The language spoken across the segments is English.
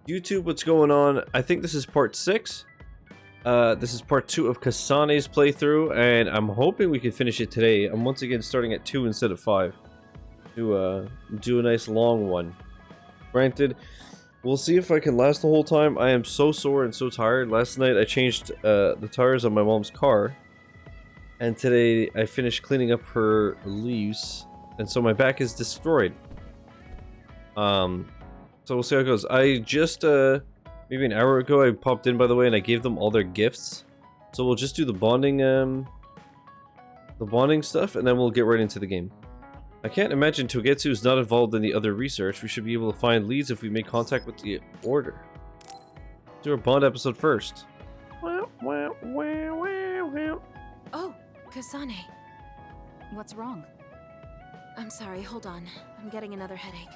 YouTube, what's going on? I think this is part 6. This is part 2 of Kasane's playthrough, and I'm hoping we can finish it today. I'm once again starting at 2 instead of 5 to do a nice long one. Granted, we'll see if I can last the whole time. I am so sore and so tired. Last night I changed the tires on my mom's car, and today I finished cleaning up her leaves, and so my back is destroyed. So we'll see how it goes. I just maybe an hour ago I popped in, by the way, and I gave them all their gifts. So we'll just do the bonding stuff, and then we'll get right into the game. I can't imagine Togetsu is not involved in the other research. We should be able to find leads if we make contact with the Order. Let's do our Bond episode first. Oh, Kasane. What's wrong? I'm sorry, hold on. I'm getting another headache.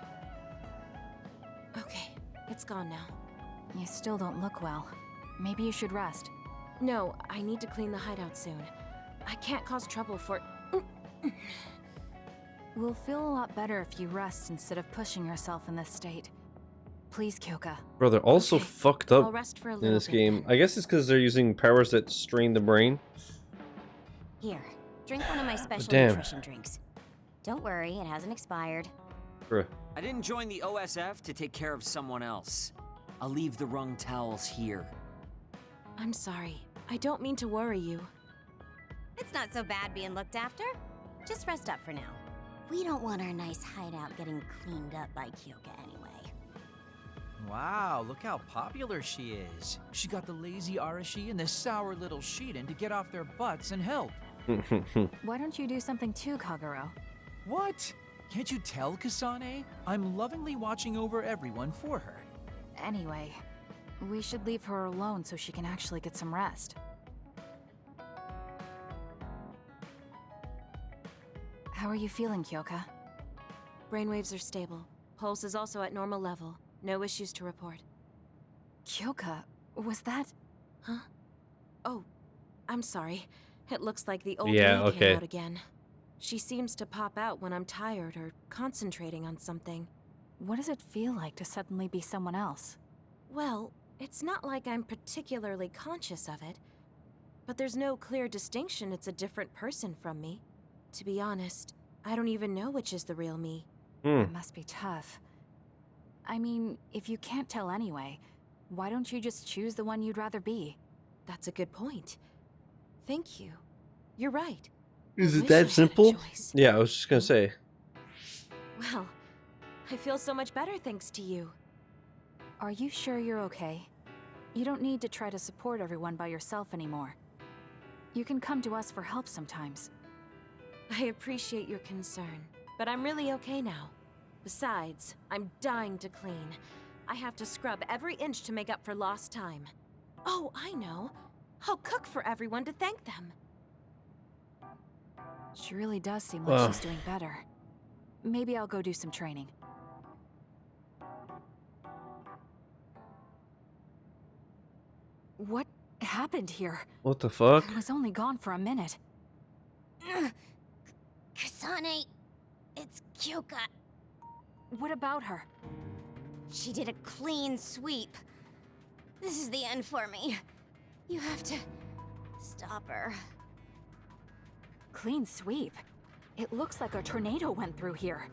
Okay, it's gone now. You still don't look well. Maybe you should rest. No, I need to clean the hideout soon. I can't cause trouble for... We'll feel a lot better if you rest instead of pushing yourself in this state. Please, Kyoka. Bro, they're also fucked up in this game. I guess it's because they're using powers that strain the brain. Here, drink one of my special nutrition drinks. Don't worry, it hasn't expired. Bruh. I didn't join the OSF to take care of someone else. I'll leave the wrung towels here. I'm sorry. I don't mean to worry you. It's not so bad being looked after. Just rest up for now. We don't want our nice hideout getting cleaned up by Kyoka anyway. Wow, look how popular she is. She got the lazy Arashi and the sour little Shiden to get off their butts and help. Why don't you do something too, Kagero? What? Can't you tell, Kasane? I'm lovingly watching over everyone for her. Anyway, we should leave her alone so she can actually get some rest. How are you feeling, Kyoka? Brainwaves are stable. Pulse is also at normal level. No issues to report. Kyoka, was that... Huh? Oh, I'm sorry. It looks like the old me came out again. She seems to pop out when I'm tired or concentrating on something. What does it feel like to suddenly be someone else? Well, it's not like I'm particularly conscious of it, but there's no clear distinction it's a different person from me. To be honest, I don't even know which is the real me. It must be tough. I mean, if you can't tell anyway, why don't you just choose the one you'd rather be? That's a good point. Thank you. You're right. Is it that simple? Yeah, I was just gonna say. Well, I feel so much better thanks to you. Are you sure you're okay? You don't need to try to support everyone by yourself anymore. You can come to us for help sometimes. I appreciate your concern, but I'm really okay now. Besides, I'm dying to clean. I have to scrub every inch to make up for lost time. Oh, I know. I'll cook for everyone to thank them. She really does seem like she's doing better. Maybe I'll go do some training. What happened here? What the fuck? I was only gone for a minute. Kasane, it's Kyoka. What about her? She did a clean sweep. This is the end for me. You have to stop her. Clean sweep? It looks like a tornado went through here.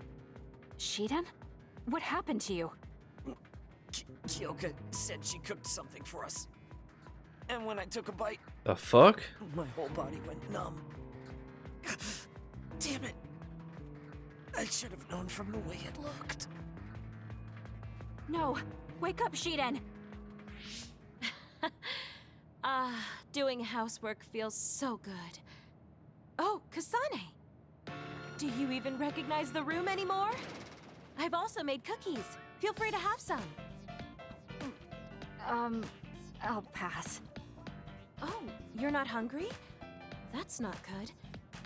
Shiden? What happened to you? Kyoka said she cooked something for us. And when I took a bite... The fuck? My whole body went numb. Damn it. I should have known from the way it looked. No! Wake up, Shiden! Doing housework feels so good. Oh, Kasane! Do you even recognize the room anymore? I've also made cookies. Feel free to have some. I'll pass. Oh, you're not hungry? That's not good.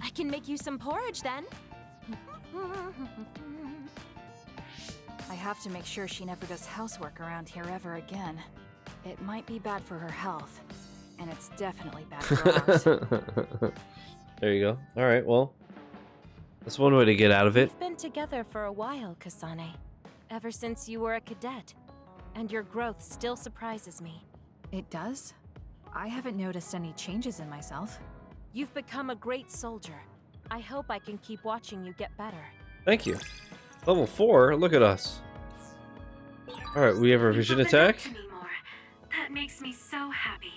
I can make you some porridge then. I have to make sure she never does housework around here ever again. It might be bad for her health, and it's definitely bad for ours. There you go. Alright, well. That's one way to get out of it. We've been together for a while, Kasane. Ever since you were a cadet. and your growth still surprises me. It does? I haven't noticed any changes in myself. You've become a great soldier. I hope I can keep watching you get better. Thank you. Level 4? Look at us. Alright, we have our vision attack. That makes me so happy.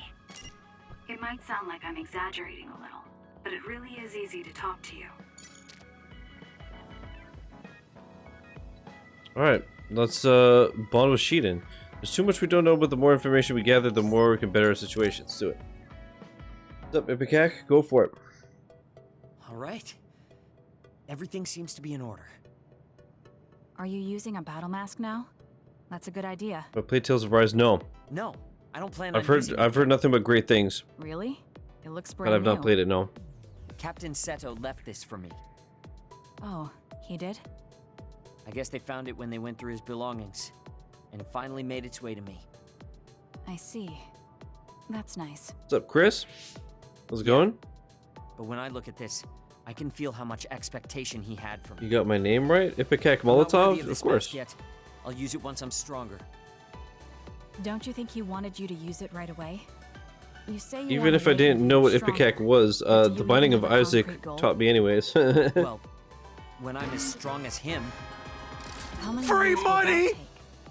It might sound like I'm exaggerating a little, but it really is easy to talk to you. Alright, let's bond with Shiden. There's too much we don't know, but the more information we gather, the more we can better our situation. Let's do it. What's up, Ipecac? Go for it. All right. Everything seems to be in order. Are you using a battle mask now? That's a good idea. But play Tales of Rise? No. No, I don't plan I've on using heard nothing but great things, Really? It looks but brand I've not new. played it. No. Captain Seto left this for me. Oh, he did? I guess they found it when they went through his belongings, and it finally made its way to me. I see. That's nice. What's up, Chris? How's it going? But when I look at this, I can feel how much expectation he had from me. You got my name right? Ipecac I'm not worthy Molotov? Of this course. mask yet. I'll use it once I'm stronger. Don't you think he wanted you to use it right away? You say you Even wanted if I to make didn't him know what stronger, Ipecac was, but do the you Binding even of have a Isaac concrete goal? taught me anyways. Well, when I'm as strong as him, How many Free years will that money! take?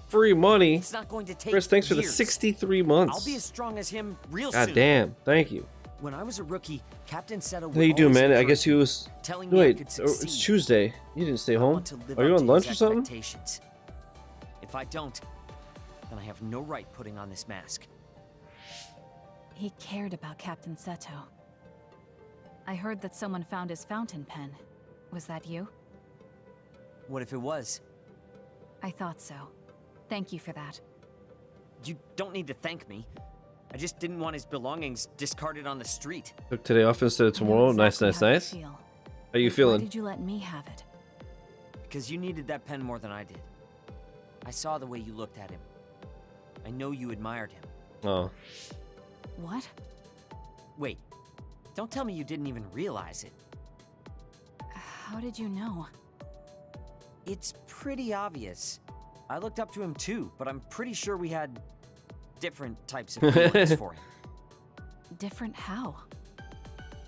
Free money. it's not going to take Chris, thanks for the years. 63 I'll months. be as strong as him real God soon. damn. Thank you. When I was a rookie, Captain Seto How you doing, man? I guess he you was... telling me I Wait, could oh, it's succeed. Tuesday. You didn't stay I home? want to live Are you up on to lunch or his something? expectations. If I don't, then I have no right putting on this mask. He cared about Captain Seto. I heard that someone found his fountain pen. Was that you? What if it was? I thought so. Thank you for that. You don't need to thank me. I just didn't want his belongings discarded on the street. Took today off instead of I know tomorrow. exactly Nice, how you nice. feel. How you But Why feeling? did you let me have it? Because you needed that pen more than I did. I saw the way you looked at him. I know you admired him. Oh. What? Wait, don't tell me you didn't even realize it. How did you know? It's pretty obvious. I looked up to him too, but I'm pretty sure we had different types of feelings for him. Different how?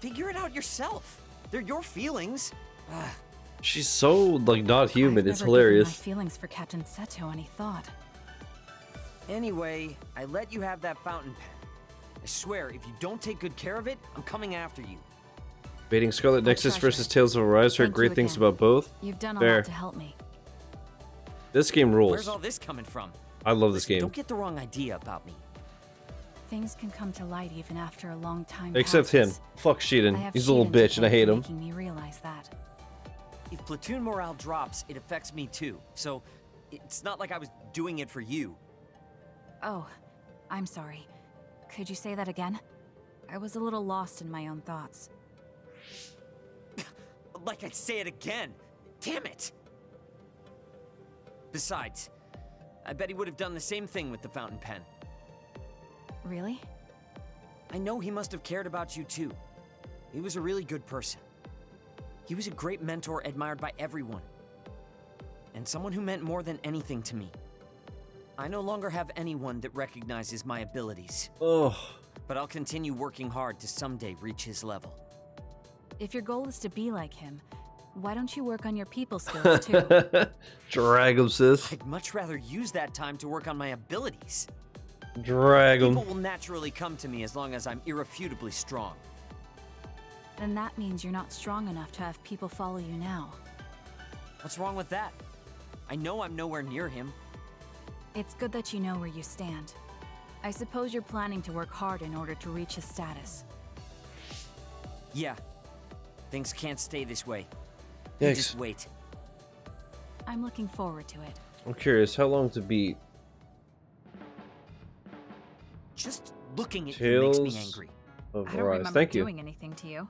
Figure it out yourself. They're your feelings. She's so, like, not human. I've It's never given hilarious. my feelings for Captain Seto any thought. Anyway, I let you have that fountain pen. I swear, if you don't take good care of it, I'm coming after you. Debating Scarlet Nexus treasure versus Tales of Arise. Heard Thank great you things again. about both. You've done a Fair. lot to help me. This game rules. Where's all this coming from? I love this Listen, game. Don't get the wrong idea about me. Things can come to light even after a long time Except him. passes. Fuck I Shiden. have He's a little Shiden to bitch and I thank hate for him. Making me realize that. If platoon morale drops, it affects me too. So, it's not like I was doing it for you. Oh, I'm sorry. Could you say that again? I was a little lost in my own thoughts. Like I'd say it again. Damn it! Besides, I bet he would have done the same thing with the fountain pen. Really? I know he must have cared about you too. He was a really good person. He was a great mentor admired by everyone. And someone who meant more than anything to me. I no longer have anyone that recognizes my abilities, Oh. but I'll continue working hard to someday reach his level. If your goal is to be like him, why don't you work on your people skills too? Drag him, sis. I'd much rather use that time to work on my abilities. Drag him. People will naturally come to me as long as I'm irrefutably strong. Then that means you're not strong enough to have people follow you now. What's wrong with that? I know I'm nowhere near him. It's good that you know where you stand. I suppose you're planning to work hard in order to reach his status. Yeah. Things can't stay this way. You Yikes. just wait. I'm looking forward to it. I'm curious, how long to beat? Just looking at you makes me Tales angry. of I don't Arise. remember Thank you. doing anything to you.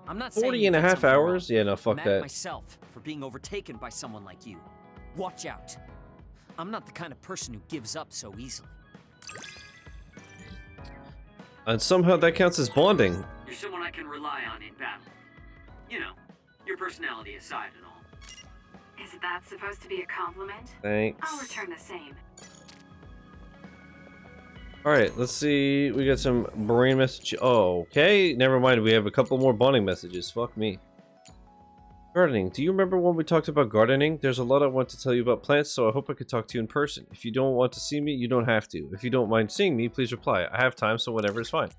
I'm not saying 40 you and a did half something wrong. hours? Yeah, no, fuck I'm mad that. at myself for being overtaken by someone like you. Watch out. I'm not the kind of person who gives up so easily. And somehow that counts as bonding. You're someone I can rely on in battle. You know, your personality aside and all. Is that supposed to be a compliment? Thanks. I'll return the same. Alright, let's see. We got some brain message. Oh, okay. Never mind. We have a couple more bonding messages. Fuck me. Gardening. Do you remember when we talked about gardening? There's a lot I want to tell you about plants, so I hope I could talk to you in person. If you don't want to see me, you don't have to. If you don't mind seeing me, please reply. I have time, so whenever is fine.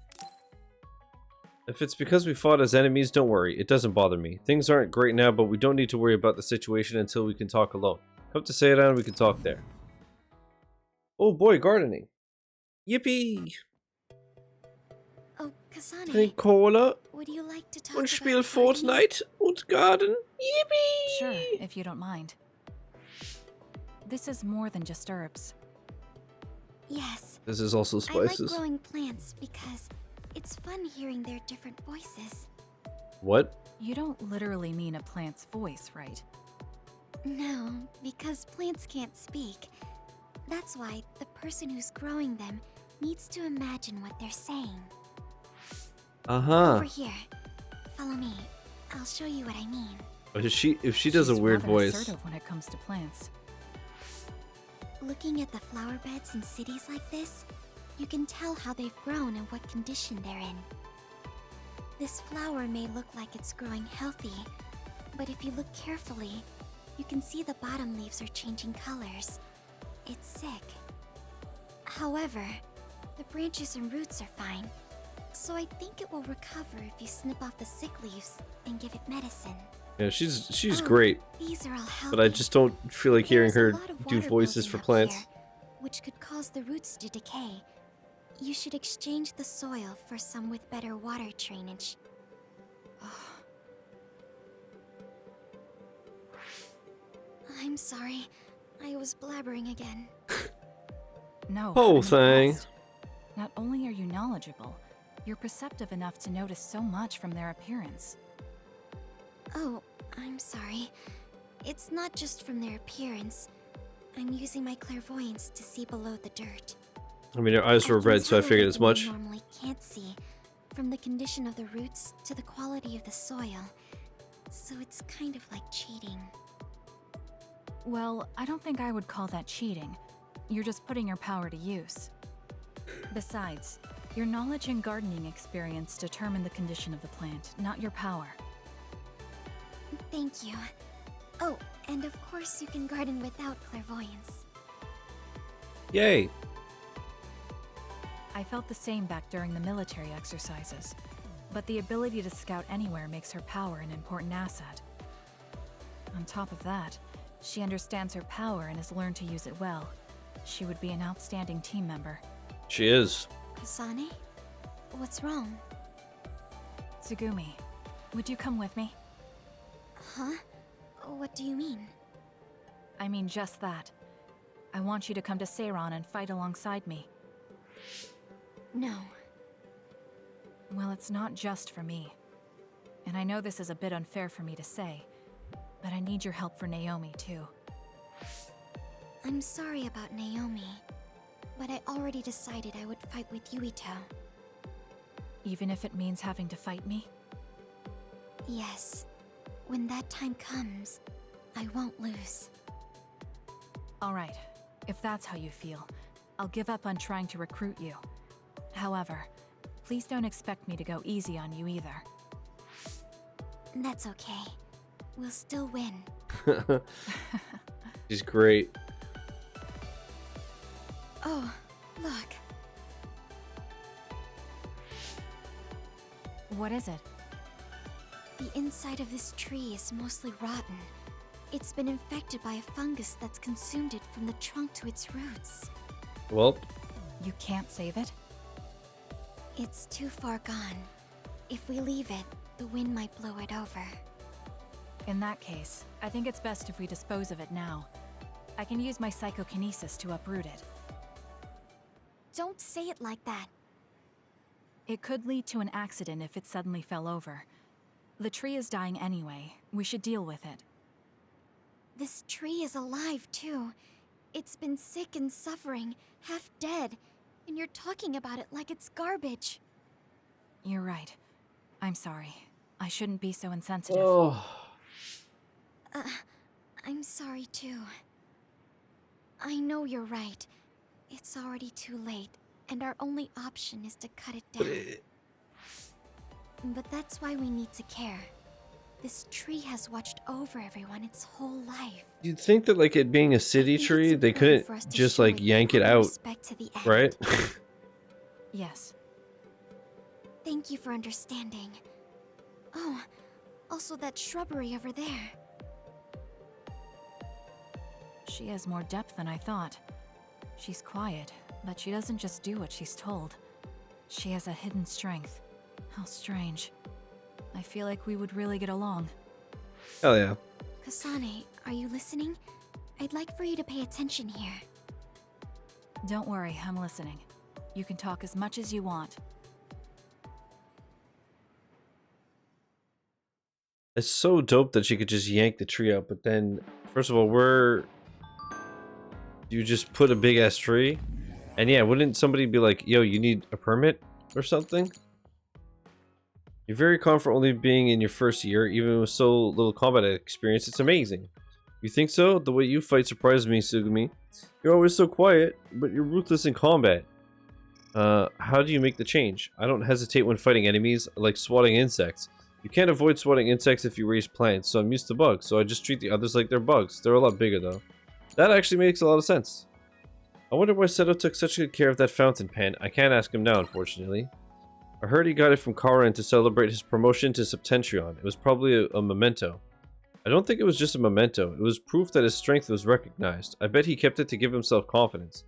If it's because we fought as enemies, don't worry. It doesn't bother me. Things aren't great now, but we don't need to worry about the situation until we can talk alone. Come to Seiran, we can talk there. Oh boy, gardening. Yippee! Oh, Kasane, Drink cola would you like to talk und about spiel gardening? Fortnite und Garden. Yippee! Sure, if you don't mind. This is more than just herbs. Yes. This is also I like spices. growing plants because it's fun hearing their different voices. What? You don't literally mean a plant's voice, right? No, because plants can't speak. That's why the person who's growing them needs to imagine what they're saying. Uh-huh. Over here. Follow me. I'll show you what I mean. If she does a She's weird rather voice. assertive when it comes to plants. Looking at the flower beds in cities like this, you can tell how they've grown and what condition they're in. This flower may look like it's growing healthy, but if you look carefully, you can see the bottom leaves are changing colors. It's sick. However, the branches and roots are fine, so I think it will recover if you snip off the sick leaves and give it medicine. Yeah, she's Oh, great, These are all healthy. but I just don't feel like hearing There's a her lot of do water voices building for up plants. here, which could cause the roots to decay. You should exchange the soil for some with better water drainage. I'm sorry. I was blabbering again. No. Oh, I'm thing. impressed. Not only are you knowledgeable, you're perceptive enough to notice so much from their appearance. Oh, I'm sorry. It's not just from their appearance. I'm using my clairvoyance to see below the dirt. I mean, her eyes were red, so I figured as much. I normally can't see, from the condition of the roots to the quality of the soil. So it's kind of like cheating. Well, I don't think I would call that cheating. You're just putting your power to use. Besides, your knowledge and gardening experience determine the condition of the plant, not your power. Thank you. Oh, and of course you can garden without clairvoyance. Yay! I felt the same back during the military exercises, but the ability to scout anywhere makes her power an important asset. On top of that, she understands her power and has learned to use it well. She would be an outstanding team member. She is. Kasane? What's wrong? Tsugumi, would you come with me? Huh? What do you mean? I mean just that. I want you to come to Seiran and fight alongside me. No. Well, it's not just for me. And I know this is a bit unfair for me to say, but I need your help for Naomi, too. I'm sorry about Naomi, but I already decided I would fight with Yuito. Even if it means having to fight me? Yes. When that time comes, I won't lose. Alright, if that's how you feel, I'll give up on trying to recruit you. However, please don't expect me to go easy on you either. That's okay. We'll still win. She's great. Oh, look. What is it? The inside of this tree is mostly rotten. It's been infected by a fungus that's consumed it from the trunk to its roots. Well, You can't save it? It's too far gone. If we leave it, the wind might blow it over. In that case, I think it's best if we dispose of it now. I can use my psychokinesis to uproot it. Don't say it like that. It could lead to an accident if it suddenly fell over. The tree is dying anyway. We should deal with it. This tree is alive, too. It's been sick and suffering, half dead, and you're talking about it like it's garbage. You're right. I'm sorry. I shouldn't be so insensitive. oh, I'm sorry, too. I know you're right. It's already too late. and our only option is to cut it down. But that's why we need to care. This tree has watched over everyone its whole life. You'd think that, like, it being a city tree, they couldn't just, like, yank it out, right? Yes. Thank you for understanding. Oh, also that shrubbery over there. She has more depth than I thought. She's quiet, but she doesn't just do what she's told. She has a hidden strength. How strange. I feel like we would really get along. Hell yeah. Kasane, are you listening? I'd like for you to pay attention here. Don't worry, I'm listening. You can talk as much as you want. It's so dope that she could just yank the tree out, but then, first of all, you just put a big ass tree? And yeah, wouldn't somebody be like, yo, you need a permit or something? You're very calm for only being in your first year, even with so little combat experience. It's amazing. You think so? The way you fight surprises me, Sugumi. You're always so quiet, but you're ruthless in combat. How do you make the change? I don't hesitate when fighting enemies, like swatting insects. You can't avoid swatting insects if you raise plants, so I'm used to bugs, so I just treat the others like they're bugs. They're a lot bigger, though. That actually makes a lot of sense. I wonder why Seto took such good care of that fountain pen. I can't ask him now, unfortunately. I heard he got it from Karin to celebrate his promotion to Septentrion. It was probably a memento. I don't think it was just a memento. It was proof that his strength was recognized. I bet he kept it to give himself confidence.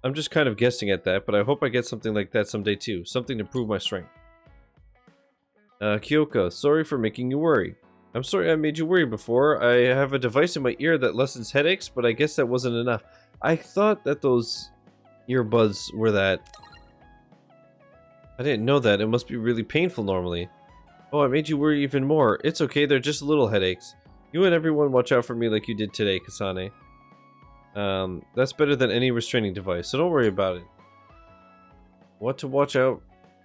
I'm just kind of guessing at that, but I hope I get something like that someday too. Something to prove my strength. Kyoka, sorry for making you worry. I'm sorry I made you worry before. I have a device in my ear that lessens headaches, but I guess that wasn't enough. I thought that those earbuds were that. I didn't know that. It must be really painful normally. Oh, I made you worry even more. It's okay, they're just little headaches. You and everyone watch out for me like you did today, Kasane. That's better than any restraining device, so don't worry about it. What to watch out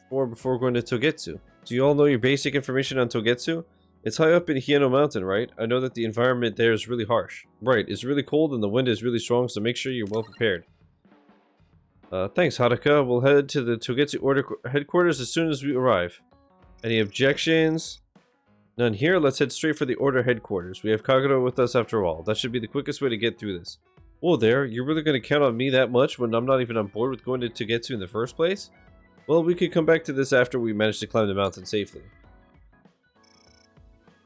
for before going to Togetsu? Do you all know your basic information on Togetsu? It's high up in Hieno Mountain, right? I know that the environment there is really harsh. Right, it's really cold and the wind is really strong, so make sure you're well prepared. Thanks, Haruka. We'll head to the Togetsu Order headquarters as soon as we arrive. Any objections? None here. Let's head straight for the Order headquarters. We have Kagero with us after all. That should be the quickest way to get through this. Whoa there, you're really going to count on me that much when I'm not even on board with going to Togetsu in the first place? Well, we could come back to this after we manage to climb the mountain safely.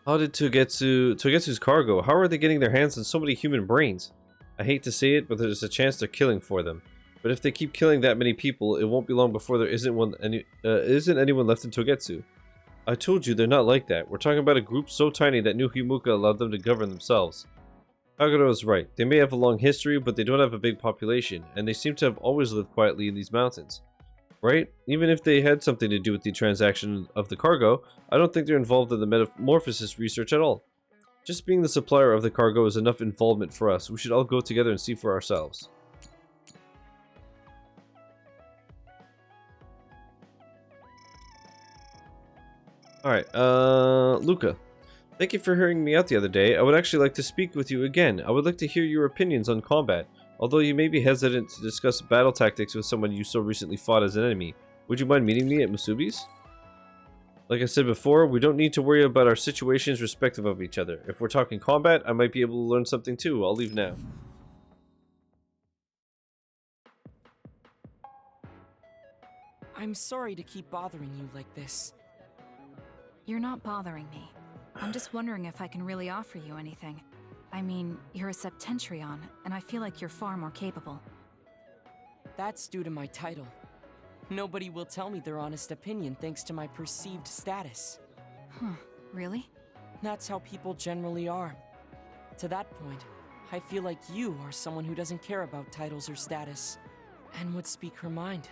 How did Togetsu's cargo? How are they getting their hands on so many human brains? I hate to say it, but there's a chance they're killing for them. But if they keep killing that many people, it won't be long before there isn't anyone left in Togetsu. I told you they're not like that. We're talking about a group so tiny that new Himuka allowed them to govern themselves. Kagero is right. They may have a long history, but they don't have a big population, and they seem to have always lived quietly in these mountains. Right? Even if they had something to do with the transaction of the cargo, I don't think they're involved in the metamorphosis research at all. Just being the supplier of the cargo is enough involvement for us. We should all go together and see for ourselves. Alright, Luca. Thank you for hearing me out the other day. I would actually like to speak with you again. I would like to hear your opinions on combat. Although you may be hesitant to discuss battle tactics with someone you so recently fought as an enemy, would you mind meeting me at Musubi's? Like I said before, we don't need to worry about our situations respective of each other. If we're talking combat, I might be able to learn something too. I'll leave now. I'm sorry to keep bothering you like this. You're not bothering me. I'm just wondering if I can really offer you anything. I mean, you're a Septentrion, and I feel like you're far more capable. That's due to my title. Nobody will tell me their honest opinion thanks to my perceived status. Huh, really? That's how people generally are. To that point, I feel like you are someone who doesn't care about titles or status, and would speak her mind.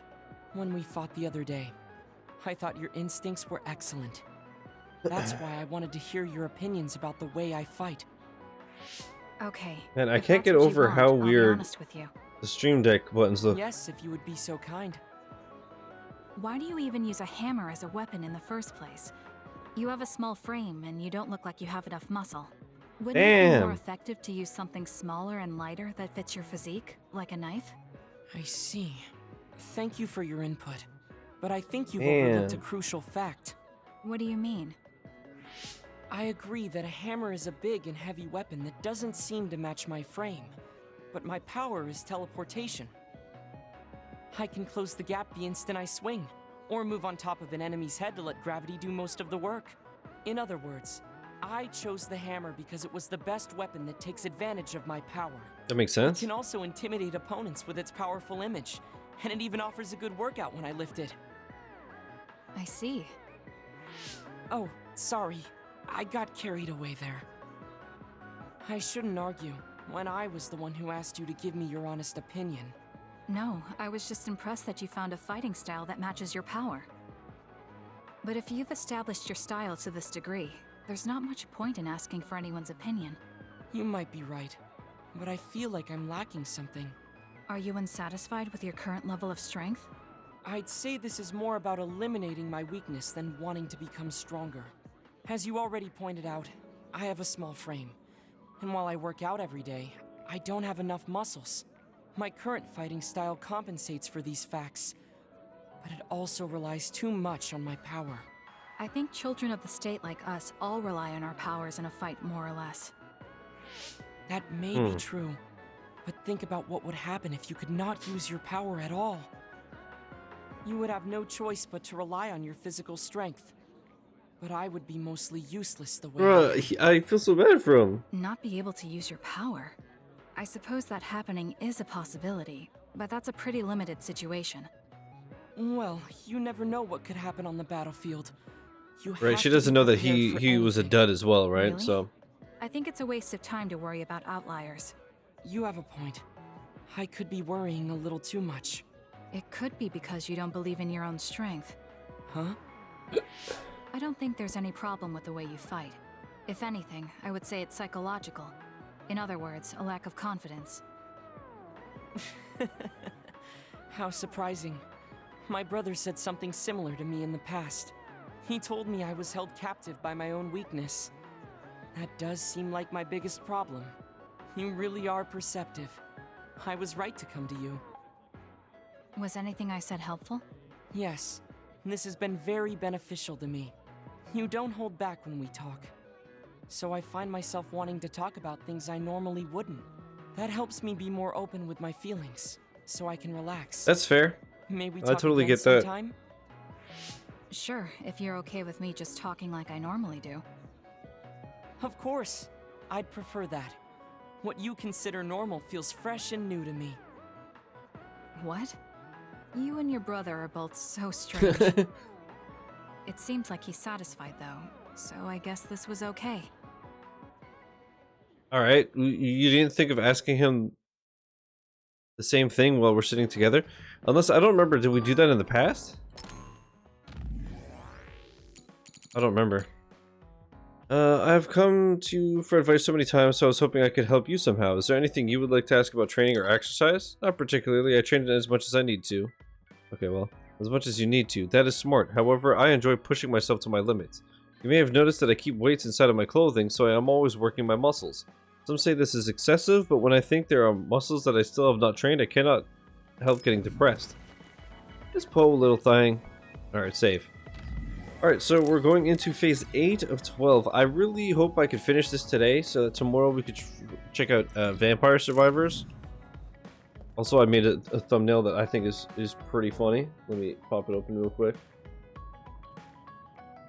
When we fought the other day, I thought your instincts were excellent. That's why I wanted to hear your opinions about the way I fight. Okay. Man, I if can't that's get what you over want, how I'll be weird honest with you. the Stream Deck buttons look. Yes, if you would be so kind. Why do you even use a hammer as a weapon in the first place? You have a small frame, and you don't look like you have enough muscle. Wouldn't it be more effective to use something smaller and lighter that fits your physique, like a knife? I see. Thank you for your input, but I think you've Man. overlooked a crucial fact. What do you mean? I agree that a hammer is a big and heavy weapon that doesn't seem to match my frame, but my power is teleportation. I can close the gap the instant I swing, or move on top of an enemy's head to let gravity do most of the work. In other words, I chose the hammer because it was the best weapon that takes advantage of my power. That makes It sense. can also intimidate opponents with its powerful image, and it even offers a good workout when I lift it. I see. Oh, sorry. I got carried away there. I shouldn't argue, when I was the one who asked you to give me your honest opinion. No, I was just impressed that you found a fighting style that matches your power. But if you've established your style to this degree, there's not much point in asking for anyone's opinion. You might be right, but I feel like I'm lacking something. Are you unsatisfied with your current level of strength? I'd say this is more about eliminating my weakness than wanting to become stronger. As you already pointed out, I have a small frame, and while I work out every day, I don't have enough muscles. My current fighting style compensates for these facts, but it also relies too much on my power. I think children of the state like us all rely on our powers in a fight, more or less. That may be true, but think about what would happen if you could not use your power at all. You would have no choice but to rely on your physical strength, but I would be mostly useless the way Bruh, I feel so bad for him. Not be able to use your power? I suppose that happening is a possibility, but that's a pretty limited situation. Well, you never know what could happen on the battlefield. You Right, have she to doesn't be know that prepared for he was a anything. dud as well, right? Really? So I think it's a waste of time to worry about outliers. You have a point. I could be worrying a little too much. It could be because you don't believe in your own strength. Huh? I don't think there's any problem with the way you fight. If anything, I would say it's psychological. In other words, a lack of confidence. How surprising. My brother said something similar to me in the past. He told me I was held captive by my own weakness. That does seem like my biggest problem. You really are perceptive. I was right to come to you. Was anything I said helpful? Yes, this has been very beneficial to me. You don't hold back when we talk. So I find myself wanting to talk about things I normally wouldn't. That helps me be more open with my feelings, so I can relax. that's fair. May we I talk totally again get that. sometime? Sure, if you're okay with me just talking like I normally do. Of course. I'd prefer that. What you consider normal feels fresh and new to me. What? You and your brother are both so strange. It seems like he's satisfied though, so I guess this was okay. All right, you didn't think of asking him the same thing while we're sitting together? Unless, I don't remember, did we do that in the past? I don't remember. I've come to you for advice so many times, so I was hoping I could help you somehow. Is there anything you would like to ask about training or exercise? Not particularly. I train as much as I need to. Okay, well, as much as you need to. That is smart. However, I enjoy pushing myself to my limits. You may have noticed that I keep weights inside of my clothing, so I am always working my muscles. Some say this is excessive, but when I think there are muscles that I still have not trained, I cannot help getting depressed. This poor little thing. Alright, save. Alright, so we're going into phase 8 of 12. I really hope I could finish this today, so that tomorrow we could check out Vampire Survivors. Also, I made a thumbnail that I think is pretty funny. Let me pop it open real quick.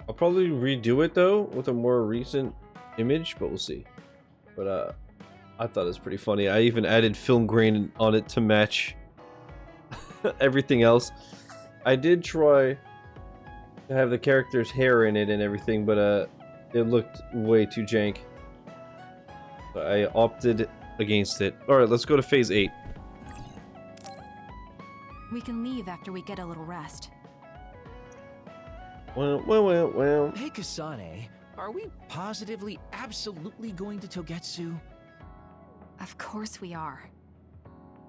I'll probably redo it though, with a more recent image, but we'll see. But I thought it was pretty funny. I even added film grain on it to match everything else. I did try to have the character's hair in it and everything, but it looked way too jank. So I opted against it. Alright, let's go to phase 8. We can leave after we get a little rest. Well. Hey, Kasane, are we positively, absolutely going to Togetsu? Of course we are.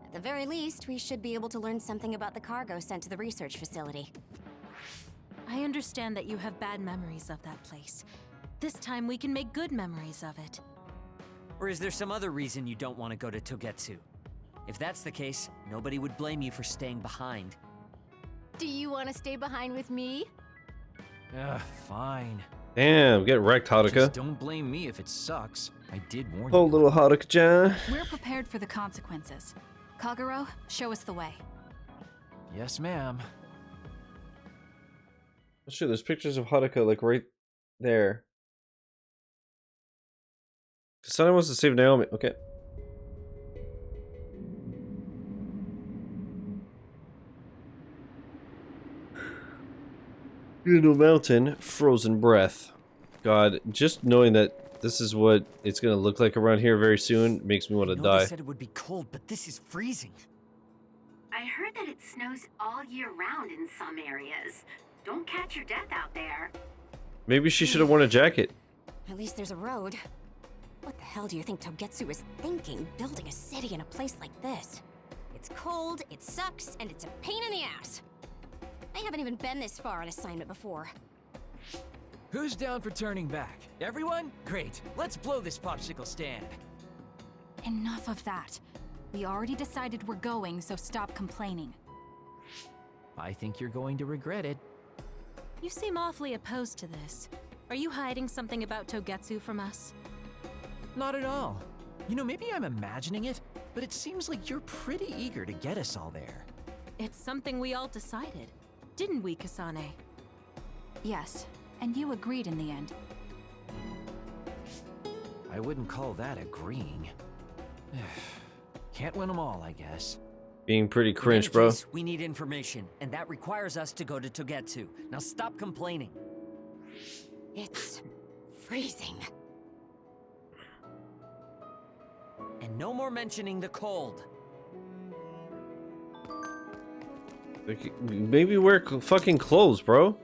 At the very least, we should be able to learn something about the cargo sent to the research facility. I understand that you have bad memories of that place. This time we can make good memories of it. Or is there some other reason you don't want to go to Togetsu? If that's the case, nobody would blame you for staying behind. Do you want to stay behind with me? Fine. Damn, get wrecked, Just Haruka. don't blame me if it sucks. I did warn Oh, you. little Haruka-chan. We're prepared for the consequences. Kagero, show us the way. Yes, ma'am. Oh, shit, there's pictures of Haruka, like, right there. Kasane wants to save Naomi. Okay. Yuno Mountain, frozen breath. God, just knowing that this is what it's gonna look like around here very soon makes me want to I know die. they said it would be cold, but this is freezing. I heard that it snows all year round in some areas. Don't catch your death out there. Maybe she should have worn a jacket. At least there's a road. What the hell do you think Togetsu is thinking, building a city in a place like this? It's cold, it sucks, and it's a pain in the ass. I haven't even been this far on assignment before. Who's down for turning back? Everyone? Great. Let's blow this popsicle stand. Enough of that. We already decided we're going, so stop complaining. I think you're going to regret it. You seem awfully opposed to this. Are you hiding something about Togetsu from us? Not at all. You know, maybe I'm imagining it, but it seems like you're pretty eager to get us all there. It's something we all decided. Didn't we, Kasane? Yes, and you agreed in the end. I wouldn't call that agreeing. Can't win them all, I guess. Being pretty In cringe, any bro. case, we need information, and that requires us to go to Togetsu. Now stop complaining. It's freezing. And no more mentioning the cold. Like, maybe wear fucking clothes, bro.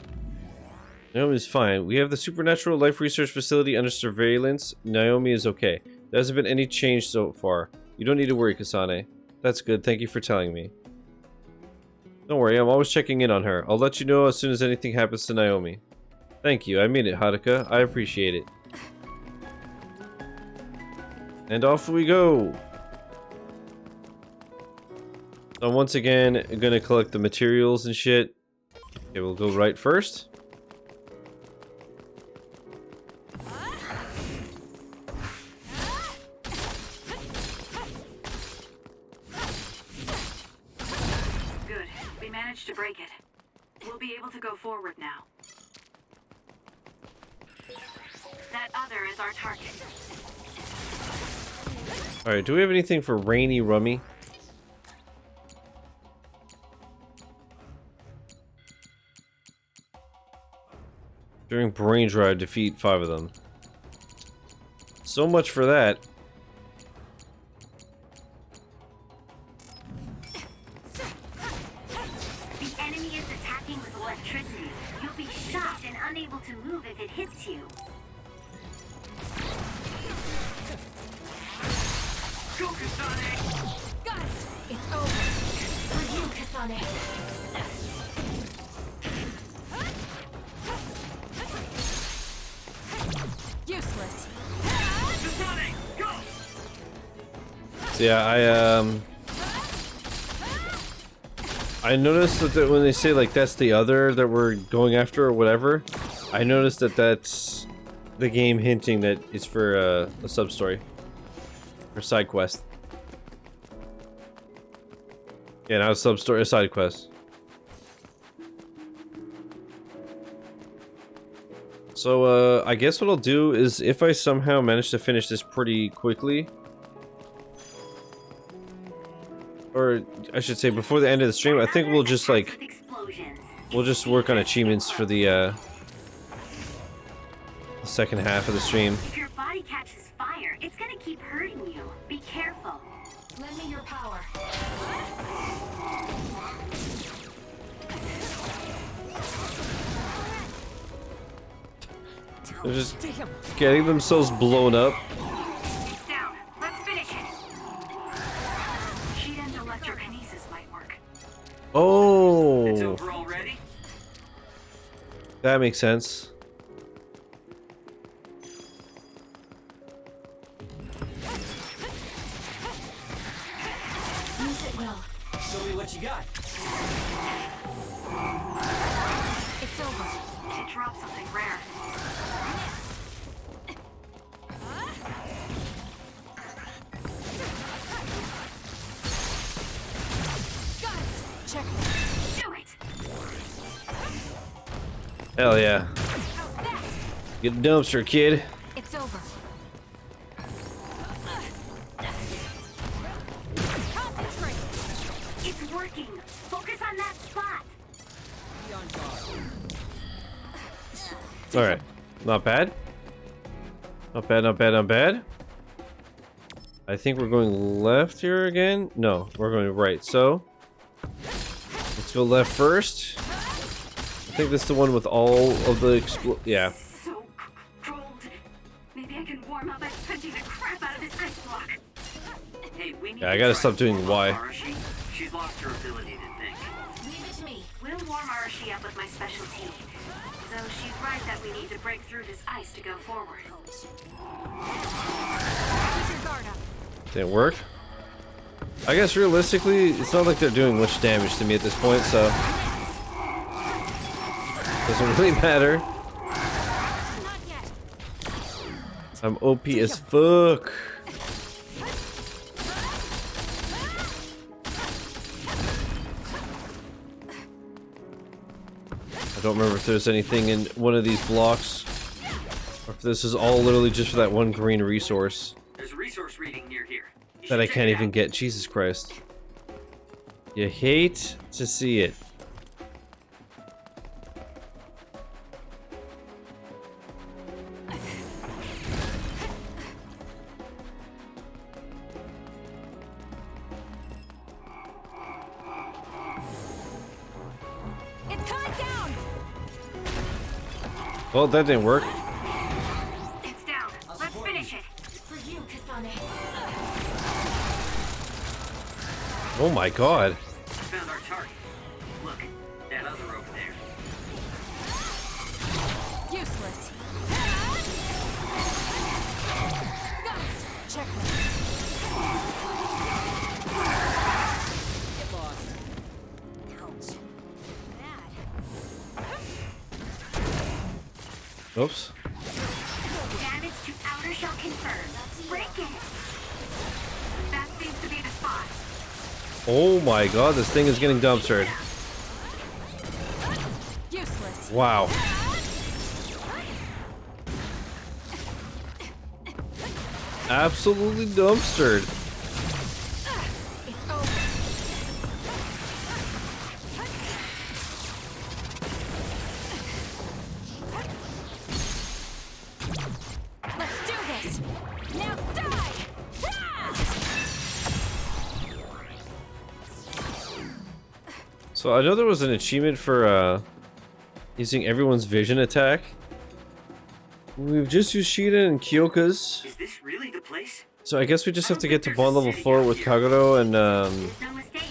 Naomi's fine. We have the supernatural life research facility under surveillance. Naomi is okay. There hasn't been any change so far. You don't need to worry, Kasane. That's good. Thank you for telling me. Don't worry, I'm always checking in on her. I'll let you know as soon as anything happens to Naomi. Thank you. I mean it, Haruka. I appreciate it. And off we go. So once again, I'm gonna collect the materials and shit. Okay, we'll go right first. Good. We managed to break it. We'll be able to go forward now. That other is our target. Alright, do we have anything for Rainy Rummy? During brain drive, defeat 5 of them. So much for that. The enemy is attacking with electricity. You'll be shocked and unable to move if it hits you. Go, Kasane! Got it! It's over. For you, Kasane. Useless. Kasane, go! So yeah, I noticed that when they say like that's the other that we're going after or whatever, I noticed that that's the game hinting that it's for a sub-story. Or side quest. Yeah, not a sub-story, a side quest. So, I guess what I'll do is if I somehow manage to finish this pretty quickly, or I should say before the end of the stream, I think we'll just like, we'll just work on achievements for the second half of the stream. If your body catches fire, it's gonna keep hurting you. Be careful. Lend me your power. They're just getting themselves blown up. It's down. Let's finish it. Sheet and electrokinesis might work. It's Oh, over already? that makes sense. It's over. She dropped something rare. Got it. Check. Do it! Hell yeah. Get a dumpster, kid. It's over. Concentrate. It's working! Focus on that spot! Alright. Not bad. Not bad, not bad, not bad. I think we're going left here again. No, we're going right. So, let's go left first. I think this is the one with all of the yeah. So cold. Maybe I can warm up by punching the crap out of this ice block. Hey, we need Yeah, I gotta stop doing Y. Arashi. She's lost her ability to think. Leave it to me. We'll warm Arashi up with my special tea. Though she's right that we need to break through this ice to go forward. Keep your guard up. Didn't work. I guess realistically, it's not like they're doing much damage to me at this point, so doesn't really matter. Not yet. I'm OP as fuck. I don't remember if there's anything in one of these blocks, or if this is all literally just for that one green resource There's a resource reading near here. You that should I check can't it even out. get. Jesus Christ. You hate to see it. It's coming down. Well, that didn't work. It's down. Let's finish it. For you, Kasane. Oh my god. Found our target. Look, that other over there. Useless. Got it. Checkmate. Get lost. Ouch. Bad. Oops. Damage to outer shell confirmed. Break it. That seems to be the spot. Oh my god, this thing is getting dumpstered. Useless. Wow. Absolutely dumpstered. It's over. Let's do this. Now die. So I know there was an achievement for using everyone's vision attack. We've just used Shida and Kyoka's. Is this really the place? So I guess we just have to get to bond level 4 with Kagero and No mistake.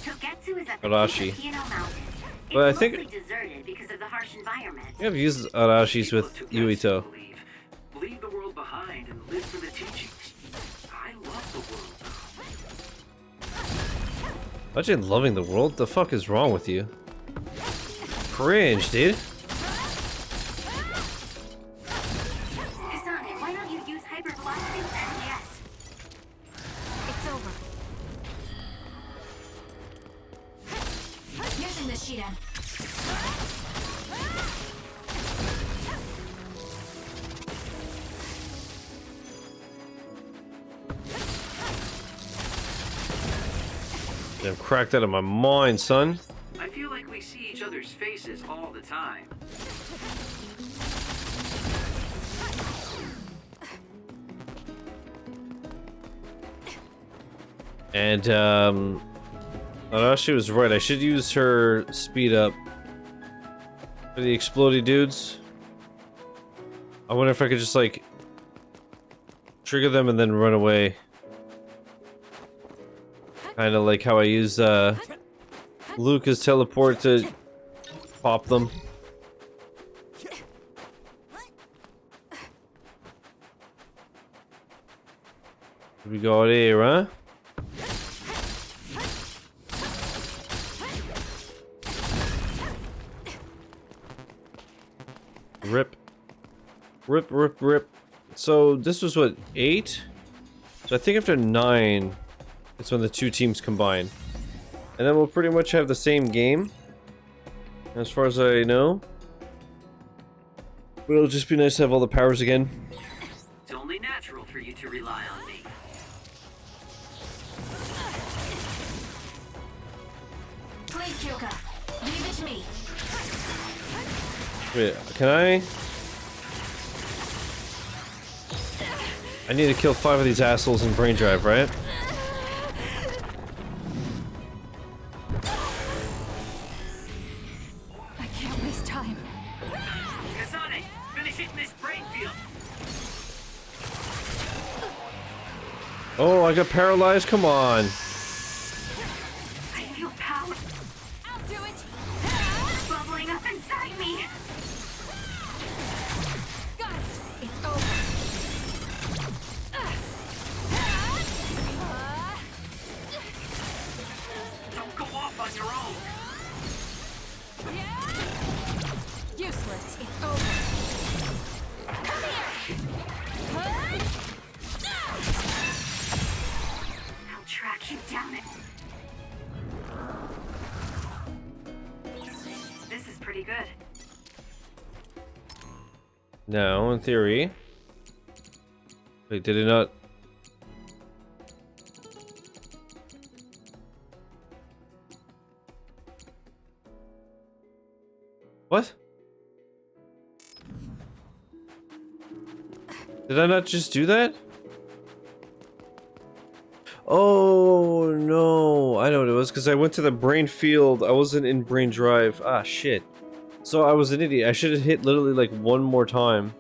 Togetsu is at the Arashi. base of Kino Mountain. But I It's think- mostly deserted because of the harsh environment. I've used Arashi's with People of Yuito. Togetsu leave the world behind and live for the teachings. I love the world. Imagine loving the world. The fuck is wrong with you? Cringe, dude. Kasane, why don't you use hypervelocity with SES? It's over. Using the Shiden. I'm cracked out of my mind, son. I feel like we see each other's faces all the time. And Arashi was right. I should use her speed up for the explodey dudes. I wonder if I could just like trigger them and then run away. Kind of like how I use Luca's teleport to pop them. Here we go here, huh? Rip. Rip, rip, rip. So this was what, 8? So I think after 9, it's when the two teams combine. And then we'll pretty much have the same game, as far as I know. But it'll just be nice to have all the powers again. It's only natural for you to rely on me. Please, Kyoka. Leave it to me. Wait, can I? I need to kill 5 of these assholes in Brain Drive, right? I can't waste time. Kasane, finish it in this brain field. Oh, I got paralyzed? Come on. I feel power I'll do it. bubbling up inside me. Got it. It's over. Don't go off on your own. Useless. It's over. I'll track you down it. This is pretty good. Now, in theory... Wait, did it not... What? Did I not just do that? Oh no, I know what it was, because I went to the brain field. I wasn't in brain drive. Ah, shit. So I was an idiot. I should have hit literally like one more time.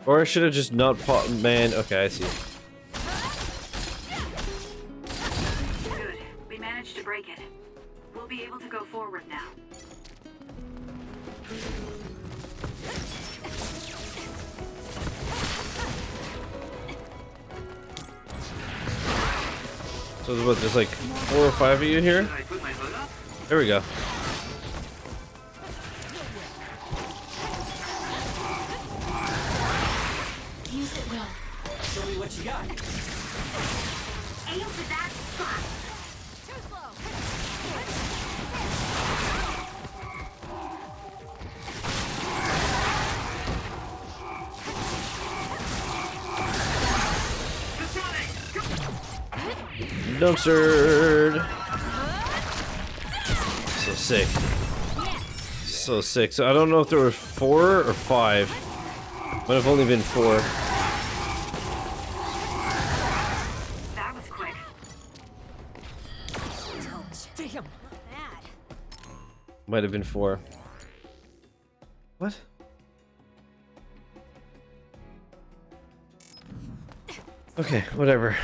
Or I should have just not popped. Man, okay, I see. Good. We managed to break it. We'll be able to go forward now. So there's what, there's like 4 or 5 of you here? Should I put my hood up? There we go. Use it well. Show me what you got. Aim for that spot. Too slow. Dumpstered. So sick. So sick. So I don't know if there were 4 or 5. Might have only been 4. That was quick. Damn. Might have been 4. What? Okay, whatever.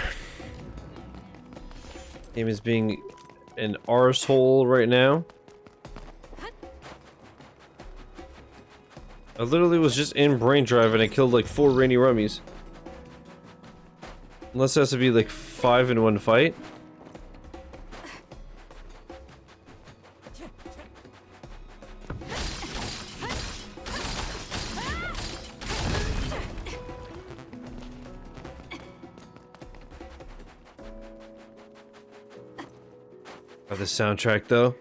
Game is being an arsehole right now. I literally was just in brain drive and I killed like 4 rainy rummies. Unless it has to be like 5 in one fight. Oh, the soundtrack though.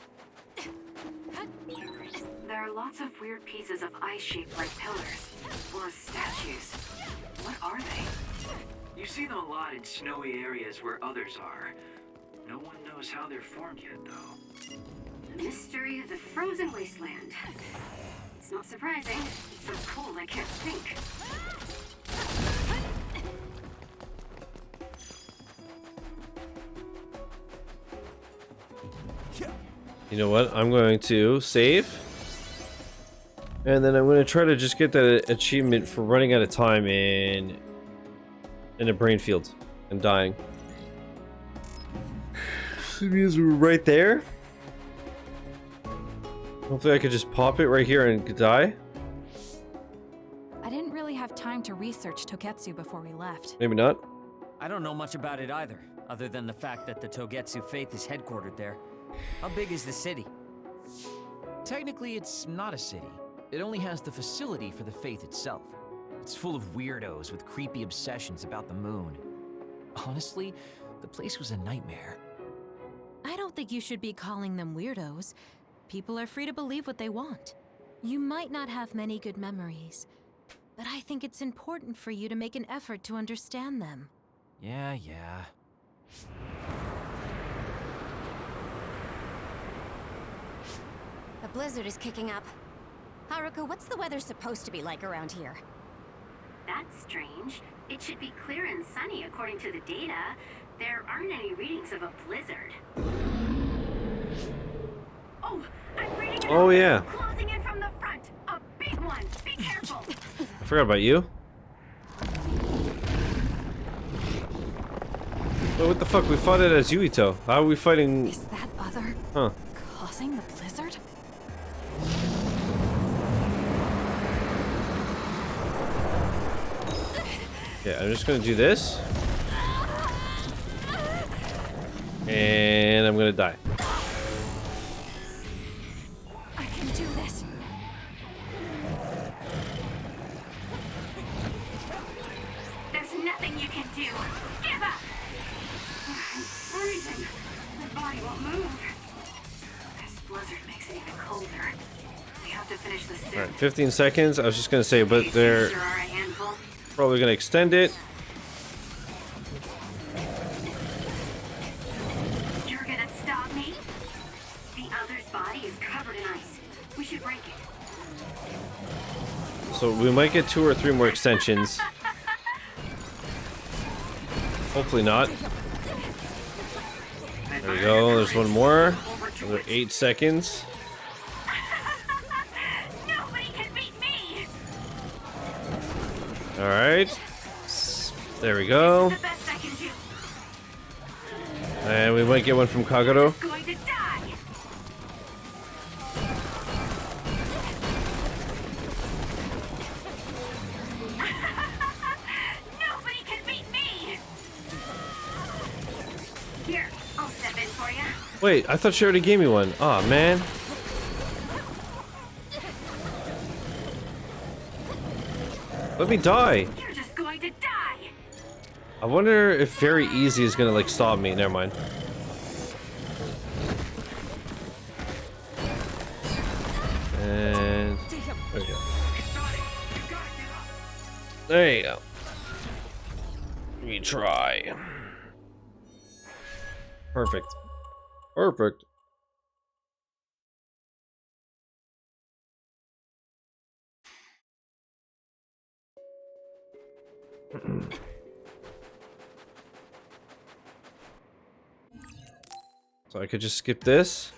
There are lots of weird pieces of ice shaped like pillars or statues. What are they? You see them a lot in snowy areas where others are. No one knows how they're formed yet, though. The mystery of the frozen wasteland. It's not surprising. It's so cold I can't think. You know what? I'm going to save. And then I'm going to try to just get that achievement for running out of time in a brain field and dying. It means we're right there. Hopefully I could just pop it right here and die. I didn't really have time to research Togetsu before we left. Maybe not. I don't know much about it either, other than the fact that the Togetsu faith is headquartered there. How big is the city? Technically, it's not a city. it only has the facility for the faith itself. It's full of weirdos with creepy obsessions about the moon. Honestly, the place was a nightmare. I don't think you should be calling them weirdos. People are free to believe what they want. You might not have many good memories, but I think it's important for you to make an effort to understand them. Yeah. The blizzard is kicking up. Haruka, what's the weather supposed to be like around here? That's strange. It should be clear and sunny according to the data. There aren't any readings of a blizzard. Oh, I'm reading it. Oh yeah. Closing in from the front. A big one. Be careful. I forgot about you. Wait, what the fuck? We fought it as Yuito. How are we fighting? Is that Other Huh. causing the blizzard? Yeah, I'm just gonna do this. And I'm gonna die. I can do this. There's nothing you can do. Give up. I'm freezing. My body won't move. This blizzard makes it even colder. We have to finish this soon. Alright, 15 seconds. I was just gonna say, but These they're sure are a handful. probably gonna extend it. You're gonna stop me? The other's body is covered in ice. We should break it. So we might get 2 or 3 more extensions. Hopefully not. There we go. There's one more. Another 8 seconds. Nobody can beat me. All right. There we go. The best I can do. And we might get one from Kagero. Going to die. Nobody can beat me. Here, I'll step in for you. Wait, I thought she already gave me one. Aw, man. Let me die. You're just going to die. I wonder if very easy is gonna like stop me. Never mind. And there we go. There you go. Let me try. Perfect. Perfect. So I could just skip this.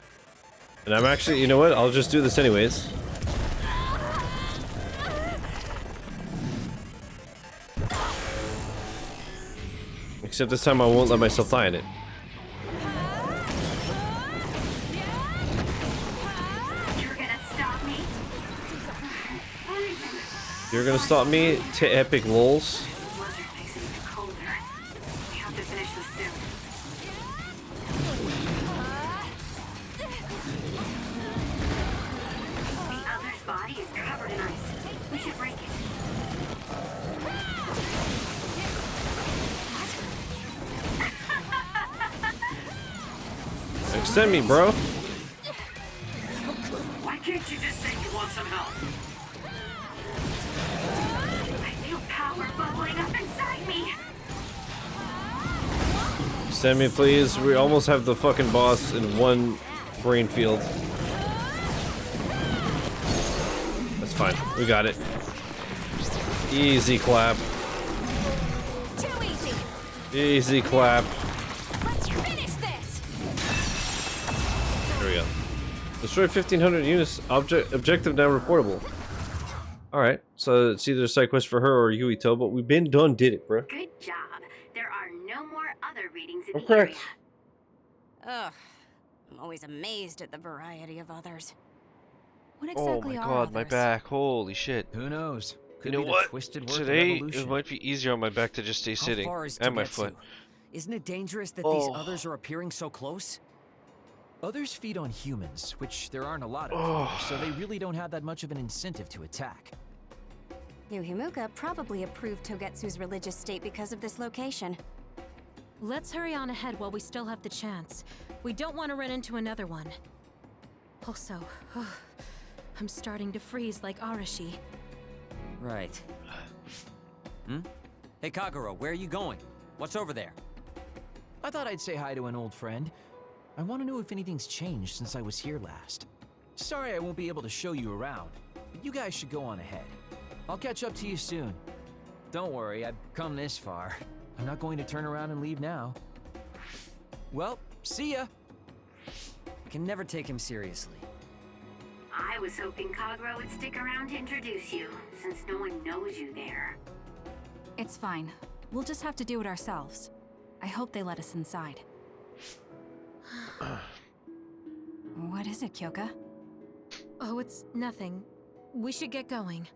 And I'm actually, you know what? I'll just do this anyways. Except this time I won't let myself die in it. You're gonna stop me. You're gonna stop me to epic lols. The blizzard makes it even colder. We have to finish this soon. The other's body is covered in ice. We should break it. Extend me, bro. Why can't you just say you want some help? I feel power bubbling up inside me. Extend me, please. We almost have the fucking boss in one brain field. That's fine. We got it. Easy clap. Too easy. Easy clap. Let's finish this. There we go. Destroy 1,500 units. Objective now reportable. Alright, so it's either a side quest for her or Yuito, but we've been done, did it, bro. Good job. There are no more other readings in the Okay. area. Ugh. I'm always amazed at the variety of others. What Oh exactly my are god, my others? back. Holy shit. Who knows? You Could know be the what? twisted work of Today, evolution. it might be easier on my back to just stay How sitting. far is And my Togetsu? foot. Isn't it dangerous that Oh. these others are appearing so close? Others feed on humans, which there aren't a lot of, so they really don't have that much of an incentive to attack. New Himuka probably approved Togetsu's religious state because of this location. Let's hurry on ahead while we still have the chance. We don't want to run into another one. Also, I'm starting to freeze like Arashi. Right. Hey Kagura, where are you going? What's over there? I thought I'd say hi to an old friend. I want to know if anything's changed since I was here last. Sorry I won't be able to show you around, but you guys should go on ahead. I'll catch up to you soon. Don't worry, I've come this far. I'm not going to turn around and leave now. Well, see ya! I can never take him seriously. I was hoping Kagura would stick around to introduce you, since no one knows you there. It's fine. We'll just have to do it ourselves. I hope they let us inside. What is it, Kyoka? Oh, it's nothing. We should get going.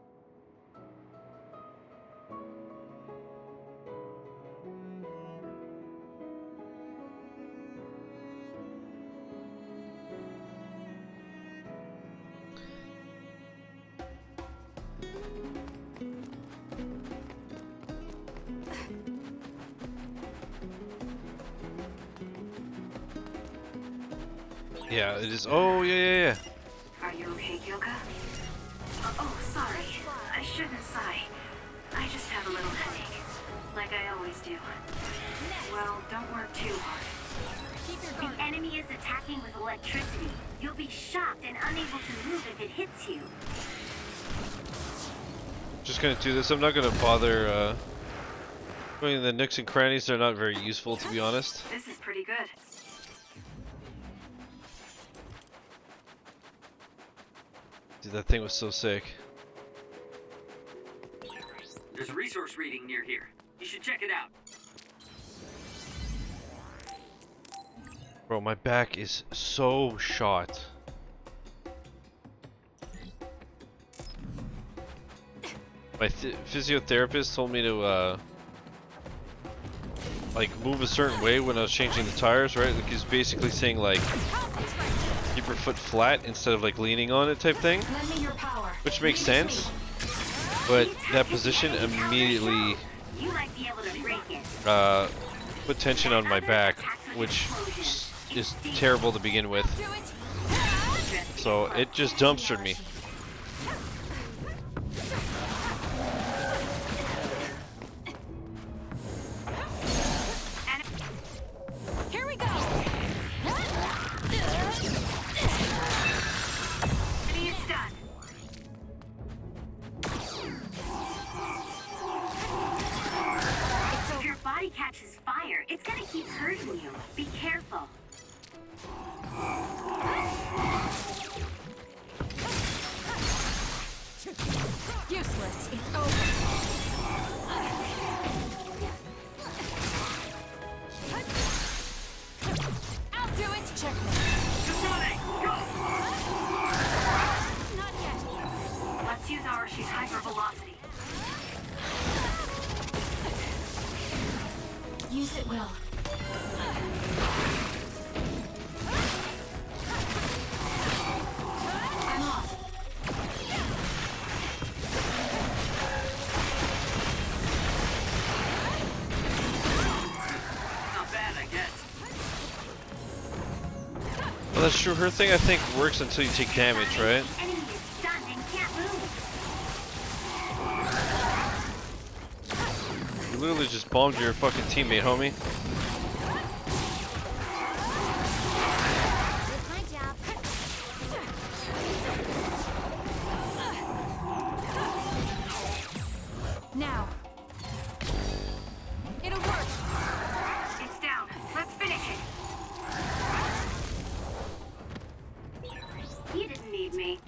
Yeah, it is. Oh, yeah. Are you okay, Kyoka? Oh, sorry. I shouldn't sigh. I just have a little headache. Like I always do. Well, don't work too hard. The enemy is attacking with electricity. You'll be shocked and unable to move if it hits you. Just gonna do this. I'm not gonna bother going to the nooks and crannies. They're not very useful, to be honest. This is pretty good. Dude, that thing was so sick. There's a resource reading near here. You should check it out. Bro, my back is so shot. My physiotherapist told me to like move a certain way when I was changing the tires, right? Like he's basically saying like keep your foot flat instead of like leaning on it type thing, which makes sense. But that position immediately put tension on my back, which is terrible to begin with. So it just dumpstered me. Here we go. It's done. If your body catches fire, it's gonna keep hurting you. Be careful. Useless. It's over. I'll do it. Checkmate. Not yet. Let's use Arashi's hypervelocity. Use it well. I'm off. Not bad, I guess. Well, that's true. Her thing, I think, works until you take damage, right? The enemy is stunned and can't move. You literally just bombed your fucking teammate, homie. My job. Now. It'll work. It's down. Let's finish it. He didn't need me.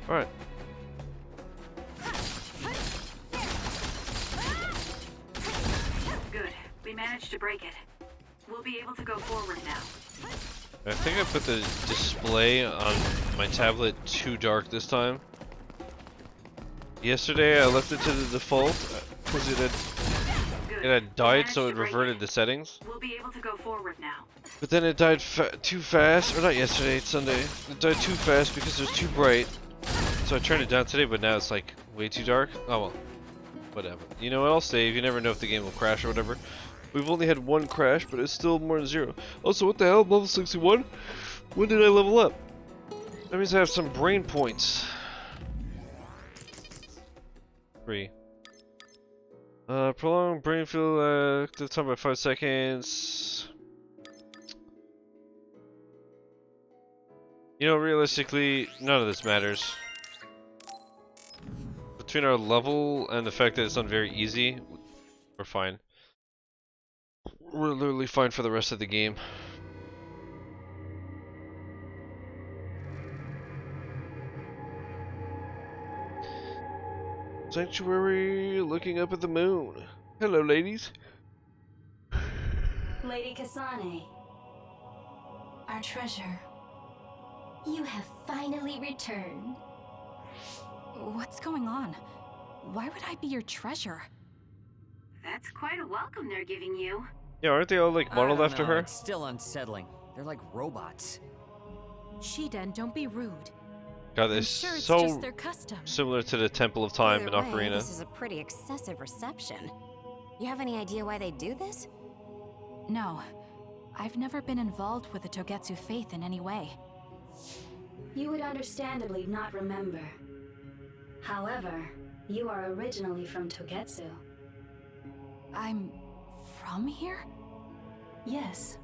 Alright. Good. We managed to break it. We'll be able to go forward now. I think I put the display on my tablet too dark this time. Yesterday I left it to the default because it had Good. It had died, so it reverted the settings. We'll be able to go forward now. But then it died too fast, or not yesterday, it's Sunday. It died too fast because it was too bright. So I turned it down today, but now it's like way too dark. Oh well, whatever. You know what, I'll save. You never know if the game will crash or whatever. We've only had one crash, but it's still more than 0. Also, what the hell? Level 61? When did I level up? That means I have some brain points. 3. Prolong brain field active time by 5 seconds. You know, realistically, none of this matters. Between our level and the fact that it's on very easy, we're fine. We're literally fine for the rest of the game. Sanctuary, looking up at the moon. Hello, ladies. Lady Kasane. Our treasure. You have finally returned. What's going on? Why would I be your treasure? That's quite a welcome they're giving you. Yeah, aren't they all like modeled after her? It's still unsettling. They're like robots. Shiden, don't be rude. God, I'm it's sure it's so just their custom. similar to the Temple of Time in Either way, Ocarina. this is a pretty excessive reception. You have any idea why they do this? No. I've never been involved with the Togetsu faith in any way. You would understandably not remember. However, you are originally from Togetsu. I'm from here? Yes.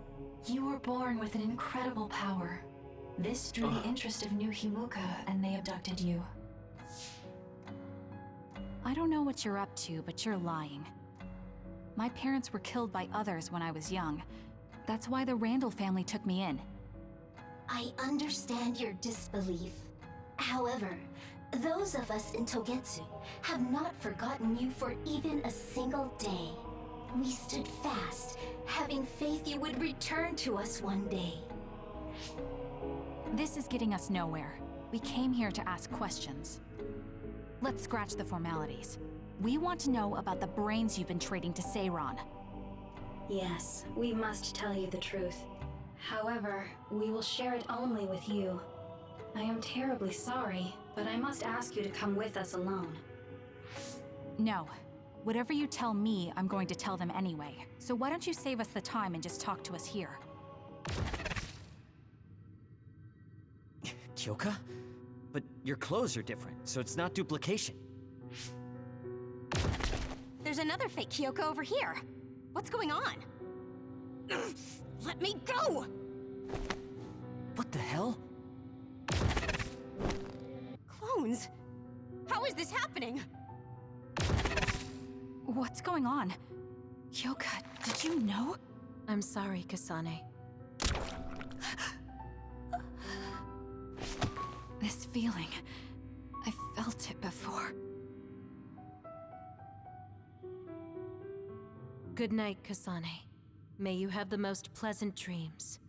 You were born with an incredible power. This drew the interest of New Himuka, and they abducted you. I don't know what you're up to, but you're lying. My parents were killed by others when I was young. That's why the Randall family took me in. I understand your disbelief. However, those of us in Togetsu have not forgotten you for even a single day. We stood fast, having faith you would return to us one day. This is getting us nowhere. We came here to ask questions. Let's scratch the formalities. We want to know about the brains you've been trading to Seiron. Yes, we must tell you the truth. However, we will share it only with you. I am terribly sorry, but I must ask you to come with us alone. No. Whatever you tell me, I'm going to tell them anyway. So why don't you save us the time and just talk to us here? Kyoka? But your clothes are different, so it's not duplication. There's another fake Kyoko over here. What's going on? Let me go! What the hell? Clones? How is this happening? What's going on? Kyoka, did you know? I'm sorry, Kasane. This feeling, I felt it before. Good night, Kasane. May you have the most pleasant dreams.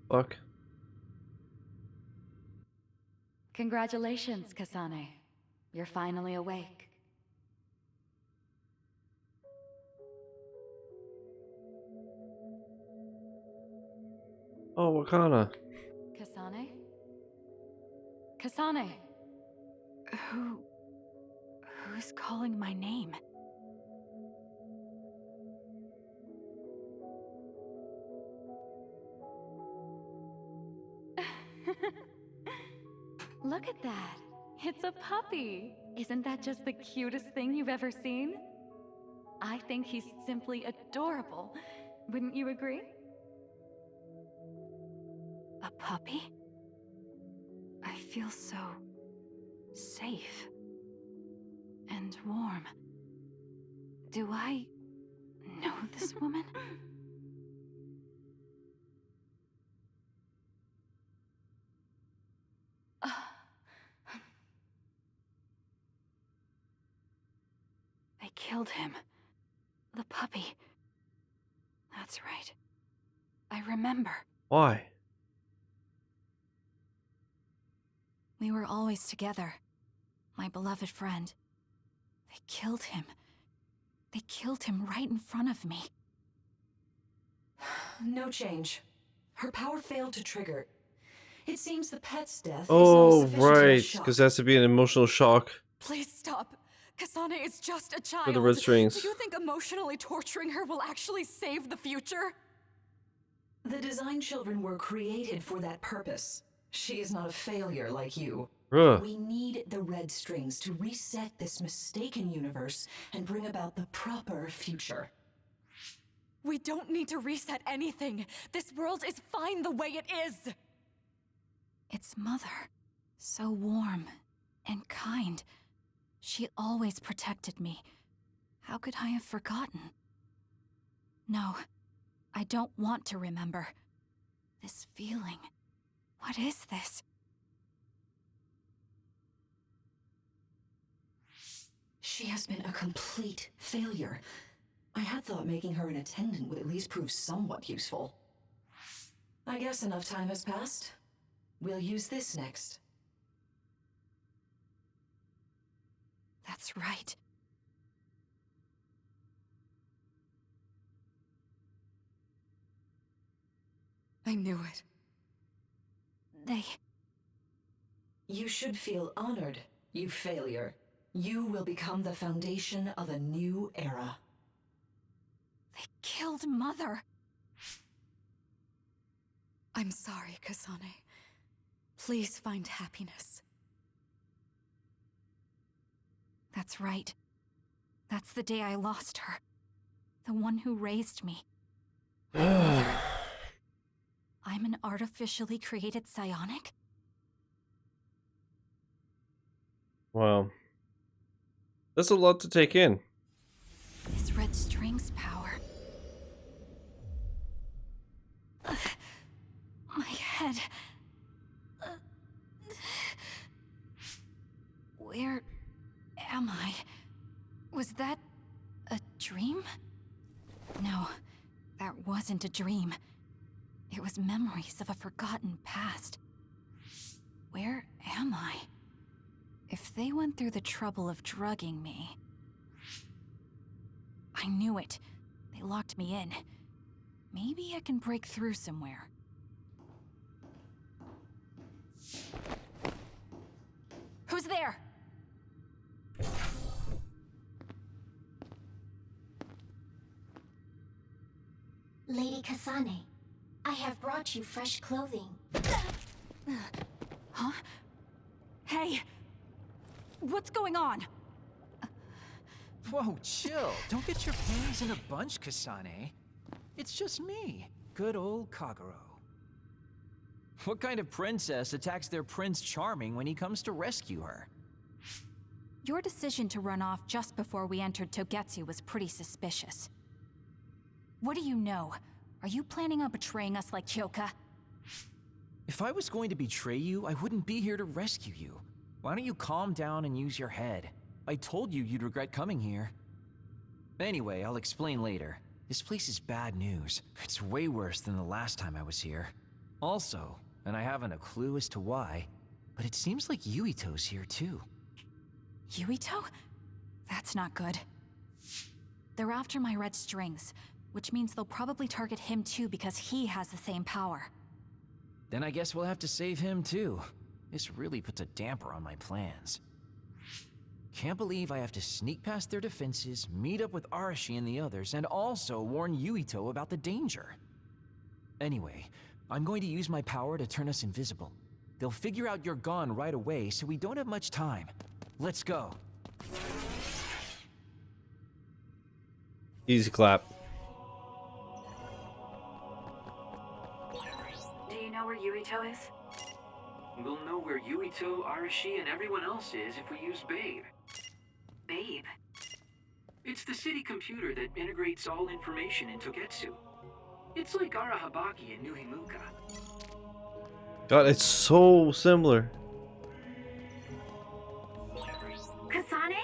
Fuck. Congratulations, Kasane. You're finally awake. Oh, Wakana. Kasane? Kasane! Who's calling my name? Look at that! It's a puppy! Isn't that just the cutest thing you've ever seen? I think he's simply adorable. Wouldn't you agree? A puppy? I feel so safe and warm. Do I know this woman? They killed him. The puppy. That's right. I remember. Why? We were always together. My beloved friend. They killed him. They killed him right in front of me. No change. Her power failed to trigger. It seems the pet's death Oh, is not sufficient right, shock. because it has to be an emotional shock Please stop. Kasane is just a child. for the red strings. Do you think emotionally torturing her will actually save the future? The design children were created for that purpose. She is not a failure like you. Bruh. We need the red strings to reset this mistaken universe and bring about the proper future. We don't need to reset anything. This world is fine the way it is. It's Mother. So warm and kind. She always protected me. How could I have forgotten? No, I don't want to remember. This feeling. What is this? She has been a complete failure. I had thought making her an attendant would at least prove somewhat useful. I guess enough time has passed. We'll use this next. That's right. I knew it. You should feel honored, you failure. You will become the foundation of a new era. They killed Mother. I'm sorry, Kasane. Please find happiness. That's right. That's the day I lost her. The one who raised me. I'm an artificially created psionic? Wow. That's a lot to take in. This red string's power. My head. Where am I? Was that a dream? No, that wasn't a dream. It was memories of a forgotten past. Where am I? If they went through the trouble of drugging me... I knew it. They locked me in. Maybe I can break through somewhere. Who's there? Lady Kasane, I have brought you fresh clothing. Huh? Hey! What's going on? Whoa, chill. Don't get your panties in a bunch, Kasane. It's just me, good old Kagero. What kind of princess attacks their Prince Charming when he comes to rescue her? Your decision to run off just before we entered Togetsu was pretty suspicious. What do you know? Are you planning on betraying us like Himuka? If I was going to betray you, I wouldn't be here to rescue you. Why don't you calm down and use your head? I told you you'd regret coming here. Anyway, I'll explain later. This place is bad news. It's way worse than the last time I was here. Also, and I haven't a clue as to why, but it seems like Yuito's here too. Yuito? That's not good. They're after my red strings, which means they'll probably target him too because he has the same power. Then I guess we'll have to save him too. This really puts a damper on my plans. Can't believe I have to sneak past their defenses, meet up with Arashi and the others, and also warn Yuito about the danger. Anyway, I'm going to use my power to turn us invisible. They'll figure out you're gone right away, so we don't have much time. Let's go. Easy clap. Do you know where Yuito is? We'll know where Yuito, Arashi, and everyone else is if we use Babe. Babe? It's the city computer that integrates all information in Togetsu. It's like Arahabaki in New Himuka. God, it's so similar. Kasane?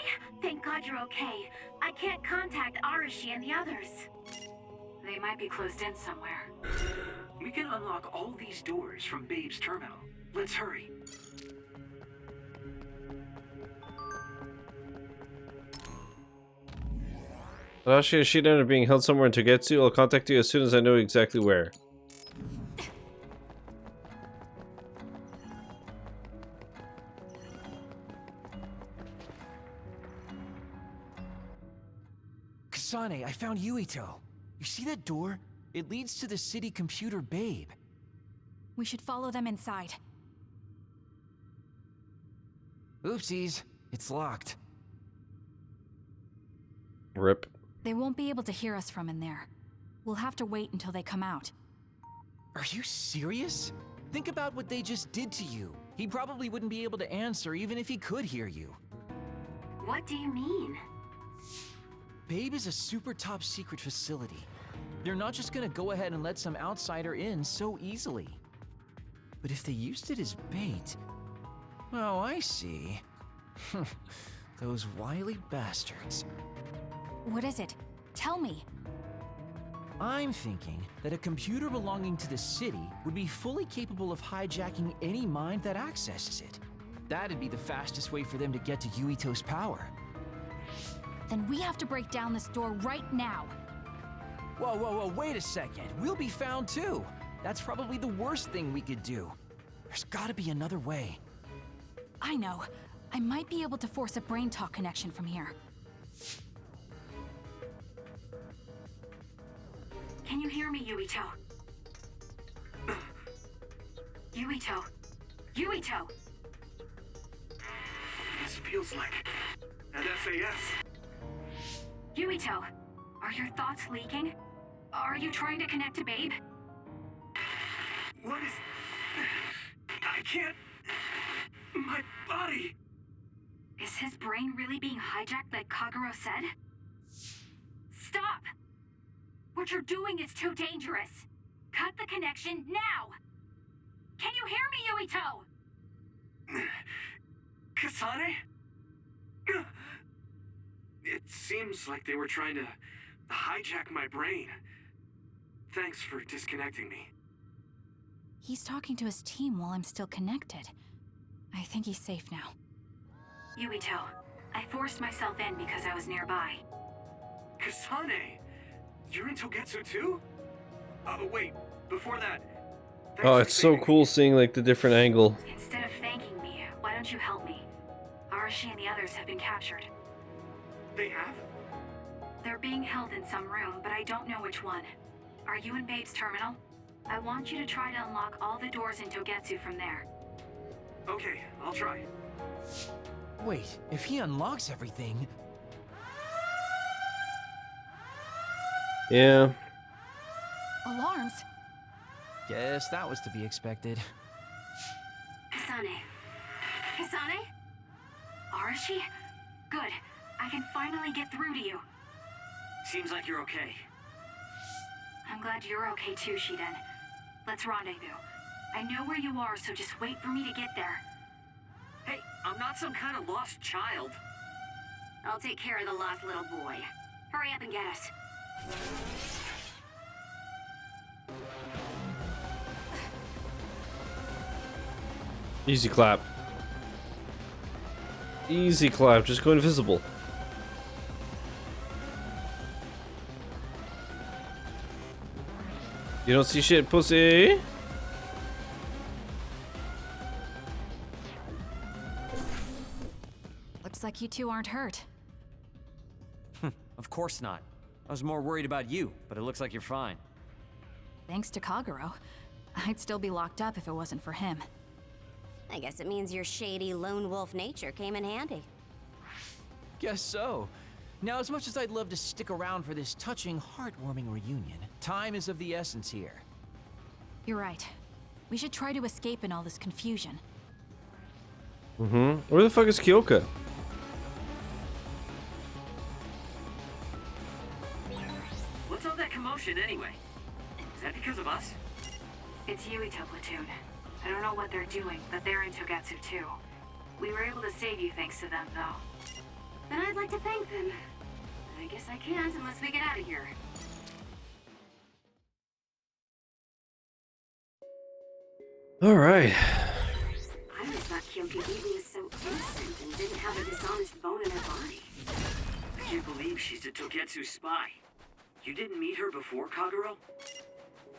Thank God you're okay. I can't contact Arashi and the others. They might be closed in somewhere. We can unlock all these doors from Babe's terminal. Let's hurry. Arashi and Shidan are being held somewhere in Togetsu. I'll contact you as soon as I know exactly where. Kasane, I found Yuito. You see that door? It leads to the city computer babe. We should follow them inside. Oopsies, it's locked. Rip. They won't be able to hear us from in there. We'll have to wait until they come out. Are you serious? Think about what they just did to you. He probably wouldn't be able to answer even if he could hear you. What do you mean? Babe is a super top secret facility. They're not just gonna go ahead and let some outsider in so easily. But if they used it as bait... Oh, I see. Those wily bastards. What is it? Tell me. I'm thinking that a computer belonging to the city would be fully capable of hijacking any mind that accesses it. That'd be the fastest way for them to get to Yuito's power. Then we have to break down this door right now. Whoa, wait a second. We'll be found too. That's probably the worst thing we could do. There's gotta be another way. I know. I might be able to force a brain talk connection from here. Can you hear me, Yuito? Yuito! Yuito! This feels like an SAS. Yuito, are your thoughts leaking? Are you trying to connect to Babe? What is... I can't... My body... Is his brain really being hijacked like Kagero said? Stop! What you're doing is too dangerous. Cut the connection now! Can you hear me, Yuito? Kasane? It seems like they were trying to hijack my brain. Thanks for disconnecting me. He's talking to his team while I'm still connected. I think he's safe now. Yuito, I forced myself in because I was nearby. Kasane? You're in Togetsu too? Wait, before that... Oh, it's so cool seeing like the different angle. Instead of thanking me, why don't you help me? Arashi and the others have been captured. They have? They're being held in some room, but I don't know which one. Are you in Babe's terminal? I want you to try to unlock all the doors in Togetsu from there. Okay, I'll try. Wait, if he unlocks everything... Yeah. Alarms? Guess that was to be expected. Kasane. Kasane? Arashi? Good. I can finally get through to you. Seems like you're okay. I'm glad you're okay too, Shiden. Let's rendezvous. I know where you are, so just wait for me to get there. Hey, I'm not some kind of lost child. I'll take care of the lost little boy. Hurry up and get us. Easy clap. Easy clap, just go invisible. You don't see shit, pussy. Looks like you two aren't hurt. Of course not. I was more worried about you, but it looks like you're fine. Thanks to Kagero. I'd still be locked up if it wasn't for him. I guess it means your shady lone wolf nature came in handy. Guess so. Now, as much as I'd love to stick around for this touching, heartwarming reunion, time is of the essence here. You're right. We should try to escape in all this confusion. Where the fuck is Kyoka? What's all that commotion anyway? Is that because of us? It's Yuito platoon. I don't know what they're doing, but they're in Togetsu too. We were able to save you thanks to them, though. Then I'd like to thank them. I guess I can't unless we get out of here. Alright. I always thought Kyoka Eden was so innocent and didn't have a dishonest bone in her body. you believe she's a Togetsu spy? You didn't meet her before, Kagero?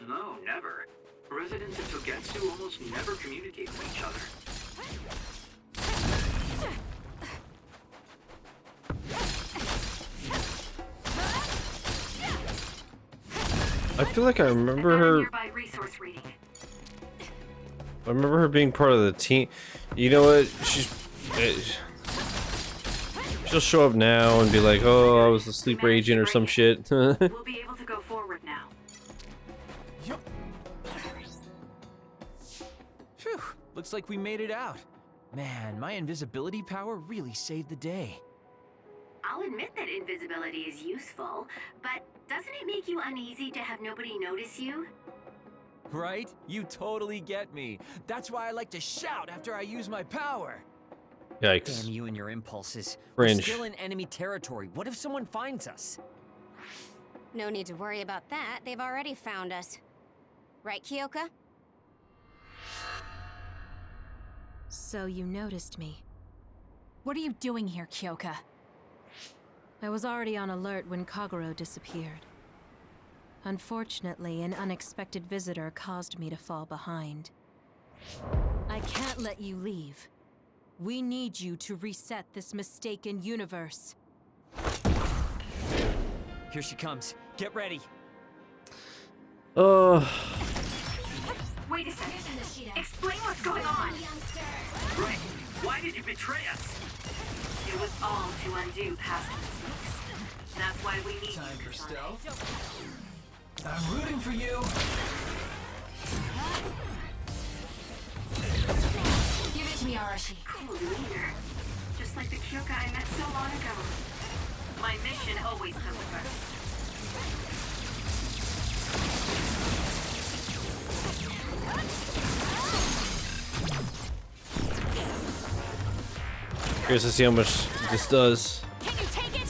No, never. Residents of Togetsu almost never communicate with each other. I feel like I remember her. I remember her being part of the team. You know what? She'll show up now and be like, "Oh, I was the sleeper agent or some shit." We'll be able to go forward now. Phew, looks like we made it out. Man, my invisibility power really saved the day. I'll admit that invisibility is useful, but doesn't it make you uneasy to have nobody notice you? Right? You totally get me. That's why I like to shout after I use my power. Yikes. Damn you and your impulses. Cringe. We're still in enemy territory. What if someone finds us? No need to worry about that. They've already found us. Right, Kyoka? So you noticed me. What are you doing here, Kyoka? I was already on alert when Kagero disappeared. Unfortunately, an unexpected visitor caused me to fall behind. I can't let you leave. We need you to reset this mistaken universe. Here she comes. Get ready. Wait a second. Explain what's going on. Right. Why did you betray us? It was all to undo past mistakes. That's why we need Time you, for Kasane. stealth. I'm rooting for you. Give it to me, Arashi. Cool leader. Just like the Kyoka I met so long ago. My mission always comes first. Curious to see how much this does. Can you take it?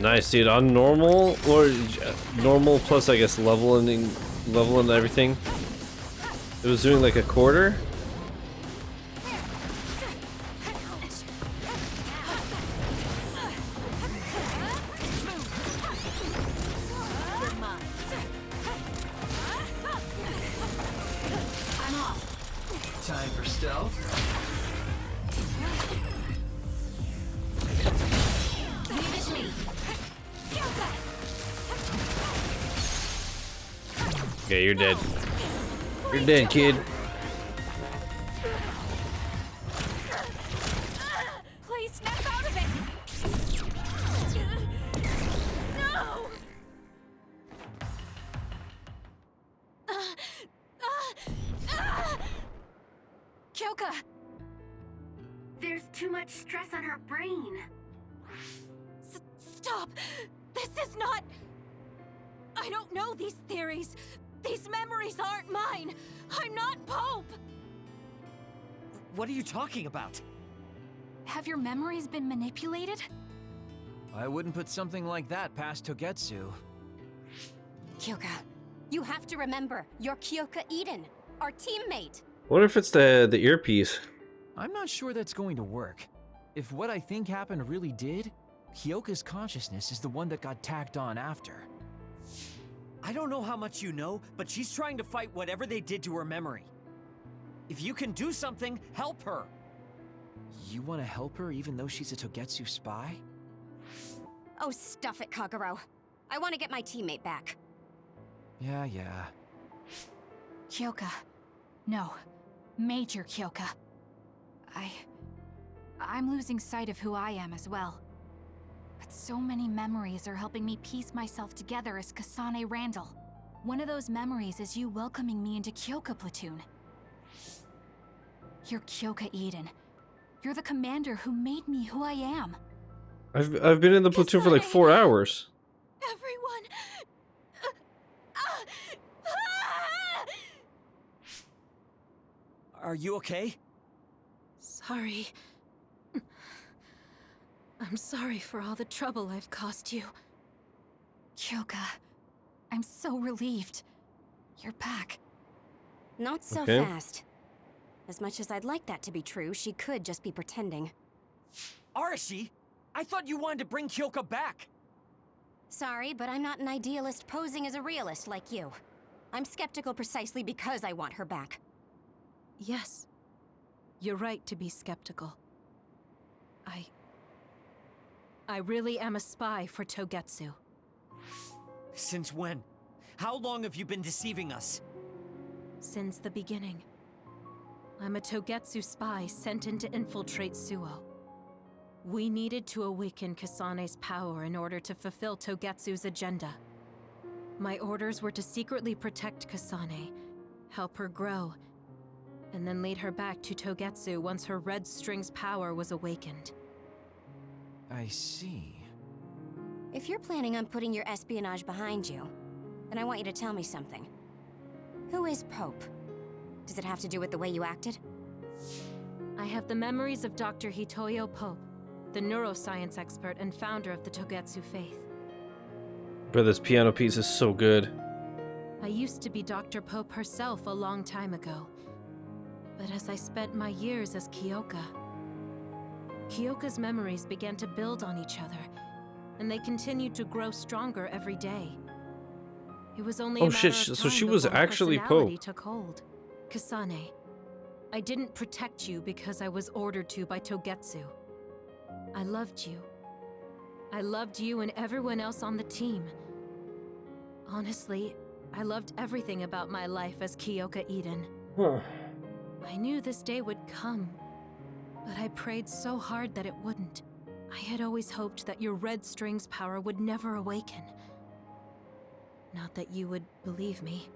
Nice, dude. On normal or normal plus, I guess level and everything. It was doing like a quarter. Time for stealth. Yeah, you're dead. You're dead, kid. Please snap out of it! No! Kyoka! There's too much stress on her brain. Stop! This is not... I don't know these theories. These memories aren't mine. I'm not Pope! What are you talking about? Have your memories been manipulated? I wouldn't put something like that past Togetsu. Kyoka, you have to remember, you're Kyoka Eden, our teammate. What if it's the earpiece? I'm not sure that's going to work. If what I think happened really did, Kyoka's consciousness is the one that got tacked on after. I don't know how much you know, but she's trying to fight whatever they did to her memory. If you can do something, help her. You want to help her even though she's a Togetsu spy? Oh, stuff it, Kagero. I want to get my teammate back. Yeah. Kyoka. No. Major Kyoka. I'm losing sight of who I am as well. But so many memories are helping me piece myself together as Kasane Randall. One of those memories is you welcoming me into Kyoka Platoon. You're Kyoka Eden. You're the commander who made me who I am. I've been in the platoon for like 4 hours. Everyone! Are you okay? Sorry. I'm sorry for all the trouble I've caused you. Kyoka, I'm so relieved. You're back. Not so Okay. fast. As much as I'd like that to be true, she could just be pretending. Arashi, I thought you wanted to bring Kyoka back. Sorry, but I'm not an idealist posing as a realist like you. I'm skeptical precisely because I want her back. Yes. You're right to be skeptical. I really am a spy for Togetsu. Since when? How long have you been deceiving us? Since the beginning. I'm a Togetsu spy sent in to infiltrate Suo. We needed to awaken Kasane's power in order to fulfill Togetsu's agenda. My orders were to secretly protect Kasane, help her grow, and then lead her back to Togetsu once her red string's power was awakened. I see. If you're planning on putting your espionage behind you, then I want you to tell me something. Who is Pope? Does it have to do with the way you acted? I have the memories of Dr. Hitoyo Pope, the neuroscience expert and founder of the Togetsu faith. Bro, this piano piece is so good. I used to be Dr. Pope herself a long time ago. But as I spent my years as Kyoka's memories began to build on each other, and they continued to grow stronger every day. It was only a matter of time so she was before actually personality Pope. took hold. Kasane, I didn't protect you because I was ordered to by Togetsu. I loved you. I loved you and everyone else on the team. Honestly, I loved everything about my life as Kyoka Eden. I knew this day would come, but I prayed so hard that it wouldn't. I had always hoped that your red string's power would never awaken. Not that you would believe me.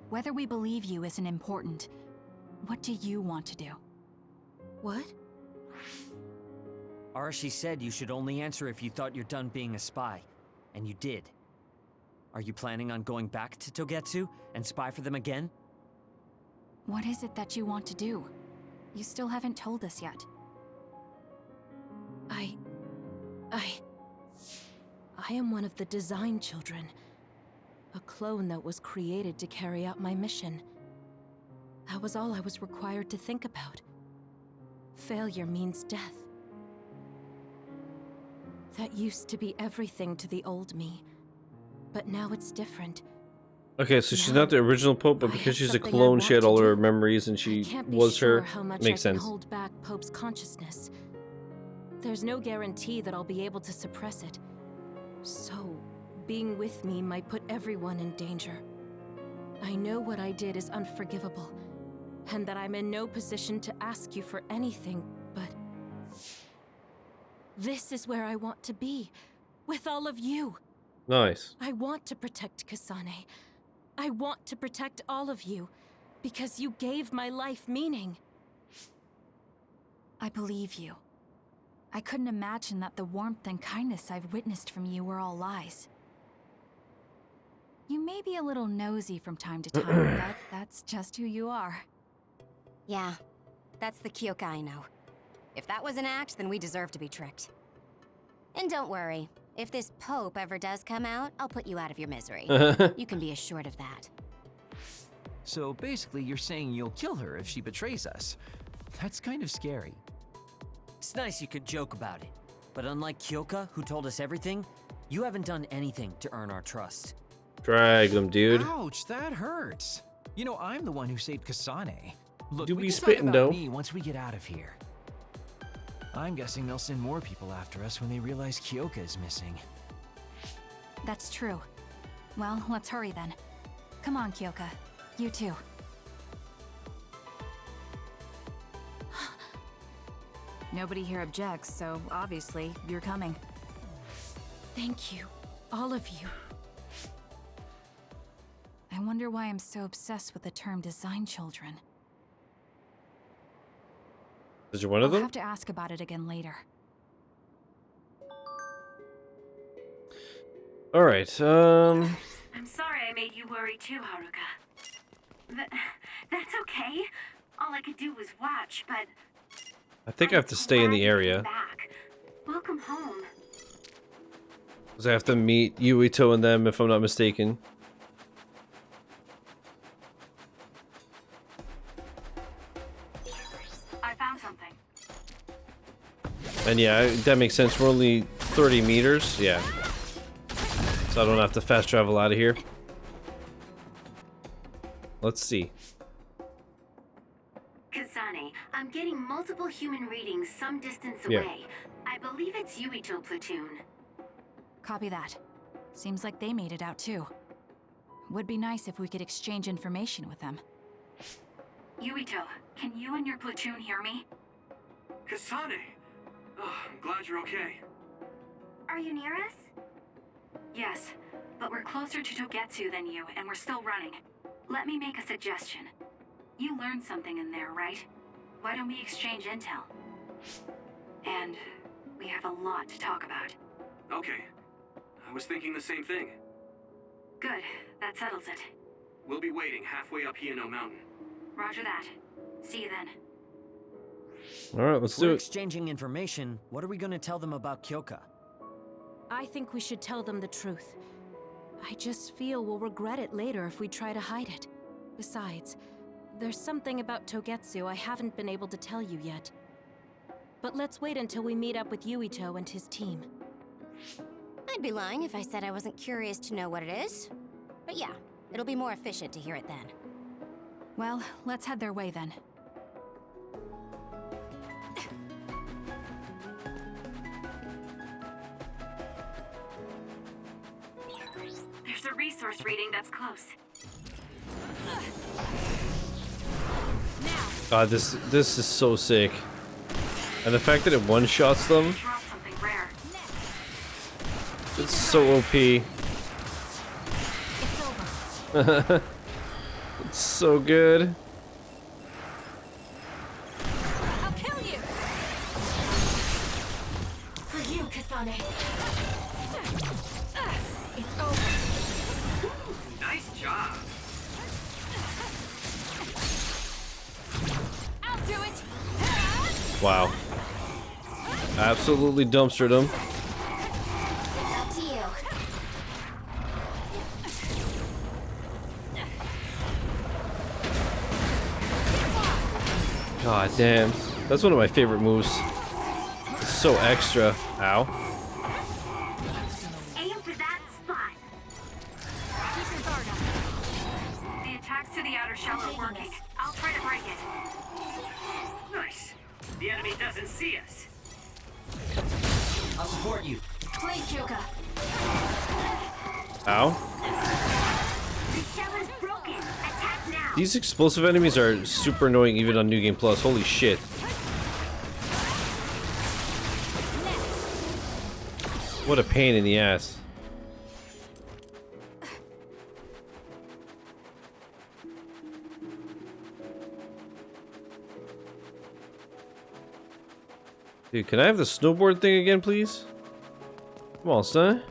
Whether we believe you isn't important. What do you want to do? What? Arashi said you should only answer if you thought you're done being a spy. And you did. Are you planning on going back to Togetsu and spy for them again? What is it that you want to do? You still haven't told us yet. I am one of the design children. A clone that was created to carry out my mission. That was all I was required to think about. Failure means death. That used to be everything to the old me. But now it's different. Okay, so she's not the original Pope, but because she's a clone, she had all her memories and she was her. Makes sense. Hold back Pope's consciousness. There's no guarantee that I'll be able to suppress it. So, being with me might put everyone in danger. I know what I did is unforgivable, and that I'm in no position to ask you for anything, but this is where I want to be, with all of you. Nice. I want to protect Kasane. I want to protect all of you, because you gave my life meaning. I believe you. I couldn't imagine that the warmth and kindness I've witnessed from you were all lies. You may be a little nosy from time to time, but that's just who you are. Yeah, that's the Kyoka I know. If that was an act, then we deserve to be tricked. And don't worry, if this Pope ever does come out, I'll put you out of your misery. You can be assured of that. So basically, you're saying you'll kill her if she betrays us. That's kind of scary. It's nice you could joke about it. But unlike Kyoka, who told us everything, you haven't done anything to earn our trust. Drag them, dude. Ouch, that hurts. You know, I'm the one who saved Kasane. Look, Do we be can spitting, talk though. about me once we get out of here. I'm guessing they'll send more people after us when they realize Kyoka is missing. That's true. Well, let's hurry then. Come on, Kyoka. You too. Nobody here objects, so obviously you're coming. Thank you, all of you. I wonder why I'm so obsessed with the term design children. Is you one of I'll them? have to ask about it again later. All right. I'm sorry I made you worry too, Haruka. That's okay. All I could do was watch, but I think I have to stay in the area. back. Welcome home. Because I have to meet Yuito and them, if I'm not mistaken. I found something. And yeah, that makes sense. We're only 30 meters. Yeah. So I don't have to fast travel out of here. Let's see. Kasane, I'm getting multiple human readings some distance away. I believe it's Yuito platoon. Copy that. Seems like they made it out too. Would be nice if we could exchange information with them. Yuito, can you and your platoon hear me? Kasane! Oh, I'm glad you're okay. Are you near us? Yes, but we're closer to Togetsu than you, and we're still running. Let me make a suggestion. You learned something in there, right? Why don't we exchange intel? And we have a lot to talk about. Okay. I was thinking the same thing. Good, that settles it. We'll be waiting halfway up Hieno Mountain. Roger that. See you then. Alright, let's do We're it. exchanging information. What are we going to tell them about Kyoka? I think we should tell them the truth. I just feel we'll regret it later if we try to hide it. Besides, there's something about Togetsu I haven't been able to tell you yet. But let's wait until we meet up with Yuito and his team. I'd be lying if I said I wasn't curious to know what it is. But yeah, it'll be more efficient to hear it then. Well, let's head their way then. There's a resource reading that's close. God, this is so sick. And the fact that it one-shots them, Drop something rare. it's so OP. It's so good. I'll kill you! For you, Kasane. It's over. Nice job. I'll do it! Wow. Absolutely dumpstered him. It's up to you. God damn. That's one of my favorite moves. It's so extra. Ow. Aim for that spot. Keep your guard up. The attacks to the outer shell are working. I'll try to break it. Nice. The enemy doesn't see us. I'll support you. Please, Kyoka. Ow. The shell is broken. Attack now. These explosive enemies are super annoying even on New Game Plus. Holy shit. What a pain in the ass. Dude, can I have the snowboard thing again, please? Come on, son.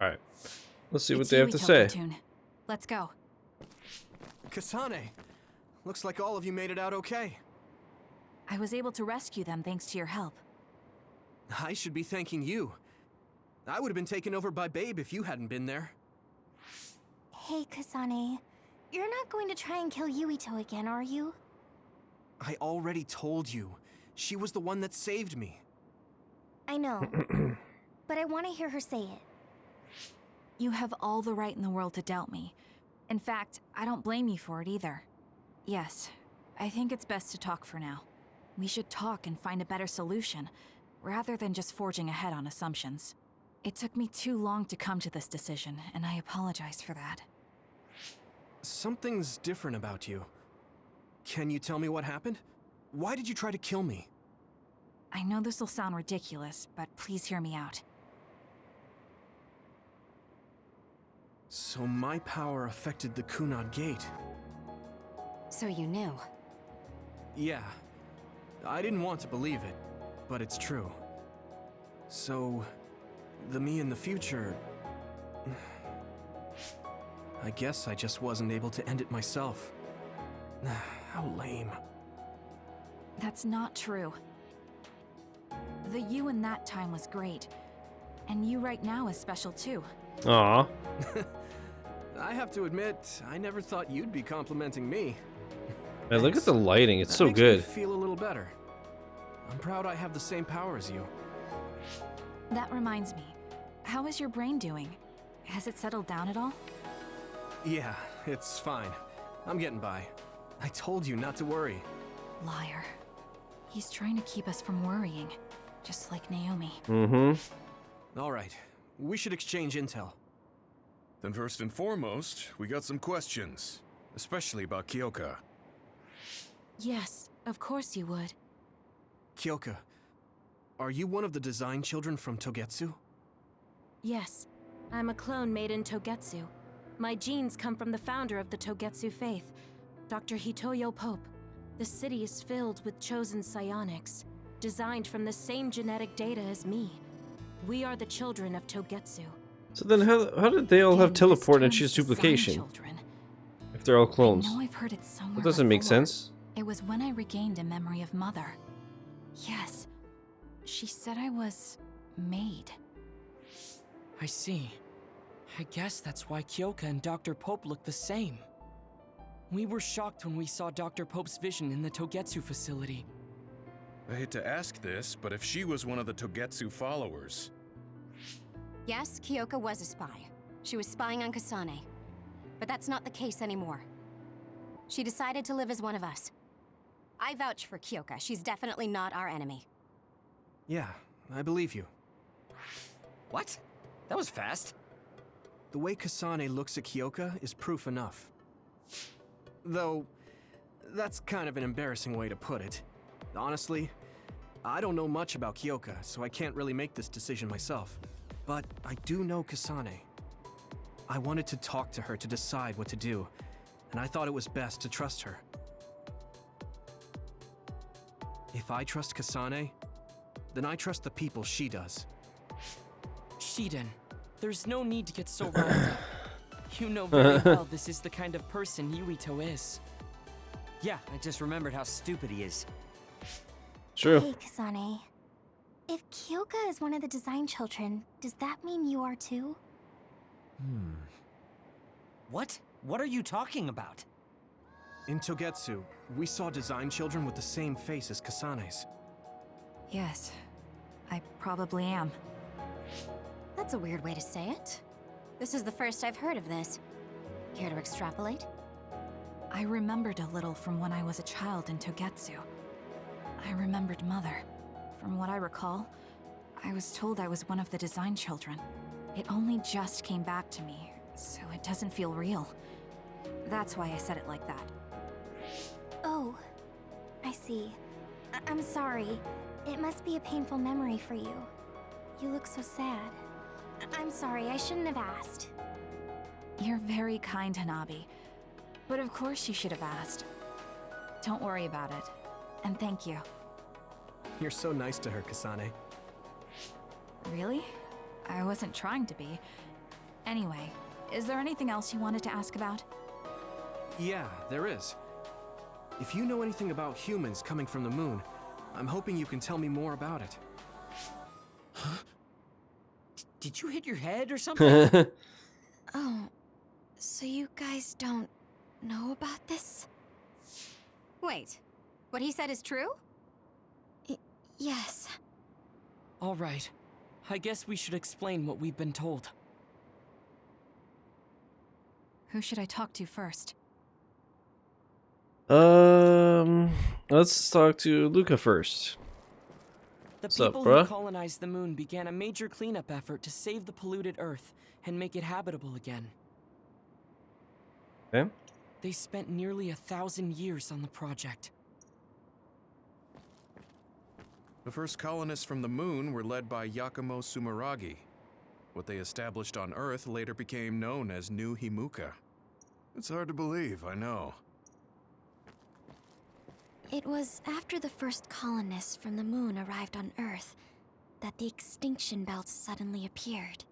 Alright. Let's see what they have to Yuito say. platoon. Let's go. Kasane, looks like all of you made it out okay. I was able to rescue them thanks to your help. I should be thanking you. I would have been taken over by Babe if you hadn't been there. Hey, Kasane. You're not going to try and kill Yuito again, are you? I already told you. She was the one that saved me. I know. But I want to hear her say it. You have all the right in the world to doubt me. In fact, I don't blame you for it either. Yes, I think it's best to talk for now. We should talk and find a better solution, rather than just forging ahead on assumptions. It took me too long to come to this decision, and I apologize for that. Something's different about you. Can you tell me what happened? Why did you try to kill me? I know this will sound ridiculous, but please hear me out. So my power affected the Kunad Gate. So you knew. Yeah. I didn't want to believe it, but it's true. So, the me in the future... I guess I just wasn't able to end it myself. How lame. That's not true. The you in that time was great, and you right now is special too. Aw. I have to admit, I never thought you'd be complimenting me. Man, look at the lighting. It's That so makes good. Me feel a little better. I'm proud I have the same power as you. That reminds me. How is your brain doing? Has it settled down at all? Yeah, it's fine. I'm getting by. I told you not to worry. Liar. He's trying to keep us from worrying, just like Naomi. Mm-hmm. All right, we should exchange intel. Then first and foremost, we got some questions, especially about Kyoka. Yes, of course you would. Kyoka, are you one of the design children from Togetsu? Yes, I'm a clone made in Togetsu. My genes come from the founder of the Togetsu faith, Dr. Hitoyo Pope. The city is filled with chosen psionics, designed from the same genetic data as me. We are the children of Togetsu. So then how did they all have teleport and she's duplication? If they're all clones. I know I've heard it somewhere That doesn't make before. sense. It was when I regained a memory of Mother. Yes. She said I was made. I see. I guess that's why Kyoka and Dr. Pope look the same. We were shocked when we saw Dr. Pope's vision in the Togetsu facility. I hate to ask this, but if she was one of the Togetsu followers... Yes, Kyoka was a spy. She was spying on Kasane. But that's not the case anymore. She decided to live as one of us. I vouch for Kyoka. She's definitely not our enemy. Yeah, I believe you. What? That was fast. The way Kasane looks at Kyoka is proof enough. Though, that's kind of an embarrassing way to put it. Honestly, I don't know much about Kyoka, so I can't really make this decision myself. But I do know Kasane. I wanted to talk to her to decide what to do, and I thought it was best to trust her. If I trust Kasane, then I trust the people she does. Shiden, there's no need to get so riled up. You know very well this is the kind of person Yuito is. Yeah, I just remembered how stupid he is. True. Hey, Kasane. If Kyoka is one of the design children, does that mean you are too? What? What are you talking about? In Togetsu, we saw design children with the same face as Kasane's. Yes, I probably am. That's a weird way to say it. This is the first I've heard of this. Care to extrapolate? I remembered a little from when I was a child in Togetsu. I remembered Mother. From what I recall, I was told I was one of the design children. It only just came back to me, so it doesn't feel real. That's why I said it like that. Oh, I see. I'm sorry. It must be a painful memory for you. You look so sad. I'm sorry, I shouldn't have asked. You're very kind, Hanabi. But of course you should have asked. Don't worry about it. And thank you. You're so nice to her, Kasane. Really? I wasn't trying to be. Anyway, is there anything else you wanted to ask about? Yeah, there is. If you know anything about humans coming from the moon, I'm hoping you can tell me more about it. Huh? Did you hit your head or something? Oh, so you guys don't know about this? Wait, what he said is true? Yes. All right. I guess we should explain what we've been told. Who should I talk to first? Let's talk to Luca first. The What's up, people bruh? who colonized the moon began a major cleanup effort to save the polluted Earth and make it habitable again. Okay. They spent nearly 1,000 years on the project. The first colonists from the moon were led by Yuito Sumeragi. What they established on Earth later became known as New Himuka. It's hard to believe, I know. It was after the first colonists from the moon arrived on Earth that the extinction belt suddenly appeared.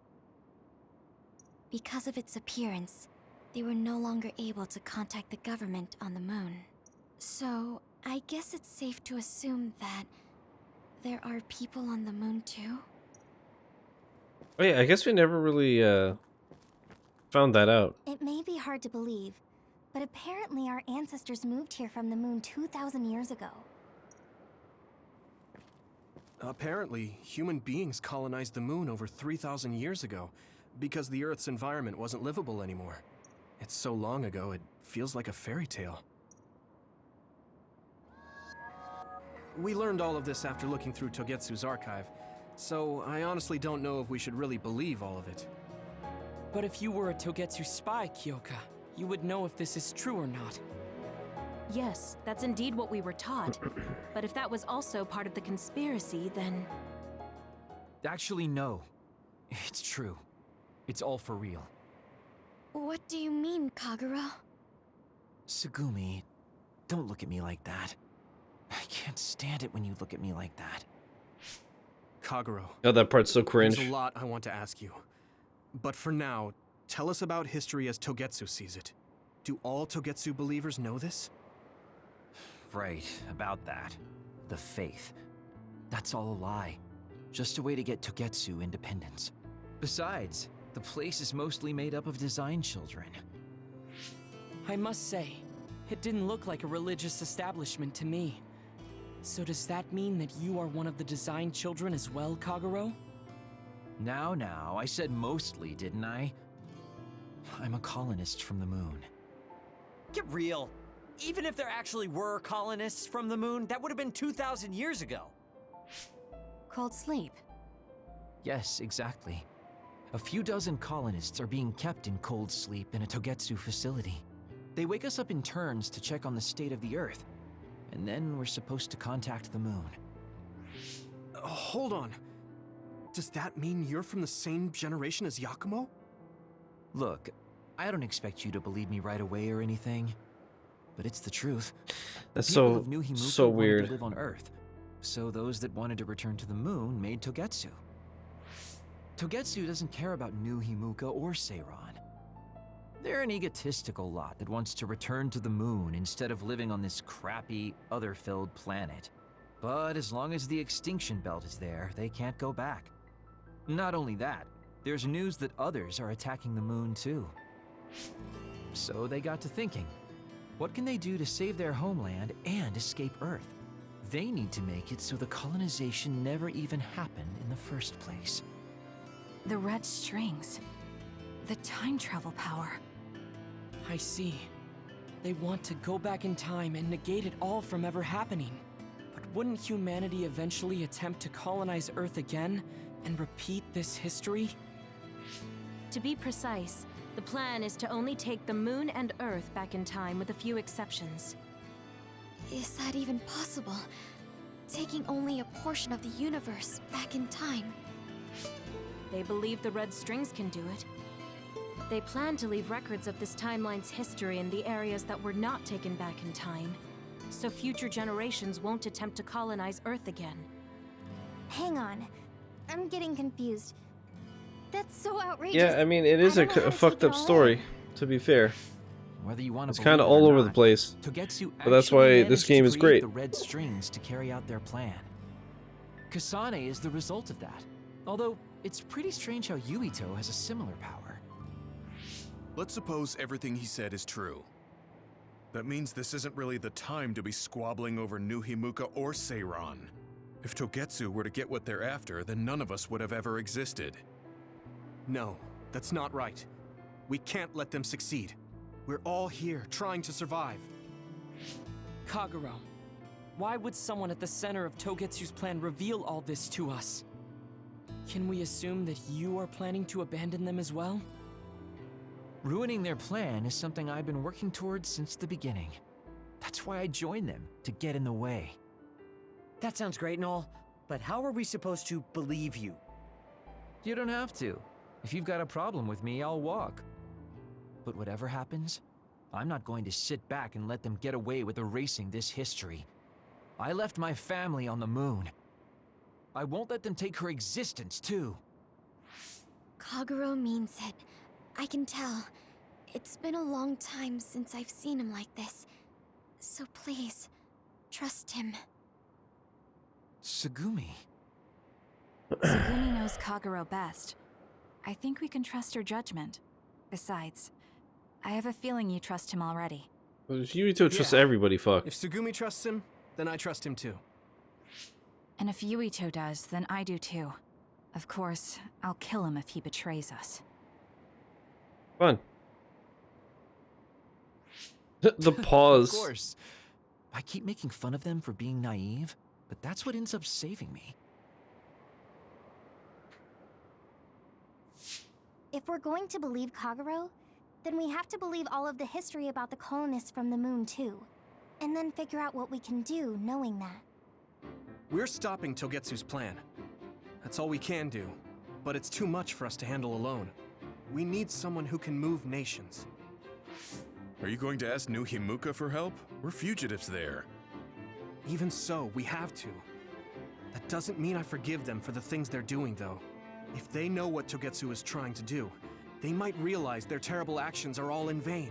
Because of its appearance, they were no longer able to contact the government on the moon. So, I guess it's safe to assume that there are people on the moon too? Oh yeah, I guess we never really found that out? It may be hard to believe, but apparently our ancestors moved here from the moon 2,000 years ago. Apparently, human beings colonized the moon over 3,000 years ago because the Earth's environment wasn't livable anymore. It's so long ago, it feels like a fairy tale. We learned all of this after looking through Togetsu's archive, so I honestly don't know if we should really believe all of it. But if you were a Togetsu spy, Kyoka, you would know if this is true or not. Yes, that's indeed what we were taught. But if that was also part of the conspiracy, then... Actually, no. It's true. It's all for real. What do you mean, Kagura? Tsugumi, don't look at me like that. I can't stand it when you look at me like that. Kaguro. Oh, that part's so cringe. There's a lot I want to ask you. But for now, tell us about history as Togetsu sees it. Do all Togetsu believers know this? Right, about that. The faith. That's all a lie. Just a way to get Togetsu independence. Besides, the place is mostly made up of design children. I must say, it didn't look like a religious establishment to me. So does that mean that you are one of the design children as well, Kaguro? Now, I said mostly, didn't I? I'm a colonist from the moon. Get real. Even if there actually were colonists from the moon, that would have been 2,000 years ago. Cold sleep. Yes, exactly. A few dozen colonists are being kept in cold sleep in a Togetsu facility. They wake us up in turns to check on the state of the Earth, and then we're supposed to contact the moon. Hold on. Does that mean you're from the same generation as Yakumo? Look, I don't expect you to believe me right away or anything, but it's the truth. That's People of New Himuka so wanted weird. to live on Earth, so those that wanted to return to the moon made Togetsu. Togetsu doesn't care about New Himuka or Seiran. They're an egotistical lot that wants to return to the moon instead of living on this crappy, other-filled planet. But as long as the extinction belt is there, they can't go back. Not only that, there's news that others are attacking the moon too. So they got to thinking, what can they do to save their homeland and escape Earth? They need to make it so the colonization never even happened in the first place. The red strings. The time travel power. I see. They want to go back in time and negate it all from ever happening. But wouldn't humanity eventually attempt to colonize Earth again and repeat this history? To be precise, the plan is to only take the moon and Earth back in time with a few exceptions. Is that even possible? Taking only a portion of the universe back in time? They believe the red strings can do it. They plan to leave records of this timeline's history in the areas that were not taken back in time, so future generations won't attempt to colonize Earth again. Hang on. I'm getting confused. That's so outrageous. Yeah, I mean, it is a fucked up story, to be fair. Whether you want to It's kind of believe it all or over the not, place. Togetsu But that's actually why managed this to game is create great. the red strings to carry out their plan. Kasane is the result of that. Although, it's pretty strange how Yuito has a similar power. Let's suppose everything he said is true. That means this isn't really the time to be squabbling over New Himuka or Seiran. If Togetsu were to get what they're after, then none of us would have ever existed. No, that's not right. We can't let them succeed. We're all here trying to survive. Kaguro, why would someone at the center of Togetsu's plan reveal all this to us? Can we assume that you are planning to abandon them as well? Ruining their plan is something I've been working towards since the beginning. That's why I joined them, to get in the way. That sounds great and all, but how are we supposed to believe you? You don't have to. If you've got a problem with me, I'll walk. But whatever happens, I'm not going to sit back and let them get away with erasing this history. I left my family on the moon. I won't let them take her existence, too. Kaguro means it. I can tell. It's been a long time since I've seen him like this. So please, trust him. Tsugumi. Tsugumi knows Kaguro best. I think we can trust her judgment. Besides, I have a feeling you trust him already. Well, if Yuito trusts everybody, fuck. If Tsugumi trusts him, then I trust him too. And if Yuito does, then I do too. Of course, I'll kill him if he betrays us. Fun. The pause. Of course. I keep making fun of them for being naive, but that's what ends up saving me. If we're going to believe Kagero, then we have to believe all of the history about the colonists from the moon too. And then figure out what we can do knowing that. We're stopping Togetsu's plan. That's all we can do. But it's too much for us to handle alone. We need someone who can move nations. Are you going to ask New Himuka for help? We're fugitives there. Even so, we have to. That doesn't mean I forgive them for the things they're doing, though. If they know what Togetsu is trying to do, they might realize their terrible actions are all in vain.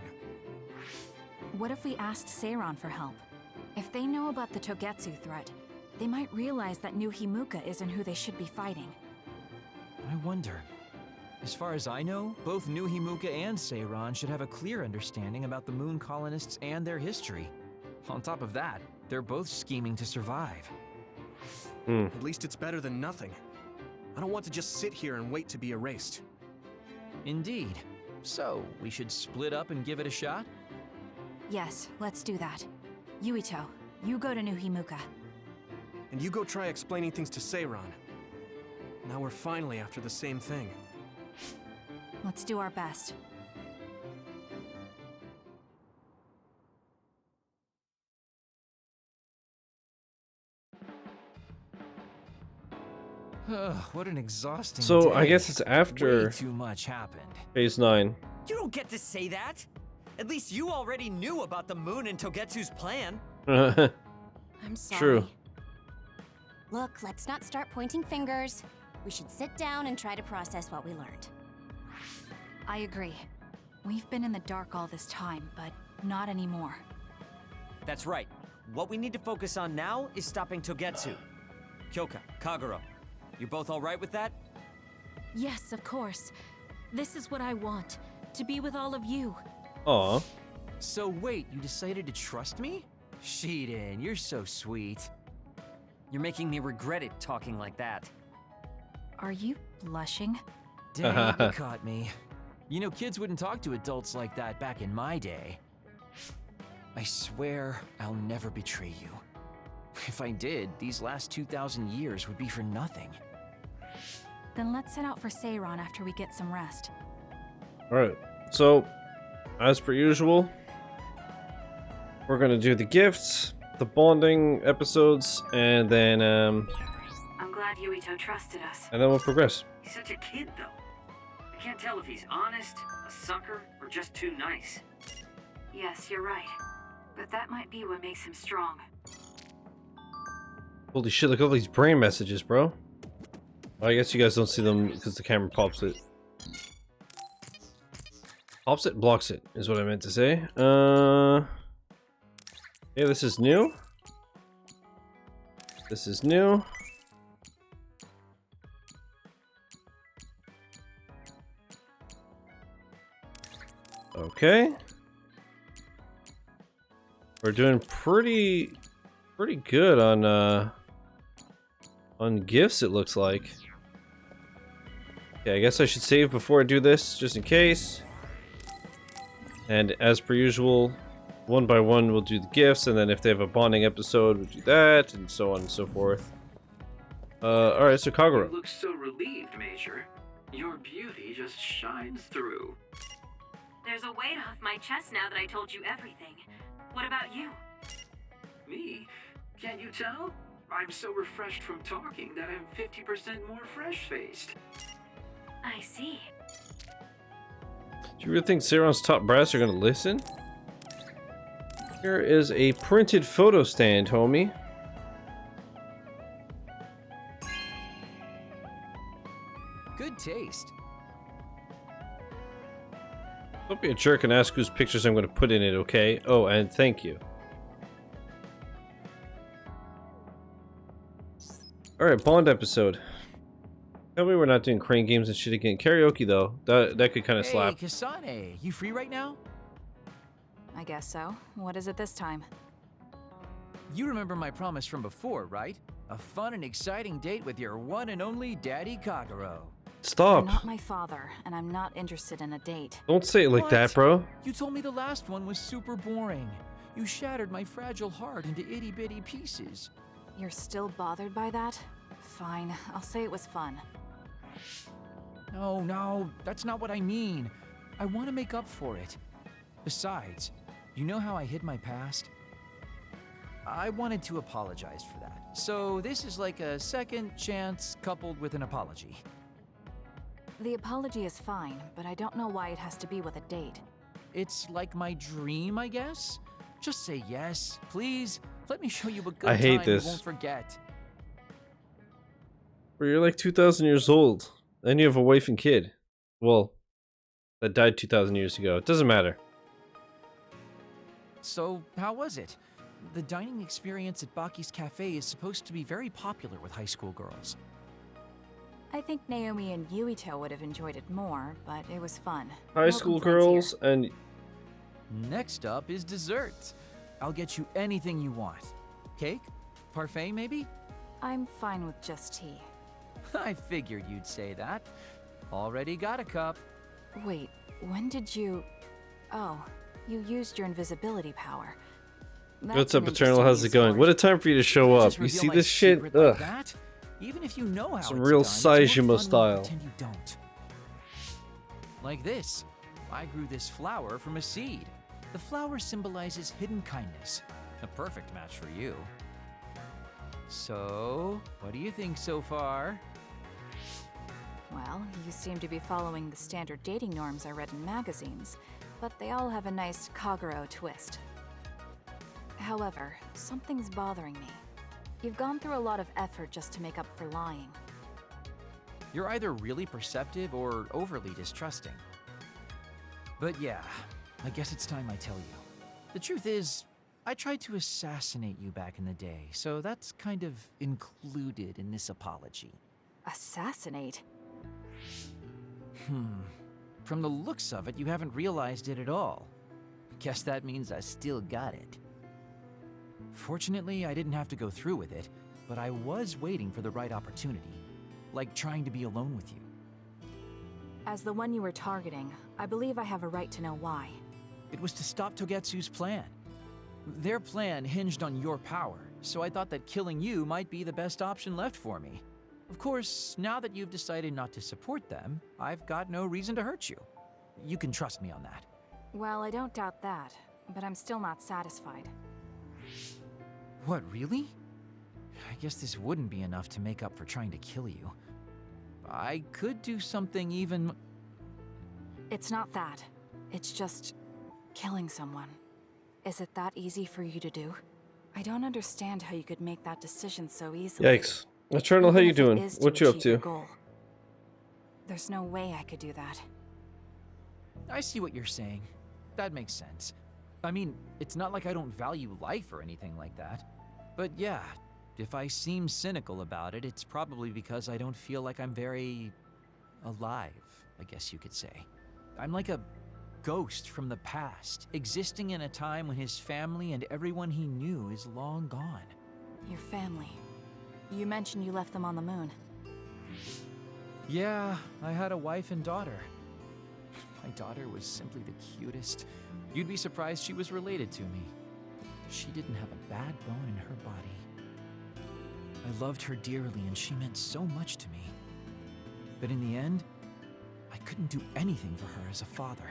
What if we asked Seiran for help? If they know about the Togetsu threat, they might realize that New Himuka isn't who they should be fighting. I wonder. As far as I know, both New Himuka and Seiran should have a clear understanding about the moon colonists and their history. On top of that, they're both scheming to survive. At least it's better than nothing. I don't want to just sit here and wait to be erased. Indeed. So, we should split up and give it a shot? Yes, let's do that. Yuito, you go to New Himuka. And you go try explaining things to Seiran. Now we're finally after the same thing. Let's do our best. What an exhausting So day. I guess it's after Way too much happened. phase 9. You don't get to say that. At least you already knew about the moon and Togetsu's plan. I'm sorry. True. Look, let's not start pointing fingers. We should sit down and try to process what we learned. I agree. We've been in the dark all this time, but not anymore. That's right. What we need to focus on now is stopping Togetsu. Kyoka, Kagero, you both all right with that? Yes, of course. This is what I want. To be with all of you. Aw. So wait, you decided to trust me? Shiden, you're so sweet. You're making me regret it talking like that. Are you blushing? Dang, you caught me. You know, kids wouldn't talk to adults like that back in my day. I swear I'll never betray you. If I did, these last 2,000 years would be for nothing. Then let's set out for Seiran after we get some rest. Alright, so, as per usual, we're gonna do the gifts, the bonding episodes, and then, I'm glad Yuito trusted us. and then we'll progress. He's such a kid, though. I can't tell if he's honest, a sucker, or just too nice. Yes, you're right. But that might be what makes him strong. Holy shit, look at all these brain messages, bro. I guess you guys don't see them because the camera pops it. Pops it, blocks it, is what I meant to say. Yeah, this is new. This is new. Okay. We're doing pretty good on gifts, it looks like. Okay, I guess I should save before I do this, just in case. And as per usual, one by one we'll do the gifts, and then if they have a bonding episode, we'll do that, and so on and so forth. Alright, so Kagero. You look so relieved, Major. Your beauty just shines through. There's a weight off my chest now that I told you everything. What about you? Me? Can't you tell? I'm so refreshed from talking that I'm 50% more fresh-faced. I see. Do you really think Seiran's top brass are gonna listen? Here is a printed photo stand, homie. Good taste. Don't be a jerk and ask whose pictures I'm gonna put in it, okay? Oh, and thank you. Alright, Bond episode. Tell me we're not doing crane games and shit again. Karaoke though, that could kind of slap. Hey, Kasane, you free right now? I guess so. What is it this time? You remember my promise from before, right? A fun and exciting date with your one and only Daddy Kagero. Stop. You're not my father, and I'm not interested in a date. Don't say it like that, bro. You told me the last one was super boring. You shattered my fragile heart into itty-bitty pieces. You're still bothered by that? Fine, I'll say it was fun. No, that's not what I mean. I want to make up for it. Besides, you know how I hid my past? I wanted to apologize for that. So this is like a second chance coupled with an apology. The apology is fine, but I don't know why it has to be with a date. It's like my dream, I guess? Just say yes, please. Let me show you a good I hate time this. you won't forget. Bro, you're like 2,000 years old, and you have a wife and kid. Well, that died 2,000 years ago. It doesn't matter. So, how was it? The dining experience at Baki's Cafe is supposed to be very popular with high school girls. I think Naomi and Yuito would have enjoyed it more, but it was fun. High No school complaints girls and... Next up is dessert. I'll get you anything you want. Cake? Parfait, maybe? I'm fine with just tea. I figured you'd say that. Already got a cup. Wait, when did you... Oh, you used your invisibility power. What's up, Eternal? How's it going? What a time for you to show up. You see this shit? Like Ugh. that? Even if you know how Some it's real done, it's more Saejima fun when style. you pretend you don't. Like this. I grew this flower from a seed. The flower symbolizes hidden kindness. A perfect match for you. So, what do you think so far? Well, you seem to be following the standard dating norms I read in magazines, but they all have a nice Kagero twist. However, something's bothering me. You've gone through a lot of effort just to make up for lying. You're either really perceptive or overly distrusting. But yeah, I guess it's time I tell you. The truth is, I tried to assassinate you back in the day, so that's kind of included in this apology. Assassinate? From the looks of it, you haven't realized it at all. Guess that means I still got it. Fortunately, I didn't have to go through with it, but I was waiting for the right opportunity, like trying to be alone with you. As the one you were targeting, I believe I have a right to know why. It was to stop Togetsu's plan. Their plan hinged on your power, so I thought that killing you might be the best option left for me. Of course, now that you've decided not to support them, I've got no reason to hurt you. You can trust me on that. Well, I don't doubt that, but I'm still not satisfied. What, really? I guess this wouldn't be enough to make up for trying to kill you. I could do something even... It's not that. It's just... killing someone. Is it that easy for you to do? I don't understand how you could make that decision so easily. Yikes. Eternal, how you doing? What you up to? Goal. There's no way I could do that. I see what you're saying. That makes sense. I mean, it's not like I don't value life or anything like that. But yeah, if I seem cynical about it, it's probably because I don't feel like I'm very... alive, I guess you could say. I'm like a ghost from the past, existing in a time when his family and everyone he knew is long gone. Your family. You mentioned you left them on the moon. Yeah, I had a wife and daughter. My daughter was simply the cutest. You'd be surprised she was related to me. She didn't have a bad bone in her body. I loved her dearly and she meant so much to me. But in the end, I couldn't do anything for her as a father.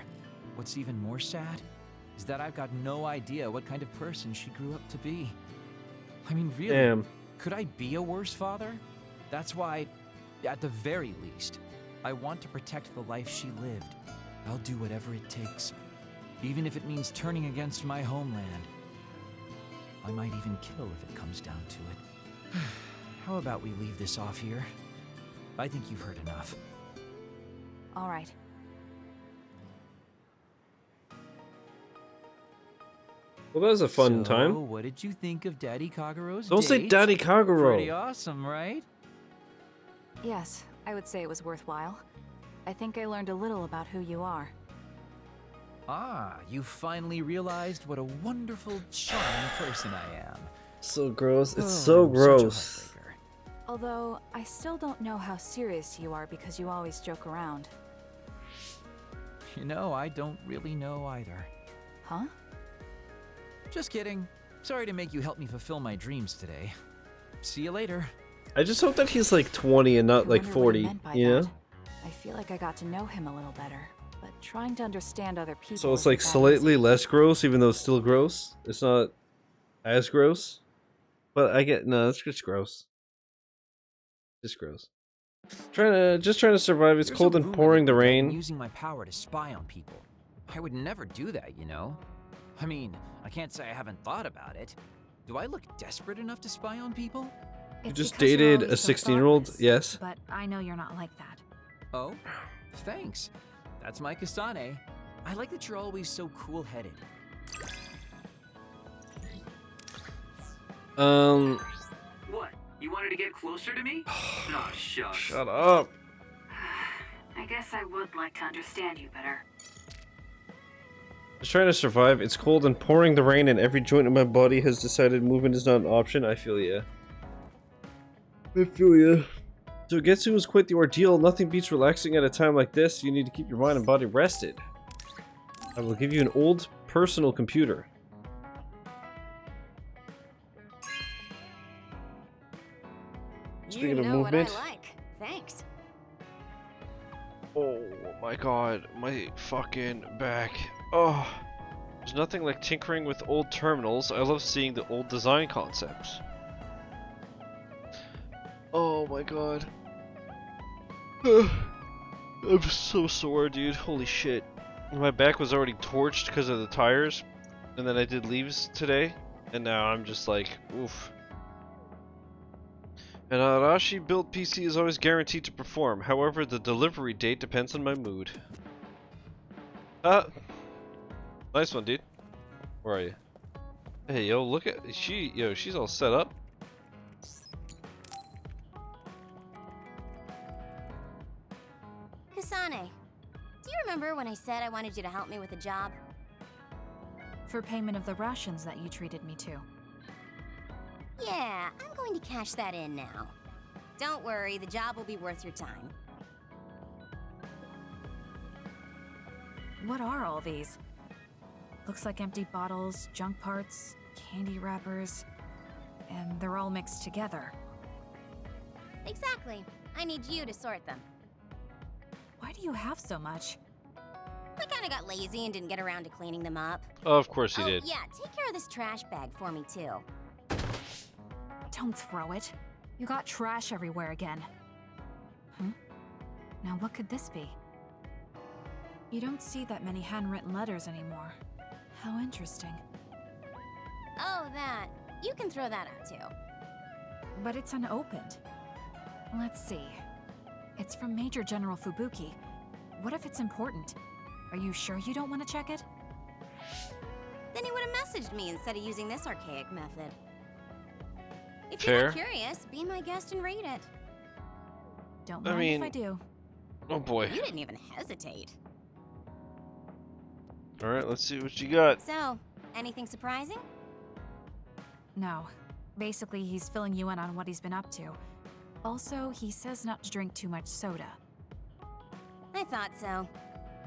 What's even more sad is that I've got no idea what kind of person she grew up to be. I mean, really, Damn. Could I be a worse father? That's why, at the very least, I want to protect the life she lived. I'll do whatever it takes, even if it means turning against my homeland. I might even kill if it comes down to it. How about we leave this off here? I think you've heard enough. All right. Well, that was a fun time. What did you think of Daddy Kagero's Don't say date? Daddy Kagero. Pretty awesome, right? Yes, I would say it was worthwhile. I think I learned a little about who you are. Ah, you finally realized what a wonderful, charming person I am. So gross. It's Oh, so such a gross. heartbreaker. Although, I still don't know how serious you are because you always joke around. You know, I don't really know either. Huh? Just kidding. Sorry to make you help me fulfill my dreams today. See you later. I just hope that he's like 20 and not like 40, you know? I feel like I got to know him a little better, but trying to understand other people. So it's isn't like that slightly easy. less gross, even though it's still gross. It's not as gross. But I get, no, it's just gross. Just gross. Just trying to survive. It's You're cold so and rude pouring the that I'm rain. using my power to spy on people. I would never do that, you know? I mean, I can't say I haven't thought about it. Do I look desperate enough to spy on people? You It's just because you're dated always a so 16-year-old? thoughtless, Yes. But I know you're not like that. Oh, thanks. That's my Kasane. I like that you're always so cool-headed. What? You wanted to get closer to me? Oh, shucks. Shut up. I guess I would like to understand you better. Just trying to survive. It's cold and pouring the rain, and every joint in my body has decided movement is not an option. I feel ya. I feel ya. Togetsu was quite the ordeal. Nothing beats relaxing at a time like this. You need to keep your mind and body rested. I will give you an old personal computer. Speaking you of know movement. what I like. Thanks. Oh my god, my fucking back. Oh. There's nothing like tinkering with old terminals. I love seeing the old design concepts. Oh my god. I'm so sore, dude. Holy shit. My back was already torched because of the tires. And then I did leaves today. And now I'm just like, oof. An Arashi built PC is always guaranteed to perform. However, the delivery date depends on my mood. Nice one, dude. Where are you? Hey, yo, look at she's all set up. Kasane, do you remember when I said I wanted you to help me with a job? For payment of the rations that you treated me to. Yeah, I'm going to cash that in now. Don't worry, the job will be worth your time. What are all these? Looks like empty bottles, junk parts, candy wrappers, and they're all mixed together. Exactly. I need you to sort them. Why do you have so much? I kinda got lazy and didn't get around to cleaning them up. Oh, of course you Oh, did. yeah, take care of this trash bag for me too. Don't throw it. You got trash everywhere again. Now what could this be? You don't see that many handwritten letters anymore. How interesting. Oh, that. You can throw that out too. But it's unopened. Let's see. It's from Major General Fubuki. What if it's important? Are you sure you don't want to check it? Then he would have messaged me instead of using this archaic method. If Fair. you're not curious, be my guest and read it. Don't I mind mean- if I do. Oh boy. You didn't even hesitate. Alright, let's see what you got. So, anything surprising? No. Basically, he's filling you in on what he's been up to. Also, he says not to drink too much soda. I thought so.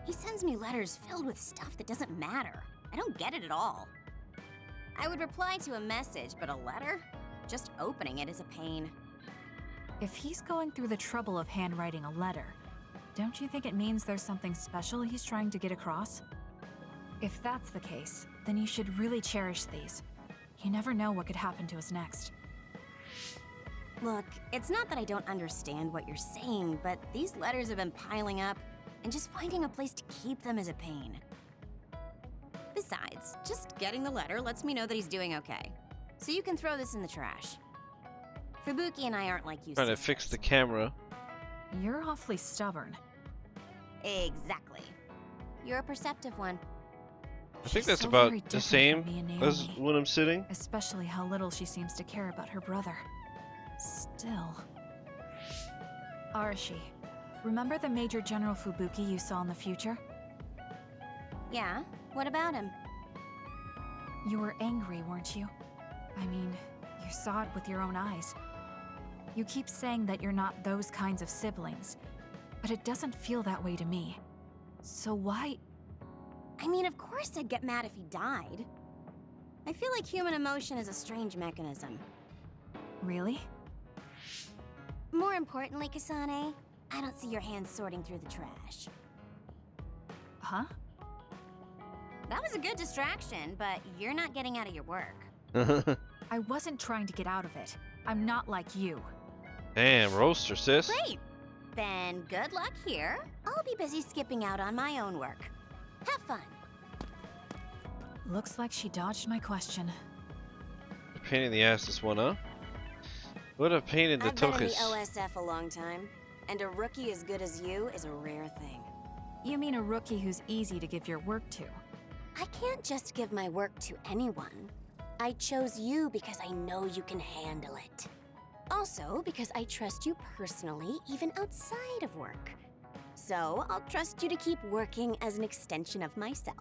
He sends me letters filled with stuff that doesn't matter. I don't get it at all. I would reply to a message, but a letter? Just opening it is a pain. If he's going through the trouble of handwriting a letter, don't you think it means there's something special he's trying to get across? If that's the case, then you should really cherish these. You never know what could happen to us next. Look, it's not that I don't understand what you're saying, but these letters have been piling up, and just finding a place to keep them is a pain. Besides, just getting the letter lets me know that he's doing okay. So you can throw this in the trash. Fubuki and I aren't like you Trying to sisters. fix the camera. You're awfully stubborn. Exactly. You're a perceptive one. I think She's that's so about very the different same from me and as Naomi. when I'm sitting. Especially how little she seems to care about her brother. Still. Arashi, remember the Major General Fubuki you saw in the future? Yeah? What about him? You were angry, weren't you? I mean, you saw it with your own eyes. You keep saying that you're not those kinds of siblings, but it doesn't feel that way to me. So why? I mean, of course I'd get mad if he died. I feel like human emotion is a strange mechanism. Really? More importantly, Kasane, I don't see your hands sorting through the trash. Huh? That was a good distraction, but you're not getting out of your work. I wasn't trying to get out of it. I'm not like you. Damn, roaster, sis. Great! Then good luck here. I'll be busy skipping out on my own work. Have fun. Looks like she dodged my question. A pain in the ass, this one, huh? What a pain in the I've been in the tuchus. OSF a long time, and a rookie as good as you is a rare thing. You mean a rookie who's easy to give your work to? I can't just give my work to anyone. I chose you because I know you can handle it. Also, because I trust you personally, even outside of work. So, I'll trust you to keep working as an extension of myself.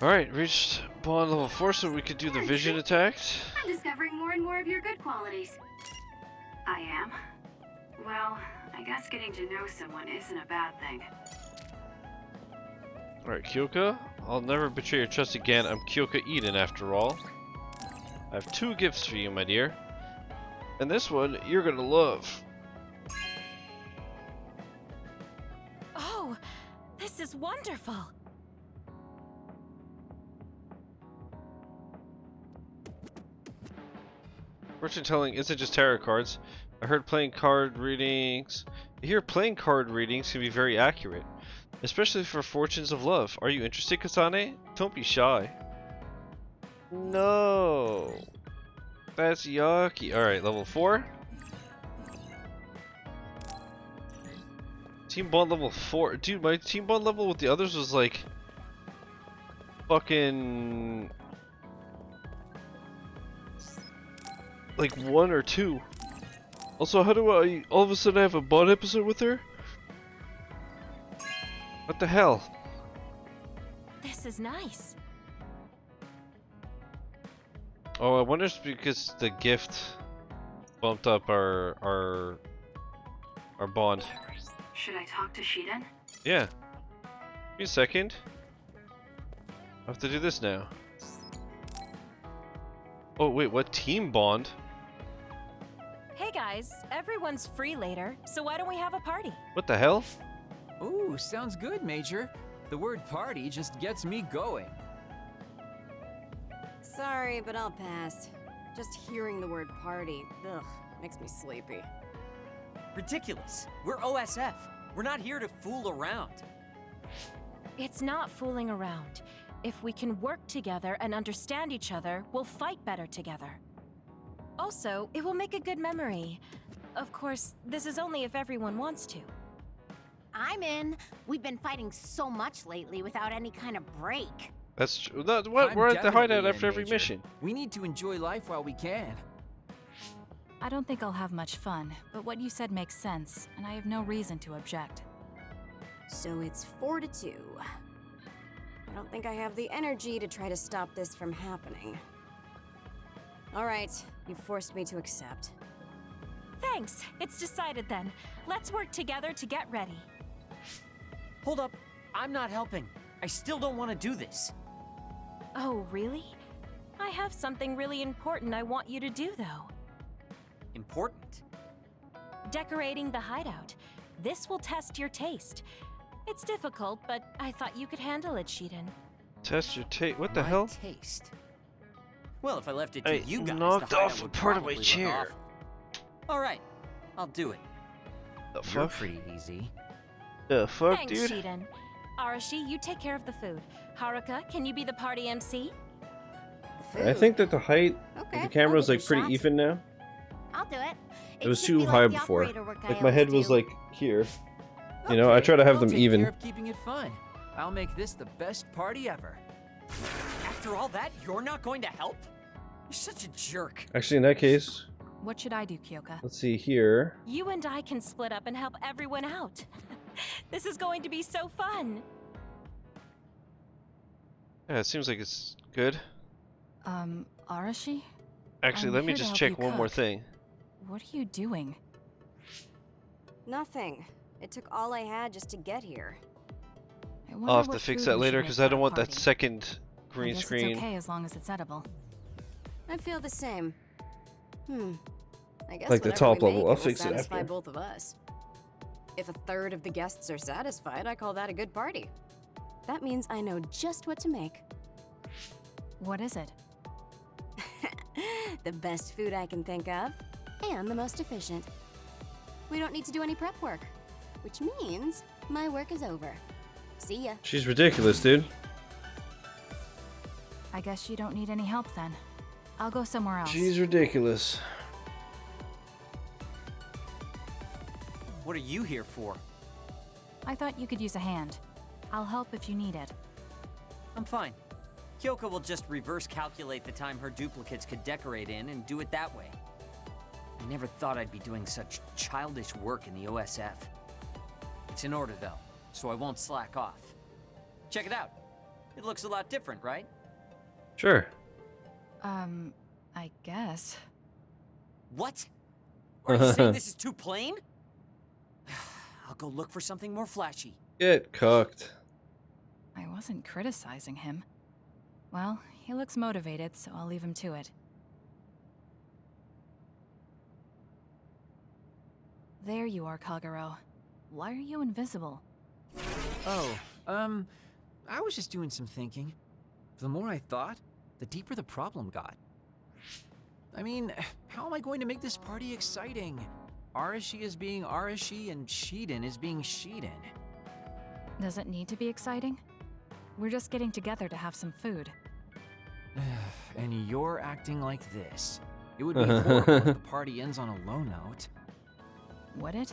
Alright, reached bond level 4 so we could do the vision attacks. I'm discovering more and more of your good qualities. I am. Well, I guess getting to know someone isn't a bad thing. Alright, Kyoka. I'll never betray your trust again. I'm Kyoka Eden after all. I have 2 gifts for you, my dear. And this one, you're gonna love. Oh, this is wonderful. Fortune telling isn't just tarot cards. I heard playing card readings. I hear playing card readings can be very accurate, especially for fortunes of love. Are you interested, Kasane? Don't be shy. No, that's yucky. All right, level 4. Team bond level 4, dude. My team bond level with the others was like fucking like 1 or 2. Also, how do I all of a sudden have a bond episode with her? What the hell? This is nice. Oh, I wonder if it's because the gift bumped up our bond. Should I talk to Shiden? Yeah. Give me a second. I have to do this now. Oh wait, what team bond? Hey guys, everyone's free later, so why don't we have a party? What the hell? Ooh, sounds good, Major. The word party just gets me going. Sorry, but I'll pass. Just hearing the word party, ugh, makes me sleepy. Ridiculous. We're OSF. We're not here to fool around. It's not fooling around. If we can work together and understand each other, we'll fight better together. Also, it will make a good memory. Of course, this is only if everyone wants to. I'm in. We've been fighting so much lately without any kind of break. That's true. We're at the hideout after every mission. We need to enjoy life while we can. I don't think I'll have much fun, but what you said makes sense, and I have no reason to object. So it's 4-2. I don't think I have the energy to try to stop this from happening. All right, you forced me to accept. Thanks, it's decided then. Let's work together to get ready. Hold up, I'm not helping. I still don't want to do this. Oh, really? I have something really important I want you to do, though. Important? Decorating the hideout. This will test your taste. It's difficult, but I thought you could handle it, Shiden. Test your taste. What the My hell? Taste. Well, if I left it to I you guys, knocked the hideout off a would part of my probably look chair. awful. All right, I'll do it. The You're fuck? pretty easy. The fuck, Thanks, dude? Shiden. Arashi, you take care of the food. Haruka, can you be the party MC? I think that the height Okay, of the camera is I'll like give it a pretty shot. even now. I'll do it. It was should too be high like the before. operator work I Like my head always was do. like here. You know, I try to have I'll them take even. care of keeping it fun. I'll make this the best party ever. After all that, you're not going to help? You're such a jerk. Actually, in that case, What should I do, Kyoka? Let's see here. You and I can split up and help everyone out. This is going to be so fun. Yeah, it seems like it's good. Arashi? Actually, I'm let me here to just help check you one more cook. thing. What are you doing? Nothing. It took all I had just to get here. I'll have to fix that later because I don't want that second green screen. It's okay as long as it's edible. I feel the same. I guess Like the whatever top we level, make, I'll it will fix it satisfy after. both of us. If a third of the guests are satisfied, I call that a good party. That means I know just what to make. What is it? The best food I can think of, and the most efficient. We don't need to do any prep work, which means my work is over. See ya. She's ridiculous, dude. I guess you don't need any help then. I'll go somewhere else. She's ridiculous. What are you here for? I thought you could use a hand. I'll help if you need it. I'm fine. Kyoka will just reverse calculate the time her duplicates could decorate in and do it that way. I never thought I'd be doing such childish work in the OSF. It's in order though, so I won't slack off. Check it out. It looks a lot different, right? Sure. I guess. What? Are you saying this is too plain? I'll go look for something more flashy. Get cooked. I wasn't criticizing him. Well, he looks motivated, so I'll leave him to it. There you are, Kagero. Why are you invisible? Oh, I was just doing some thinking. The more I thought, the deeper the problem got. I mean, how am I going to make this party exciting? Arashi is being Arashi and Shiden is being Shiden. Does it need to be exciting? We're just getting together to have some food. And you're acting like this. It would be horrible if the party ends on a low note. Would it?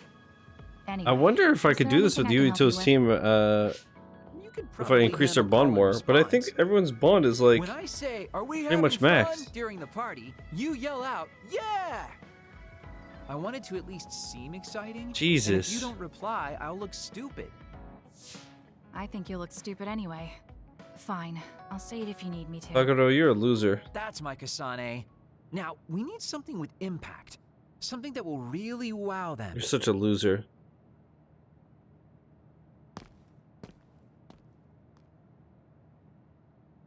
Anyway, I wonder if I is could there do this with anything I can help Yuito's you with? team, if I increase their bond more. But I think everyone's bond is like when I say, "Are we pretty having much fun?" maxed. During the party, you yell out, "Yeah!" I wanted to at least seem exciting. And Jesus. if you don't reply, I'll look stupid. I think you look stupid anyway. Fine, I'll say it if you need me to. Kagero, you're a loser. That's my Kasane. Now, we need something with impact. Something that will really wow them. You're such a loser.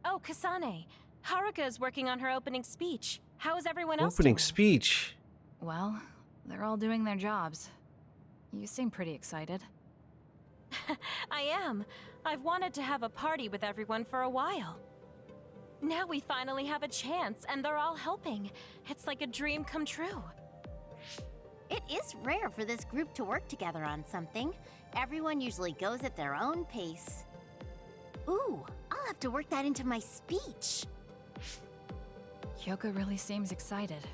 Oh, Kasane. Haruka is working on her opening speech. How is everyone else Opening doing? speech. Well, they're all doing their jobs. You seem pretty excited. I am. I've wanted to have a party with everyone for a while. Now we finally have a chance, and they're all helping. It's like a dream come true. It is rare for this group to work together on something. Everyone usually goes at their own pace. Ooh, I'll have to work that into my speech. Kyoka really seems excited.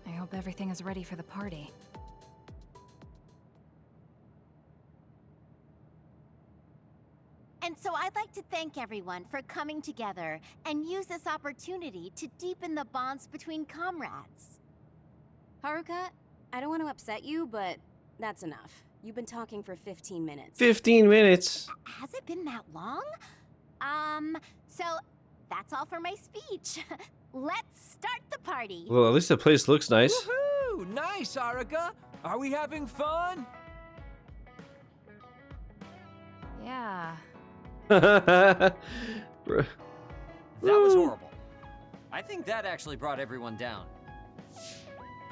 I hope everything is ready for the party. And so I'd like to thank everyone for coming together and use this opportunity to deepen the bonds between comrades. Haruka, I don't want to upset you, but that's enough. You've been talking for 15 minutes. 15 minutes. Has it been that long? So that's all for my speech. Let's start the party. Well, at least the place looks nice. Woohoo! Nice, Haruka! Are we having fun? Yeah. That was horrible. I think that actually brought everyone down.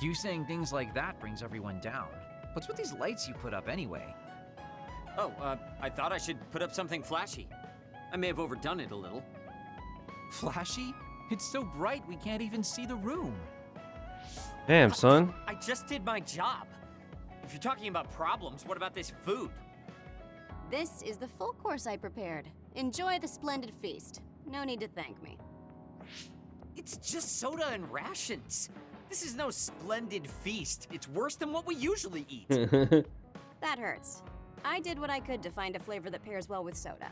You saying things like that brings everyone down. What's with these lights you put up anyway? Oh, I thought I should put up something flashy. I may have overdone it a little. Flashy? It's so bright we can't even see the room. Damn, son. I just did my job. If you're talking about problems, what about this food? This is the full course I prepared. Enjoy the splendid feast. No need to thank me. It's just soda and rations. This is no splendid feast. It's worse than what we usually eat. That hurts. I did what I could to find a flavor that pairs well with soda.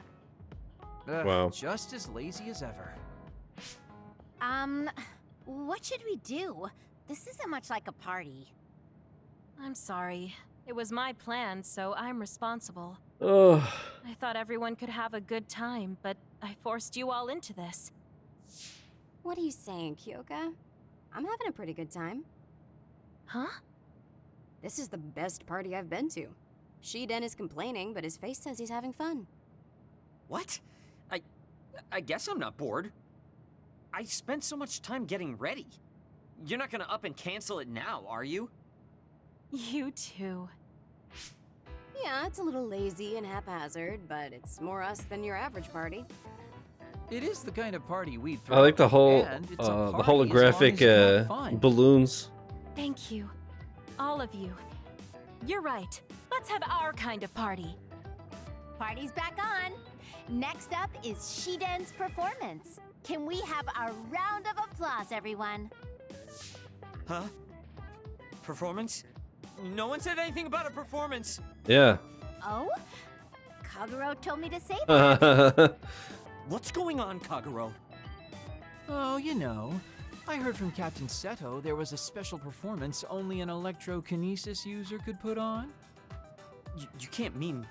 Wow. Just as lazy as ever. What should we do? This isn't much like a party. I'm sorry. It was my plan, so I'm responsible. Ugh. I thought everyone could have a good time, but I forced you all into this. What are you saying, Kyoka? I'm having a pretty good time. Huh? This is the best party I've been to. Shiden is complaining, but his face says he's having fun. What? I guess I'm not bored. I spent so much time getting ready. You're not gonna up and cancel it now, are you? You too. Yeah, it's a little lazy and haphazard, but it's more us than your average party. It is the kind of party we'd throw. I like the whole and it's a the party as long holographic as you have fun. balloons. Thank you. All of you. You're right. Let's have our kind of party. Party's back on. Next up is Shiden's performance. Can we have a round of applause, everyone? Huh? Performance? No one said anything about a performance. Yeah. Oh? Kaguro told me to say that. What's going on, Kaguro? Oh, you know. I heard from Captain Seto there was a special performance only an electrokinesis user could put on. You can't mean...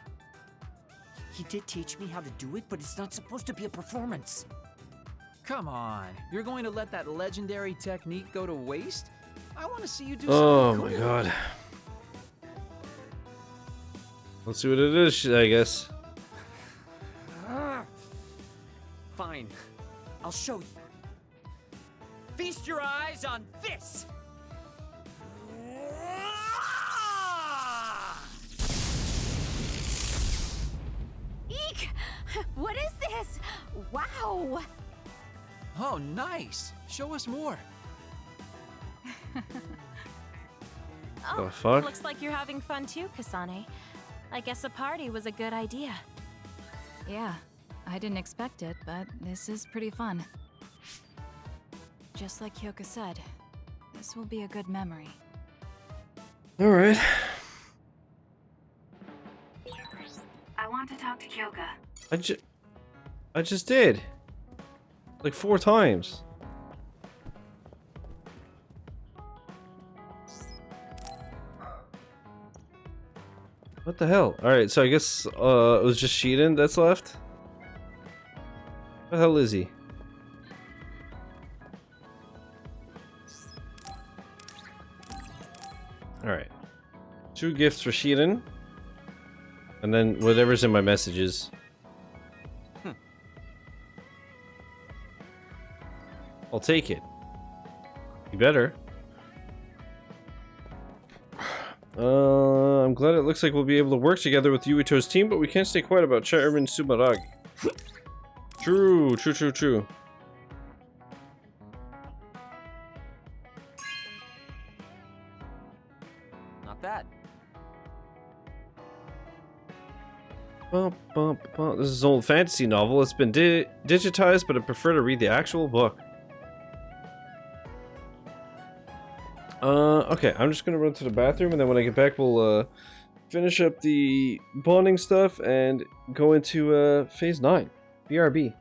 He did teach me how to do it, but it's not supposed to be a performance. Come on, you're going to let that legendary technique go to waste? I want to see you do Oh something my cool. god. Let's see what it is, I guess. Fine. I'll show you. Feast your eyes on this! Eek! What is this? Wow! Oh, nice. Show us more. Oh, The fuck? looks like you're having fun too, Kasane. I guess a party was a good idea. Yeah, I didn't expect it, but this is pretty fun. Just like Kyoka said, this will be a good memory. Alright. I want to talk to Kyoka. I just did. Like 4 times. What the hell? Alright, so I guess it was just Shiden that's left? What the hell is he? Alright. 2 gifts for Shiden. And then whatever's in my messages. I'll take it. You better. I'm glad it looks like we'll be able to work together with Yuito's team, but we can't stay quiet about Chairman Sumeragi. True. Not bad. This is an old fantasy novel. It's been digitized, but I prefer to read the actual book. Okay, I'm just gonna run to the bathroom, and then when I get back, we'll finish up the bonding stuff and go into phase 9, BRB.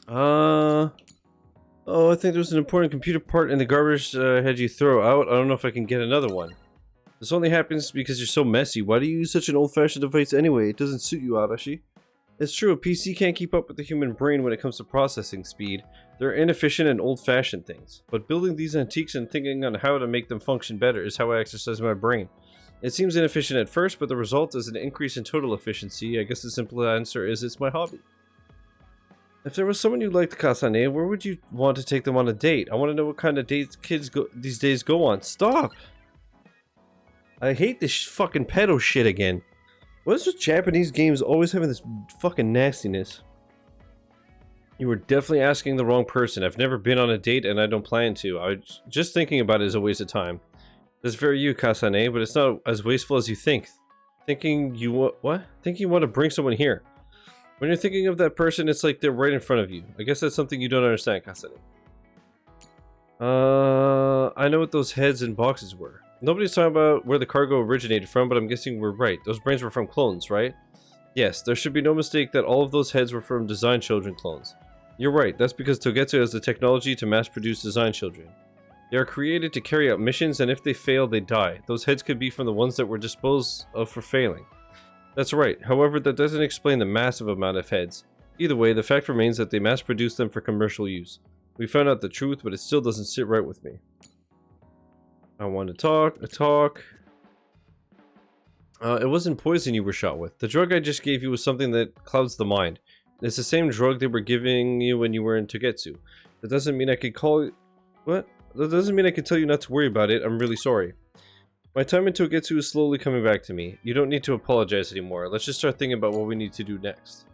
Oh, I think there's an important computer part in the garbage head you throw out. I don't know if I can get another one. This only happens because you're so messy. Why do you use such an old-fashioned device anyway? It doesn't suit you, Arashi. It's true, a PC can't keep up with the human brain when it comes to processing speed. They're inefficient and old-fashioned things. But building these antiques and thinking on how to make them function better is how I exercise my brain. It seems inefficient at first, but the result is an increase in total efficiency. I guess the simple answer is it's my hobby. If there was someone you liked, Kasane, where would you want to take them on a date? I want to know what kind of dates kids these days go on. Stop! I hate this fucking pedo shit again. What is with Japanese games always having this fucking nastiness? You were definitely asking the wrong person. I've never been on a date and I don't plan to. Just thinking about it is a waste of time. That's very you, Kasane, but it's not as wasteful as you think. Thinking you want to bring someone here. When you're thinking of that person, it's like they're right in front of you. I guess that's something you don't understand, Kasane. I know what those heads and boxes were. Nobody's talking about where the cargo originated from, but I'm guessing we're right. Those brains were from clones, right? Yes, there should be no mistake that all of those heads were from Design Children clones. You're right, that's because Togetsu has the technology to mass-produce design children. They are created to carry out missions, and if they fail, they die. Those heads could be from the ones that were disposed of for failing. That's right, however, that doesn't explain the massive amount of heads. Either way, the fact remains that they mass-produce them for commercial use. We found out the truth, but it still doesn't sit right with me. I want to talk. It wasn't poison you were shot with. The drug I just gave you was something that clouds the mind. It's the same drug they were giving you when you were in Togetsu. That doesn't mean I could call... What? That doesn't mean I could tell you not to worry about it. I'm really sorry. My time in Togetsu is slowly coming back to me. You don't need to apologize anymore. Let's just start thinking about what we need to do next.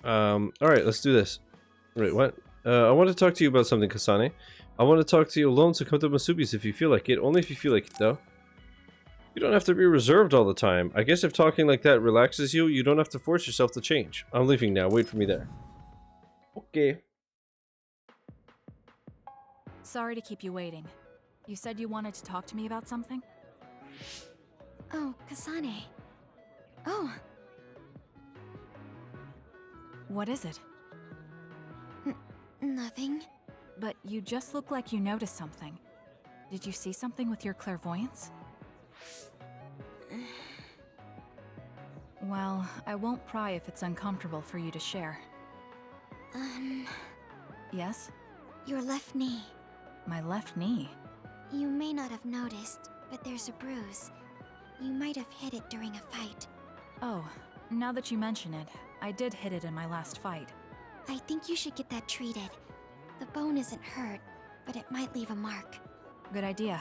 Alright, let's do this. Wait, what? I want to talk to you about something, Kasane. I want to talk to you alone, so come to Masubi's if you feel like it. Only if you feel like it, though. You don't have to be reserved all the time. I guess if talking like that relaxes you, you don't have to force yourself to change. I'm leaving now. Wait for me there. Okay. Sorry to keep you waiting. You said you wanted to talk to me about something? Oh, Kasane. Oh. What is it? Nothing. But you just look like you noticed something. Did you see something with your clairvoyance? Well, I won't pry if it's uncomfortable for you to share. Yes? Your left knee. My left knee? You may not have noticed, but there's a bruise. You might have hit it during a fight. Oh, now that you mention it, I did hit it in my last fight. I think you should get that treated. The bone isn't hurt, but it might leave a mark. Good idea.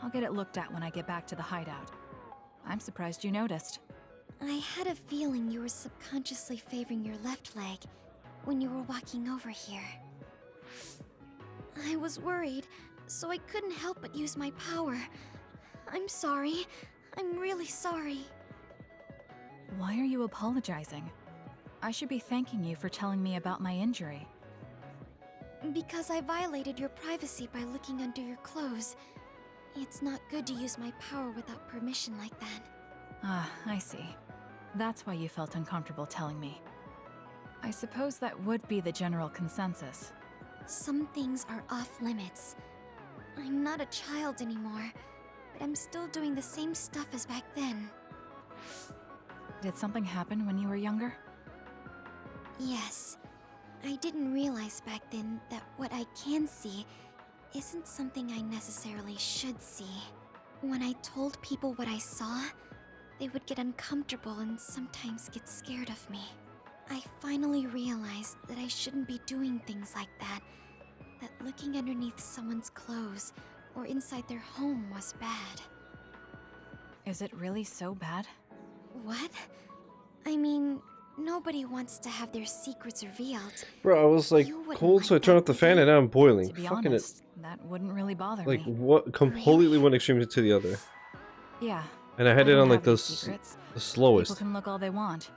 I'll get it looked at when I get back to the hideout. I'm surprised you noticed. I had a feeling you were subconsciously favoring your left leg when you were walking over here. I was worried, so I couldn't help but use my power. I'm sorry. I'm really sorry. Why are you apologizing? I should be thanking you for telling me about my injury. Because I violated your privacy by looking under your clothes. It's not good to use my power without permission like that. Ah, I see. That's why you felt uncomfortable telling me. I suppose that would be the general consensus. Some things are off limits. I'm not a child anymore, but I'm still doing the same stuff as back then. Did something happen when you were younger? Yes. I didn't realize back then that what I can see isn't something I necessarily should see. When I told people what I saw, they would get uncomfortable and sometimes get scared of me. I finally realized that I shouldn't be doing things like that. That looking underneath someone's clothes or inside their home was bad. Is it really so bad? What? I mean, nobody wants to have their secrets revealed. Bro, I was like cold, so I turned off the fan and now I'm boiling. To be Fucking honest, that wouldn't really bother me. Like, what? Completely one extreme to the other. Yeah. And I had it on like the secrets. slowest. People can look all they want.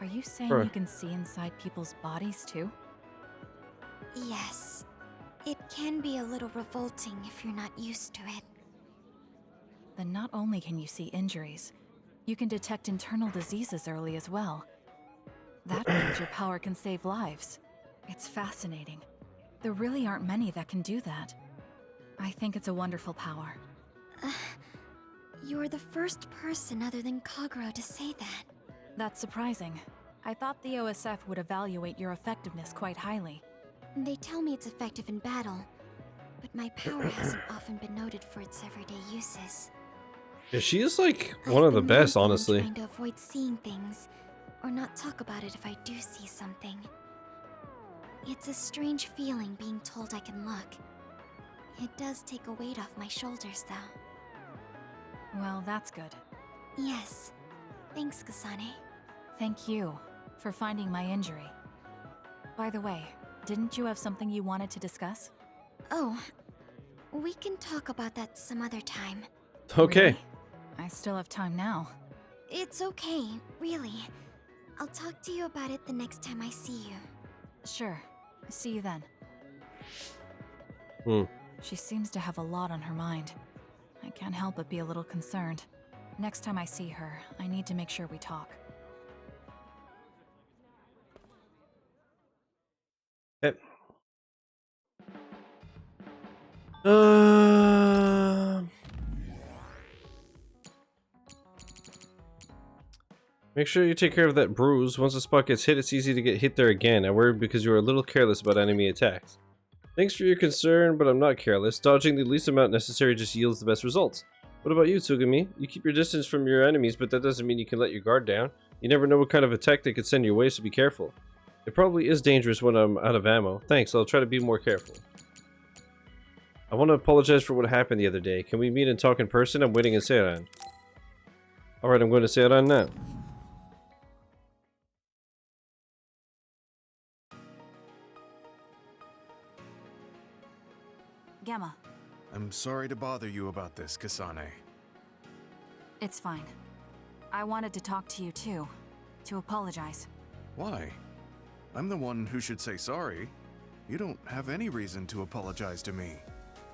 Are you saying Bruh. you can see inside people's bodies too? Yes. It can be a little revolting if you're not used to it. Then not only can you see injuries, you can detect internal diseases early as well. That means your power can save lives. It's fascinating. There really aren't many that can do that. I think it's a wonderful power. You're the first person other than Kagero to say that. That's surprising. I thought the OSF would evaluate your effectiveness quite highly. They tell me it's effective in battle, but my power hasn't often been noted for its everyday uses. Yeah, she is like one of the best, honestly. I'm trying to avoid seeing things, or not talk about it if I do see something. It's a strange feeling being told I can look. It does take a weight off my shoulders, though. Well, that's good. Yes. Thanks, Kasane. Thank you for finding my injury. By the way, didn't you have something you wanted to discuss? Oh, we can talk about that some other time. Okay. Really? I still have time now. It's okay, really. I'll talk to you about it the next time I see you. Sure. See you then. She seems to have a lot on her mind. I can't help but be a little concerned. Next time I see her, I need to make sure we talk. Make sure you take care of that bruise. Once the spot gets hit, it's easy to get hit there again. I worry because you are a little careless about enemy attacks. Thanks for your concern, but I'm not careless. Dodging the least amount necessary just yields the best results. What about you, Tsugumi? You keep your distance from your enemies, but that doesn't mean you can let your guard down. You never know what kind of attack they could send your way, so be careful. It probably is dangerous when I'm out of ammo. Thanks, I'll try to be more careful. I want to apologize for what happened the other day. Can we meet and talk in person? I'm waiting in Seiran. Alright, I'm going to Seiran now. Gamma. I'm sorry to bother you about this, Kasane. It's fine. I wanted to talk to you too. To apologize. Why? I'm the one who should say sorry. You don't have any reason to apologize to me.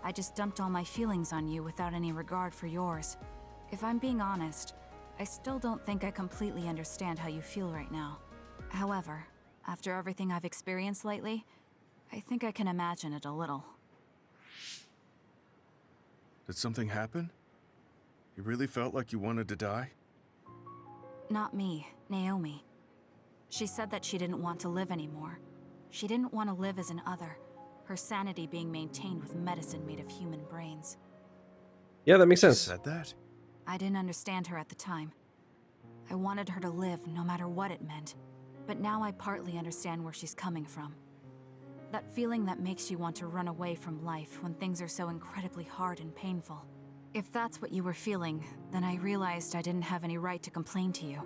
I just dumped all my feelings on you without any regard for yours. If I'm being honest, I still don't think I completely understand how you feel right now. However, after everything I've experienced lately, I think I can imagine it a little. Did something happen? You really felt like you wanted to die? Not me, Naomi. She said that she didn't want to live anymore. She didn't want to live as an other, her sanity being maintained with medicine made of human brains. Yeah, that makes sense. She said that? I didn't understand her at the time. I wanted her to live no matter what it meant, but now I partly understand where she's coming from. That feeling that makes you want to run away from life when things are so incredibly hard and painful. If that's what you were feeling, then I realized I didn't have any right to complain to you.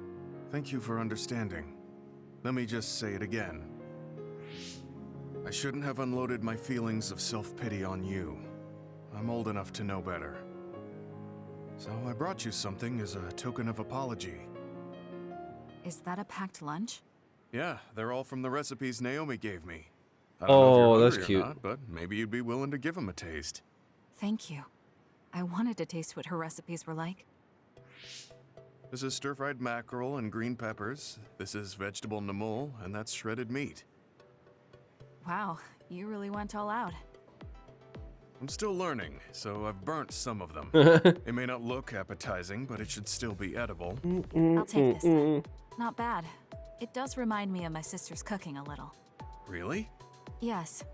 Thank you for understanding. Let me just say it again. I shouldn't have unloaded my feelings of self-pity on you. I'm old enough to know better. So I brought you something as a token of apology. Is that a packed lunch? Yeah, they're all from the recipes Naomi gave me. I don't know if you're that's hungry cute. or not, but maybe you'd be willing to give them a taste. Thank you. I wanted to taste what her recipes were like. This is stir-fried mackerel and green peppers. This is vegetable namul, and that's shredded meat. Wow, you really went all out. I'm still learning, so I've burnt some of them. It may not look appetizing, but it should still be edible. I'll take this then. Not bad. It does remind me of my sister's cooking a little. Really? Yes.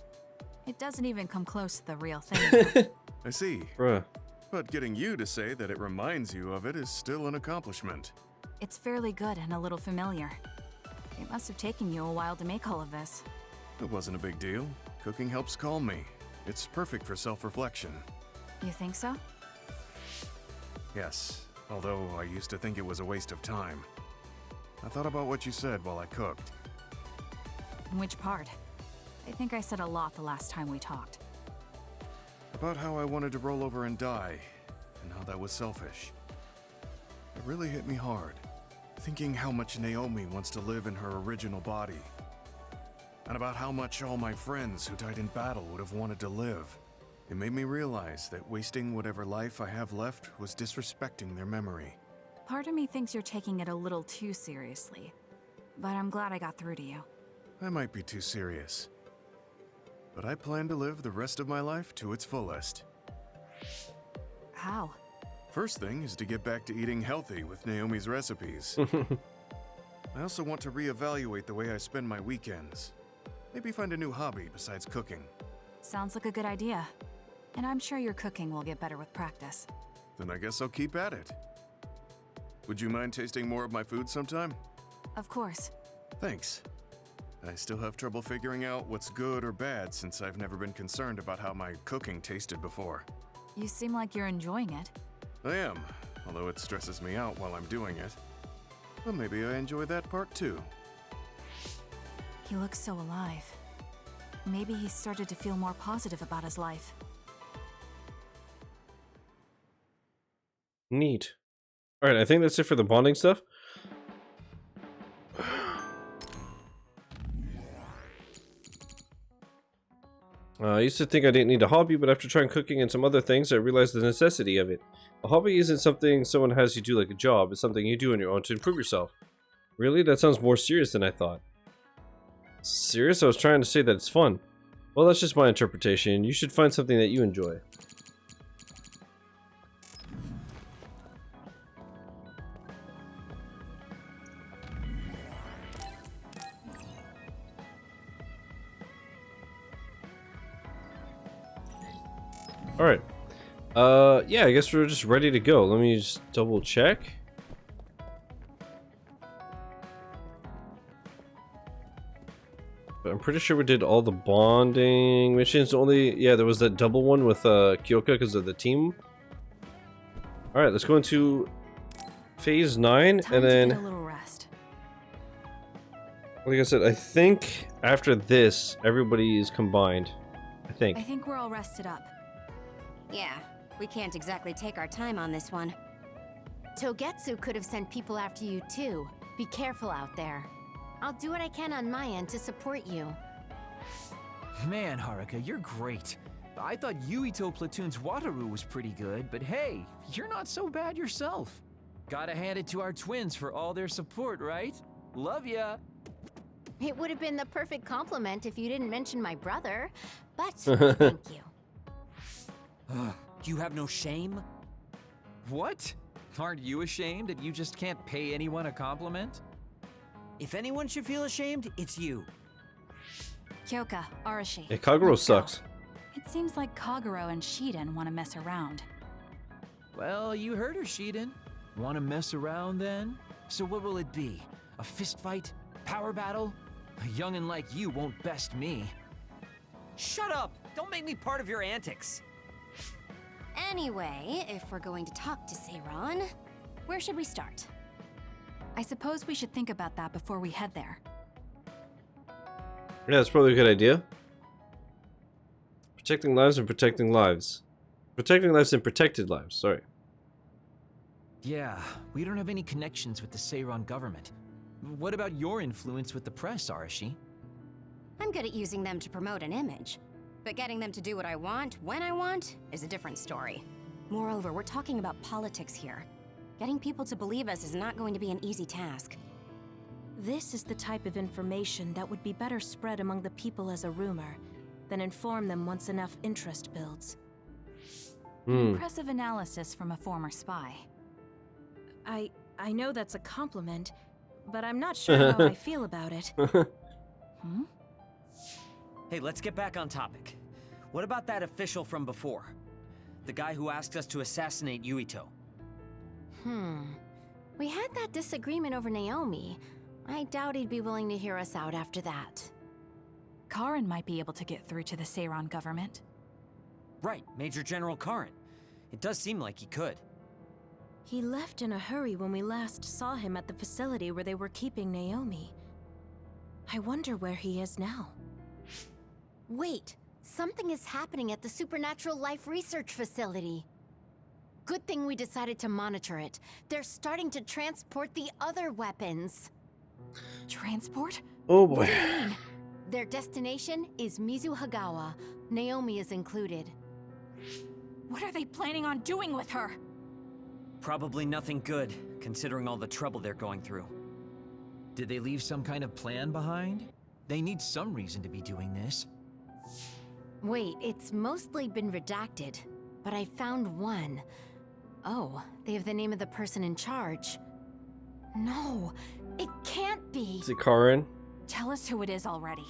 It doesn't even come close to the real thing. I see. Bruh. But getting you to say that it reminds you of it is still an accomplishment. It's fairly good and a little familiar. It must have taken you a while to make all of this. It wasn't a big deal. Cooking helps calm me. It's perfect for self-reflection. You think so? Yes, although I used to think it was a waste of time. I thought about what you said while I cooked. Which part? I think I said a lot the last time we talked. About how I wanted to roll over and die, and how that was selfish. It really hit me hard, thinking how much Naomi wants to live in her original body. And about how much all my friends who died in battle would have wanted to live. It made me realize that wasting whatever life I have left was disrespecting their memory. Part of me thinks you're taking it a little too seriously, but I'm glad I got through to you. I might be too serious. But I plan to live the rest of my life to its fullest. How? First thing is to get back to eating healthy with Naomi's recipes. I also want to reevaluate the way I spend my weekends. Maybe find a new hobby besides cooking. Sounds like a good idea. And I'm sure your cooking will get better with practice. Then I guess I'll keep at it. Would you mind tasting more of my food sometime? Of course. Thanks. I still have trouble figuring out what's good or bad since I've never been concerned about how my cooking tasted before. You seem like you're enjoying it. I am, although it stresses me out while I'm doing it. Well, maybe I enjoy that part too. He looks so alive. Maybe he started to feel more positive about his life. Neat. Alright, I think that's it for the bonding stuff. I used to think I didn't need a hobby, but after trying cooking and some other things, I realized the necessity of it. A hobby isn't something someone has you do like a job, it's something you do on your own to improve yourself. Really? That sounds more serious than I thought. Serious? I was trying to say that it's fun. Well, that's just my interpretation. You should find something that you enjoy. Alright. Yeah, I guess we're just ready to go. Let me just double check. But I'm pretty sure we did all the bonding missions. Only, yeah, there was that double one with Kyoka because of the team. Alright, let's go into phase 9 and then Get a little rest. like I said, I think after this everybody is combined. I think we're all rested up. Yeah, we can't exactly take our time on this one. Togetsu could have sent people after you too. Be careful out there. I'll do what I can on my end to support you. Man, Haruka, you're great. I thought Yuito Platoon's Wataru was pretty good, but hey, you're not so bad yourself. Gotta hand it to our twins for all their support, right? Love ya! It would have been the perfect compliment if you didn't mention my brother, but thank you. Do you have no shame? What? Aren't you ashamed that you just can't pay anyone a compliment? If anyone should feel ashamed, it's you. Kyoka, Arashi. yeah, Kagero let's go. sucks. It seems like Kagero and Shiden want to mess around. Well, you heard her, Shiden. Want to mess around then? So what will it be? A fist fight? Power battle? A youngin' like you won't best me. Shut up! Don't make me part of your antics. Anyway, if we're going to talk to Seiron, where should we start? I suppose we should think about that before we head there. Yeah, that's probably a good idea. Protecting lives and protecting lives. Protecting lives and protected lives, sorry. Yeah, we don't have any connections with the Seiron government. What about your influence with the press, Arashi? I'm good at using them to promote an image. But getting them to do what I want, when I want, is a different story. Moreover, we're talking about politics here. Getting people to believe us is not going to be an easy task. This is the type of information that would be better spread among the people as a rumor than inform them once enough interest builds. Impressive analysis from a former spy. I know that's a compliment, but I'm not sure how I feel about it. Hey, let's get back on topic. What about that official from before? The guy who asked us to assassinate Yuito. We had that disagreement over Naomi. I doubt he'd be willing to hear us out after that. Karin might be able to get through to the Seiron government. Right, Major General Karin. It does seem like he could. He left in a hurry when we last saw him at the facility where they were keeping Naomi. I wonder where he is now. Wait, something is happening at the Supernatural Life Research Facility. Good thing we decided to monitor it. They're starting to transport the other weapons. Transport? Oh boy. What do you mean? Their destination is Mizuhagawa. Naomi is included. What are they planning on doing with her? Probably nothing good, considering all the trouble they're going through. Did they leave some kind of plan behind? They need some reason to be doing this. Wait, it's mostly been redacted, but I found one. Oh, they have the name of the person in charge. No, it can't be. Is it Karin? Tell us who it is already.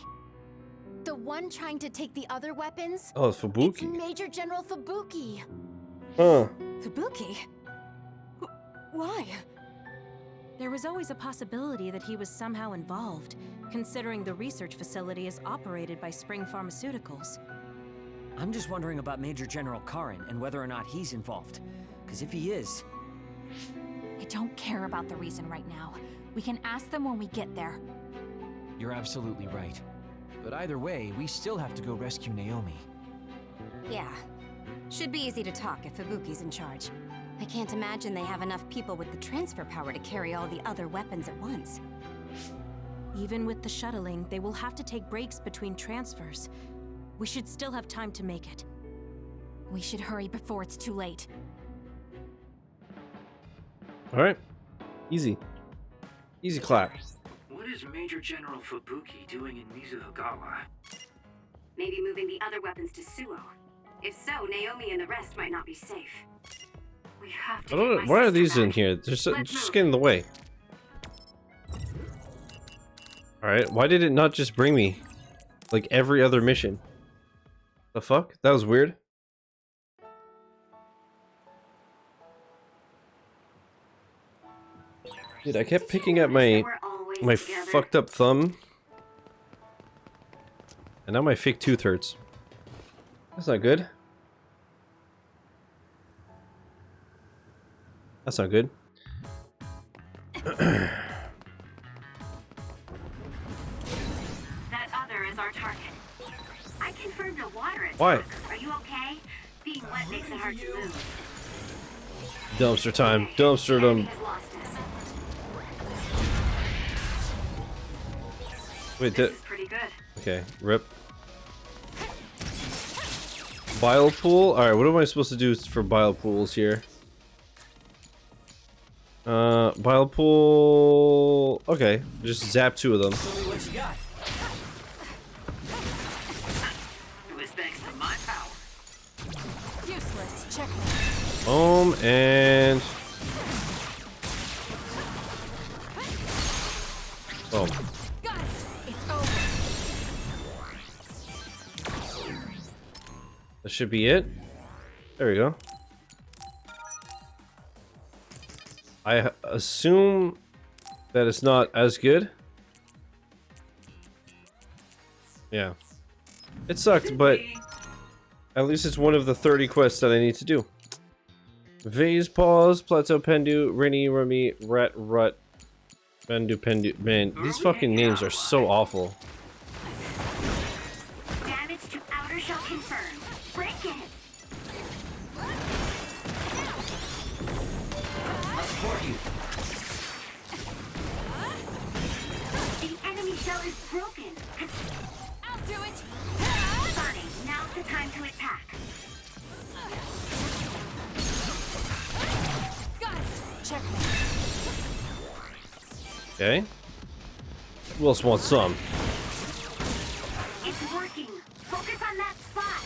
The one trying to take the other weapons? Oh, it's Fubuki. It's Major General Fubuki. Huh. Fubuki? Why? There was always a possibility that he was somehow involved, considering the research facility is operated by Spring Pharmaceuticals. I'm just wondering about Major General Karin and whether or not he's involved. Because if he is... I don't care about the reason right now. We can ask them when we get there. You're absolutely right. But either way, we still have to go rescue Naomi. Yeah. Should be easy to talk if Fubuki's in charge. I can't imagine they have enough people with the transfer power to carry all the other weapons at once. Even with the shuttling, they will have to take breaks between transfers. We should still have time to make it. We should hurry before it's too late. Alright. Easy. Easy clap. What is Major General Fubuki doing in Mizuhagawa? Maybe moving the other weapons to Suo. If so, Naomi and the rest might not be safe. We have to. I don't know. Why are these in here? They're just getting in the way. Alright, why did it not just bring me like every other mission? The fuck? That was weird. Dude, I kept picking at my fucked up thumb. And now my fake tooth hurts. That's not good. That's not good. That other is our target. I confirmed a water attack. Why? Are you okay? Being wet makes it hard to move. Dumpster time. Dumpster them. Wait, This is pretty good. okay, rip. Bile pool? Alright, what am I supposed to do for bile pools here? Bile pool... Okay, just zap 2 of them. What you got? It was thanks to my power. Useless. Check. Boom, and... Boom. Got it. It's over. That should be it. There we go. I assume that it's not as good. Yeah. It sucked, but at least it's one of the 30 quests that I need to do. Vase Paws, Plateau Pendu, Rini, Rumi, Rat, Rut, Pendu, Pendu. Man, these fucking names are so awful. Damage to outer shell confirmed. Break it. I'll support you. The enemy shell is broken. I'll do it. Bonnie, now's the time to attack. Got it. Check. Okay. Who else wants some? It's working. Focus on that spot.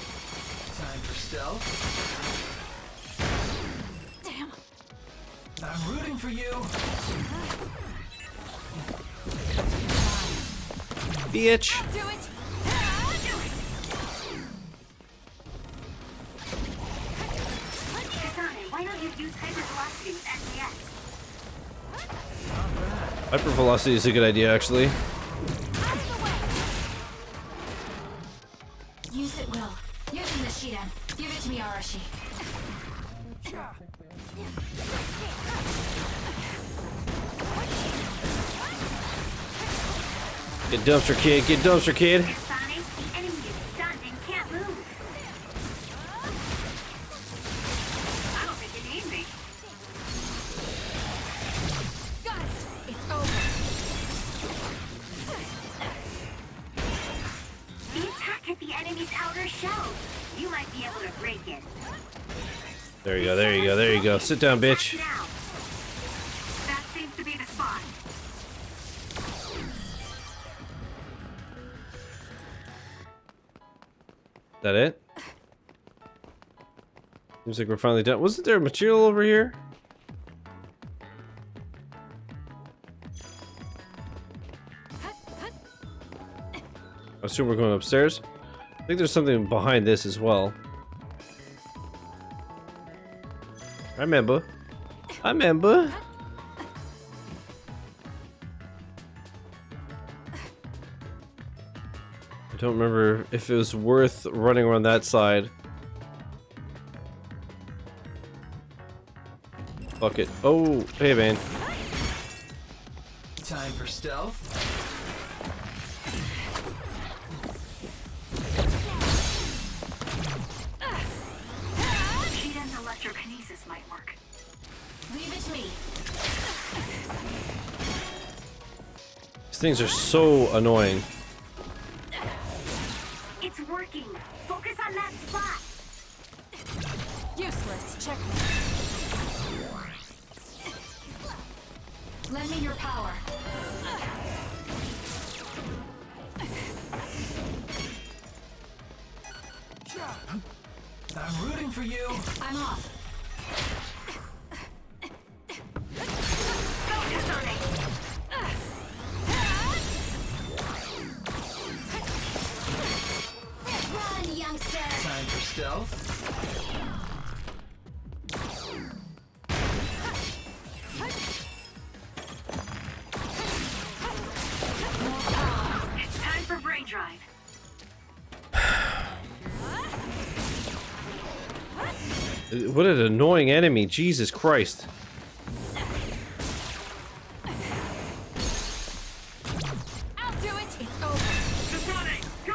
Time for stealth. Damn. I'm rooting for you. Bitch. Do it. Kasane, why don't you use hypervelocity with SDS? Hypervelocity is a good idea, actually. Use it well. Using the Shidan. Give it to me, Arashi. Get dumpster kid, get dumpster kid. Kasane, the enemy is stunned and can't move. I don't think you need me. Got it. It's over. The attack hit the enemy's outer shell. You might be able to break it. There you go, there you go, there you go. Sit down, bitch. Now. That seems to be the spot. Is that it? Seems like we're finally done. Wasn't there material over here? I assume we're going upstairs. I think there's something behind this as well. I remember. I remember. I don't remember if it was worth running around that side. Fuck it. Oh, hey man. Time for stealth. Shidan's electrokinesis might work. Leave it to me. These things are so annoying. It's working. Focus on that spot. Useless. Check. Lend me your power. I'm rooting for you. I'm off. Run, youngster! Time for stealth. It's time for brain drive. What an annoying enemy, Jesus Christ. I'll do it. It's over. Kasane, go!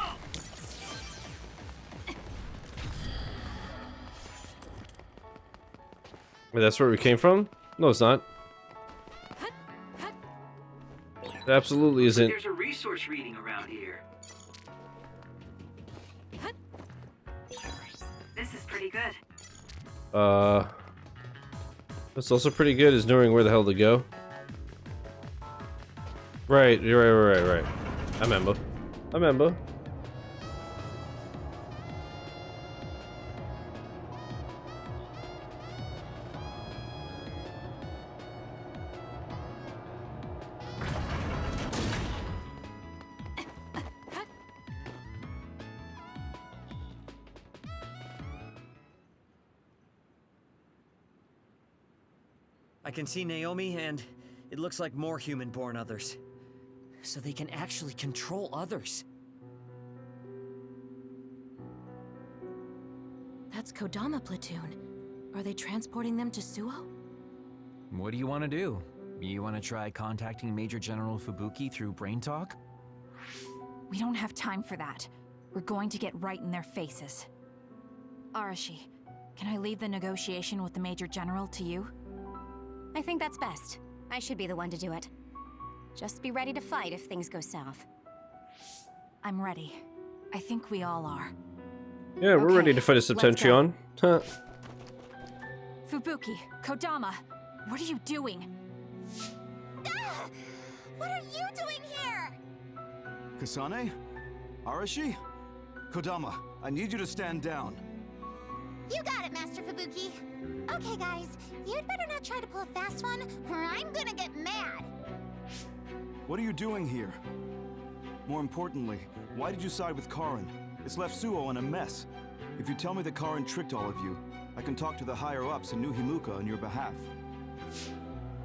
Wait, that's where we came from? No, it's not. It absolutely isn't. There's a resource reading around here. This is pretty good. What's also pretty good is knowing where the hell to go. Right, you're right. I remember. I can see Naomi, and it looks like more human-born others. So they can actually control others. That's Kodama platoon. Are they transporting them to Suo? What do you want to do? You want to try contacting Major General Fubuki through Brain Talk? We don't have time for that. We're going to get right in their faces. Arashi, can I leave the negotiation with the Major General to you? I think that's best. I should be the one to do it. Just be ready to fight if things go south. I'm ready. I think we all are. Yeah, we're ready to fight a Subtension. Huh. Fubuki, Kodama, what are you doing? Ah! What are you doing here? Kasane? Arashi? Kodama, I need you to stand down. You got it, Master Fubuki. Okay, guys, you'd better not try to pull a fast one, or I'm gonna get mad. What are you doing here? More importantly, why did you side with Karin? It's left Suo in a mess. If you tell me that Karin tricked all of you, I can talk to the higher-ups in New Himuka on your behalf.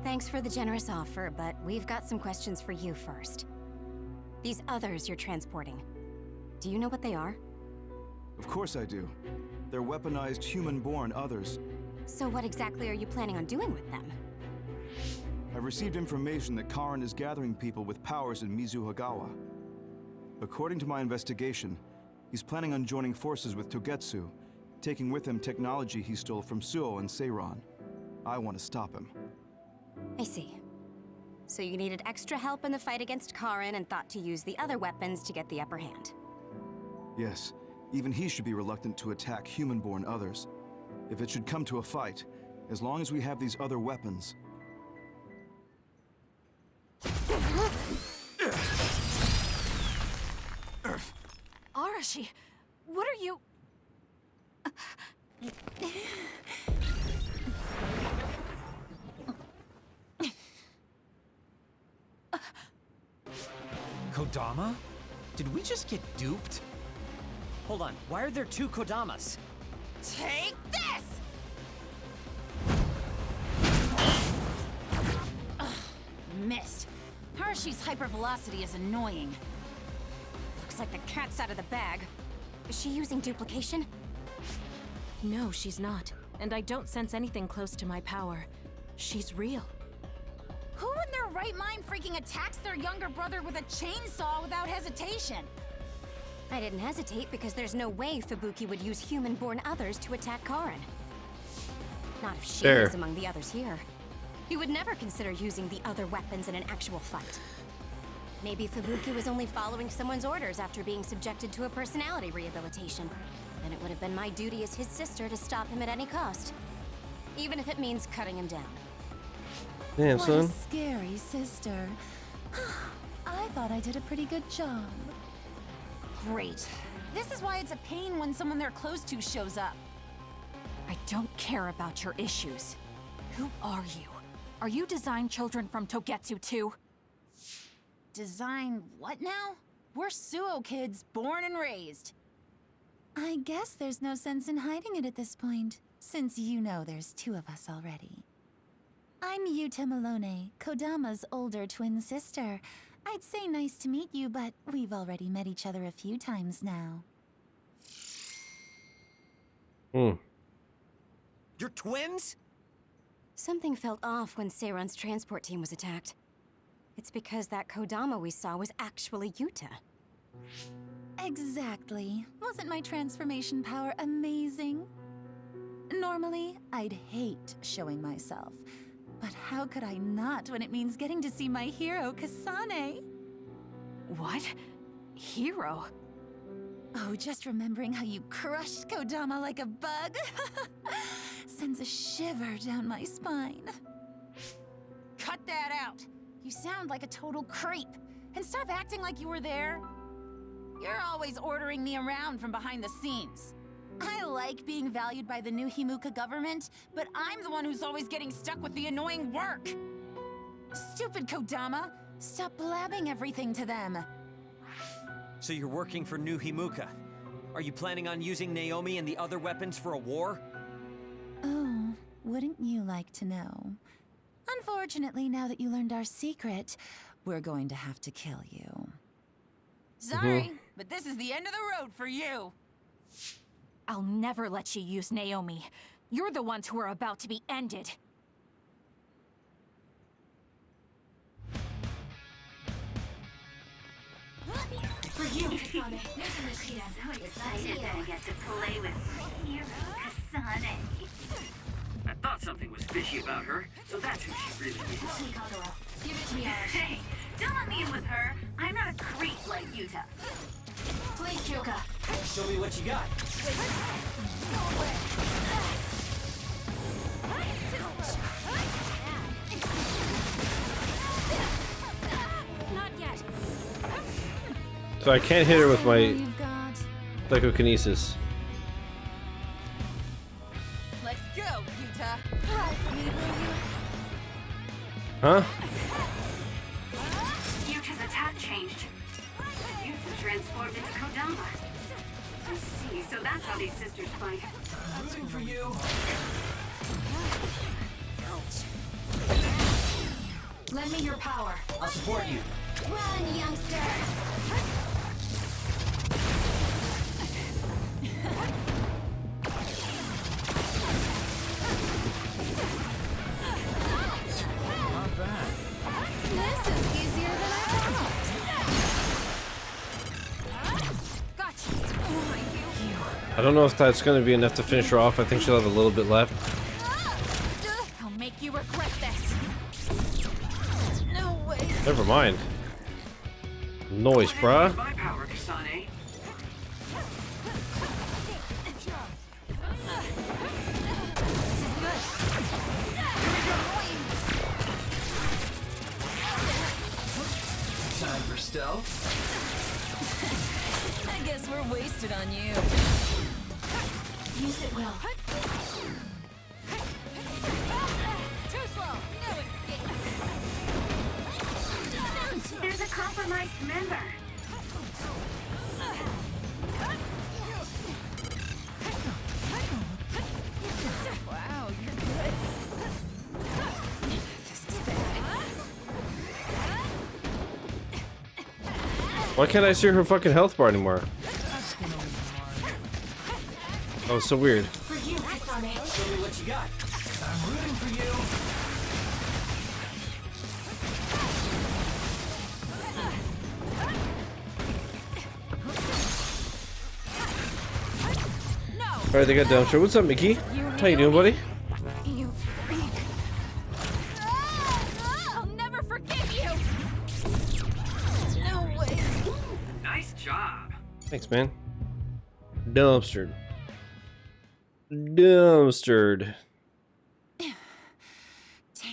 Thanks for the generous offer, but we've got some questions for you first. These others you're transporting, do you know what they are? Of course I do. They're weaponized human-born others. So what exactly are you planning on doing with them? I've received information that Karin is gathering people with powers in Mizuhagawa. According to my investigation, he's planning on joining forces with Togetsu, taking with him technology he stole from Suo and Seiran. I want to stop him. I see. So you needed extra help in the fight against Karin and thought to use the other weapons to get the upper hand. Yes, even he should be reluctant to attack human-born others. If it should come to a fight, as long as we have these other weapons... Arashi, what are you... Kodama? Did we just get duped? Hold on, why are there two Kodamas? Take this! Ugh, missed. Arashi's hypervelocity is annoying. Looks like the cat's out of the bag. Is she using duplication? No, she's not. And I don't sense anything close to my power. She's real. Who in their right mind freaking attacks their younger brother with a chainsaw without hesitation? I didn't hesitate because there's no way Fubuki would use human-born others to attack Karin. Not if she is among the others here. He would never consider using the other weapons in an actual fight. Maybe Fubuki was only following someone's orders after being subjected to a personality rehabilitation. Then it would have been my duty as his sister to stop him at any cost. Even if it means cutting him down. Damn, what son. a scary sister. I thought I did a pretty good job. Great. This is why it's a pain when someone they're close to shows up. I don't care about your issues. Who are you? Are you design children from Togetsu too? Design what now? We're Suo kids, born and raised. I guess there's no sense in hiding it at this point, since you know there's two of us already. I'm Yuta Malone, Kodama's older twin sister. I'd say nice to meet you, but we've already met each other a few times now. You're twins? Something felt off when Seiron's transport team was attacked. It's because that Kodama we saw was actually Yuta. Exactly. Wasn't my transformation power amazing? Normally, I'd hate showing myself. But how could I not when it means getting to see my hero, Kasane? What? Hero? Oh, just remembering how you crushed Kodama like a bug sends a shiver down my spine. Cut that out! You sound like a total creep. And stop acting like you were there. You're always ordering me around from behind the scenes. I like being valued by the new Himuka government, but I'm the one who's always getting stuck with the annoying work. Stupid Kodama! Stop blabbing everything to them. So you're working for New Himuka. Are you planning on using Naomi and the other weapons for a war? Oh, wouldn't you like to know? Unfortunately, now that you learned our secret, we're going to have to kill you. Sorry, but this is the end of the road for you. I'll never let you use Naomi. You're the ones who are about to be ended. For you, Kasane. So excited that I get to play with hero Kasane. I thought something was fishy about her, so that's who she really is. Give it to me, Irish. Hey, don't let me in with her. I'm not a creep like Yuta. Please, Kyoka. Show me what you got. Not yet. So I can't hit her with my psychokinesis. Let's go, Yuta. Huh? Yuta's attack changed. Yuta transformed into Kodama. I see, so that's how these sisters fight. I'm rooting for you. Lend me your power. I'll support you. Run, youngster! Not bad. This is easier than I thought. I don't know if that's going to be enough to finish her off. I think she'll have a little bit left. I'll make you regret this. No way. Never mind. Noise, bruh. My power, Kasane. Time for stealth. I guess we're wasted on you. Use it well. Too slow. No escape. There's a compromised member. Wow, you're good. This is bad. Why can't I see her fucking health bar anymore? Oh, it's so weird. For you, Kasane. Show me what you got. I'm rooting for you. Alright, they got down. Sure. What's up, Mickey? How you doing, buddy? You freak. I'll never forgive you. No way. Nice job. Thanks, man. Dumpstered. Dumpstered. Dang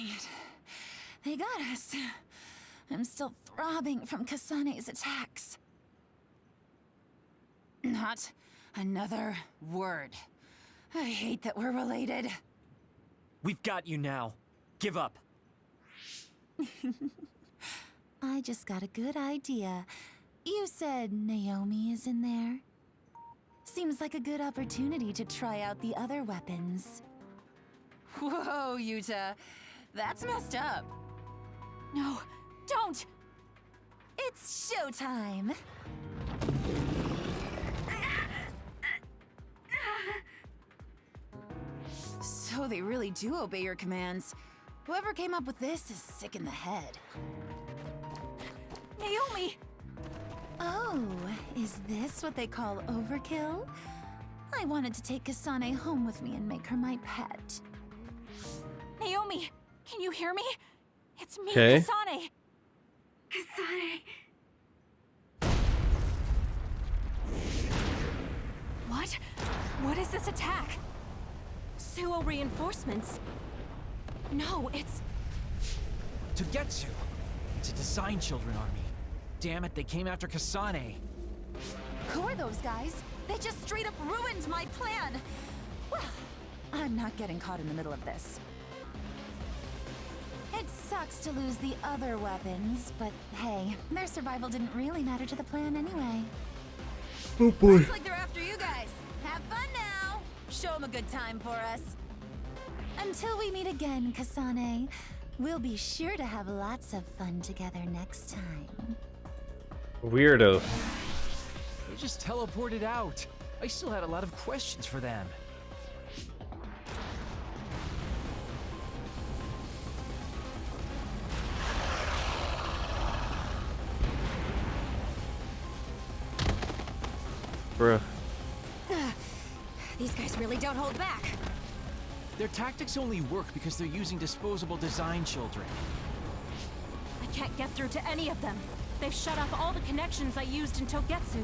it. They got us. I'm still throbbing from Kasane's attacks. Not another word. I hate that we're related. We've got you now. Give up. I just got a good idea. You said Naomi is in there? Seems like a good opportunity to try out the other weapons. Whoa, Yuta. That's messed up. No, don't! It's showtime! So they really do obey your commands. Whoever came up with this is sick in the head. Naomi! Oh, is this what they call overkill? I wanted to take Kasane home with me and make her my pet. Naomi, can you hear me? It's me, Okay. Kasane. Kasane. What? What is this attack? Suo reinforcements? No, it's... Togetsu! It's a Design Children army. Damn it, they came after Kasane. Who are those guys? They just straight up ruined my plan! Well, I'm not getting caught in the middle of this. It sucks to lose the other weapons, but hey, their survival didn't really matter to the plan anyway. Oh boy. Looks like they're after you guys. Have fun now! Show them a good time for us. Until we meet again, Kasane, we'll be sure to have lots of fun together next time. Weirdo. They just teleported out. I still had a lot of questions for them. Bruh. These guys really don't hold back. Their tactics only work because they're using disposable Design Children. I can't get through to any of them. They've shut off all the connections I used in Togetsu.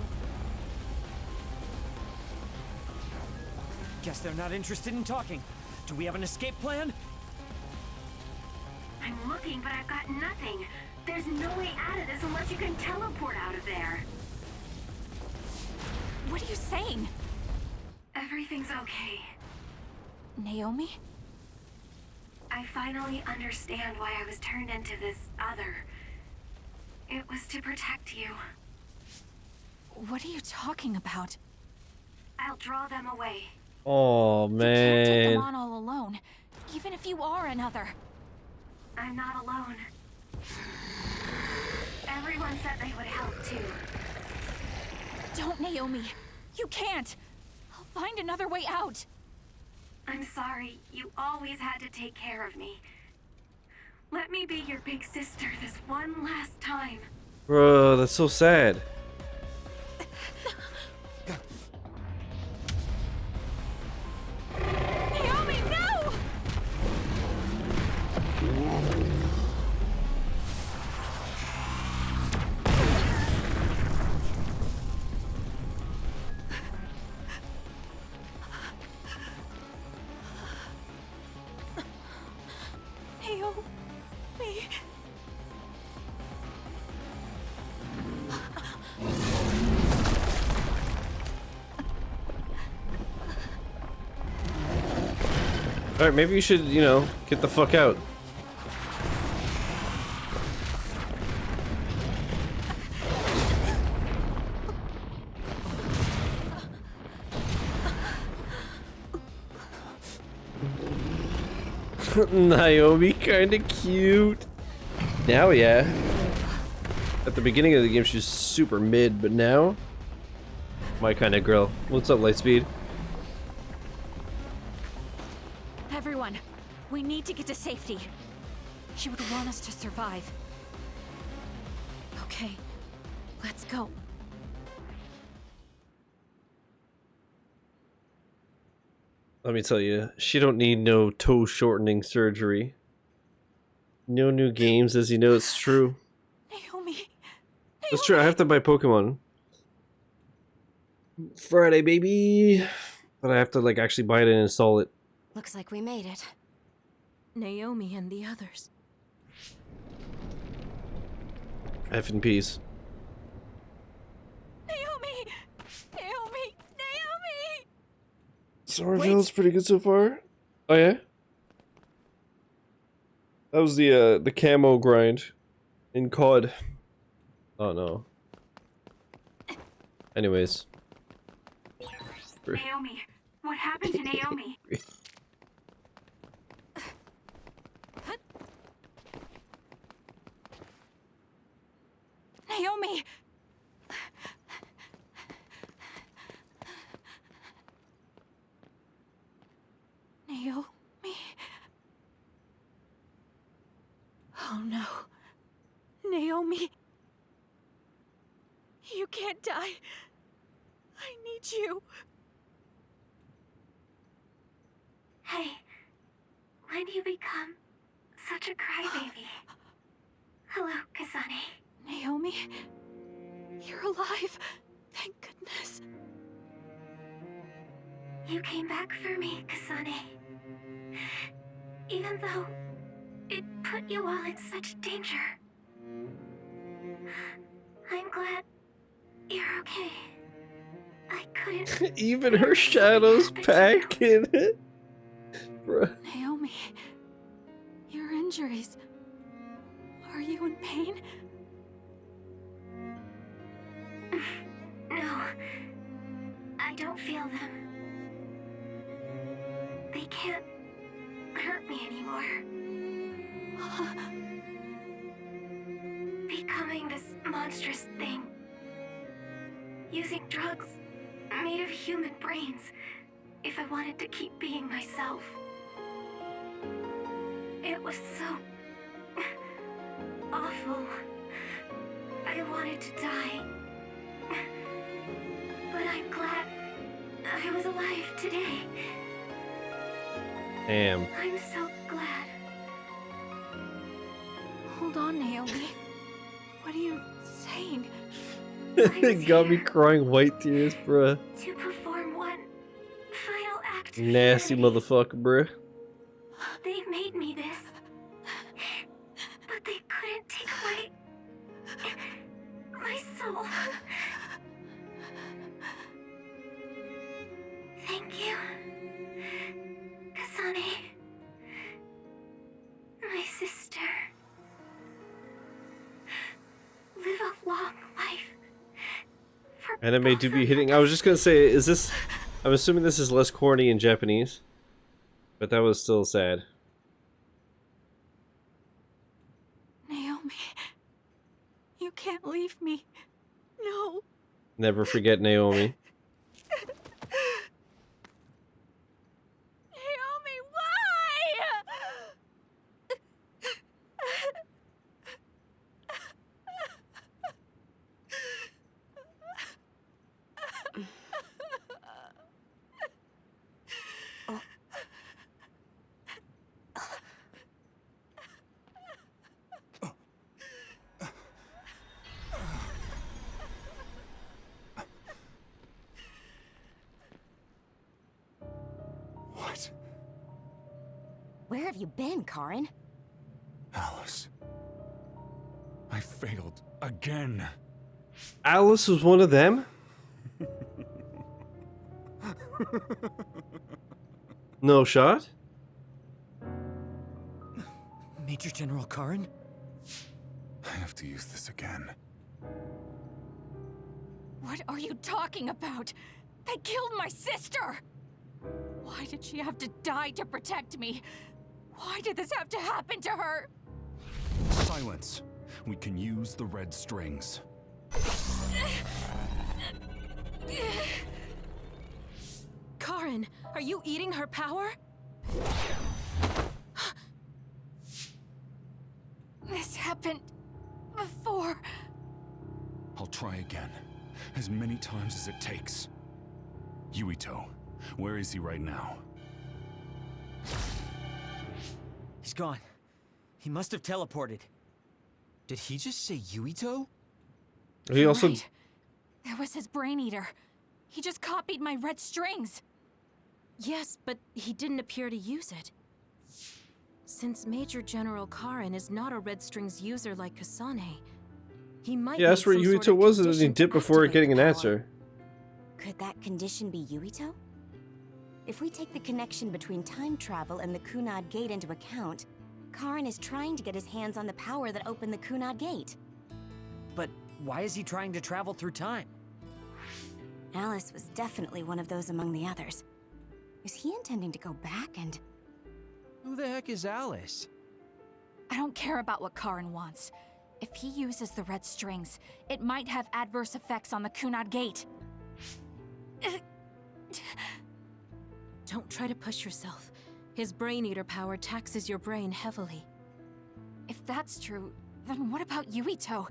Guess they're not interested in talking. Do we have an escape plan? I'm looking, but I've got nothing. There's no way out of this unless you can teleport out of there. What are you saying? Everything's okay. Naomi? I finally understand why I was turned into this other. It was to protect you. What are you talking about? I'll draw them away. Oh You can't take them man. on all alone, even if you are another. I'm not alone. Everyone said they would help too. Don't, Naomi. You can't. I'll find another way out. I'm sorry. You always had to take care of me. Let me be your big sister this one last time. Bro, that's so sad. Naomi, no! Naomi. Alright, maybe you should, you know, get the fuck out. Naomi, kinda cute. Now, yeah. At the beginning of the game, she was super mid, but now, my kind of girl. What's up, Lightspeed? Everyone, we need to get to safety. She would want us to survive. Okay, let's go. Let me tell you, she don't need no toe shortening surgery. No new games, as you know, it's true. Naomi. That's true. I have to buy Pokemon Friday, baby. But I have to like actually buy it and install it. Looks like we made it. Naomi and the others. F in peace. Naomi! Naomi! Naomi! Somerville's pretty good so far. Oh yeah? That was the camo grind in COD. Oh no. Anyways. Naomi, what happened to Naomi? Naomi! Naomi? Oh no. Naomi. You can't die. I need you. Hey, when do you become such a crybaby? Hello, Kasane. Naomi? You're alive. Thank goodness. You came back for me, Kasane. Even though it put you all in such danger. I'm glad you're okay. I couldn't... Even her shadow's packing it. Bruh. Naomi, your injuries. Are you in pain? No, I don't feel them. They can't hurt me anymore. Becoming this monstrous thing. Using drugs made of human brains if I wanted to keep being myself. It was so awful. I wanted to die. But I'm glad I was alive today. Damn. I'm so glad. Hold on, Naomi. What are you saying? It got me crying white tears, bruh. To perform one final act. Nasty motherfucker, bruh. They made me this. But they couldn't take away my soul. Thank you, Kasane. My sister. Live a long life. Anime do be hitting. I was just gonna say, is this... I'm assuming this is less corny in Japanese. But that was still sad. Naomi, you can't leave me. No. Never forget Naomi. Naomi, why? What? Where have you been, Karin? Alice. I failed again. Alice was one of them? No shot? Major General Karin? I have to use this again. What are you talking about? They killed my sister! Why did she have to die to protect me? Why did this have to happen to her? Silence. We can use the red strings. Karin, are you eating her power? This happened before. I'll try again. As many times as it takes. Yuito, where is he right now? He's gone. He must have teleported. Did he just say Yuito? He also... Right. There was his brain eater. He just copied my red strings. Yes, but he didn't appear to use it. Since Major General Karin is not a red strings user like Kasane, he might. Yeah, that's where Yuito was, and then he dipped before getting an answer. Could that condition be Yuito? If we take the connection between time travel and the Kunad Gate into account, Karin is trying to get his hands on the power that opened the Kunad Gate. But why is he trying to travel through time? Alice was definitely one of those among the others. Is he intending to go back and... Who the heck is Alice? I don't care about what Karin wants. If he uses the red strings, it might have adverse effects on the Kunad Gate. Don't try to push yourself. His Brain Eater power taxes your brain heavily. If that's true, then what about Yuito?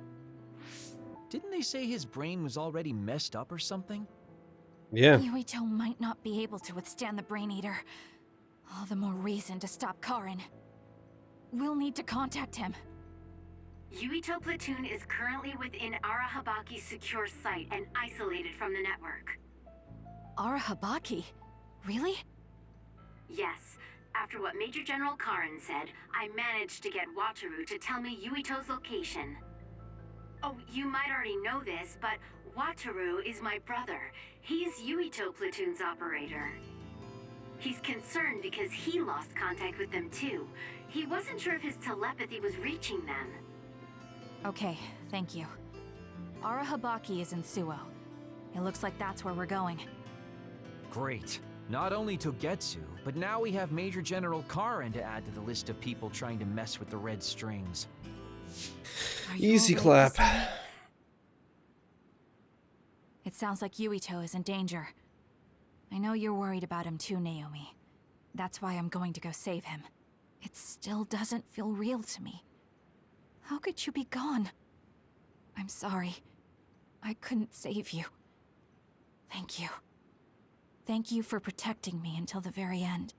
Didn't they say his brain was already messed up or something? Yeah. Yuito might not be able to withstand the Brain Eater. All the more reason to stop Karin. We'll need to contact him. Yuito Platoon is currently within Arahabaki's secure site and isolated from the network. Arahabaki? Really? Yes. After what Major General Karin said, I managed to get Wataru to tell me Yuito's location. Oh, you might already know this, but Wataru is my brother. He's Yuito Platoon's operator. He's concerned because he lost contact with them too. He wasn't sure if his telepathy was reaching them. Okay, thank you. Arahabaki is in Suo. It looks like that's where we're going. Great. Not only Togetsu, but now we have Major General Karin to add to the list of people trying to mess with the red strings. Easy clap. It sounds like Yuito is in danger. I know you're worried about him too, Naomi. That's why I'm going to go save him. It still doesn't feel real to me. How could you be gone? I'm sorry. I couldn't save you. Thank you. Thank you for protecting me until the very end.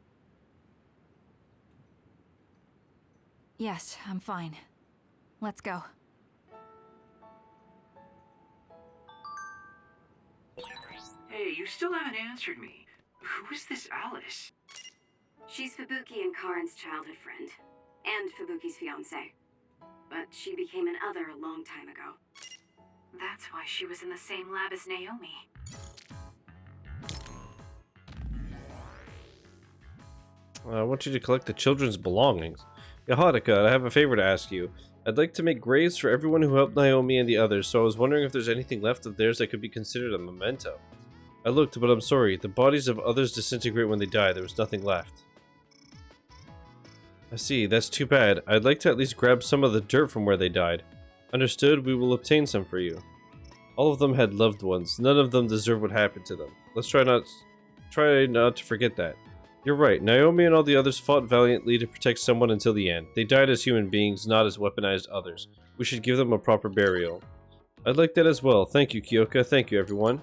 Yes, I'm fine. Let's go. Hey, you still haven't answered me. Who is this Alice? She's Fubuki and Karin's childhood friend, and Fubuki's fiancé. But she became an other a long time ago. That's why she was in the same lab as Naomi. I want you to collect the children's belongings. Yaharuka, I have a favor to ask you. I'd like to make graves for everyone who helped Naomi and the others, so I was wondering if there's anything left of theirs that could be considered a memento. I looked, but I'm sorry. The bodies of others disintegrate when they die. There was nothing left. I see. That's too bad. I'd like to at least grab some of the dirt from where they died. Understood? We will obtain some for you. All of them had loved ones. None of them deserve what happened to them. Let's try not to forget that. You're right. Naomi and all the others fought valiantly to protect someone until the end. They died as human beings, not as weaponized others. We should give them a proper burial. I'd like that as well. Thank you, Kyoka. Thank you, everyone.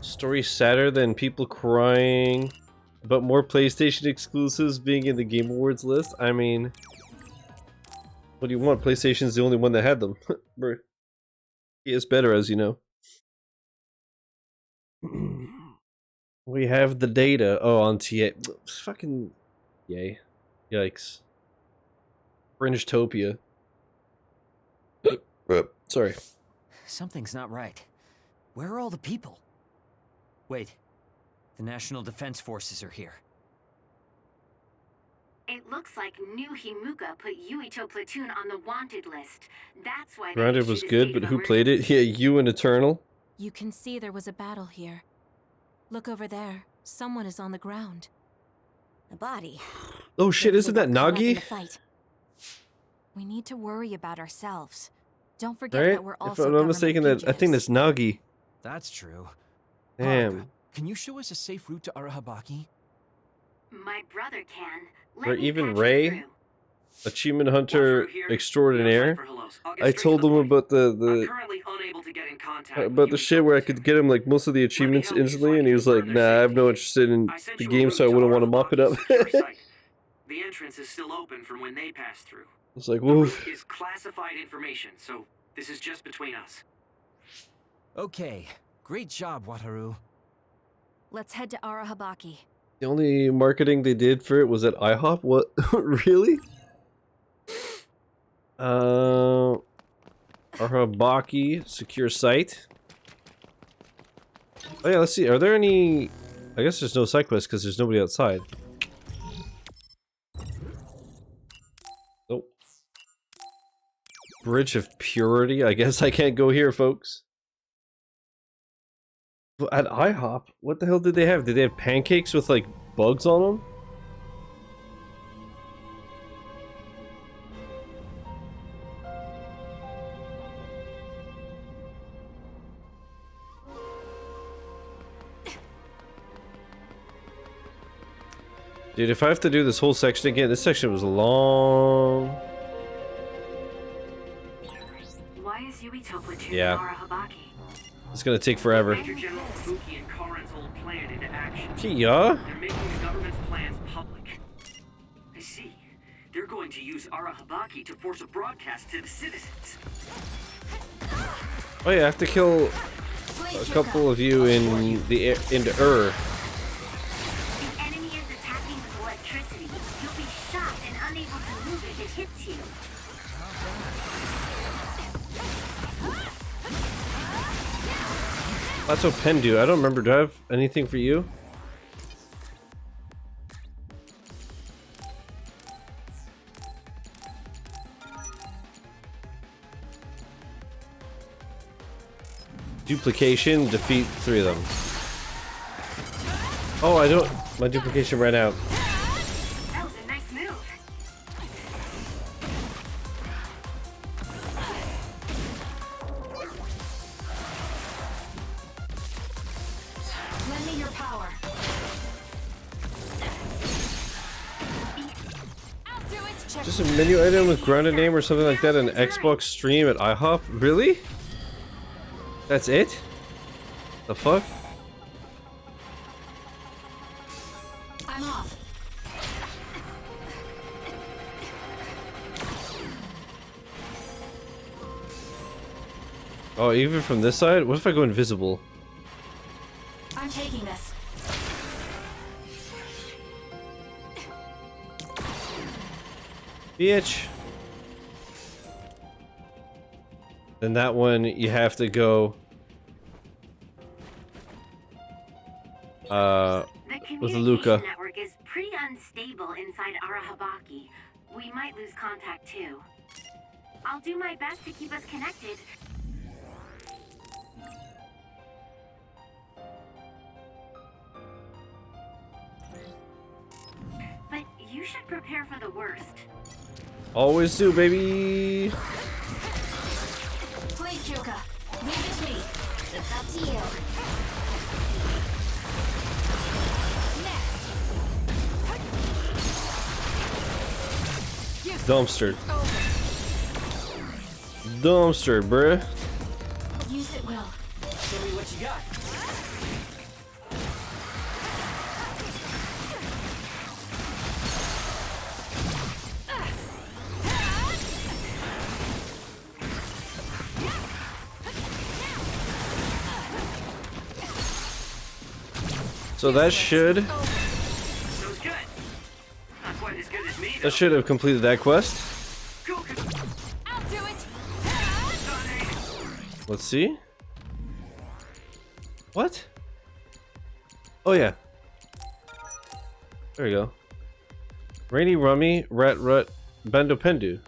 Story sadder than people crying about more PlayStation exclusives being in the Game Awards list? I mean, what do you want? PlayStation's the only one that had them. It's better, as you know. We have the data. Oh, on TA. Fucking yay. Yikes. Fringe-topia. Sorry. Something's not right. Where are all the people? Wait. The National Defense Forces are here. It looks like new Himuka put Yuito Platoon on the wanted list. That's why Grounded was good, but who played it? Yeah, you and Eternal. You can see there was a battle here. Look over there. Someone is on the ground. A body. Oh shit, isn't that Nagi? We need to worry about ourselves. Don't forget Right? that we're If also I'm not mistaken, that I think that's Nagi. That's true. Damn. Can you show us a safe route to Arahabaki? My brother can. Or even Ray, Achievement Hunter Extraordinaire. I told him about the shit where I could get him like most of the achievements instantly, and he was like, "Nah, I have no interest in the game, so I wouldn't want to mop it up." The entrance is still open from when they passed through. It's like, The woof. route is classified information, so this is just between us. Okay, great job, Wataru. Let's head to Arahabaki. The only marketing they did for it was at IHOP. What? Really? Arahabaki secure site. Oh yeah, let's see. Are there any... I guess there's no side quests because there's nobody outside. Nope. Bridge of Purity. I guess I can't go here, folks. At IHOP, what the hell did they have? Did they have pancakes with like bugs on them? Dude, if I have to do this whole section again, this section was long. Why is Yuito platoon Yeah. Arahabaki? It's gonna take forever. Major General Fuki and Karin's old plan into action. Yeah? They're making the government's plans public. I see. They're going to use Arahabaki to force a broadcast to the citizens. Oh yeah, I have to kill a couple of you in the into The enemy is attacking with electricity. You'll be shocked and unable to move if it hits you. That's what Pen do. I don't remember. Do I have anything for you? Duplication, defeat 3 of them. Oh, I don't. My duplication ran out. That was a nice move. Lend me your power. Just a menu item with grounded name or something like that. An Xbox stream at IHOP? Really? That's it? The fuck? I'm off. Oh, even from this side? What if I go invisible? I'm taking this. Bitch. Then that one, you have to go... The with communication Luca. network is pretty unstable inside Arahabaki. We might lose contact too. I'll do my best to keep us connected. But you should prepare for the worst. Always do, baby! Please, Yuka. Leave it to me. It's up to you. Dumpster. Dumpster, bruh. Use it well. Show me what you got. So that should... Sounds good. Not quite as good as me, though. That should have completed that quest. I'll do it. Let's see. What? Oh yeah. There we go. Rainy Rummy, Rat Rut, Bendo Pendu.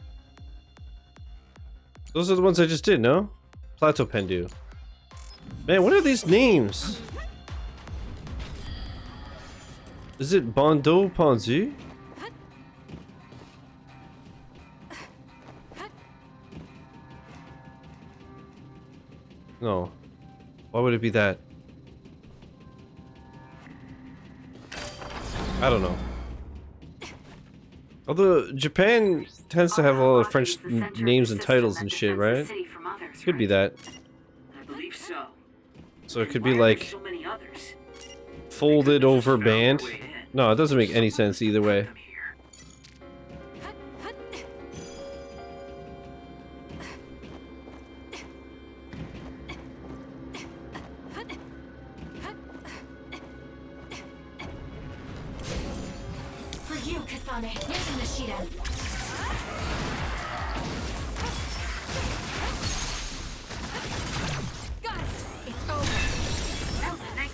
Those are the ones I just did, no? Plateau Pendu. Man, what are these names? Is it Bondo Ponzu? No. Why would it be that? I don't know. Although Japan tends to have a lot of French names and titles and shit, right? Could be that. I believe so. So it could be like So many others. folded over band. No, it doesn't make any sense either way. For you, Kasane. Using the Shiden. Got it. It's over. That was a nice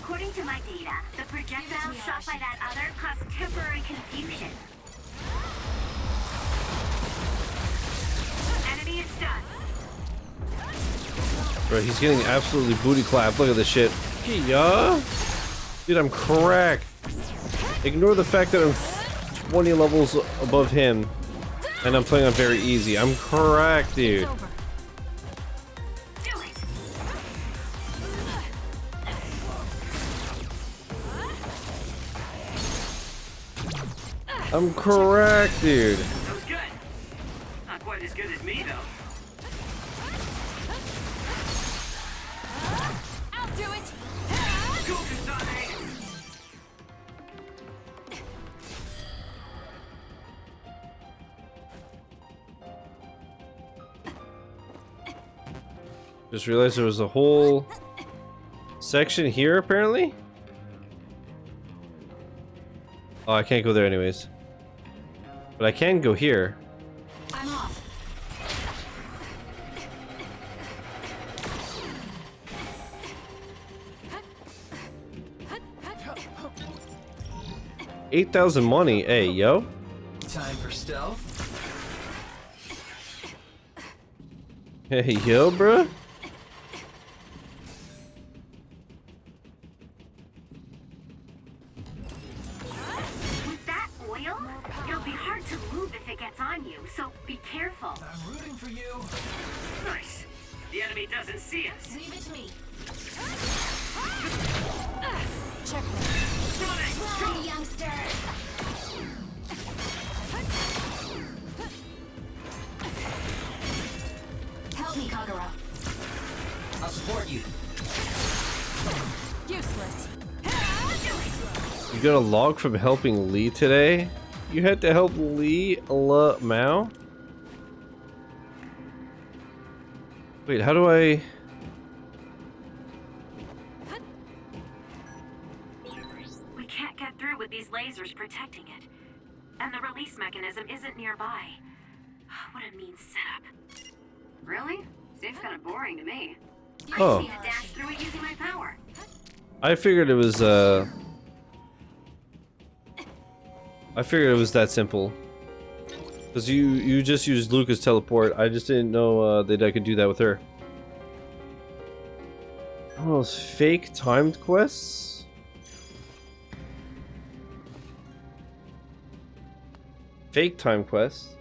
According to my data, the projectile shot by that other caused temporary confusion. Enemy is stunned. Bro, he's getting absolutely booty clapped. Look at this shit. Yeah. Dude, I'm cracked. Ignore the fact that I'm 20 levels above him and I'm playing on very easy. I'm cracked, dude. I'm cracked, dude. That was good. Not quite as good as me, though. I'll do it. Go, Kasane! Just realized there was a whole section here, apparently. Oh, I can't go there anyways. But I can go here. I'm off. $8,000 money. Hey, yo. Time for stealth. Hey, yo, bruh. With that oil, it'll be hard to move if it gets on you, so be careful. I'm rooting for you. Nice. The enemy doesn't see us. Leave it to me. Run, youngster! Help me, Kagura. I'll support you. Useless. You got a log from helping Lee today? You had to help Lee La Mao? Wait, how do I... We can't get through with these lasers protecting it. And the release mechanism isn't nearby. What a mean setup. Really? Seems kind of boring to me. I Oh. just need to dash through it using my power. I figured it was, I figured it was that simple. Because you just used Luca's teleport. I just didn't know that I could do that with her. Oh, those fake timed quests? Fake time quests?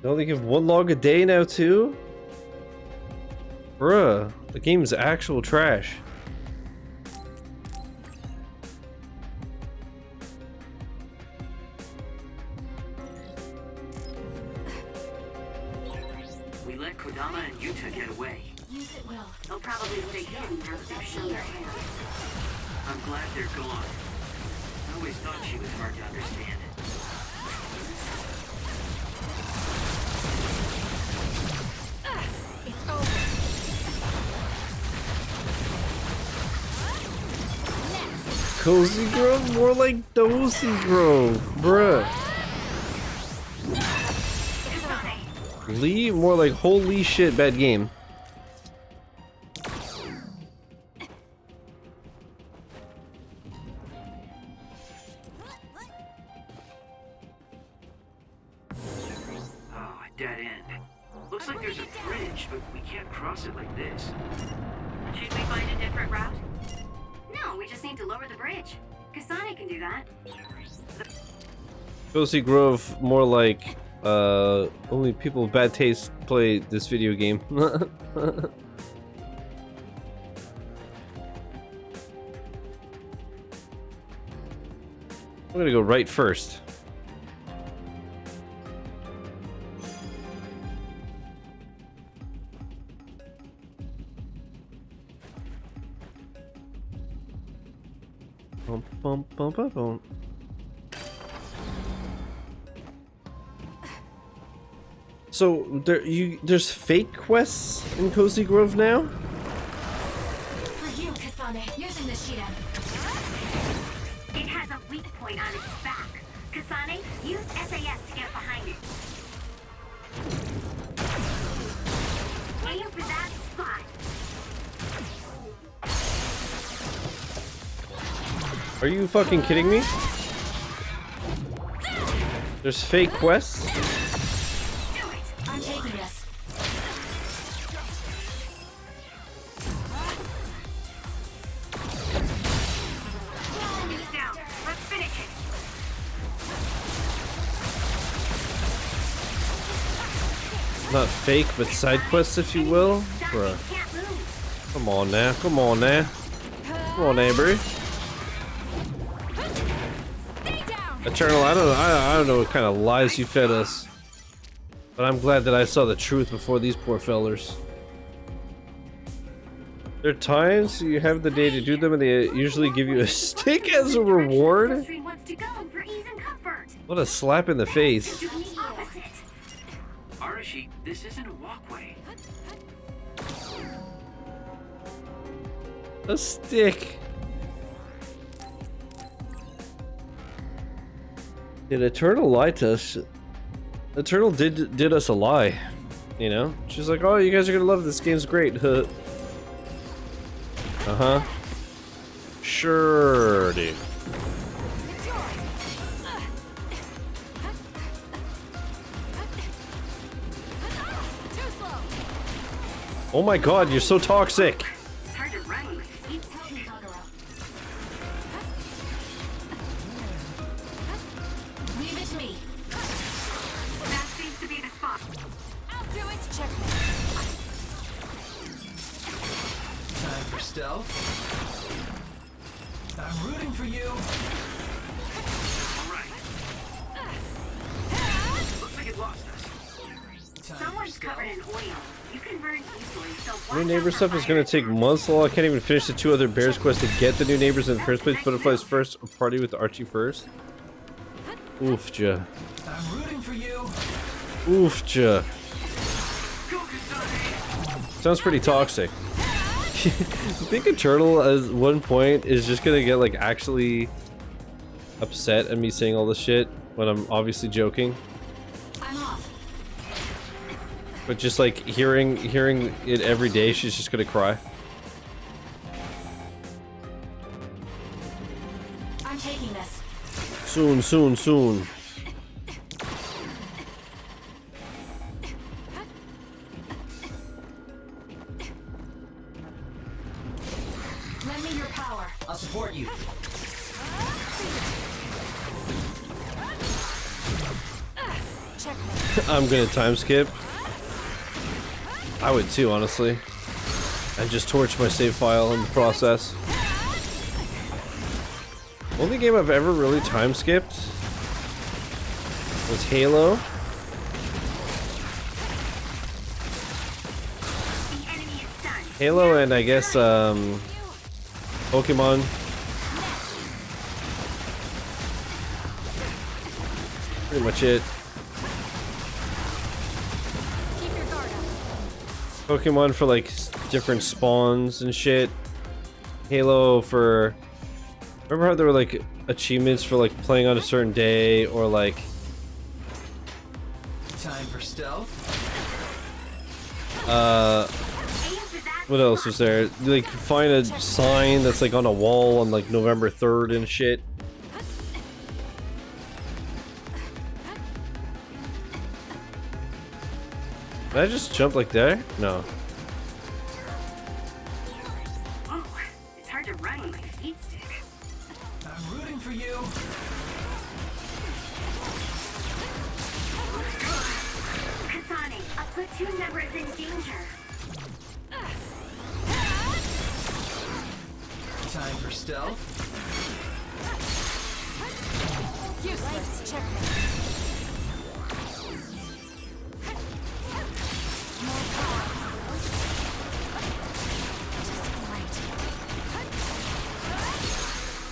They only give one log a day now too? Bruh, the game's actual trash. We let Kodama and Yuta get away. Use it well. They'll probably stay hidden now that they've shown their hand. I'm glad they're gone. I always thought she was hard to understand. It's over. Cozy Grove? More like Dozy Grove, bruh. Lee? More like holy shit, bad game. Oh, a dead end. Looks like there's a bridge, but we can't cross it like this. Should we find a different route? No, we just need to lower the bridge. Kasane can do that. Cozy Grove, more like only people with bad taste play this video game. I'm gonna go right first. Bum, bum, bum, bum, bum. So there's fake quests in Cozy Grove now? For you, Kasane. Using the Shiden. It has a weak point on its back. Kasane, use SAS to get behind it. Aim for that spot. Are you fucking kidding me? There's fake quests? I'm taking this. It's down. Let's finish it. Not fake, but side quests, if you will. Bruh. Come on now. Come on now. Come on, neighbor. Eternal, I don't know what kind of lies you fed us, but I'm glad that I saw the truth before these poor fellers. There are times you have the day to do them, and they usually give you a stick as a reward. What a slap in the face! Arashi, this isn't a walkway. A stick. Did Eternal lie to us? Eternal did us a lie, you know? She's like, oh, you guys are gonna love this game's great. Uh-huh. Sure, dude. Oh my god, you're so toxic. It's hard to run. Leave it to me. That seems to be the spot. I'll do it. Check. Time for stealth. I'm rooting for you. Alright. Looks like it lost us. Someone's covered in oil. You can burn easily, so New neighbor stuff is gonna take months long. I can't even finish the 2 other bears quests to get the new neighbors in the first place. Butterflies first, or party with Archie first. Oof, ja. I'm rooting for you. Oof, ja. Sounds pretty toxic. You think Eternal at one point is just gonna get like actually upset at me saying all this shit when I'm obviously joking? I'm off. But just like hearing it every day, she's just gonna cry. I'm taking this. Soon, soon, soon. Lend me your power. I'll support you. Check. I'm gonna time skip. I would too, honestly. And just torch my save file in the process. Only game I've ever really time skipped was Halo. Halo and I guess Pokemon. Pretty much it. Pokemon for like different spawns and shit. Halo for... Remember how there were like achievements for like playing on a certain day, or like... Time for stealth. What else was there? Like find a sign that's like on a wall on like November 3rd and shit. Did I just jump like there? No. Oh, it's hard to run with my feet stick. I'm rooting for you. Kasane, a platoon member is in danger. Time for stealth. Useless. Check.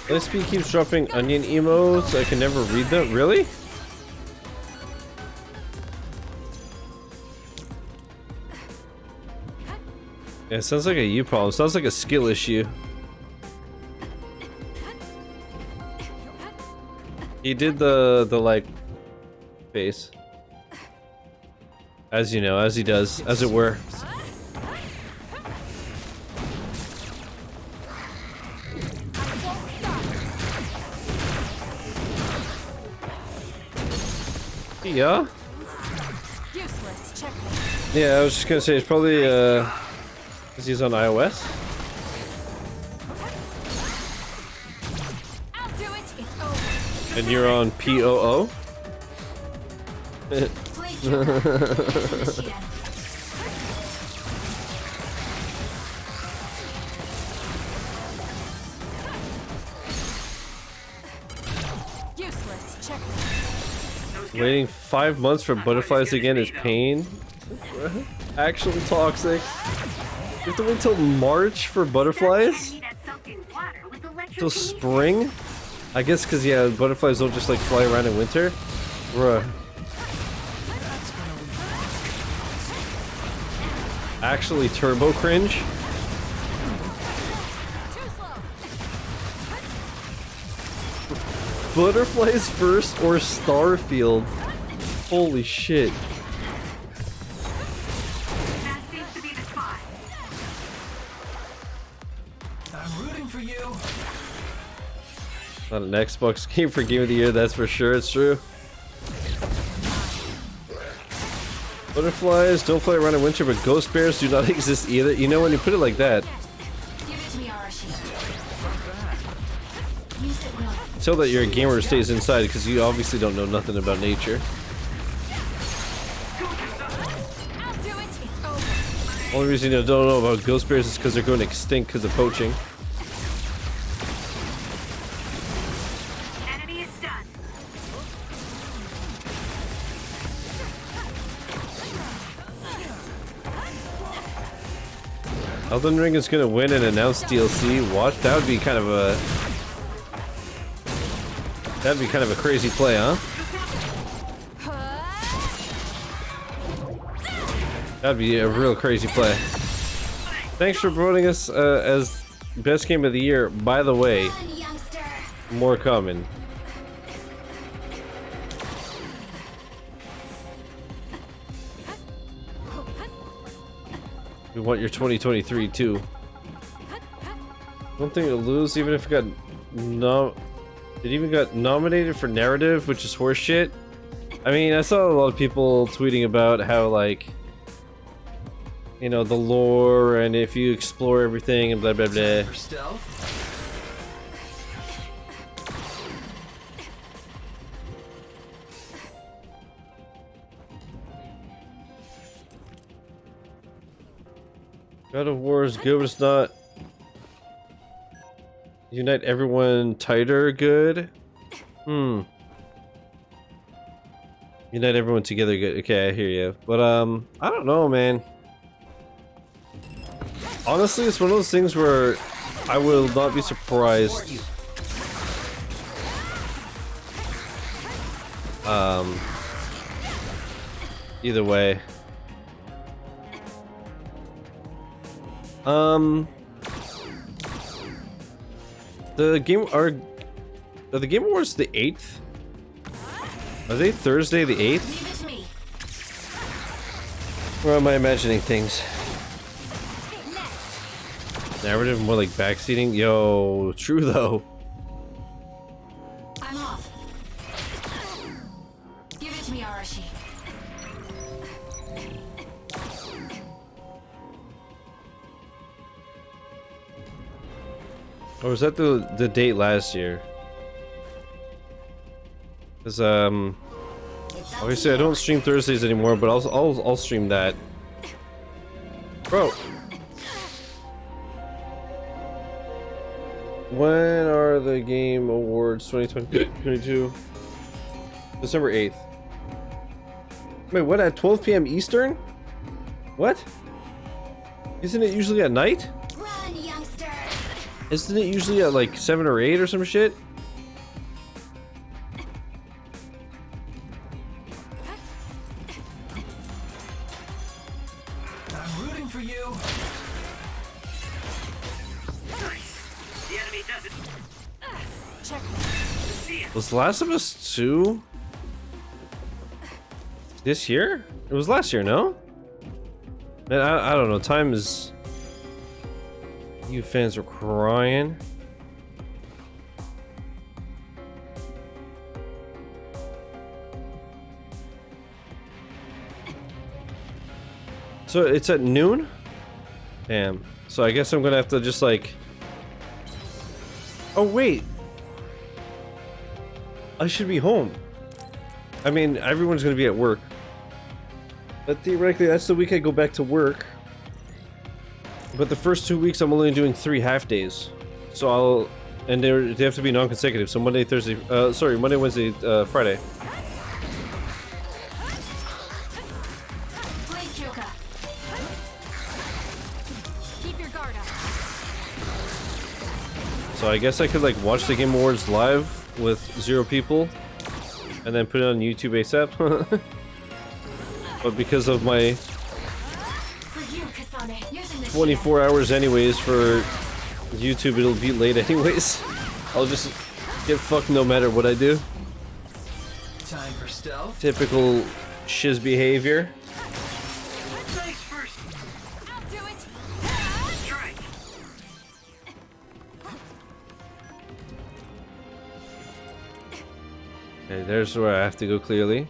SP keeps dropping onion emotes. I can never read them. Really? Yeah, it sounds like a you problem. Sounds like a skill issue. He did the like face. As you know, as he does, as it were. Yeah. Useless. Check. Yeah, I was just gonna say it's probably because he's on iOS. I'll do it. It's over. And you're on POO. Useless. Check. Waiting 5 months for butterflies again is pain. Actual toxic. You have to wait till March for butterflies? Till spring? I guess because, yeah, butterflies don't just like fly around in winter. Bruh. Actually turbo cringe. Butterflies first or Starfield? Holy shit. I'm rooting for you. Not an Xbox game for Game of the Year, that's for sure, it's true. Butterflies don't fly around in winter, but ghost bears do not exist either. You know, when you put it like that, tell that you're a gamer who stays inside because you obviously don't know nothing about nature. Only reason you don't know about ghost bears is because they're going extinct because of poaching. Elden Ring is gonna win and announce DLC. Watch, that would be kind of a crazy play, huh? That'd be a real crazy play. Thanks for voting us as best game of the year. By the way, more coming. We want your 2023 too. One thing to lose, even if it got it even got nominated for narrative, which is horseshit. I mean, I saw a lot of people tweeting about how, like, you know, the lore and if you explore everything and blah blah blah. God of War is good, but it's not. Unite everyone tighter good? Unite everyone together good. Okay, I hear you. But, I don't know, man. Honestly, it's one of those things where I will not be surprised. Either way. The Game Awards the 8th? Are they Thursday the 8th? Or am I imagining things? Narrative more like backseating? Yo, true though. I'm off. Give it to me, Arashi. Or was that the date last year? Because obviously I don't stream Thursdays anymore, but I'll stream that. Bro, when are the Game Awards 2022? December 8th. Wait, what, at 12 p.m. Eastern? What? Isn't it usually at night? Isn't it usually at like 7 or 8 or some shit? I'm rooting for you. The enemy doesn't. Check. Was Last of Us 2 this year? It was last year, no? Man, I don't know. Time is... You fans are crying. So it's at noon? Damn. So I guess I'm gonna have to just like... Oh wait! I should be home. I mean, everyone's gonna be at work. But theoretically, that's the week I go back to work. But the first 2 weeks I'm only doing 3 half days. So I'll... And they have to be non-consecutive. So Monday, Thursday... sorry, Monday, Wednesday, Friday. So I guess I could like watch the Game Awards live with 0 people and then put it on YouTube ASAP. But because of my 24 hours anyways for YouTube, it'll be late anyways. I'll just get fucked no matter what I do. Time for stealth. Typical shiz behavior. Okay, there's where I have to go clearly.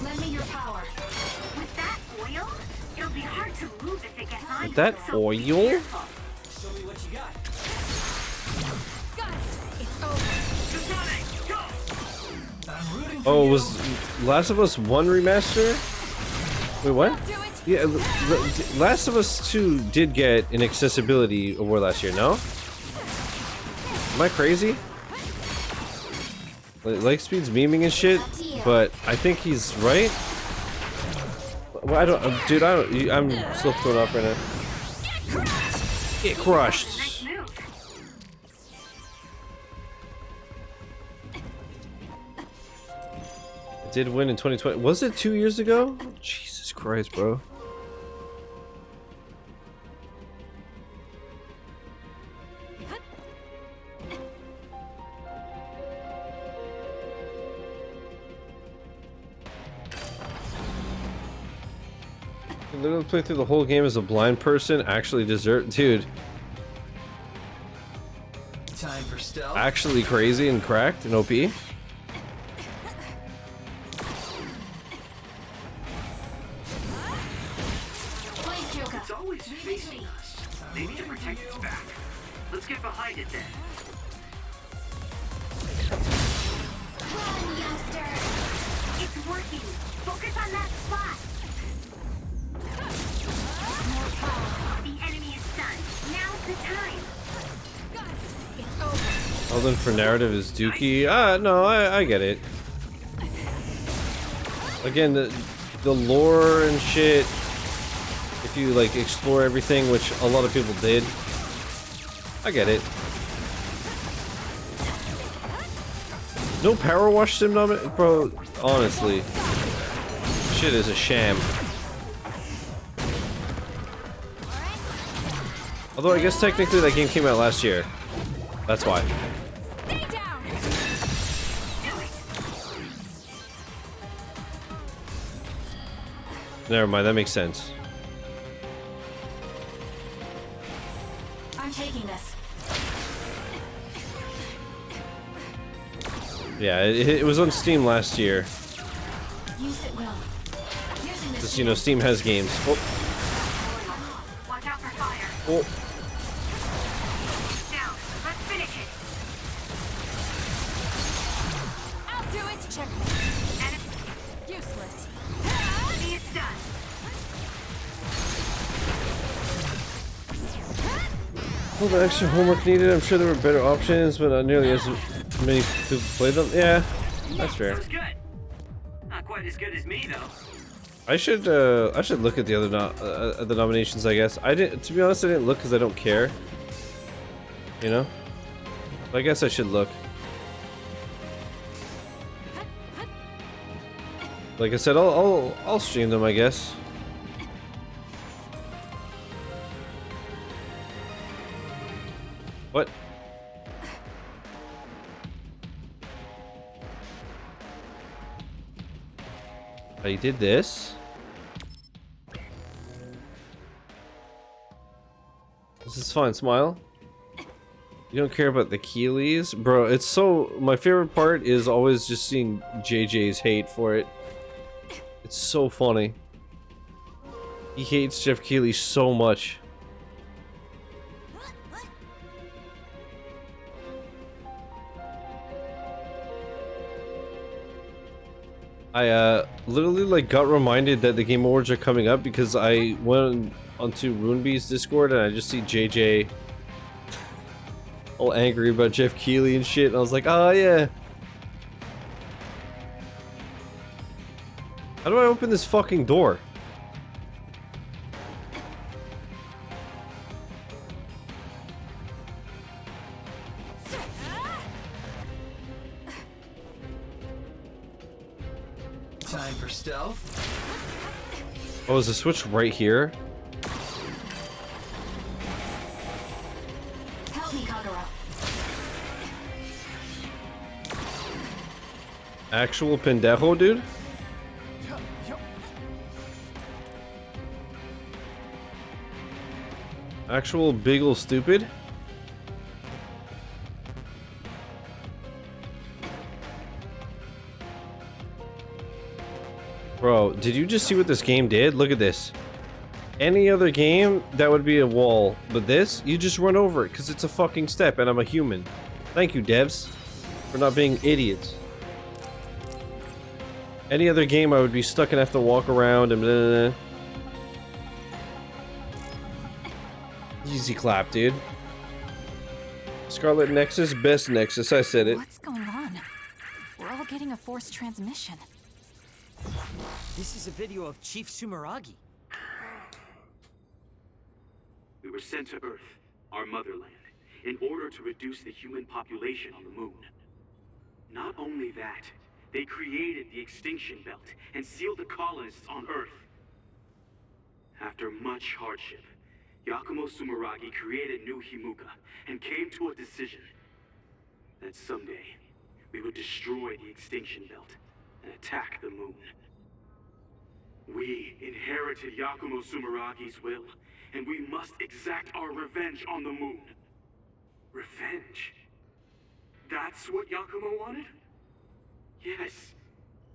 Lend me your power. With that oil, it'll be hard to move if it gets on. With that oil? Show me what you got. It's over. Oh, was Last of Us 1 remaster? Wait, what? Yeah, Last of Us 2 did get an accessibility award last year, no? Am I crazy? Lightspeed's memeing and shit, but I think he's right. Well, I don't, dude. I'm still thrown off right now. Get crushed. It did win in 2020. Was it 2 years ago? Jesus Christ, bro. Literally play through the whole game as a blind person. Actually deserve, dude. Time for stealth. Actually crazy and cracked and OP. It's always facing us. Maybe to protect its back. Let's get behind it then. Run, youngster! It's working. Focus on that spot. More power. The enemy is stunned. Now's the time. It's over. All then for narrative is Dookie. No, I get it. Again, the lore and shit. If you like explore everything, which a lot of people did, I get it. No Power Wash Sim nomination, bro. Honestly, shit is a sham. Although I guess technically that game came out last year. That's why. Stay down. Never mind, that makes sense. I'm taking this. Yeah, it was on Steam last year. Use it well. Just, you know, Steam has games. Oh. Watch out for fire. Oh. Down. Let's finish it. I'll do it. Check. And it's useless. See, it's done. Well, the extra homework needed. I'm sure there were better options, but not nearly as many people played them. Yeah, that's fair. That was good. Not quite as good as me though. I should look at the other the nominations. I guess I didn't. To be honest, I didn't look because I don't care. You know. But I guess I should look. Like I said, I'll stream them. I guess. What? I did this. This is fine, smile. You don't care about the Keeleys? Bro, it's so... My favorite part is always just seeing JJ's hate for it. It's so funny. He hates Jeff Keighley so much. I literally like got reminded that the Game Awards are coming up because I went onto RuneBee's Discord and I just see JJ all angry about Jeff Keighley and shit, and I was like, oh yeah. How do I open this fucking door? Time for stealth. Oh, is the switch right here? Help me, Kagura. Actual pendejo, dude? Actual big ol' stupid? Bro, did you just see what this game did? Look at this. Any other game, that would be a wall. But this, you just run over it because it's a fucking step and I'm a human. Thank you, devs, for not being idiots. Any other game, I would be stuck and have to walk around and blah, blah, blah. Easy clap, dude. Scarlet Nexus, best Nexus, I said it. What's going on? We're all getting a forced transmission. This is a video of Chief Sumeragi. We were sent to Earth, our motherland, in order to reduce the human population on the moon. Not only that, they created the extinction belt and sealed the colonists on Earth. After much hardship, Yakumo Sumeragi created new Himuka and came to a decision that someday we would destroy the extinction belt and attack the moon. We inherited Yakumo Sumeragi's will, and we must exact our revenge on the moon. Revenge? That's what Yakumo wanted? Yes.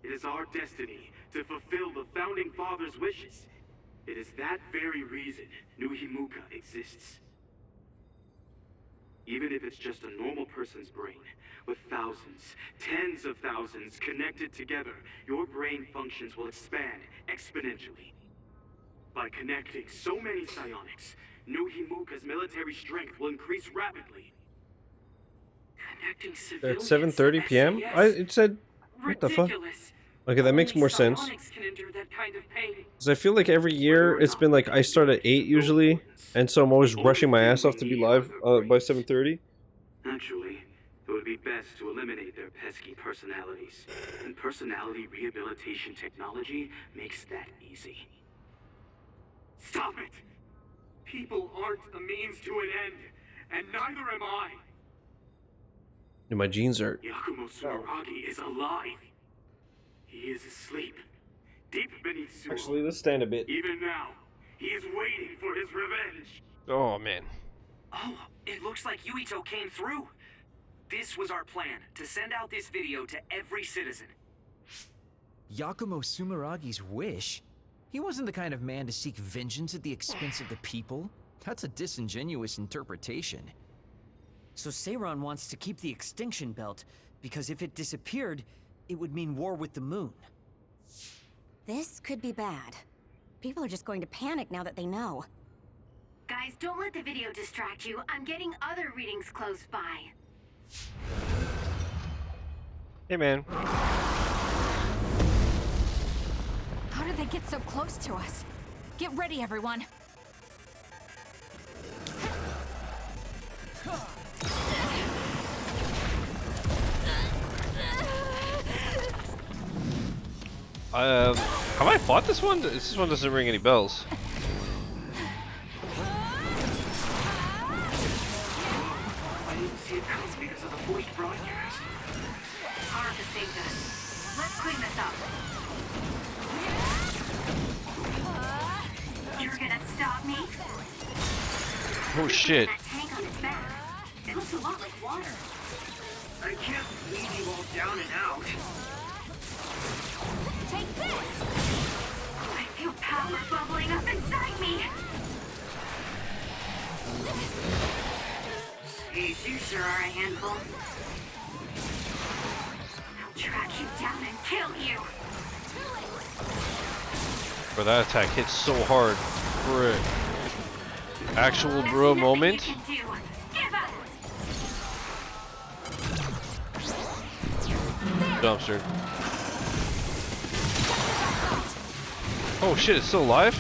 It is our destiny to fulfill the Founding Father's wishes. It is that very reason New Himuka exists. Even if it's just a normal person's brain, with thousands, tens of thousands connected together, your brain functions will expand exponentially. By connecting so many psionics, New Himuka's military strength will increase rapidly. Connecting civilians At 7:30 p.m.? It said... What the fuck? Okay, that makes more sense. Because I feel like every year it's been like I start at 8 usually, and so I'm always rushing my ass off to be live by 7:30. Actually, it would be best to eliminate their pesky personalities. And personality rehabilitation technology makes that easy. Stop it! People aren't a means to an end, and neither am I. Dude, my jeans are... Yakumo Sumeragi is alive. He is asleep, deep beneath Sumo. Actually, let's stand a bit. Even now, he is waiting for his revenge. Oh, man. Oh, it looks like Yuito came through. This was our plan, to send out this video to every citizen. Yakumo Sumeragi's wish? He wasn't the kind of man to seek vengeance at the expense of the people. That's a disingenuous interpretation. So Seiron wants to keep the extinction belt, because if it disappeared, it would mean war with the moon. This could be bad. People are just going to panic now that they know. Guys, don't let the video distract you. I'm getting other readings close by. Hey, man. How did they get so close to us? Get ready, everyone. Have I fought this one? This one doesn't ring any bells. I didn't see it bounce because of the forced broadcast. Haruka saved us. Let's clean this up. You're gonna stop me? Oh shit. That tank on its back. It'll a lot like water. I can't leave you all down and out. Take this! I feel power bubbling up inside me. Jeez, you sure are a handful. I'll track you down and kill you. Bro, that attack hits so hard. Frick. Actual bro moment. Dumpster. Oh shit, it's still alive?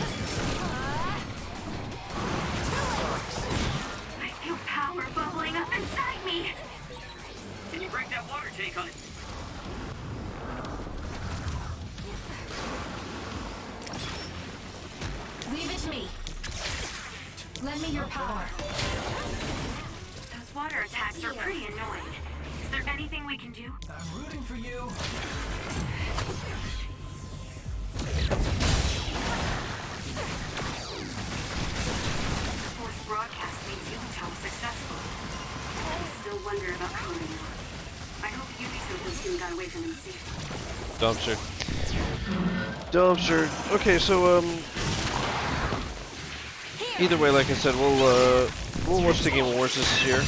I feel power bubbling up inside me. Can you break that water tank on it? Leave it to me. Lend me your power. Those water attacks are pretty annoying. Is there anything we can do? I'm rooting for you. Force broadcast made Yuito successful. I still wonder about Kono. I hope Yuito got away from him safe. Dumpster. Dumpster. Okay, so either way, like I said, we'll watch the Game Awards this year.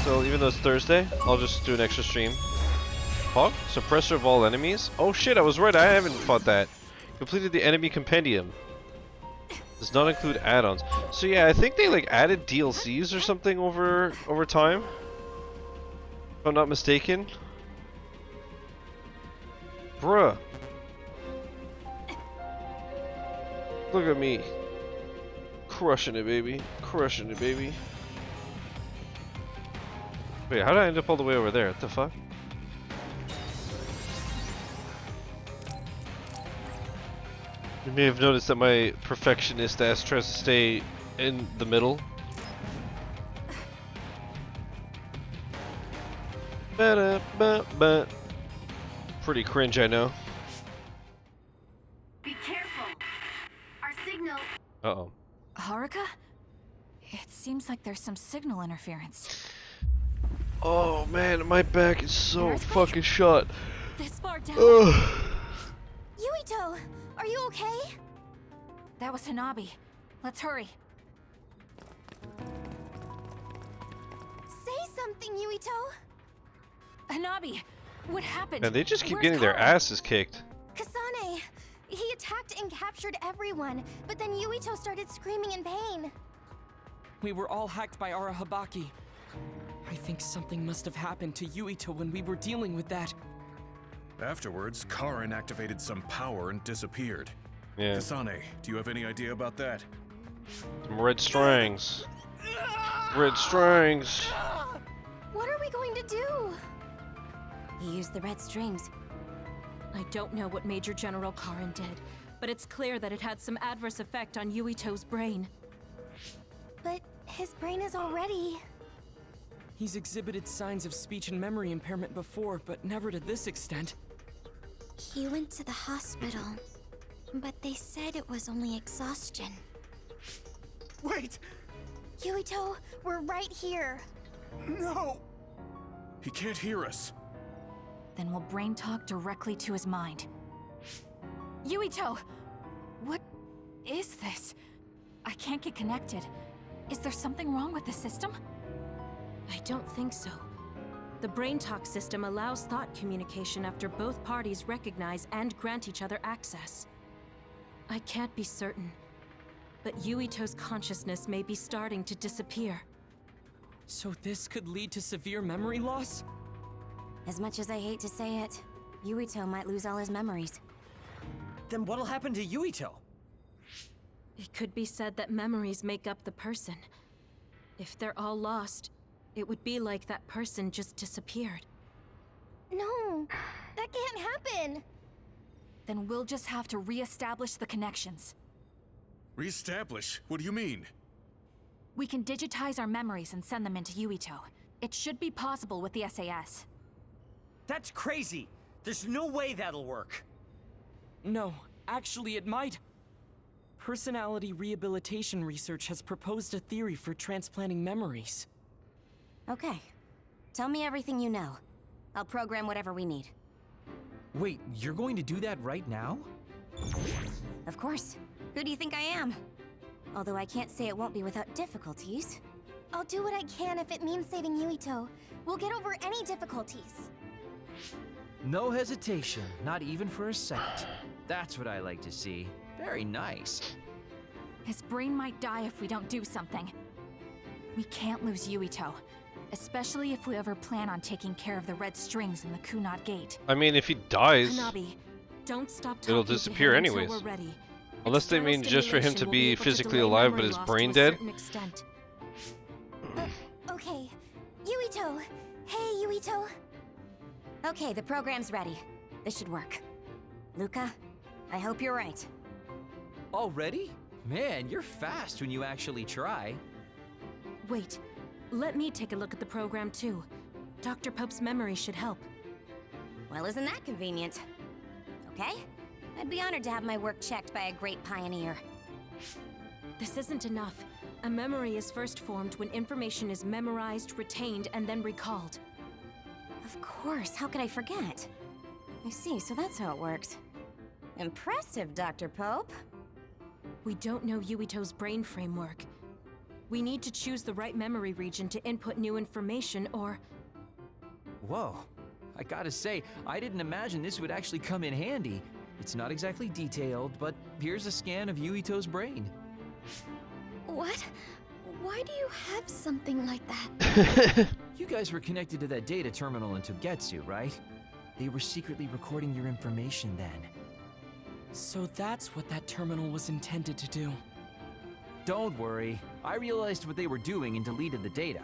So even though it's Thursday, I'll just do an extra stream. Hawk, suppressor of all enemies. Oh shit, I was right. I haven't fought that. Completed the enemy compendium. Does not include add-ons. So yeah, I think they like added DLCs or something over time. If I'm not mistaken. Bruh. Look at me. Crushing it, baby. Crushing it, baby. Wait, how did I end up all the way over there? What the fuck? You may have noticed that my perfectionist ass tries to stay in the middle. Ba-da-ba-ba. Pretty cringe, I know. Be careful. Our signal. Uh-oh. Haruka? It seems like there's some signal interference. Oh man, my back is so fucking shot. This far down. Yuito, are you okay? That was Hanabi. Let's hurry. Say something, Yuito. Hanabi, what happened? Man, they just keep Where's getting their Kara? asses kicked. Kasane, he attacked and captured everyone, but then Yuito started screaming in pain. We were all hacked by Arahabaki. I think something must have happened to Yuito when we were dealing with that. Afterwards, Karin activated some power and disappeared. Yeah. Kasane, do you have any idea about that? Some red strings. Red strings. What are we going to do? He used the red strings. I don't know what Major General Karin did, but it's clear that it had some adverse effect on Yuito's brain. But his brain is already... He's exhibited signs of speech and memory impairment before, but never to this extent. He went to the hospital, but they said it was only exhaustion. Wait! Yuito, we're right here. No! He can't hear us. Then we'll brain talk directly to his mind. Yuito! What is this? I can't get connected. Is there something wrong with the system? I don't think so. The brain talk system allows thought communication after both parties recognize and grant each other access. I can't be certain, but Yuito's consciousness may be starting to disappear. So this could lead to severe memory loss? As much as I hate to say it, Yuito might lose all his memories. Then what'll happen to Yuito? It could be said that memories make up the person. If they're all lost, it would be like that person just disappeared. No, that can't happen. Then we'll just have to re-establish the connections. Re-establish? What do you mean? We can digitize our memories and send them into Yuito. It should be possible with the SAS. That's crazy! There's no way that'll work! No, actually it might. Personality rehabilitation research has proposed a theory for transplanting memories. Okay. Tell me everything you know. I'll program whatever we need. Wait, you're going to do that right now? Of course. Who do you think I am? Although I can't say it won't be without difficulties. I'll do what I can if it means saving Yuito. We'll get over any difficulties. No hesitation, not even for a second. That's what I like to see. Very nice. His brain might die if we don't do something. We can't lose Yuito, especially if we ever plan on taking care of the red strings in the Kunad Gate. I mean, if he dies, Hanabi, don't stop it'll talking disappear to him until anyways. we're ready. Unless they External mean just for him to stimulation will be able to physically delay alive, but memory his loss brain to a dead. certain extent. Okay. Yuito! Hey, Yuito! Okay, the program's ready. This should work. Luca, I hope you're right. Already? Man, you're fast when you actually try. Wait, let me take a look at the program too. Dr. Pope's memory should help. Well, isn't that convenient? Okay? I'd be honored to have my work checked by a great pioneer. This isn't enough. A memory is first formed when information is memorized, retained, and then recalled. Of course, how could I forget? I see, so that's how it works. Impressive, Dr. Pope. We don't know Yuito's brain framework. We need to choose the right memory region to input new information, or... Whoa. I gotta say, I didn't imagine this would actually come in handy. It's not exactly detailed, but here's a scan of Yuito's brain. What? Why do you have something like that? You guys were connected to that data terminal in Togetsu, right? They were secretly recording your information then. So that's what that terminal was intended to do. Don't worry. I realized what they were doing and deleted the data.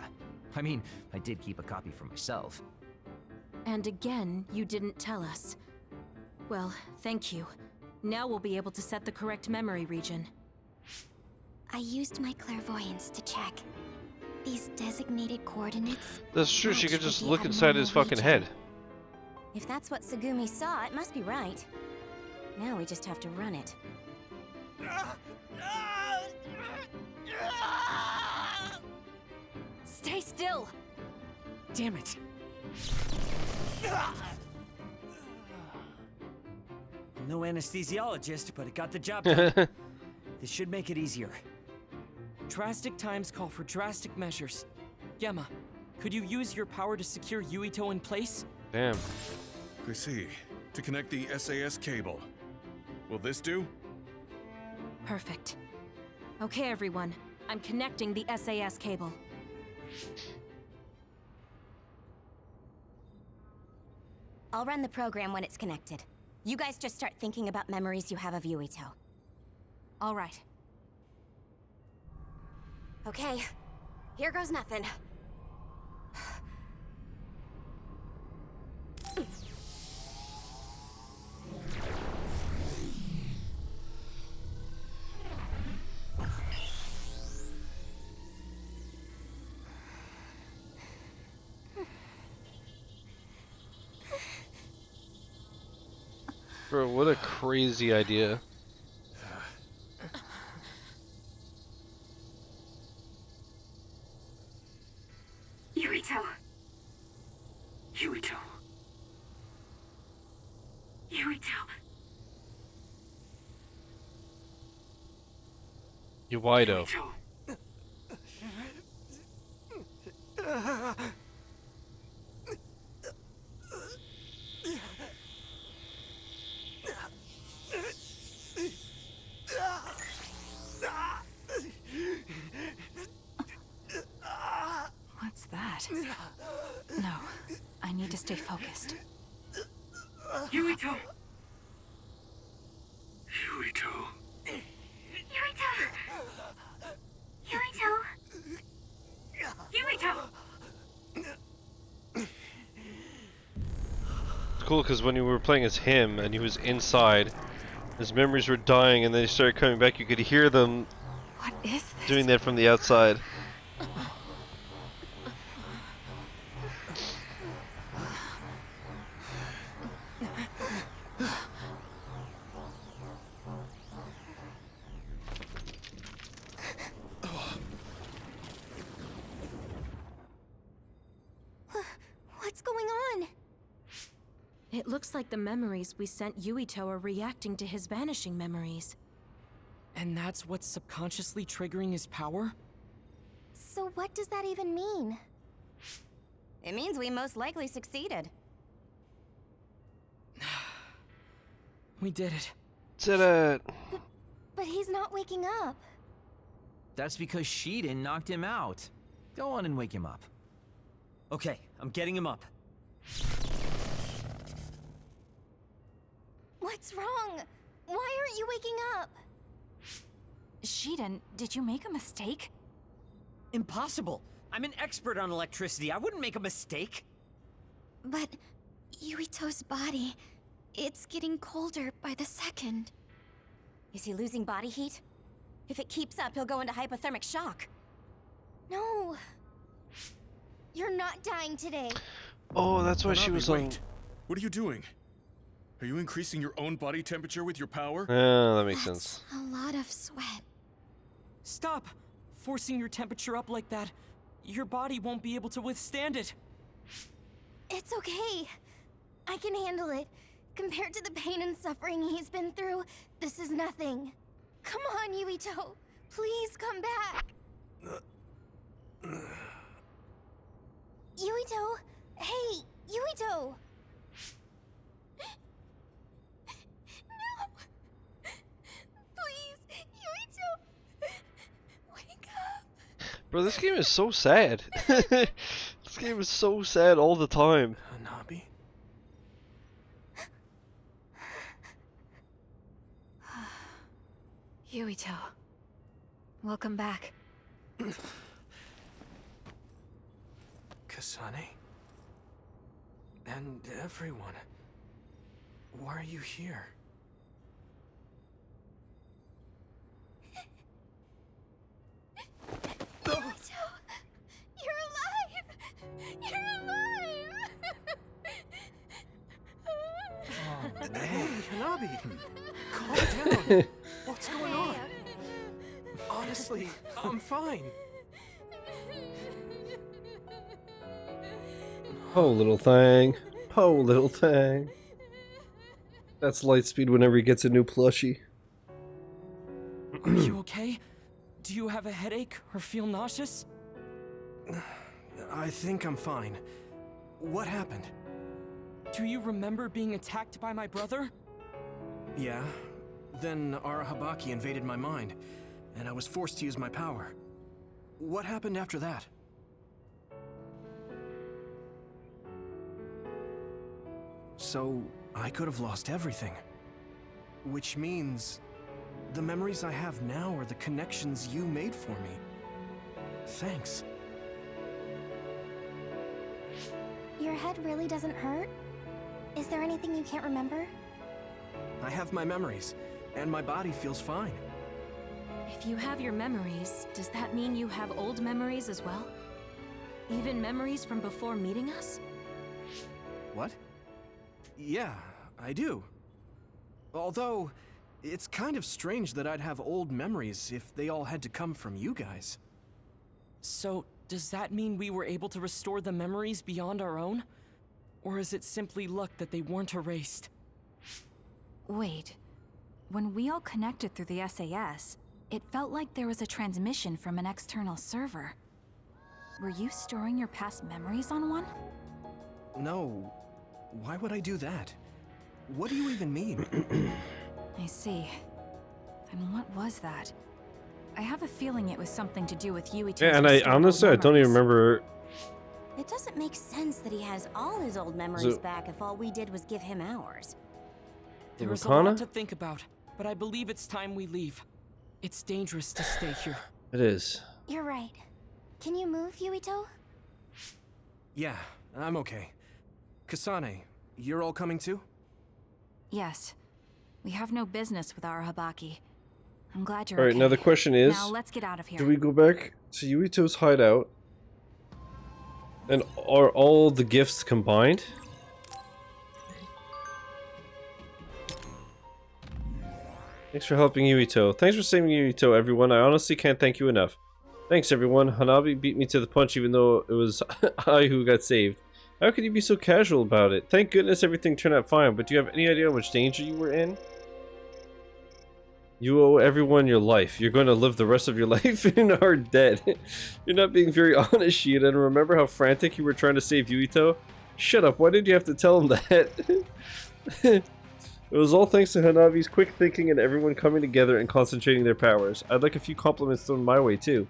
I mean, I did keep a copy for myself. And again, you didn't tell us. Well, thank you. Now we'll be able to set the correct memory region. I used my clairvoyance to check. These designated coordinates... That's true, she could just look inside his fucking head. If that's what Tsugumi saw, it must be right. Now we just have to run it. Stay still! Damn it. No anesthesiologist, but it got the job done. This should make it easier. Drastic times call for drastic measures. Gemma, could you use your power to secure Yuito in place? Damn. I see. To connect the SAS cable. Will this do? Perfect. Okay, everyone. I'm connecting the SAS cable. I'll run the program when it's connected. You guys just start thinking about memories you have of Yuito. All right. Okay, here goes nothing. Bro, what a crazy idea. Yuito. Yuito. Yuito. Yuito. What's that? No, I need to stay focused. Yuito. Yuito. Yuito. Yuito. Yuito. It's cool because when you were playing as him and he was inside, his memories were dying and then they started coming back, you could hear them What is this? doing that from the outside. It looks like the memories we sent Yuito are reacting to his vanishing memories. And that's what's subconsciously triggering his power? So what does that even mean? It means we most likely succeeded. We did it. Did it. But he's not waking up. That's because Shiden knocked him out. Go on and wake him up. Okay, I'm getting him up. What's wrong? Why aren't you waking up? Shiden, did you make a mistake? Impossible. I'm an expert on electricity. I wouldn't make a mistake. But Yuito's body, it's getting colder by the second. Is he losing body heat? If it keeps up, he'll go into hypothermic shock. No. You're not dying today. Oh, that's why she was on. Wait. What are you doing? Are you increasing your own body temperature with your power? Yeah, that makes sense. A lot of sweat. Stop! Forcing your temperature up like that. Your body won't be able to withstand it. It's okay. I can handle it. Compared to the pain and suffering he's been through, this is nothing. Come on, Yuito. Please come back. Yuito! Hey, Yuito! No! Please, Yuito! Wake up! Bro, this game is so sad. This game is so sad all the time. Hanabi? Yuito. Welcome back. Kasane? And everyone. Why are you here? Yuito! You're alive! You're alive! Oh, hey, Hanabi! Calm down! What's going on? Honestly, I'm fine. Oh, little thing. Oh, little thing. That's Lightspeed whenever he gets a new plushie. Are you okay? Do you have a headache or feel nauseous? I think I'm fine. What happened? Do you remember being attacked by my brother? Yeah. Then Arahabaki invaded my mind, and I was forced to use my power. What happened after that? So, I could have lost everything. Which means the memories I have now are the connections you made for me. Thanks. Your head really doesn't hurt? Is there anything you can't remember? I have my memories, and my body feels fine. If you have your memories, does that mean you have old memories as well? Even memories from before meeting us? What? Yeah, I do. Although, it's kind of strange that I'd have old memories if they all had to come from you guys. So, does that mean we were able to restore the memories beyond our own? Or is it simply luck that they weren't erased? Wait. When we all connected through the SAS, it felt like there was a transmission from an external server. Were you storing your past memories on one? No. Why would I do that? What do you even mean? I see. Then what was that? I have a feeling it was something to do with Yuito's Yeah, and I honestly, I don't even remember. It doesn't make sense that he has all his old memories back if all we did was give him ours. There was a lot to think about, but I believe it's time we leave. It's dangerous to stay here. It is. You're right. Can you move, Yuito? Yeah, I'm okay. Kasane, you're all coming too? Yes. We have no business with Arahabaki. I'm glad you're Alright, okay. now the question is, now let's get out of here. do we go back to Yuito's hideout? And are all the gifts combined? Thanks for helping Yuito. Thanks for saving Yuito, everyone. I honestly can't thank you enough. Thanks, everyone. Hanabi beat me to the punch even though it was I who got saved. How could you be so casual about it? Thank goodness everything turned out fine, but do you have any idea how much danger you were in? You owe everyone your life. You're going to live the rest of your life and are dead. You're not being very honest, Shida, and remember how frantic you were trying to save Yuito? Shut up, why did you have to tell him that? It was all thanks to Hanabi's quick thinking and everyone coming together and concentrating their powers. I'd like a few compliments thrown my way too.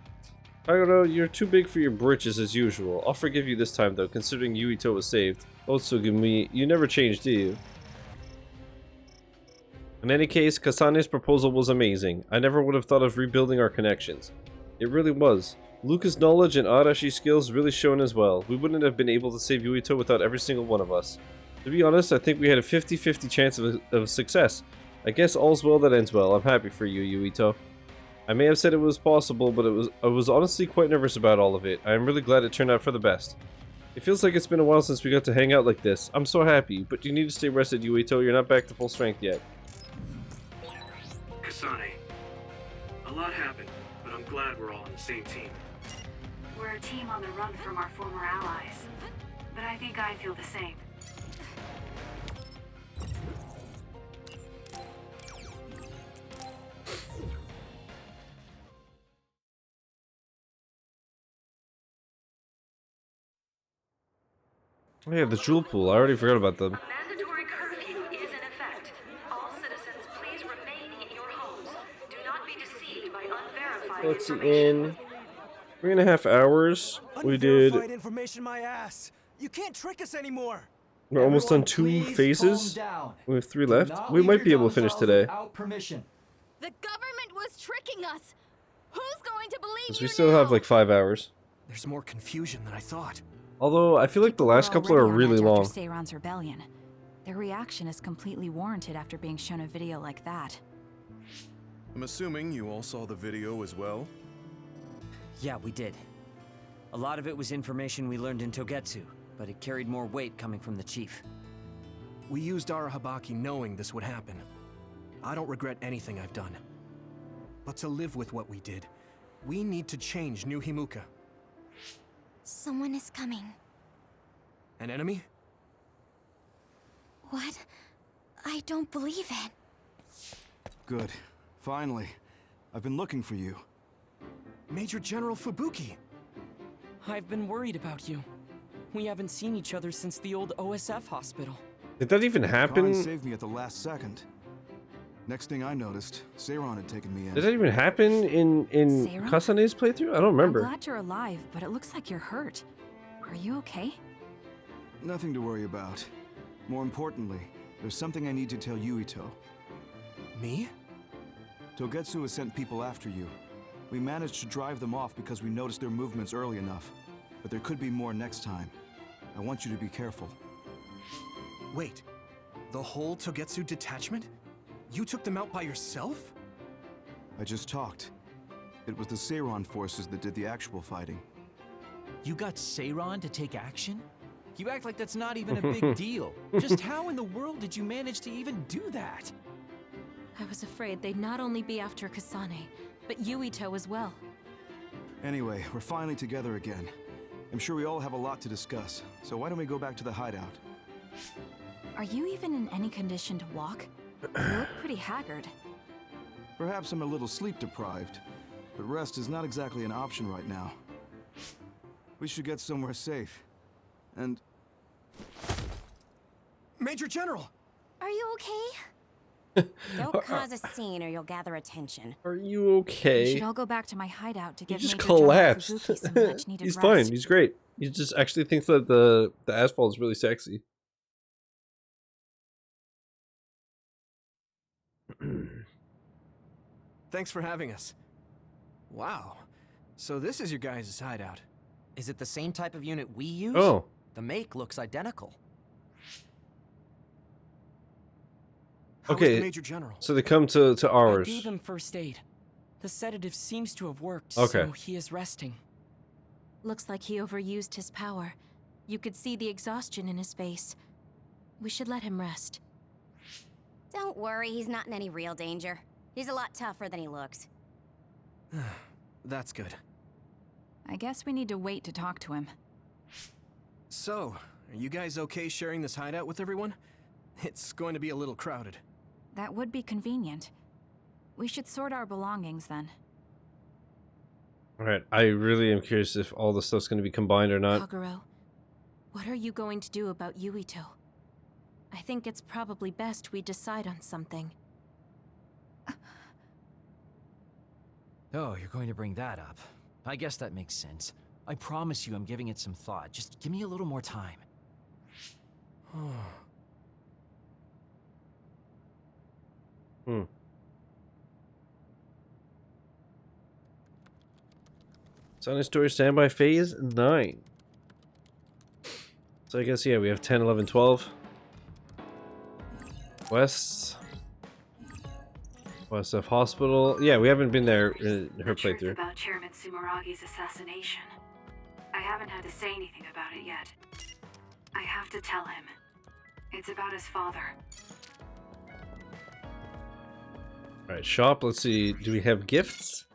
Kagero, you're too big for your britches as usual. I'll forgive you this time though, considering Yuito was saved. Otsugumi, you never change, do you? In any case, Kasane's proposal was amazing. I never would have thought of rebuilding our connections. It really was. Luca's knowledge and Arashi's skills really shone as well. We wouldn't have been able to save Yuito without every single one of us. To be honest, I think we had a 50-50 chance of success. I guess all's well that ends well. I'm happy for you, Yuito. I may have said it was possible, but I was honestly quite nervous about all of it. I am really glad it turned out for the best. It feels like it's been a while since we got to hang out like this. I'm so happy, but you need to stay rested, Yuito. You're not back to full strength yet. Kasane, a lot happened, but I'm glad we're all on the same team. We're a team on the run from our former allies, but I think I feel the same. Oh yeah, the jewel pool. I already forgot about them. Mandatory curfew is in effect. All citizens, please remain in your homes. Do not be deceived by unverified Let's see, information. in 3.5 hours, we did... Unverified information, my ass. You can't trick us anymore. We're almost done 2 phases. We have 3 left. We might be able to finish today. Permission. The government was tricking us. Who's going to believe Because we still have like 5 hours. There's more confusion than I thought. Although, I feel like the last couple are really long. After Seiron's rebellion. Their reaction is completely warranted after being shown a video like that. I'm assuming you all saw the video as well? Yeah, we did. A lot of it was information we learned in Togetsu, but it carried more weight coming from the chief. We used Arahabaki knowing this would happen. I don't regret anything I've done. But to live with what we did, we need to change New Himuka. Someone is coming. An enemy? What? I don't believe it. Good. Finally. I've been looking for you. Major General Fubuki. I've been worried about you. We haven't seen each other since the old OSF hospital. Did that even happen? Karin saved me at the last second. Next thing I noticed, Seiron had taken me in. Did that even happen in Seiron? Kasane's playthrough? I don't remember. I'm glad you're alive, but it looks like you're hurt. Are you okay? Nothing to worry about. More importantly, there's something I need to tell Yuito. Me? Togetsu has sent people after you. We managed to drive them off because we noticed their movements early enough. But there could be more next time. I want you to be careful. Wait, the whole Togetsu detachment? You took them out by yourself? I just talked. It was the Seiron forces that did the actual fighting. You got Seiron to take action? You act like that's not even a big deal. Just how in the world did you manage to even do that? I was afraid they'd not only be after Kasane, but Yuito as well. Anyway, we're finally together again. I'm sure we all have a lot to discuss, so why don't we go back to the hideout? Are you even in any condition to walk? You look pretty haggard. Perhaps I'm a little sleep deprived, but rest is not exactly an option right now. We should get somewhere safe. And... Major General! Are you okay? Don't cause a scene or you'll gather attention. Are you okay? We should all go back to my hideout to He give just Major General collapsed. Fubuki some much needed He's rest. fine. He's great. He just actually thinks that the asphalt is really sexy. Thanks for having us. Wow. So this is your guys' hideout. Is it the same type of unit we use? Oh. The make looks identical. How was Okay, the Major General? so they come to I ours. gave him first aid. The sedative seems to have worked, Okay. so he is resting. Looks like he overused his power. You could see the exhaustion in his face. We should let him rest. Don't worry, he's not in any real danger. He's a lot tougher than he looks. That's good. I guess we need to wait to talk to him. So, Are you guys okay sharing this hideout with everyone? It's going to be a little crowded. That would be convenient. We should sort our belongings then. Alright, I really am curious if all the stuff's going to be combined or not. Kagero, what are you going to do about Yuito? I think it's probably best we decide on something. Oh, you're going to bring that up. I guess that makes sense. I promise you I'm giving it some thought. Just give me a little more time. Silent Story Standby Phase 9. So I guess, yeah, we have 10, 11, 12. West of Hospital. Yeah, we haven't been there in her playthrough. About Chairman Sumeragi's assassination. I haven't had to say anything about it yet. I have to tell him. It's about his father. Alright, shop. Let's see. Do we have gifts?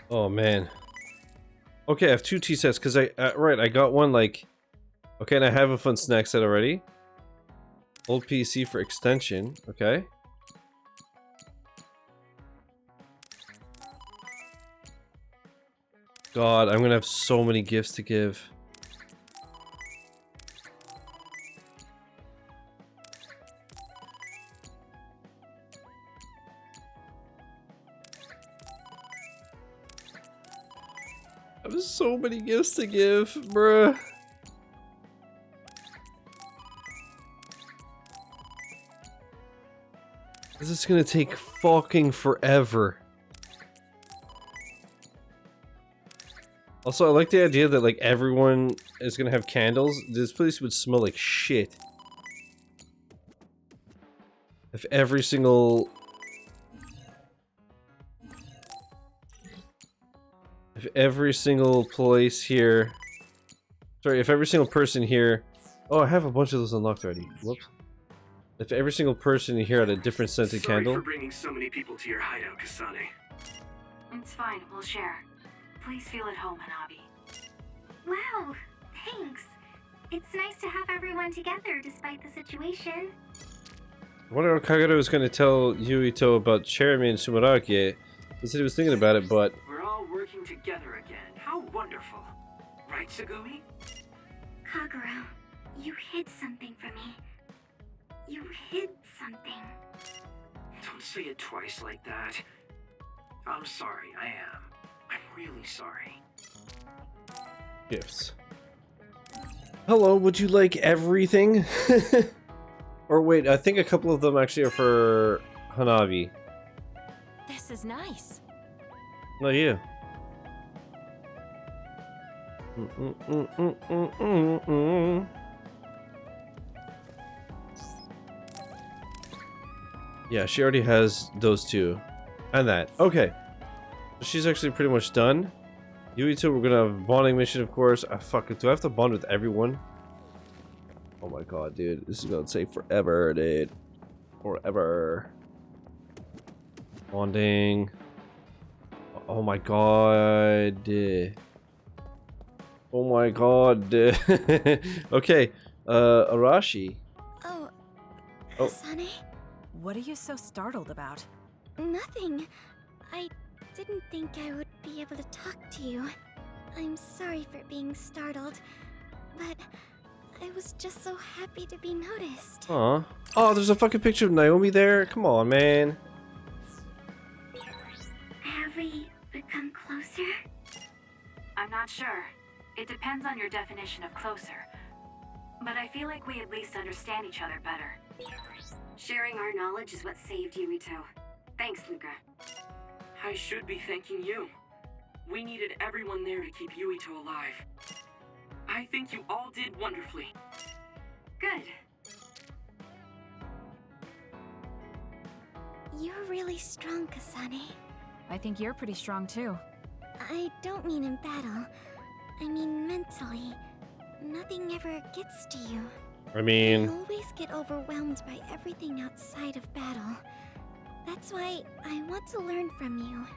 Oh man. Okay, I have 2 tea sets because I got one like. Okay, and I have a fun snack set already. Old PC for extension. Okay. God, I'm gonna have so many gifts to give. I have so many gifts to give, bruh. This is gonna take fucking forever. Also, I like the idea that like everyone is gonna have candles. This place would smell like shit. If every single... If every single place here... Sorry, if every single person here... Oh, I have a bunch of those unlocked already. Whoops. If every single person here had a different scented candle... Sorry for bringing so many people to your hideout, Kasane. It's fine, we'll share. Please feel at home, Hanabi. Wow, thanks. It's nice to have everyone together despite the situation. I wonder what Kagero was going to tell Yuito about Chairman Sumeragi. He said he was thinking about it, but... We're all working together again. How wonderful. Right, Sugumi? Kagero, you hid something from me. You hid something. Don't say it twice like that. I'm sorry, I am. I'm really sorry. Gifts. Hello, would you like everything? Or wait, I think a couple of them actually are for Hanabi. This is nice. No, you. Yeah, she already has those two. And that. Okay. So she's actually pretty much done. Yuito, we're gonna have a bonding mission, of course. Fuck it. Do I have to bond with everyone? Oh my god, dude. This is gonna take forever, dude. Forever. Bonding. Oh my god. Oh my god. Okay. Arashi. Oh. Kasane? What are you so startled about? Nothing. I didn't think I would be able to talk to you. I'm sorry for being startled, but I was just so happy to be noticed. Aw. Oh, there's a fucking picture of Naomi there? Come on, man. Have we become closer? I'm not sure. It depends on your definition of closer. But I feel like we at least understand each other better. Sharing our knowledge is what saved Yuito. Thanks, Luca. I should be thanking you. We needed everyone there to keep Yuito alive. I think you all did wonderfully. Good. You're really strong, Kasane. I think you're pretty strong too. I don't mean in battle. I mean mentally. nothing ever gets to you. I mean, You always get overwhelmed by everything outside of battle. That's why I want to learn from you.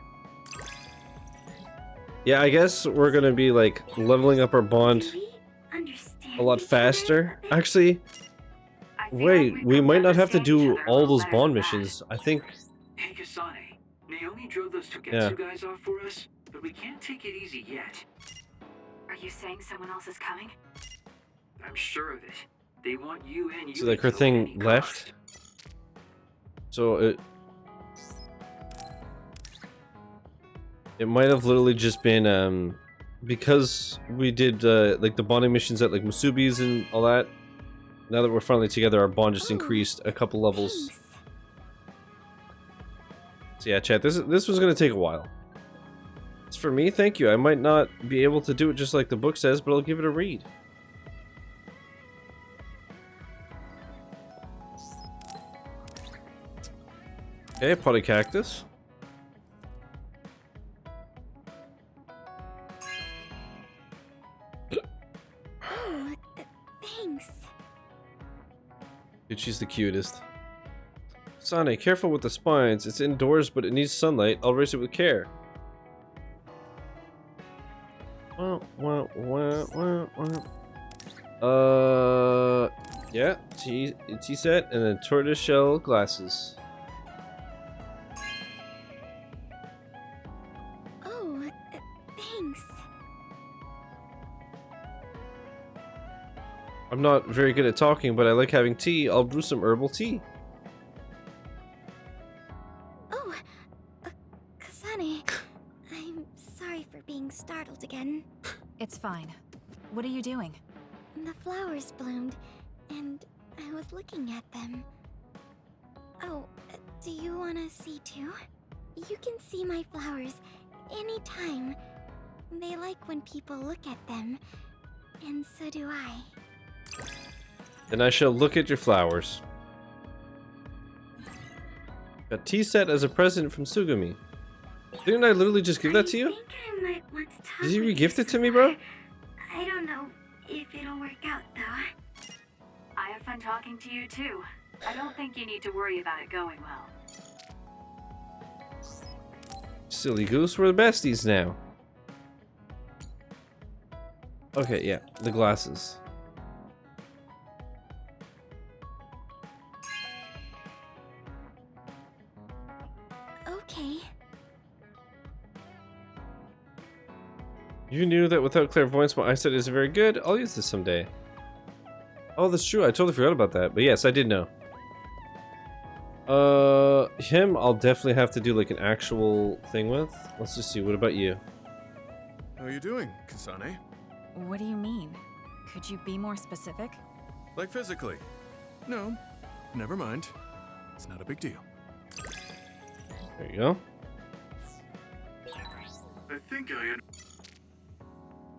yeah, I guess we're gonna be like leveling up our bond a lot faster. Actually, wait, we might not have to do all those bond missions. I think. Hey, Kasane. Naomi drove those Togetsu Yeah. guys off for us, but we can't take it easy yet. Are you saying someone else is coming? I'm sure of it. They want you and you. So like her thing left. So it might have literally just been because we did like the bonding missions at like Musubi's and all that. Now that we're finally together, our bond just increased a couple levels. So yeah, chat. This was gonna take a while. It's for me. Thank you. I might not be able to do it just like the book says, but I'll give it a read. Okay, potty cactus. Oh, thanks. Dude, she's the cutest. Kasane, careful with the spines. It's indoors, but it needs sunlight. I'll raise it with care. Yeah, tea set, and then tortoiseshell glasses. Oh, thanks. I'm not very good at talking, but I like having tea. I'll brew some herbal tea. Oh, Kasane. I'm sorry for being startled again. It's fine. What are you doing? The flowers bloomed, and I was looking at them. Oh, do you want to see too? You can see my flowers anytime. They like when people look at them, and so do I. Then I shall look at your flowers. A tea set as a present from Sugumi. Didn't I literally just give that to you? I might want to talk Did you with re-gift you it to me, bro? I don't know if it'll work out, though. I have fun talking to you too. I don't think you need to worry about it going well. Silly goose, we're the besties now. Okay, yeah, the glasses. Okay. You knew that without clairvoyance my eyesight isn't very good? I'll use this someday. Oh, that's true. I totally forgot about that. But yes, I did know. Him, I'll definitely have to do like an actual thing with. Let's just see. What about you? How are you doing, Kasane? What do you mean? Could you be more specific? Like physically? No, never mind. It's not a big deal. There you go. I think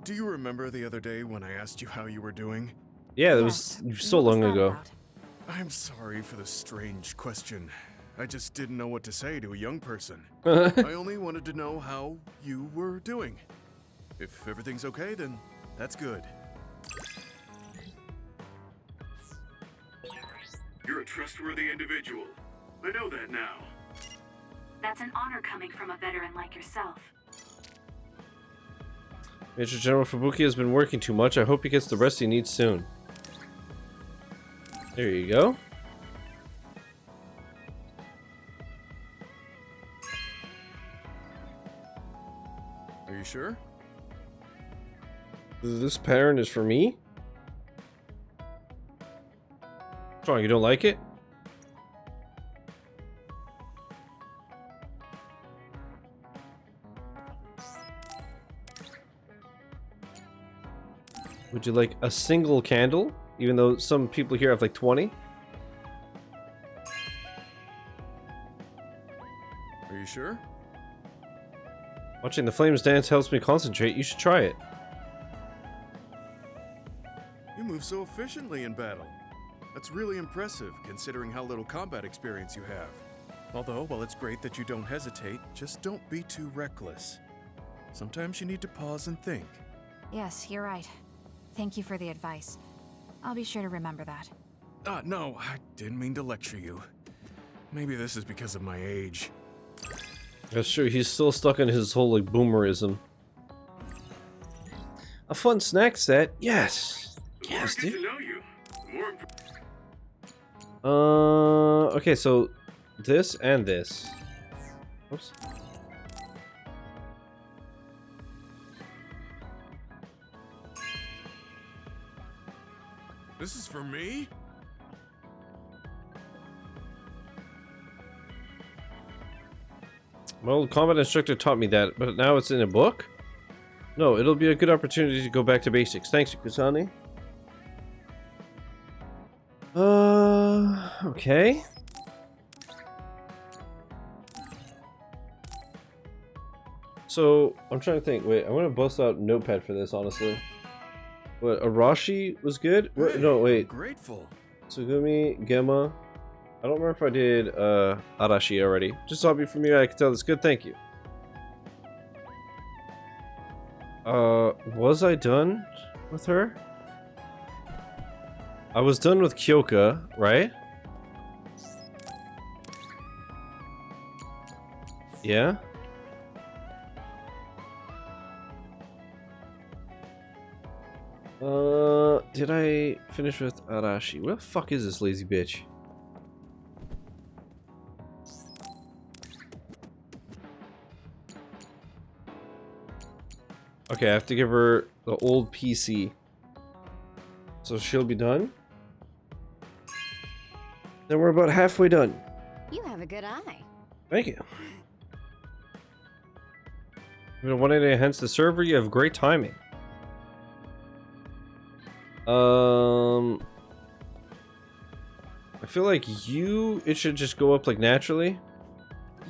Do you remember the other day when I asked you how you were doing? Yeah, that was so long ago. I'm sorry for the strange question. I just didn't know what to say to a young person. I only wanted to know how you were doing. If everything's okay, then that's good. You're a trustworthy individual. I know that now. That's an honor coming from a veteran like yourself. Major General Fubuki has been working too much. I hope he gets the rest he needs soon. There you go. Are you sure? This pattern is for me? Strong, you don't like it? Would you like a single candle? Even though some people here have like 20? Are you sure? Watching the flames dance helps me concentrate. You should try it. You move so efficiently in battle. That's really impressive, considering how little combat experience you have. Although, while it's great that you don't hesitate, just don't be too reckless. Sometimes you need to pause and think. Yes, you're right. Thank you for the advice. I'll be sure to remember that. No, I didn't mean to lecture you. Maybe this is because of my age. That's true, he's still stuck in his whole, like, boomerism. A fun snack set? Yes! Yes, dude. Okay, so this and this. Oops. This is for me? My old combat instructor taught me that, but now it's in a book? No, it'll be a good opportunity to go back to basics. Thanks, Kasane. Okay. So, I'm trying to think. Wait, I'm gonna bust out Notepad for this, honestly. What, Arashi was good? Hey, no, wait. I'm grateful. Tsugumi, Gemma. I don't remember if I did Arashi already. Just hobby for me, I can tell it's good, thank you. Was I done with her? I was done with Kyoka, right? Yeah? Did I finish with Arashi? Where the fuck is this lazy bitch? Okay, I have to give her the old PC. So she'll be done. Then we're about halfway done. You have a good eye. Thank you. You know, wanting to enhance the server, you have great timing. I feel like it should just go up like naturally.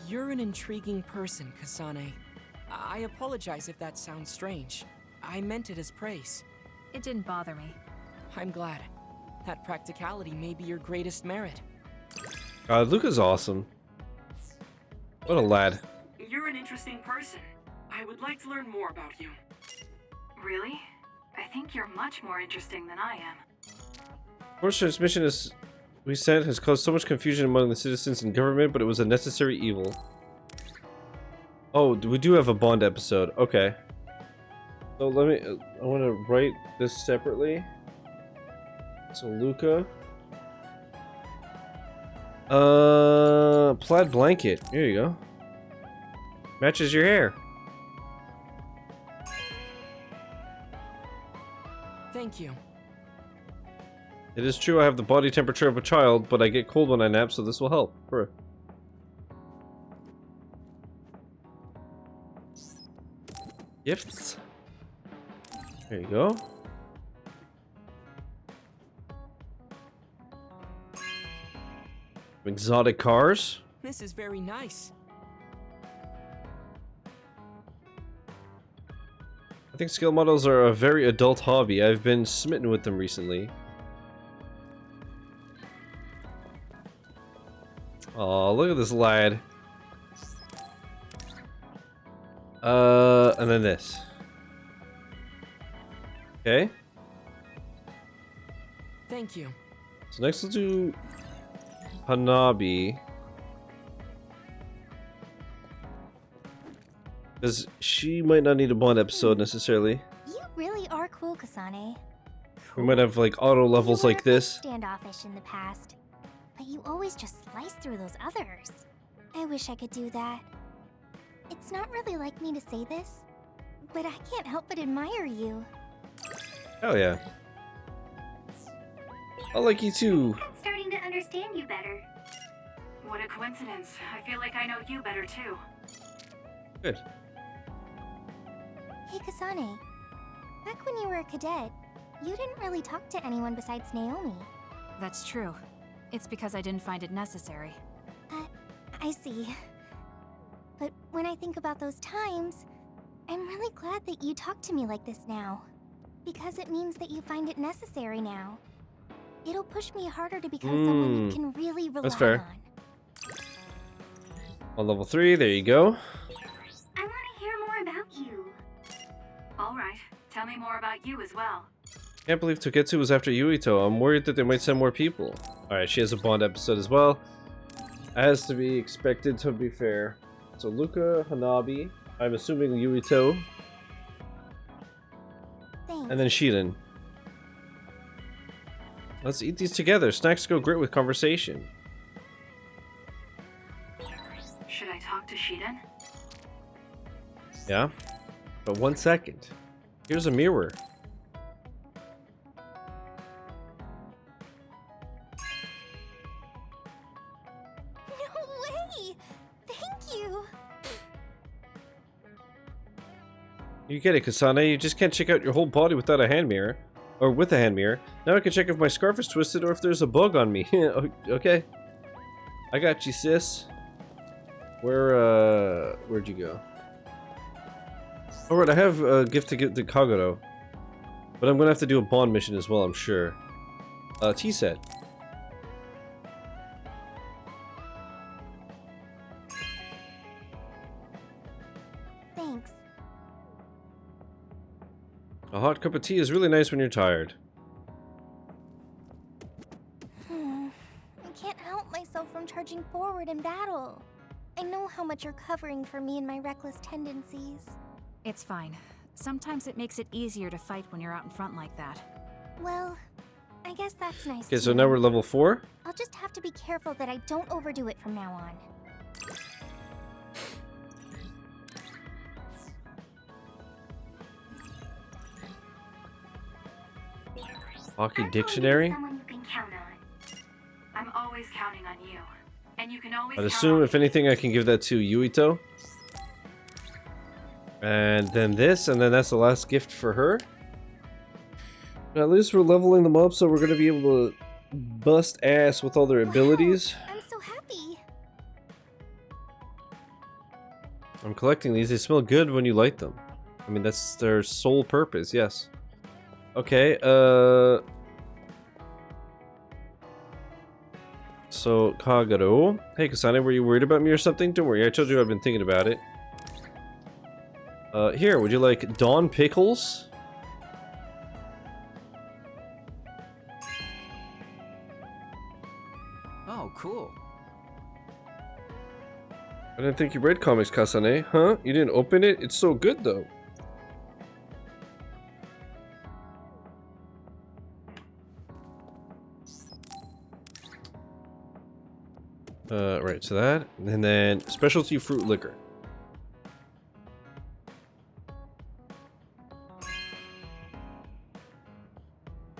You're an intriguing person, Kasane. I apologize if that sounds strange. I meant it as praise. It didn't bother me. I'm glad. That practicality may be your greatest merit. Luca's awesome. What a lad. You're an interesting person. I would like to learn more about you. Really? I think you're much more interesting than I am. Force transmission we sent has caused so much confusion among the citizens and government, but it was a necessary evil. Oh, we do have a Bond episode. Okay. So let me. I want to write this separately. So Luca. Plaid blanket. Here you go. Matches your hair. Thank you. It is true I have the body temperature of a child, but I get cold when I nap, so this will help. Bruh. Gifts. There you go. Exotic cars. This is very nice. I think skill models are a very adult hobby. I've been smitten with them recently. Oh, look at this lad. And then this. Okay. Thank you. So next we'll do Hanabi. Because she might not need a Bond episode necessarily. You really are cool, Kasane. We might have like auto levels like this. Standoffish in the past, but you always just slice through those others. I wish I could do that. It's not really like me to say this, but I can't help but admire you. Hell yeah. I like you too. I'm starting to understand you better. What a coincidence. I feel like I know you better too. Good. Hey, Kasane. Back when you were a cadet, you didn't really talk to anyone besides Naomi. That's true. It's because I didn't find it necessary. I see. But when I think about those times, I'm really glad that you talk to me like this now. Because it means that you find it necessary now. It'll push me harder to become someone you can really rely That's fair. on. On level 3, there you go. I want to hear more about you. All right, tell me more about you as well. Can't believe Togetsu was after Yuito. I'm worried that they might send more people. Alright, she has a Bond episode as well. As to be expected, to be fair. So Luca, Hanabi, I'm assuming Yuito. Thanks. And then Shiden. Let's eat these together. Snacks go great with conversation. Should I talk to Shiden? Yeah? But 1 second. Here's a mirror. No way! Thank you! You get it, Kasane. You just can't check out your whole body without a hand mirror. Or with a hand mirror. Now I can check if my scarf is twisted or if there's a bug on me. Okay. I got you, sis. Where'd you go? Alright, I have a gift to give to Kagero. But I'm gonna have to do a Bond mission as well, I'm sure. T-set. Thanks. A hot cup of tea is really nice when you're tired. I can't help myself from charging forward in battle. I know how much you're covering for me and my reckless tendencies. It's fine. Sometimes it makes it easier to fight when you're out in front like that. Well, I guess that's nice. Okay, so too. now we're level 4? I'll just have to be careful that I don't overdo it from now on. Hockey dictionary? Someone you can count on. I'm always counting on you. And you can always I'd count assume on if anything I can give that to Yuito. And then this, and then that's the last gift for her. But at least we're leveling them up, so we're going to be able to bust ass with all their abilities. I'm so happy. I'm collecting these. They smell good when you light them. I mean, that's their sole purpose, yes. Okay, so, Kagero. Hey, Kasane, were you worried about me or something? Don't worry, I told you I've been thinking about it. Here, would you like Dawn Pickles? Oh, cool. I didn't think you read comics, Kasane. Huh? You didn't open it? It's so good, though. Right, so that, and then specialty fruit liquor.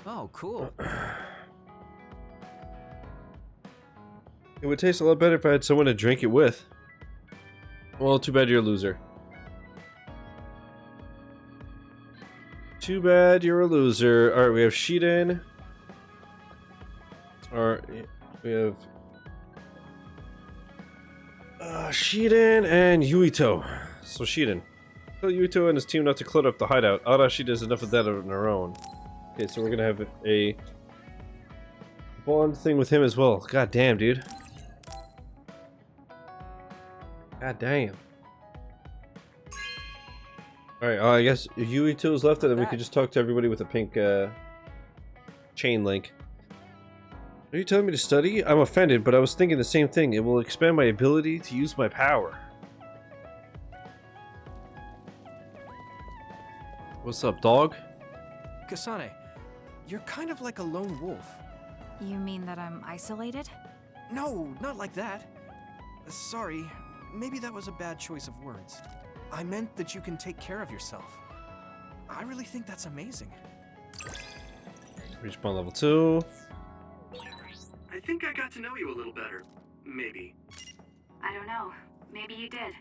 Oh, cool. It would taste a lot better if I had someone to drink it with. Well, too bad you're a loser. Too bad you're a loser. Alright, we have Shiden. Alright, we have Shiden and Yuito. So Shiden. Tell Yuito and his team not to clutter up the hideout. Arashi does enough of that on her own. Okay, so we're gonna have a Bond thing with him as well. God damn, dude. God damn. Alright, I guess Yuito's left, and then we could just talk to everybody with a pink chain link. Are you telling me to study? I'm offended, but I was thinking the same thing. It will expand my ability to use my power. What's up, dog? Kasane, you're kind of like a lone wolf. You mean that I'm isolated? No, not like that. Sorry, maybe that was a bad choice of words. I meant that you can take care of yourself. I really think that's amazing. Respawn level 2. I think I got to know you a little better. Maybe. I don't know. Maybe you did.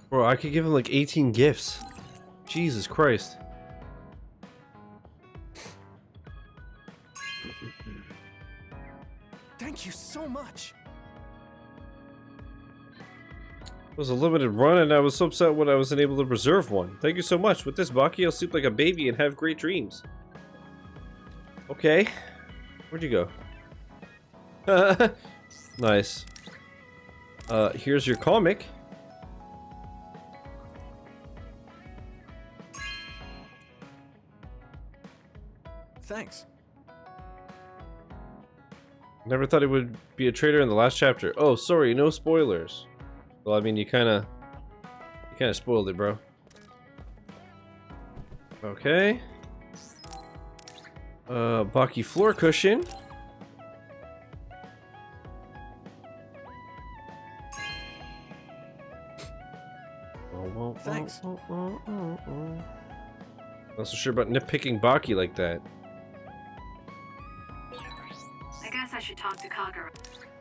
Bro, I could give him like 18 gifts. Jesus Christ. Thank you so much. It was a limited run, and I was so upset when I wasn't able to reserve one. Thank you so much. With this Baki, I'll sleep like a baby and have great dreams. Okay. Where'd you go? Nice. Here's your comic. Thanks. Never thought it would be a traitor in the last chapter. Oh, sorry, no spoilers. Well, I mean, you kind of spoiled it, bro. Okay. Baki floor cushion. Thanks. Not so sure about nitpicking Baki like that. I guess I should talk to Kagura.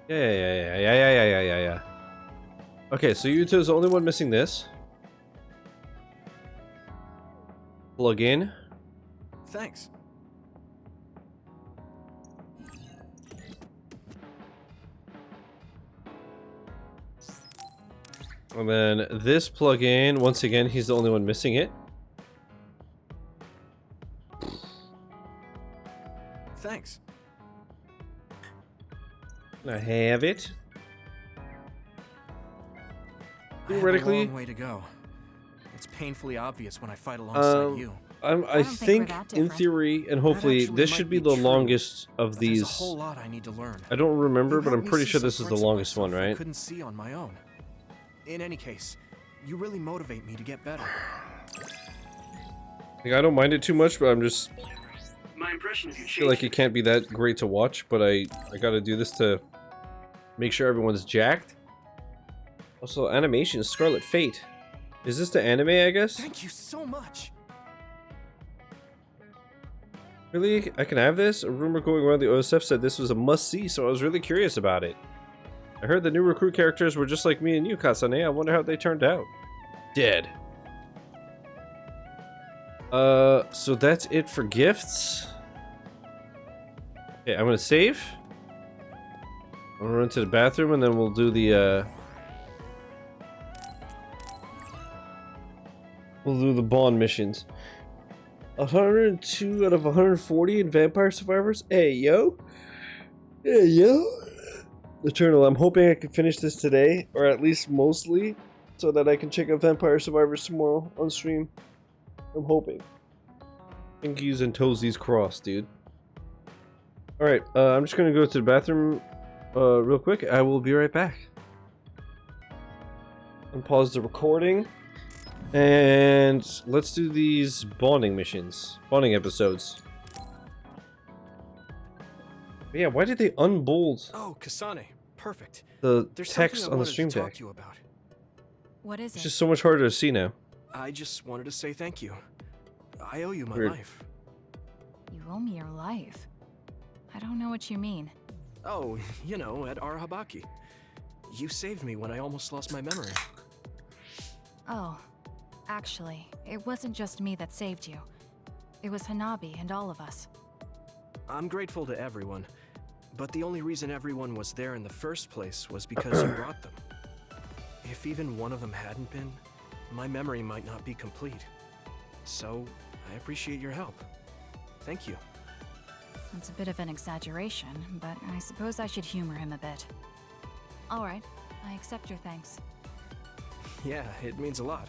Yeah. Okay, so Yuito's the only one missing this. Plug in. Thanks. And then this plug-in, once again, he's the only one missing it. Thanks. I have it. I have a long way to go. It's painfully obvious when I fight alongside you. I think in theory, and hopefully, this should be the longest of these. There's a whole lot I need to learn. I don't remember, You but helped I'm me pretty see sure some this is the parts of longest one, myself I right? couldn't see on my own. In any case, you really motivate me to get better. Like, I don't mind it too much, but I'm just My impression of you feel like it can't be that great to watch. But I gotta do this to make sure everyone's jacked. Also, animation, Scarlet Fate. Is this the anime, I guess? Thank you so much. Really? I can have this? A rumor going around the OSF said this was a must-see, so I was really curious about it. I heard the new recruit characters were just like me and you, Kasane. I wonder how they turned out. Dead. So that's it for gifts. Okay, I'm gonna save. I'm gonna run to the bathroom and then we'll do the, we'll do the bond missions. 102 out of 140 in Vampire Survivors. Hey, yo. Hey, yo. Eternal, I'm hoping I can finish this today, or at least mostly, so that I can check out Vampire Survivors tomorrow on stream. I'm hoping. Pinkies and toesies crossed, dude. Alright, I'm just gonna go to the bathroom real quick. I will be right back. Unpause the recording. And let's do these bonding missions. Bonding episodes. But yeah, why did they unbold Oh, Kasane, perfect. the There's text something I on the wanted stream to talk deck? to you about. What is It's it? just so much harder to see now. I just wanted to say thank you. I owe you my Weird. life. You owe me your life. I don't know what you mean. Oh, you know, at Arahabaki. You saved me when I almost lost my memory. Oh, actually, it wasn't just me that saved you. It was Hanabi and all of us. I'm grateful to everyone, but the only reason everyone was there in the first place was because you brought them. If even one of them hadn't been, my memory might not be complete. So, I appreciate your help. Thank you. It's a bit of an exaggeration, but I suppose I should humor him a bit. Alright, I accept your thanks. Yeah, it means a lot.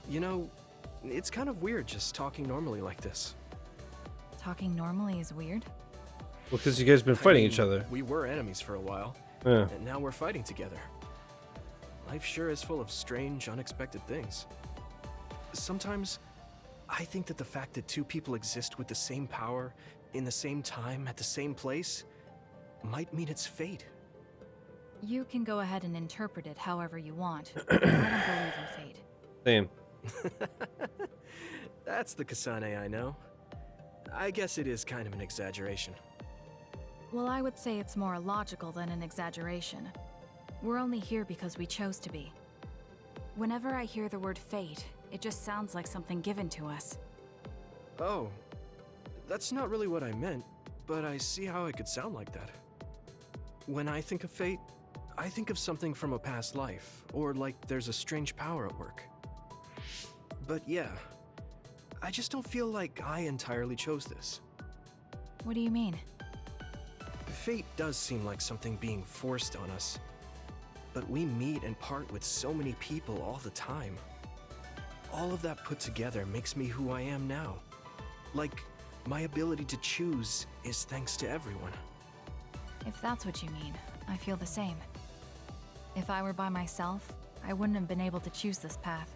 You know, it's kind of weird just talking normally like this. Talking normally is weird? Well, because you guys been fighting I mean, each other. We were enemies for a while, Yeah. and now we're fighting together. Life sure is full of strange, unexpected things. Sometimes, I think that the fact that two people exist with the same power, in the same time, at the same place, might mean it's fate. You can go ahead and interpret it however you want. I don't believe in fate. Same. That's the Kasane I know. I guess it is kind of an exaggeration. Well, I would say it's more logical than an exaggeration. We're only here because we chose to be. Whenever I hear the word fate, it just sounds like something given to us. Oh, that's not really what I meant, but I see how it could sound like that. When I think of fate, I think of something from a past life, or like there's a strange power at work. But yeah, I just don't feel like I entirely chose this. What do you mean? Fate does seem like something being forced on us. but we meet and part with so many people all the time. All of that put together makes me who I am now. Like, my ability to choose is thanks to everyone. If that's what you mean, I feel the same. If I were by myself, I wouldn't have been able to choose this path.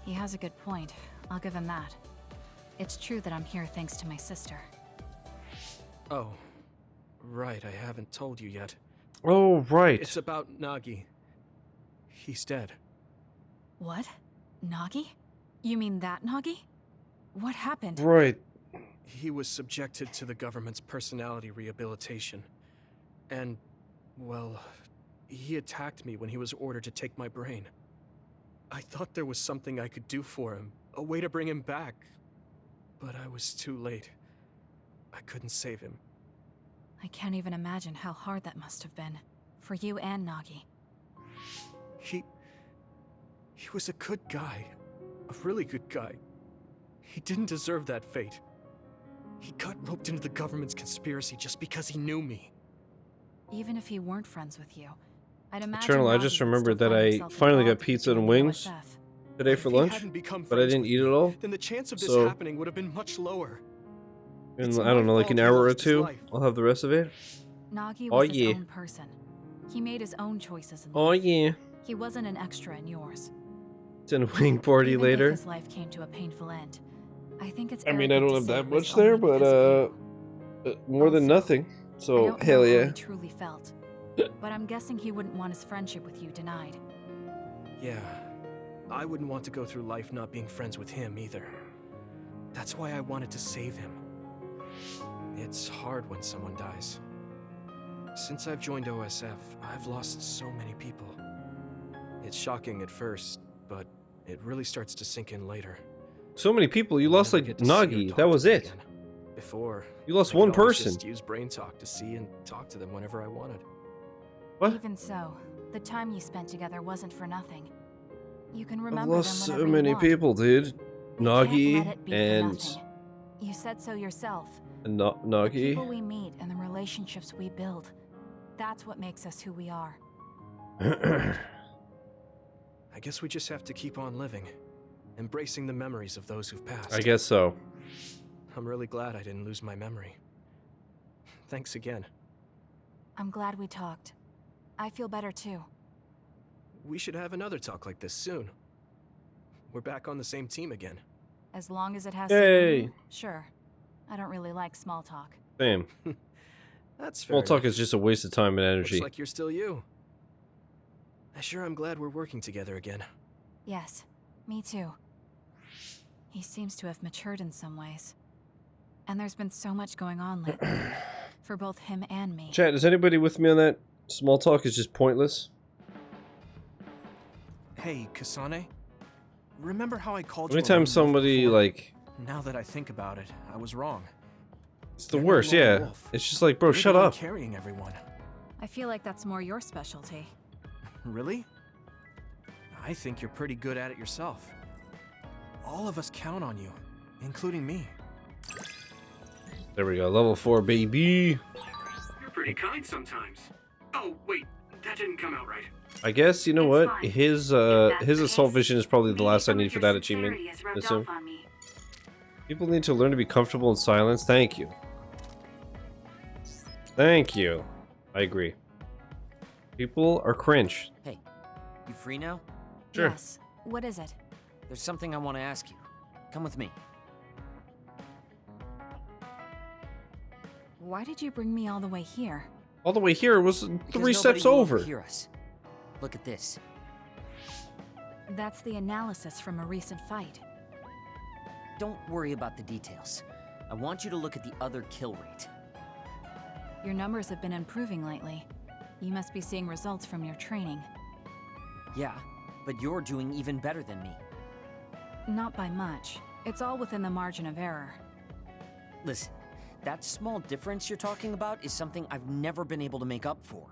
He has a good point, I'll give him that. It's true that I'm here thanks to my sister. Oh, right, I haven't told you yet. Oh, right. It's about Nagi. He's dead. What? Nagi? You mean that Nagi? What happened? Right. He was subjected to the government's personality rehabilitation. And, well, he attacked me when he was ordered to take my brain. I thought there was something I could do for him, a way to bring him back. But I was too late. I couldn't save him. I can't even imagine how hard that must have been. For you and Nagi. He was a good guy. A really good guy. He didn't deserve that fate. He got roped into the government's conspiracy just because he knew me. Even if he weren't friends with you, I'd imagine Eternal, I Nagi just would remembered still that find I himself finally got involved with pizza you and in wings USF. today for If he lunch, hadn't become but I friends didn't with eat me, it all. then the chance of this So, happening would have been much lower. in, It's I don't know, my like an fault he hour or lost his two, life. I'll have the rest of it. Nagi Oh, was his yeah. own person. He made his own choices in Oh, life. yeah. He wasn't an extra in yours. It's in a wing party Even later. if his life came to a painful end, I think it's I mean, I arrogant don't to have say that it was much there, only but because of you. more than Also, nothing. I So don't hell know how yeah. he truly felt, but I'm guessing he wouldn't want his friendship with you denied. Yeah, I wouldn't want to go through life not being friends with him either. That's why I wanted to save him. It's hard when someone dies. Since I've joined OSF, I've lost so many people. It's shocking at first, but it really starts to sink in later. So many people. You lost like Get to see or Nagi. talk That to was them it. again. Before, You lost I could one always person. Just use brain talk to see and talk to them whenever I wanted. What? Even so, the time you spent together wasn't for nothing. You can I've remember lost them so whenever many you want. people, dude. Can't let Nagi it be for and nothing. You said so yourself. No The Nagi. people we meet and the relationships we build. That's what makes us who we are. I guess we just have to keep on living, embracing the memories of those who've passed. I guess so. I'm really glad I didn't lose my memory. Thanks again. I'm glad we talked. I feel better too. We should have another talk like this soon. We're back on the same team again. As long as it has Yay. to sure. I don't really like small talk. Same. That's fair Small talk enough. is just a waste of time and energy. Looks like you're still you. I'm glad we're working together again. Yes, me too. He seems to have matured in some ways. And there's been so much going on lately. For both him and me. Chat, is anybody with me on that? Small talk is just pointless. Hey, Kasane. Remember how I called you? Anytime a somebody before? like, Now that I think about it, I was wrong. it's the You're no worst. longer Yeah, Wolf. it's just like, bro, You're shut the one up. Carrying everyone. I feel like that's more your specialty. Really? I think you're pretty good at it yourself. All of us count on you, including me. There we go, level 4, baby. You're pretty kind sometimes. Oh, wait, that didn't come out right. I guess you know what? His assault vision is probably the last I need for that achievement. I assume. People need to learn to be comfortable in silence. Thank you. Thank you. I agree. People are cringe. Hey, you free now? Sure. Yes. What is it? There's something I want to ask you. Come with me. Why did you bring me all the way here? All the way here was Because 3 steps nobody will over. overhear us. Look at this. That's the analysis from a recent fight. Don't worry about the details. I want you to look at the other kill rate. Your numbers have been improving lately. You must be seeing results from your training. Yeah, but you're doing even better than me. Not by much. It's all within the margin of error. Listen, that small difference you're talking about is something I've never been able to make up for.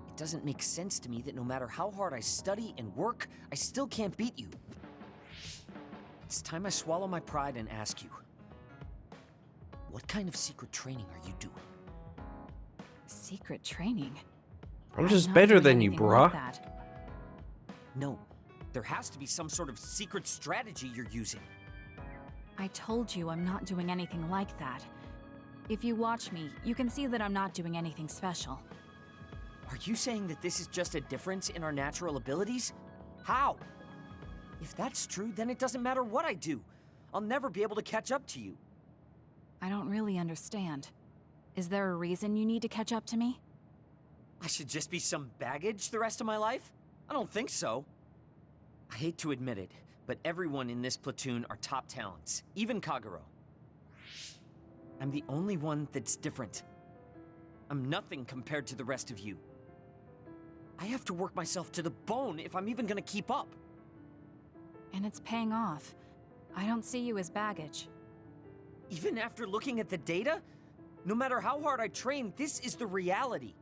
It doesn't make sense to me that no matter how hard I study and work, I still can't beat you. It's time I swallow my pride and ask you, what kind of secret training are you doing? Secret training? I'm just better than you, bruh. No, there has to be some sort of secret strategy you're using. I told you I'm not doing anything like that. If you watch me, you can see that I'm not doing anything special. Are you saying that this is just a difference in our natural abilities? How? If that's true, then it doesn't matter what I do. I'll never be able to catch up to you. I don't really understand. Is there a reason you need to catch up to me? I should just be some baggage the rest of my life? I don't think so. I hate to admit it, but everyone in this platoon are top talents, even Kagero. I'm the only one that's different. I'm nothing compared to the rest of you. I have to work myself to the bone if I'm even gonna keep up. And it's paying off. I don't see you as baggage. Even after looking at the data? No matter how hard I train, this is the reality.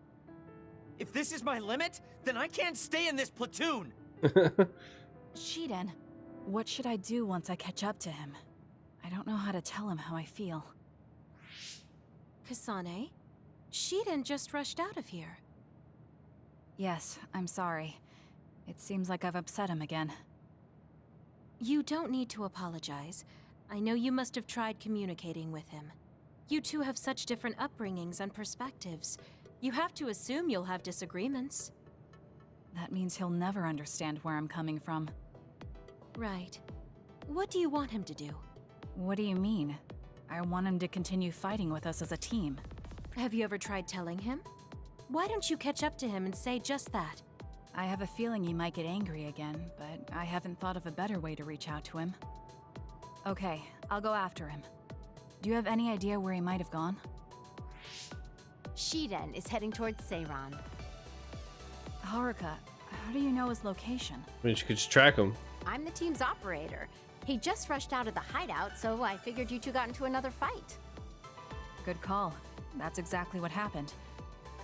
If this is my limit, then I can't stay in this platoon! Shiden, what should I do once I catch up to him? I don't know how to tell him how I feel. Kasane? Shiden just rushed out of here. Yes, I'm sorry. It seems like I've upset him again. You don't need to apologize. I know you must have tried communicating with him. You two have such different upbringings and perspectives. You have to assume you'll have disagreements. That means he'll never understand where I'm coming from. Right. What do you want him to do? What do you mean? I want him to continue fighting with us as a team. Have you ever tried telling him? Why don't you catch up to him and say just that? I have a feeling he might get angry again, but I haven't thought of a better way to reach out to him. Okay, I'll go after him. Do you have any idea where he might have gone? Shiden is heading towards Seiran. Haruka, how do you know his location? I mean, you could just track him. I'm the team's operator. He just rushed out of the hideout, so I figured you two got into another fight. Good call. That's exactly what happened.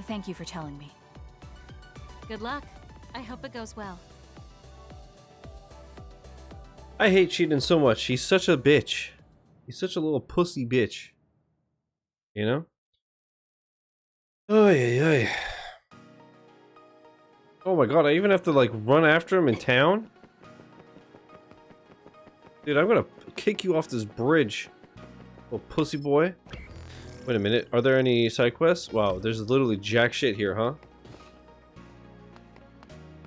Thank you for telling me. Good luck. I hope it goes well. I hate Shiden so much. He's such a bitch. He's such a little pussy bitch. You know? Oh yeah. Oh my god, I even have to like run after him in town? Dude, I'm gonna kick you off this bridge. Little pussy boy. Wait a minute, are there any side quests? Wow, there's literally jack shit here, huh?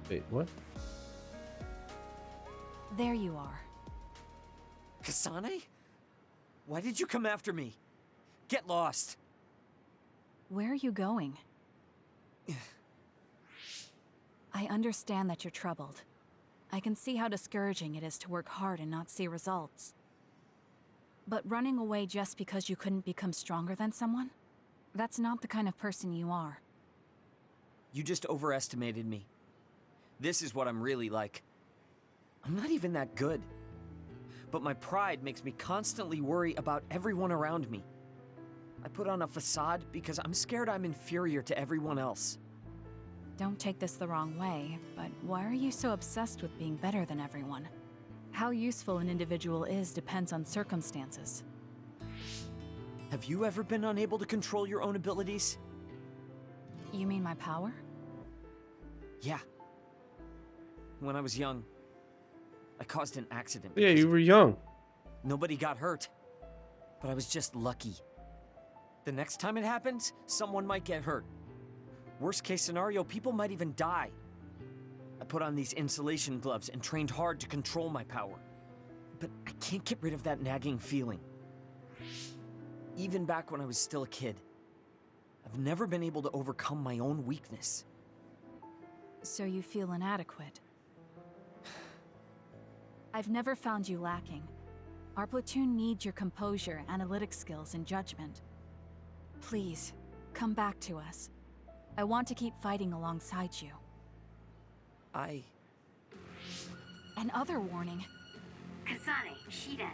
Wait, what? There you are. Kasane? Why did you come after me? Get lost. Where are you going? I understand that you're troubled. I can see how discouraging it is to work hard and not see results. But running away just because you couldn't become stronger than someone? That's not the kind of person you are. You just overestimated me. This is what I'm really like. I'm not even that good. But my pride makes me constantly worry about everyone around me. I put on a facade because I'm scared I'm inferior to everyone else. Don't take this the wrong way, but why are you so obsessed with being better than everyone? How useful an individual is depends on circumstances. Have you ever been unable to control your own abilities? You mean my power? Yeah. When I was young, I caused an accident. Yeah, you were young. Nobody got hurt, but I was just lucky. The next time it happens, someone might get hurt. Worst case scenario, people might even die. I put on these insulation gloves and trained hard to control my power. But I can't get rid of that nagging feeling. Even back when I was still a kid, I've never been able to overcome my own weakness. So you feel inadequate. I've never found you lacking. Our platoon needs your composure, analytic skills, and judgment. Please, come back to us. I want to keep fighting alongside you. Another warning. Kasane, Shiden,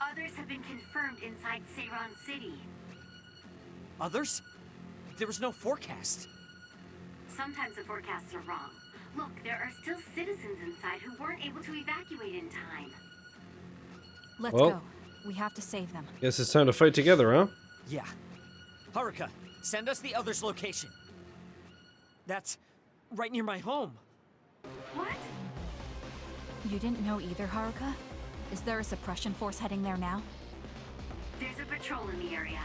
others have been confirmed inside Seiran City. Others? There was no forecast. Sometimes the forecasts are wrong. Look, there are still citizens inside who weren't able to evacuate in time. Let's Well, go. We have to save them. Guess it's time to fight together, huh? Yeah. Haruka, send us the others' location. That's right near my home. What? You didn't know either, Haruka? Is there a suppression force heading there now? There's a patrol in the area.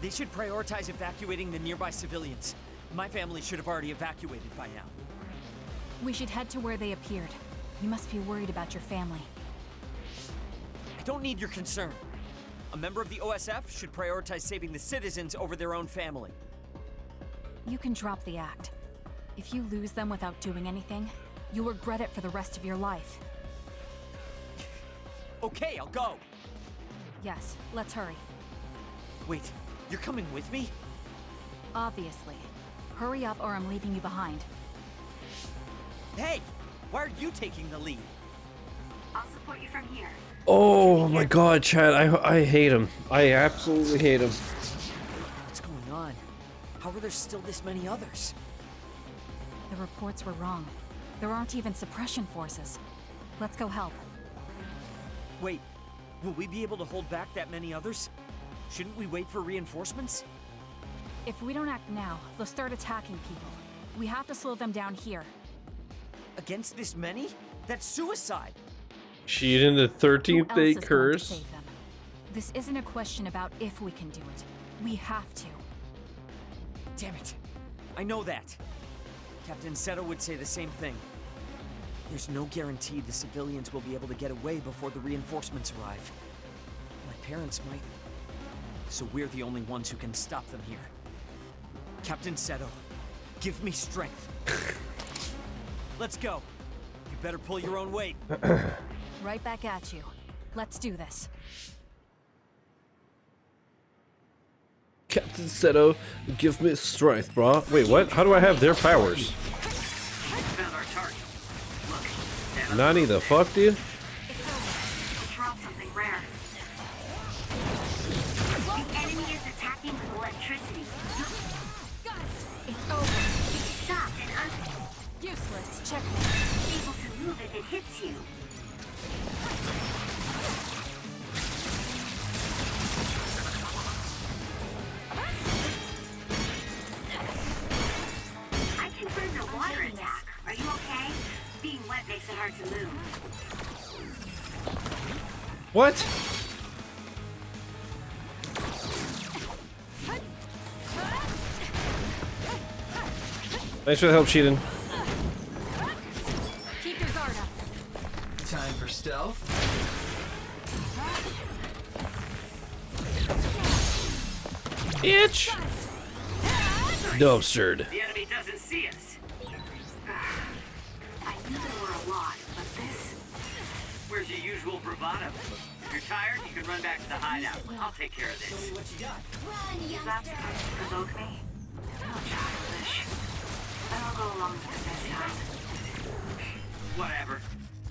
They should prioritize evacuating the nearby civilians. My family should have already evacuated by now. We should head to where they appeared. You must be worried about your family. I don't need your concern. A member of the OSF should prioritize saving the citizens over their own family. You can drop the act. If you lose them without doing anything, you'll regret it for the rest of your life. Okay, I'll go. Yes, let's hurry. Wait, you're coming with me? Obviously. Hurry up or I'm leaving you behind. Hey! Why are you taking the lead? I'll support you from here. Oh my god, Chad, I hate him. I absolutely hate him. What's going on? How are there still this many others? The reports were wrong. There aren't even suppression forces. Let's go help. Wait, will we be able to hold back that many others? Shouldn't we wait for reinforcements? If we don't act now, they'll start attacking people. We have to slow them down here. Against this many? That's suicide! Shiden, the 13th day curse. Save them? This isn't a question about if we can do it. We have to. Damn it. I know that. Captain Seto would say the same thing. There's no guarantee the civilians will be able to get away before the reinforcements arrive. My parents might. So we're the only ones who can stop them here. Captain Seto, give me strength. Let's go. You better pull your own weight. Right back at you. Let's do this. Captain Seto, give me strength, bro. Wait, what? How do I have their powers? Found our target. Look, Nani the fuck, dude? Drop something rare. The enemy is attacking with electricity. It's over. Stopped and useless. Checkmate. able to move if it hits you. I confirmed a water attack. Are you okay? Being wet makes it hard to move. What? Thanks for the help, Shiden. Keep your guard up. Time for stealth. Itch. Dumpstered. The enemy doesn't see us. I knew there were a lot, but this... Where's your usual bravado? If you're tired, you can run back to the hideout. I'll take care of this. Is that supposed to provoke me? How childish. I'll go along with it this time. Whatever.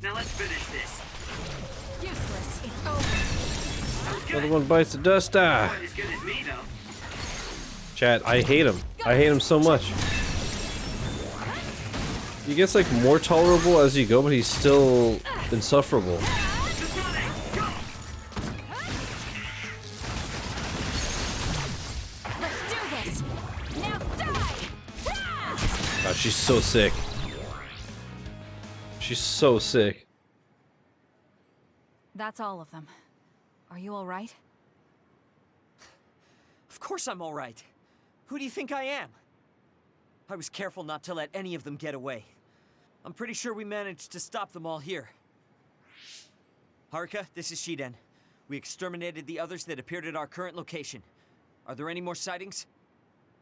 Now let's finish this. Useless. It's over. Another one bites the dust. Ah. Not as good as me, though. Chat, I hate him. I hate him so much. He gets like more tolerable as you go, but he's still insufferable. Let's do this. Now die. God, she's so sick. She's so sick. That's all of them. Are you all right? Of course I'm all right. Who do you think I am? I was careful not to let any of them get away. I'm pretty sure we managed to stop them all here. Haruka, this is Shiden. We exterminated the others that appeared at our current location. Are there any more sightings?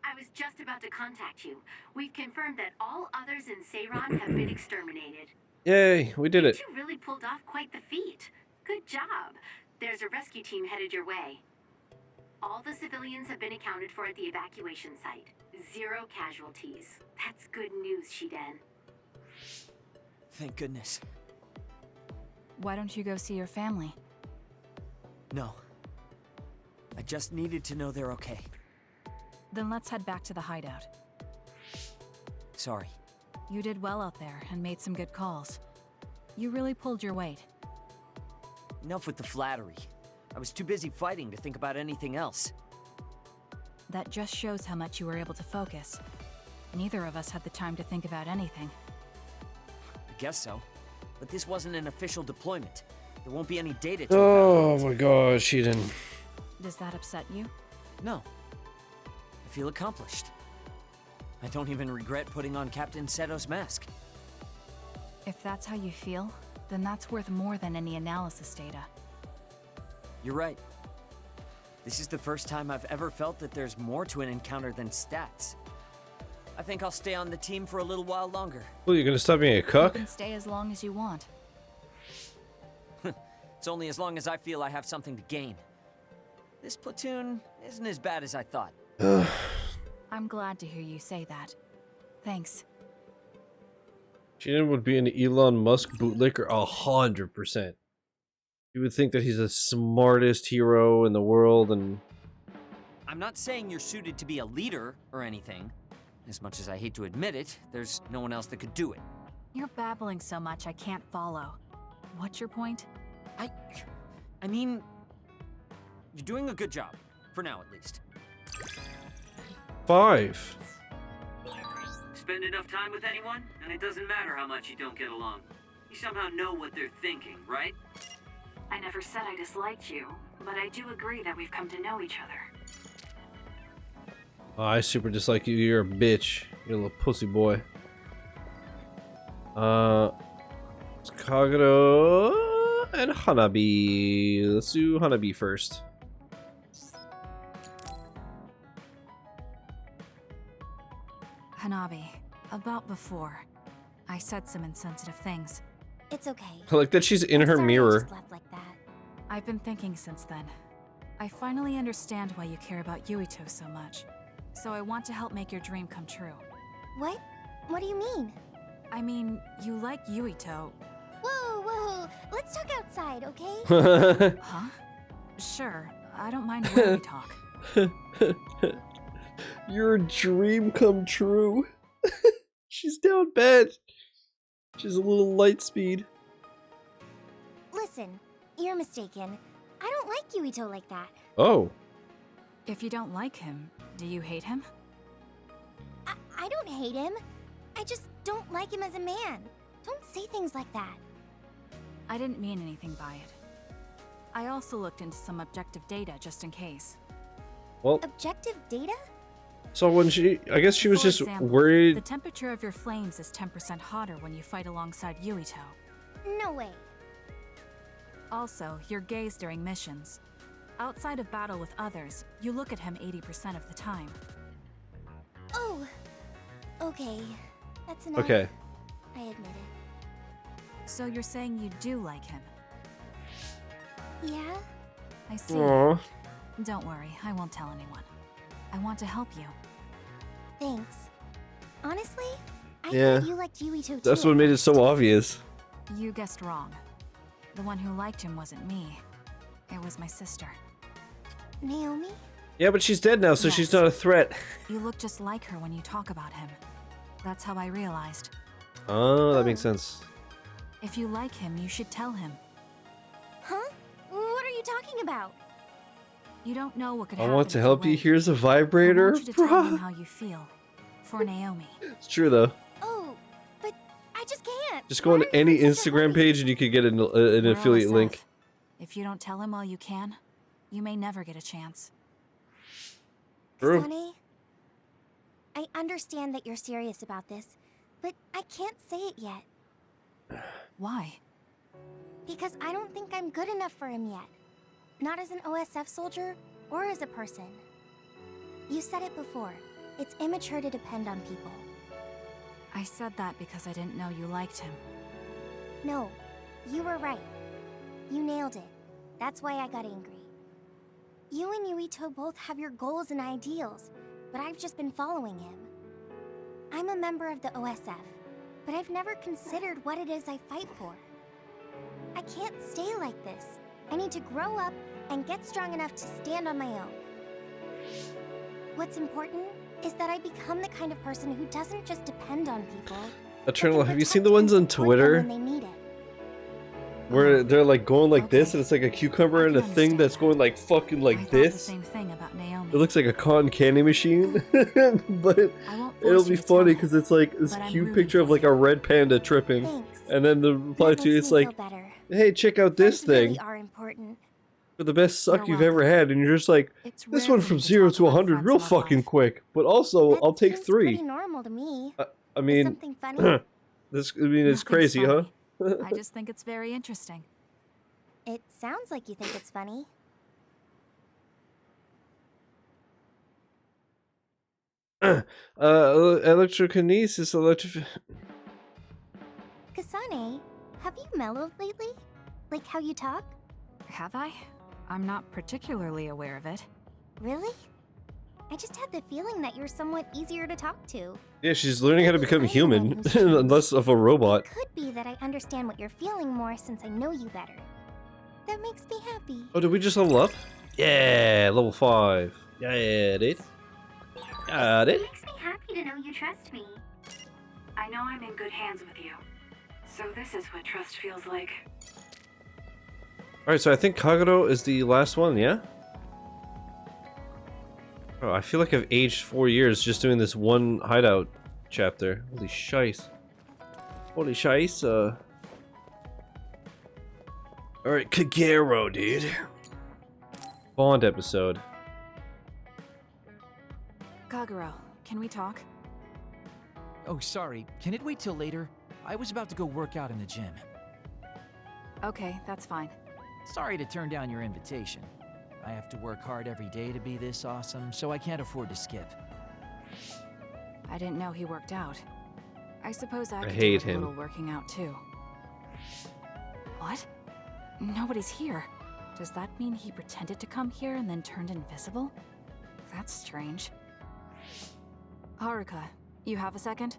I was just about to contact you. We've confirmed that all others in Seiran have been exterminated. Yay, we did it. You really pulled off quite the feat. Good job. There's a rescue team headed your way. All the civilians have been accounted for at the evacuation site. 0 casualties. That's good news, Shiden. Thank goodness. Why don't you go see your family? No. I just needed to know they're okay. Then let's head back to the hideout. Sorry. You did well out there and made some good calls. You really pulled your weight. Enough with the flattery. I was too busy fighting to think about anything else. That just shows how much you were able to focus. Neither of us had the time to think about anything. I guess so. But this wasn't an official deployment. There won't be any data to Oh my god, she didn't. Does that upset you? No. I feel accomplished. I don't even regret putting on Captain Seto's mask. If that's how you feel, then that's worth more than any analysis data. You're right. This is the first time I've ever felt that there's more to an encounter than stats. I think I'll stay on the team for a little while longer. Well, you're gonna stop being a You cuck? can stay as long as you want. It's only as long as I feel I have something to gain. This platoon isn't as bad as I thought. I'm glad to hear you say that. Thanks. Shiden would be an Elon Musk bootlicker 100%. You would think that he's the smartest hero in the world, and I'm not saying you're suited to be a leader or anything. As much as I hate to admit it, there's no one else that could do it. You're babbling so much I can't follow. What's your point? I mean, you're doing a good job. For now, at least. 5. Spend enough time with anyone, and it doesn't matter how much you don't get along. You somehow know what they're thinking, right? I never said I disliked you, but I do agree that we've come to know each other. Oh, I super dislike you. You're a bitch. You're a little pussy boy. It's Kagero and Hanabi. Let's do Hanabi first. Hanabi, about before, I said some insensitive things. It's okay. I like that she's in her mirror. I've been thinking since then. I finally understand why you care about Yuito so much. So I want to help make your dream come true. What? What do you mean? I mean, you like Yuito. Whoa, whoa. Let's talk outside, okay? Huh? Sure. I don't mind where we talk. Your dream come true. She's down bad. She's a little light speed. Listen, you're mistaken. I don't like Yuito like that. Oh. If you don't like him, do you hate him? I don't hate him. I just don't like him as a man. Don't say things like that. I didn't mean anything by it. I also looked into some objective data just in case. Well, objective data? So when I guess she was For just example, worried. The temperature of your flames is 10% hotter when you fight alongside Yuito. No way. Also, your gaze during missions. Outside of battle with others, you look at him 80% of the time. Oh. Okay. That's enough. Okay. I admit it. So you're saying you do like him? Yeah? I see. Aww. Don't worry, I won't tell anyone. I want to help you. Thanks. Honestly, I Yeah. thought you liked Yuito too. That's what made it so obvious. You guessed wrong. The one who liked him wasn't me. It was my sister. Naomi? Yeah, but she's dead now, so she's not a threat. You look just like her when you talk about him. That's how I realized. Oh, that makes sense. If you like him, you should tell him. Huh? What are you talking about? You don't know what could I happen. want to if help you. wait. Here's a I vibrator. want you to tell him how you feel. For Naomi. It's true though. Oh, but I just can't. Just go on any Instagram page and you could get an We're affiliate OSF. link. If you don't tell him while you can, you may never get a chance. True. Kasane, I understand that you're serious about this, but I can't say it yet. Why? Because I don't think I'm good enough for him yet. Not as an OSF soldier, or as a person. You said it before. It's immature to depend on people. I said that because I didn't know you liked him. No, you were right. You nailed it. That's why I got angry. You and Yuito both have your goals and ideals, but I've just been following him. I'm a member of the OSF, but I've never considered what it is I fight for. I can't stay like this. I need to grow up and get strong enough to stand on my own. What's important is that I become the kind of person who doesn't just depend on people. Eternal, have you seen the ones on Twitter when they need it. where they're like going like this and it's like a cucumber and a thing that's going like fucking like I thought the this? same thing about Naomi. It looks like a cotton candy machine, but it'll be funny because it's like this cute picture of like a red panda tripping, and then the reply to it's like, "Hey, check out this thing for the best suck you've ever had," and you're just like, "This one from 0 to 100 real fucking quick, but also I'll take 3." Pretty normal to me. I mean, something funny? it's crazy, huh? I just think it's very interesting. It sounds like you think it's funny. Electrokinesis, Kasane, have you mellowed lately? Like how you talk? Have I? I'm not particularly aware of it. Really? I just had the feeling that you're somewhat easier to talk to. Yeah, she's learning how to become human, less of a robot. Could be that I understand what you're feeling more since I know you better. That makes me happy. Oh, did we just level up? Yeah, level 5. Yeah, dude. Got it. It makes me happy to know you trust me. I know I'm in good hands with you. So this is what trust feels like. Alright, so I think Kagero is the last one, yeah? Oh, I feel like I've aged 4 years just doing this one hideout chapter. Holy shice. Holy shice, Alright, Kagero, dude. Bond episode. Kagero, can we talk? Oh, sorry. Can it wait till later? I was about to go work out in the gym. Okay, that's fine. Sorry to turn down your invitation. I have to work hard every day to be this awesome, so I can't afford to skip. I didn't know he worked out. I suppose I could hate do a him. little working out too. What? Nobody's here. Does that mean he pretended to come here and then turned invisible? That's strange. Haruka, you have a second?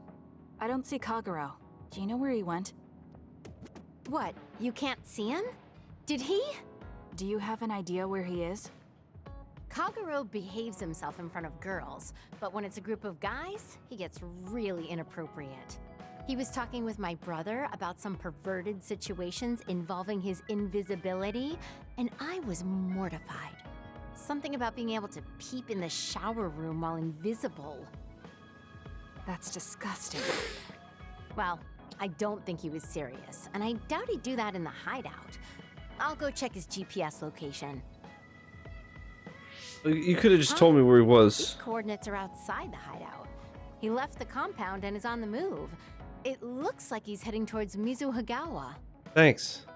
I don't see Kagero. Do you know where he went? What? You can't see him? Did he? Do you have an idea where he is? Kagero behaves himself in front of girls, but when it's a group of guys, he gets really inappropriate. He was talking with my brother about some perverted situations involving his invisibility, and I was mortified. Something about being able to peep in the shower room while invisible. That's disgusting. Well, I don't think he was serious, and I doubt he'd do that in the hideout. I'll go check his GPS location. You could have just told me where he These was. coordinates are outside the hideout. He left the compound and is on the move. It looks like he's heading towards Mizuhagawa. Thanks.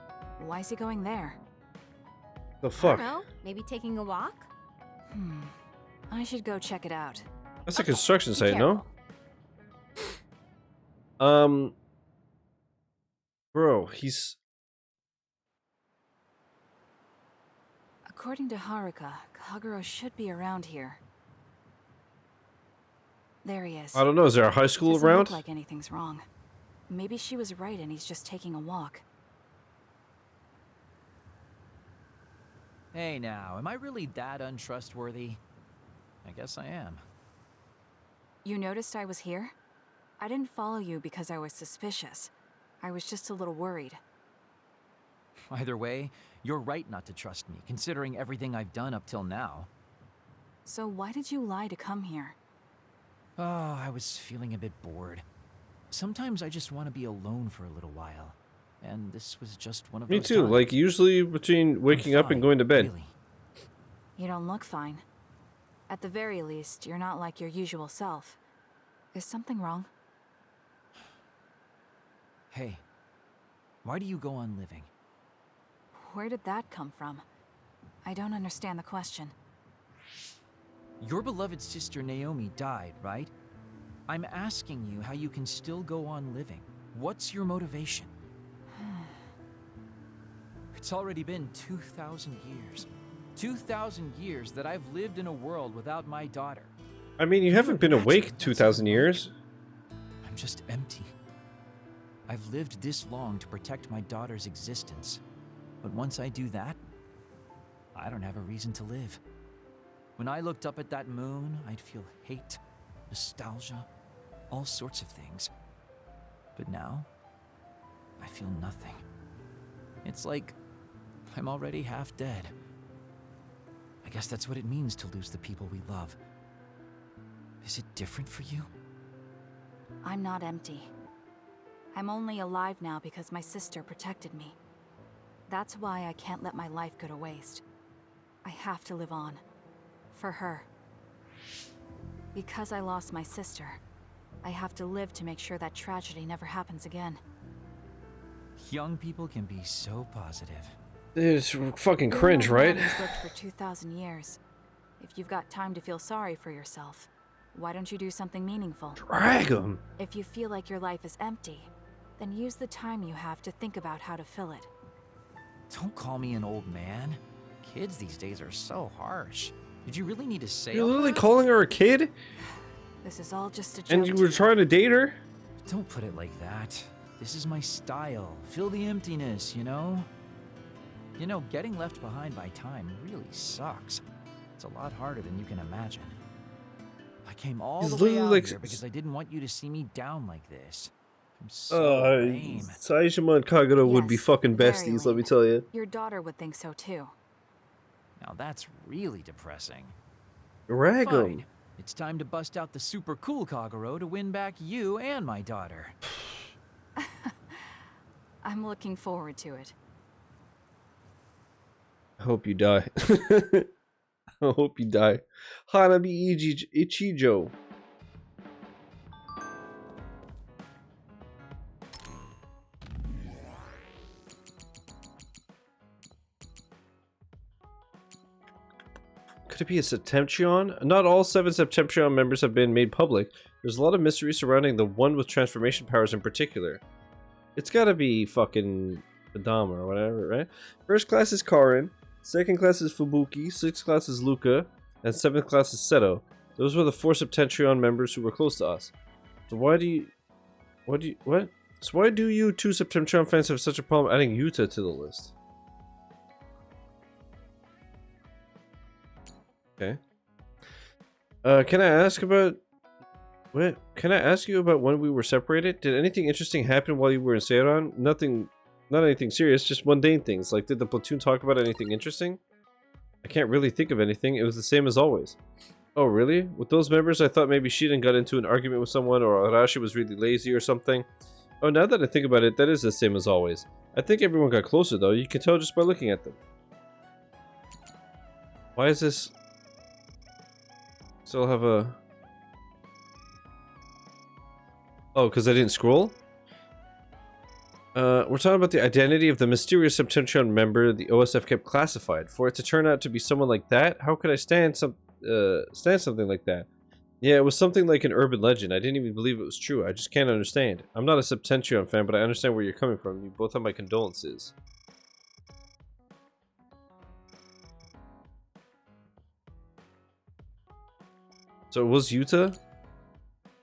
Why is he going there? The fuck? I don't know, maybe taking a walk? I should go check it out. That's a construction site, no? Bro, he's... According to Haruka, Kagero should be around here. There he is. I don't know, is there a high school Doesn't around? look like anything's wrong. Maybe she was right and he's just taking a walk. Hey now, am I really that untrustworthy? I guess I am. You noticed I was here? I didn't follow you because I was suspicious. I was just a little worried. Either way, you're right not to trust me, considering everything I've done up till now. So why did you lie to come here? Oh, I was feeling a bit bored. Sometimes I just want to be alone for a little while. And this was just one of Me those too, times. like usually between waking up and going to bed. Really. You don't look fine. At the very least, you're not like your usual self. Is something wrong? Hey, why do you go on living? Where did that come from? I don't understand the question. Your beloved sister Naomi died, right? I'm asking you how you can still go on living. What's your motivation? It's already been 2,000 years. 2,000 years that I've lived in a world without my daughter. I mean, you haven't been awake 2,000 years. I'm just empty. I've lived this long to protect my daughter's existence. But once I do that, I don't have a reason to live. When I looked up at that moon, I'd feel hate, nostalgia, all sorts of things. But now, I feel nothing. It's like I'm already half dead. I guess that's what it means to lose the people we love. Is it different for you? I'm not empty. I'm only alive now because my sister protected me. That's why I can't let my life go to waste. I have to live on. For her. Because I lost my sister, I have to live to make sure that tragedy never happens again. Young people can be so positive. It's fucking cringe, right? You've lived for 2,000 years. If you've got time to feel sorry for yourself, why don't you do something meaningful? Drag 'em. If you feel like your life is empty, then use the time you have to think about how to fill it. Don't call me an old man. Kids these days are so harsh. Did you really need to say You're all literally that? calling her a kid? This is all just a joke. And you were trying to date her? Don't put it like that. This is my style. Fill the emptiness, you know? You know, getting left behind by time really sucks. It's a lot harder than you can imagine. I came all the way out here because I didn't want you to see me down like this. I'm so lame. Saejima and Kagero would be fucking besties, let me tell you. Your daughter would think so too. Now that's really depressing. Drag 'em. Fine. It's time to bust out the super cool Kagero to win back you and my daughter. I'm looking forward to it. I hope you die. I hope you die. Hanabi Ichijo. Could it be a Septemtrion? Not all 7 Septemtrion members have been made public. There's a lot of mystery surrounding the one with transformation powers in particular. It's gotta be fucking Adama or whatever, right? First class is Karin, second class is Fubuki, 6th class is Luca, and 7th class is Seto. Those were the 4 Septentrion members who were close to us. So why do you... So why do you 2 Septentrion fans have such a problem adding Yuta to the list? Okay. Can I ask about... What? Can I ask you about when we were separated? Did anything interesting happen while you were in Seiran? Nothing... Not anything serious, just mundane things. Like, did the platoon talk about anything interesting? I can't really think of anything. It was the same as always. Oh, really? With those members, I thought maybe Shiden got into an argument with someone, or Arashi was really lazy or something. Oh, now that I think about it, that is the same as always. I think everyone got closer, though. You can tell just by looking at them. Why is this... Still have a... Oh, because I didn't scroll? We're talking about the identity of the mysterious Septentrion member the OSF kept classified. For it to turn out to be someone like that, how could I stand something like that? Yeah, it was something like an urban legend. I didn't even believe it was true. I just can't understand. I'm not a Septentrion fan, but I understand where you're coming from. You both have my condolences. So it was Yuta?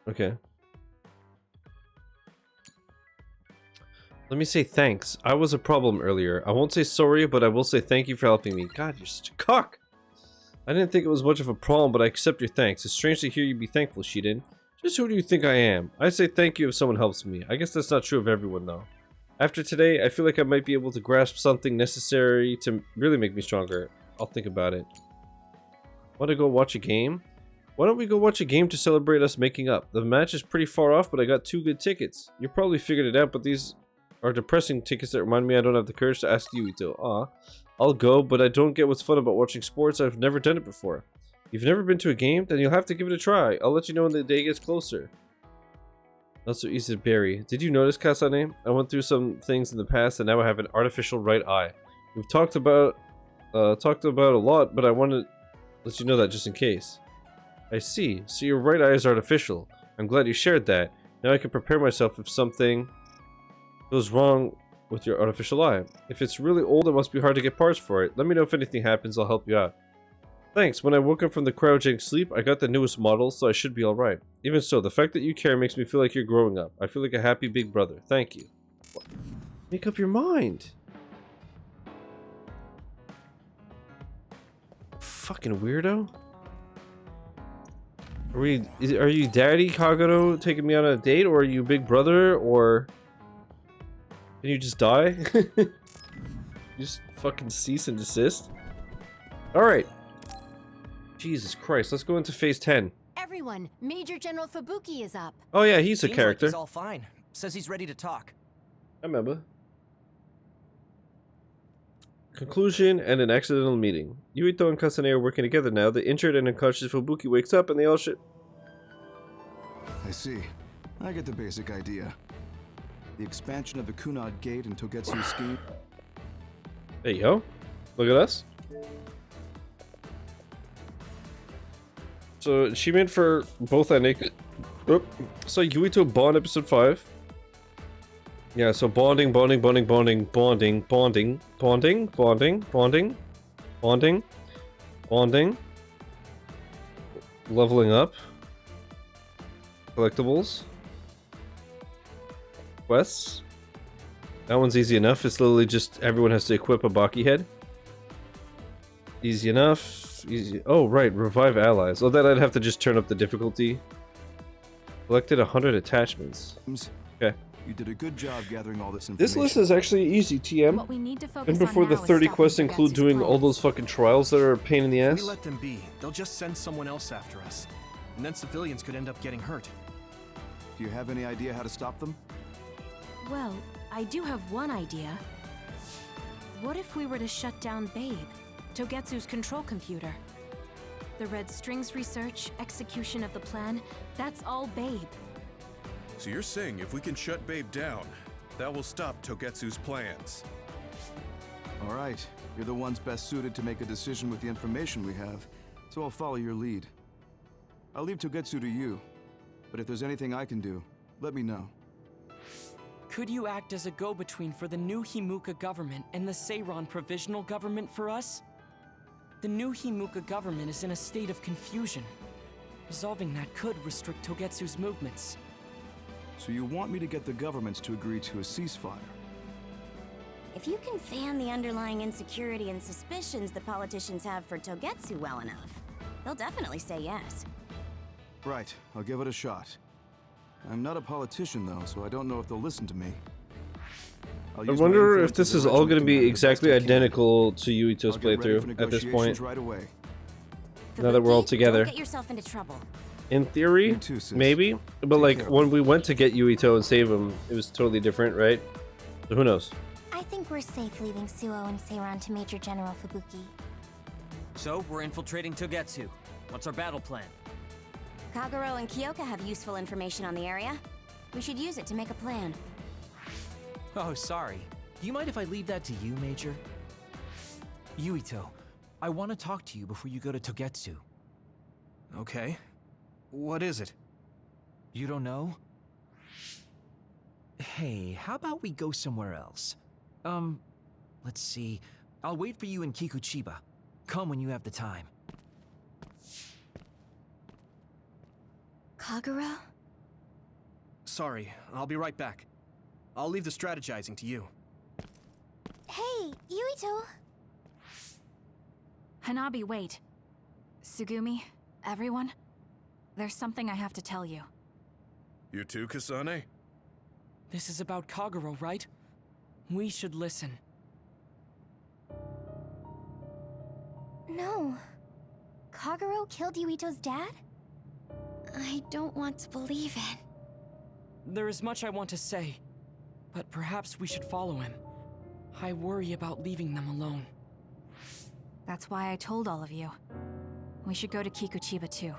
Okay. Let me say thanks. I was a problem earlier. I won't say sorry, but I will say thank you for helping me. God, you're such a cock! I didn't think it was much of a problem, but I accept your thanks. It's strange to hear you be thankful, Shiden. Just who do you think I am? I say thank you if someone helps me. I guess that's not true of everyone, though. After today, I feel like I might be able to grasp something necessary to really make me stronger. I'll think about it. Want to go watch a game? Why don't we go watch a game to celebrate us making up? The match is pretty far off, but I got 2 good tickets. You probably figured it out, but these are depressing tickets that remind me I don't have the courage to ask Yuito. Aw. I'll go, but I don't get what's fun about watching sports. I've never done it before. You've never been to a game? Then you'll have to give it a try. I'll let you know when the day gets closer. Not so easy to bury. Did you notice, Kasane? I went through some things in the past and now I have an artificial right eye. We've talked about a lot, but I want to let you know that just in case. I see. So your right eye is artificial. I'm glad you shared that. Now I can prepare myself if something goes wrong with your artificial eye. If it's really old, it must be hard to get parts for it. Let me know if anything happens, I'll help you out. Thanks. When I woke up from the cryogenic sleep, I got the newest model, so I should be alright. Even so, the fact that you care makes me feel like you're growing up. I feel like a happy big brother. Thank you. Make up your mind. Fucking weirdo. Are you Daddy Kagero taking me on a date, or are you big brother, or can you just die? Just fucking cease and desist. All right. Jesus Christ, let's go into phase 10. Everyone, Major General Fubuki is up. Oh yeah, he's a Seems character. Like he's all fine. Says he's ready to talk. I remember. Conclusion and an accidental meeting. Yuito and Kasane are working together now. The injured and unconscious Fubuki wakes up and they all I see. I get the basic idea. The expansion of the Kunad Gate and Togetsu's scheme. There you go. Look at us. So achievement for both ending. So Yuito Bond episode 5. Yeah, so bonding, leveling up, collectibles, quests. That one's easy enough. It's literally just everyone has to equip a Baki head. Easy enough. Easy. Oh right, revive allies. Oh, then I'd have to just turn up the difficulty. Collected 100 attachments. Okay. You did a good job gathering all this information. This list is actually easy, TM. What we need to focus And before on the now is 30 stopping quests Togetsu's include doing all plans. those fucking trials that are a pain in the If ass. we let them be, they'll just send someone else after us. And then civilians could end up getting hurt. Do you have any idea how to stop them? Well, I do have one idea. What if we were to shut down Babe, Togetsu's control computer? The Red Strings research, execution of the plan, that's all Babe. So you're saying if we can shut Babe down, that will stop Togetsu's plans? All right. You're the ones best suited to make a decision with the information we have, so I'll follow your lead. I'll leave Togetsu to you, but if there's anything I can do, let me know. Could you act as a go-between for the new Himuka government and the Seiran provisional government for us? The new Himuka government is in a state of confusion. Resolving that could restrict Togetsu's movements. So you want me to get the governments to agree to a ceasefire? If you can fan the underlying insecurity and suspicions the politicians have for Togetsu well enough, they'll definitely say yes. Right, I'll give it a shot. I'm not a politician though, so I don't know if they'll listen to me. I wonder if this is all going to be exactly identical to Yuito's playthrough at this point. Right away. Now that we're all together. Don't get yourself into trouble. In theory, maybe, but like when we went to get Yuito and save him, it was totally different, right? So who knows? I think we're safe leaving Suo and Seiran to Major General Fubuki. So, we're infiltrating Togetsu. What's our battle plan? Kagero and Kyoka have useful information on the area. We should use it to make a plan. Oh, sorry. Do you mind if I leave that to you, Major? Yuito, I want to talk to you before you go to Togetsu. Okay. What is it? You don't know? Hey, how about we go somewhere else? Let's see. I'll wait for you in Kikuchiba. Come when you have the time. Kagero? Sorry, I'll be right back. I'll leave the strategizing to you. Hey, Yuito! Hanabi, wait. Sugumi, everyone, there's something I have to tell you. You too, Kasane? This is about Kagero, right? We should listen. No. Kagero killed Yuito's dad? I don't want to believe it. There is much I want to say, but perhaps we should follow him. I worry about leaving them alone. That's why I told all of you. We should go to Kikuchiba too.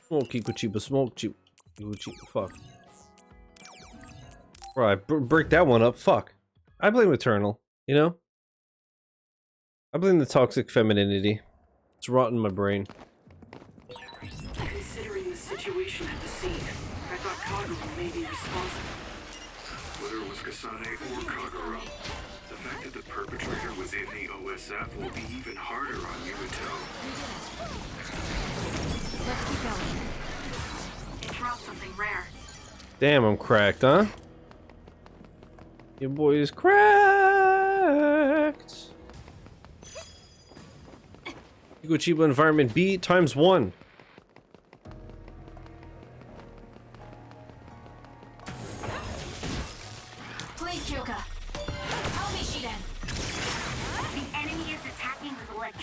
Smoke Kikuchiba, smoke Kikuchiba, fuck. Bro, I break that one up, fuck. I blame Eternal, you know? I blame the toxic femininity. It's rotting my brain. Considering the situation at the scene, I thought Kagero may be responsible. Whether it was Kasane or Kagero, the fact that the perpetrator was in the OSF will be even harder on Yuito. Let's keep going. He dropped something rare. Damn, I'm cracked, huh? Your boy is cracked. Kikuchiba environment B ×1.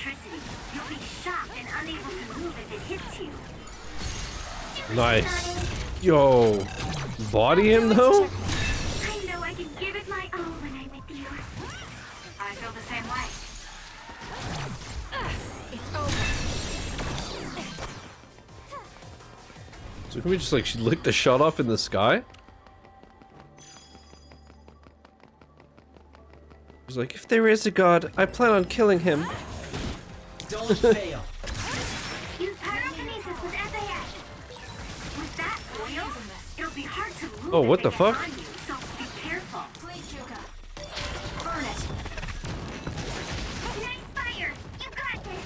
electricity. You'll be shocked and unable to move if it hits you. Nice. Yo. Body him though? I know I can give it my all when I'm with you. I feel the same way. It's over. So can we just like lick the shot off in the sky? He's like, if there is a god, I plan on killing him. Don't fail. Use pyrokinesis with SAS. With that oil, it'll be hard to move. Oh, what if the it fuck? gets on you, so be careful. Please, Yuka. Burn it. Nice fire. You got this.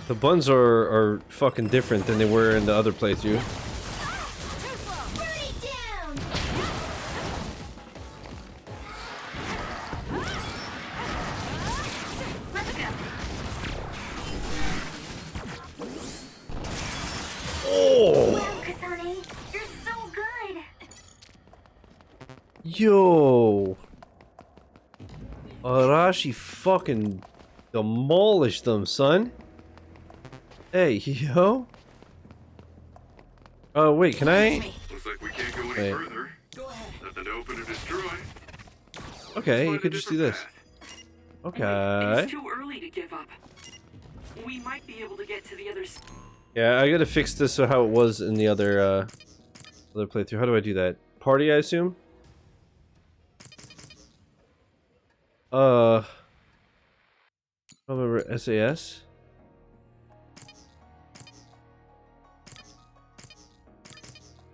The buns are fucking different than they were in the other playthrough. Wow, Kasane, you're so good. Yo. Arashi fucking demolished them, son. Hey, yo. Oh, wait, can I? Looks like we can't go any further. Nothing to open or destroy. Okay, you could just do this. Okay. It's too early to give up. We might be able to get to the other side. Yeah, I gotta fix this so how it was in the other playthrough. How do I do that? Party, I assume? I don't remember SAS?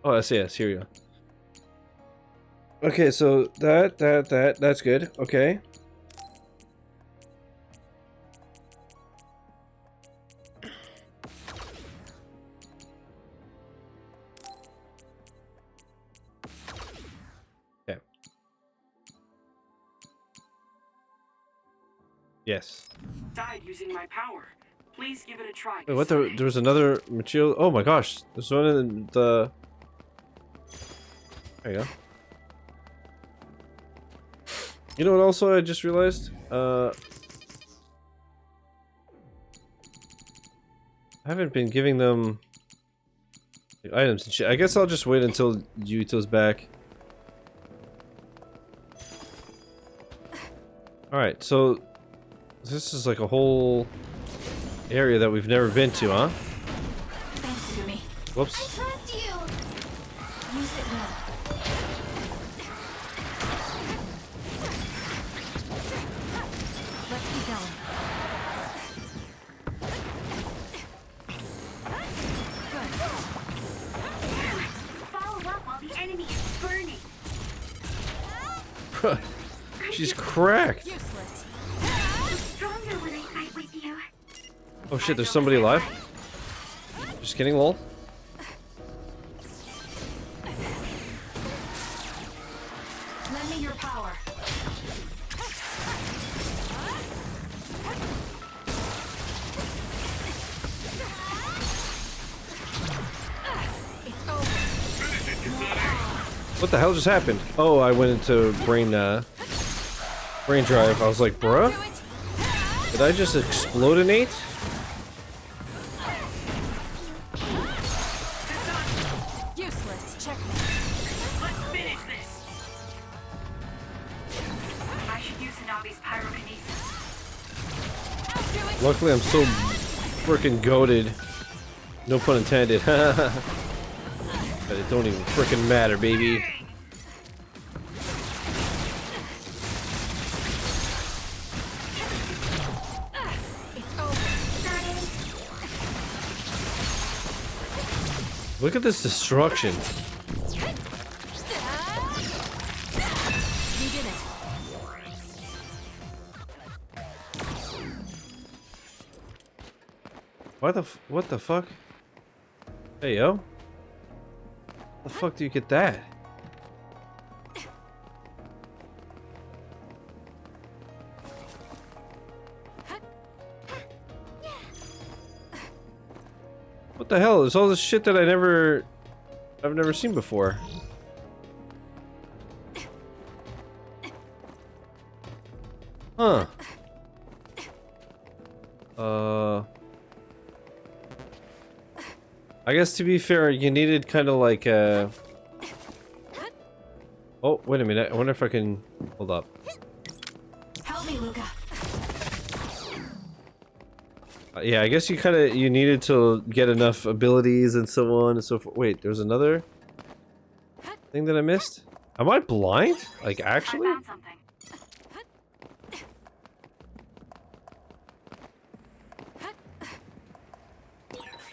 Oh, SAS, here we go. Okay, so that's good. Okay. Okay. Yes. Died using my power. Please give it a try. Wait, what the? There was another material. Oh my gosh! There's one in the. There you go. You know what? Also, I just realized. I haven't been giving them like, items and shit. I guess I'll just wait until Yuito's back. All right, so this is like a whole area that we've never been to, huh? Thanks to me. Whoops. Trust you. Use it well. Let's keep going. Follow up while the enemy is burning. She's cracked. Useless. I'm stronger when I fight with you. Oh shit, there's somebody alive? Just kidding, lol. Lend me your power. It's over. What the hell just happened? Oh, I went into brain drive. I was like, bruh? Did I just explodinate? Useless. Checkmate. Let's finish this. I should use Hanabi's pyrokinesis. Luckily, I'm so freaking goated. No pun intended. But it don't even freaking matter, baby. Look at this destruction. You did it. What the fuck? Hey, yo. The fuck do you get that? What the hell? There's all this shit that I've never seen before. Huh. I guess to be fair, you needed kind of like oh, wait a minute. I wonder if I can hold up. Help me, Luca. Yeah, I guess you needed to get enough abilities and so on and so forth. Wait, there's another thing that I missed? Am I blind? Like, actually? I found something.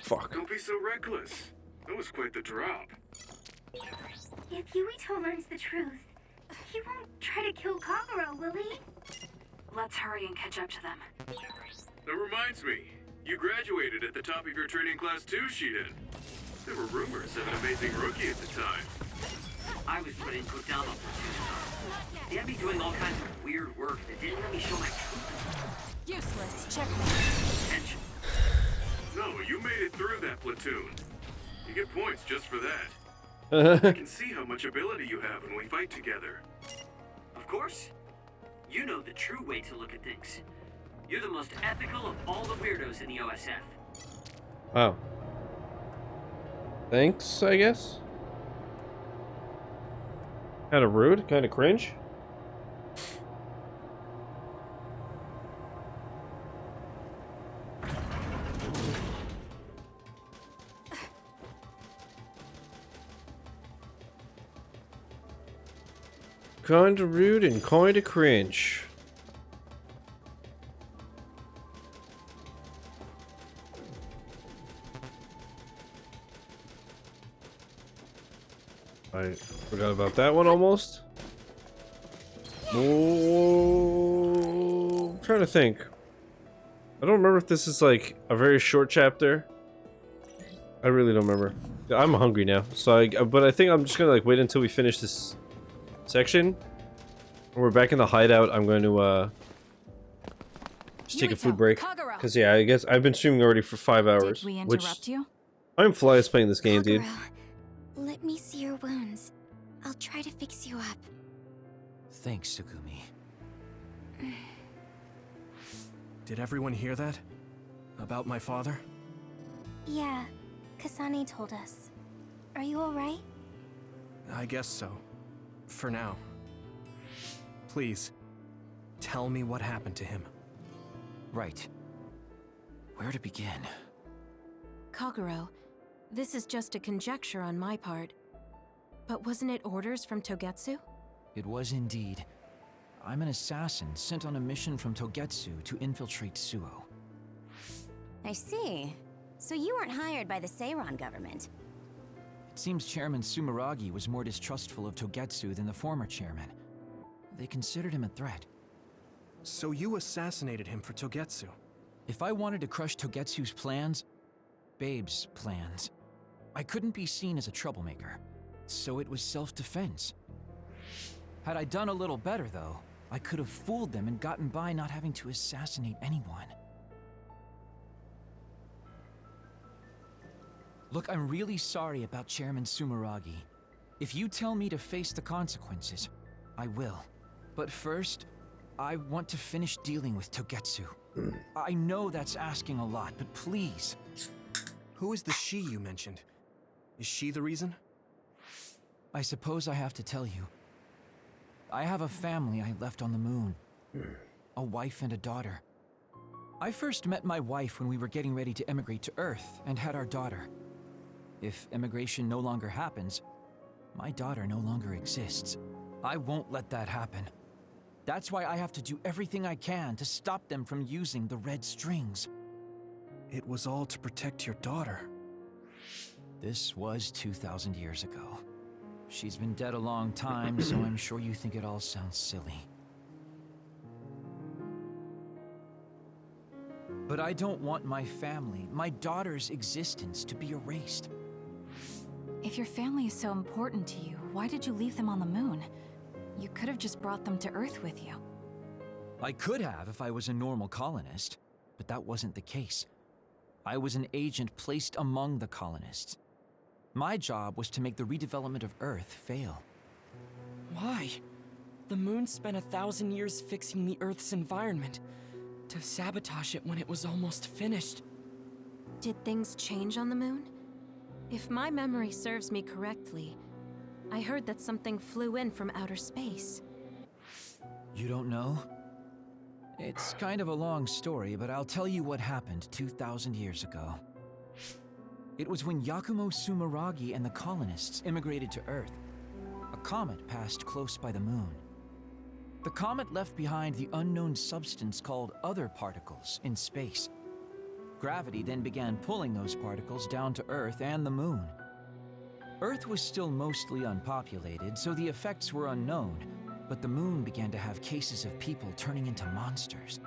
Fuck. Don't be so reckless. That was quite the drop. If Yuito learns the truth, he won't try to kill Kagero, will he? Let's hurry and catch up to them. That reminds me, you graduated at the top of your training class too, Shiden. There were rumors of an amazing rookie at the time. I was put in Kodama platoon. They had me doing all kinds of weird work that didn't let me show my truth. Useless. Check. Attention. No, you made it through that platoon. You get points just for that. I can see how much ability you have when we fight together. Of course. You know the true way to look at things. You're the most ethical of all the weirdos in the OSF. Wow. Thanks, I guess. Kind of rude, kind of cringe. Kinda rude and kinda cringe. I forgot about that one almost. Oh, I'm trying to think. I don't remember if this is like a very short chapter. I really don't remember. I'm hungry now, so but I think I'm just gonna like wait until we finish this section. When we're back in the hideout, I'm going to just take a food break. Cause yeah, I guess I've been streaming already for 5 hours. Did we interrupt you? I'm flies playing this game, dude. Let me see your wounds. I'll try to fix you up. Thanks, Sugumi. Did everyone hear that? About my father? Yeah, Kasane told us. Are you alright? I guess so. For now. Please, tell me what happened to him. Right. Where to begin? Kagero, this is just a conjecture on my part. But wasn't it orders from Togetsu? It was indeed. I'm an assassin sent on a mission from Togetsu to infiltrate Suo. I see. So you weren't hired by the Seiron government. It seems Chairman Sumeragi was more distrustful of Togetsu than the former chairman. They considered him a threat. So you assassinated him for Togetsu? If I wanted to crush Togetsu's plans, Babe's plans, I couldn't be seen as a troublemaker. So it was self-defense. Had I done a little better, though, I could have fooled them and gotten by not having to assassinate anyone. Look, I'm really sorry about Chairman Sumeragi. If you tell me to face the consequences, I will. But first, I want to finish dealing with Togetsu. I know that's asking a lot, but please. Who is the she you mentioned? Is she the reason? I suppose I have to tell you. I have a family I left on the moon. A wife and a daughter. I first met my wife when we were getting ready to emigrate to Earth and had our daughter. If immigration no longer happens, my daughter no longer exists. I won't let that happen. That's why I have to do everything I can to stop them from using the red strings. It was all to protect your daughter. This was 2,000 years ago. She's been dead a long time, so I'm sure you think it all sounds silly. But I don't want my family, my daughter's existence to be erased. If your family is so important to you, why did you leave them on the moon? You could have just brought them to Earth with you. I could have if I was a normal colonist, but that wasn't the case. I was an agent placed among the colonists. My job was to make the redevelopment of Earth fail. Why? The moon spent 1,000 years fixing the Earth's environment. to sabotage it when it was almost finished. Did things change on the moon? If my memory serves me correctly, I heard that something flew in from outer space. You don't know? It's kind of a long story, but I'll tell you what happened 2,000 years ago. It was when Yuito Sumeragi and the colonists immigrated to Earth. A comet passed close by the moon. The comet left behind the unknown substance called other particles in space. Gravity then began pulling those particles down to Earth and the moon. Earth was still mostly unpopulated, so the effects were unknown, but the moon began to have cases of people turning into monsters.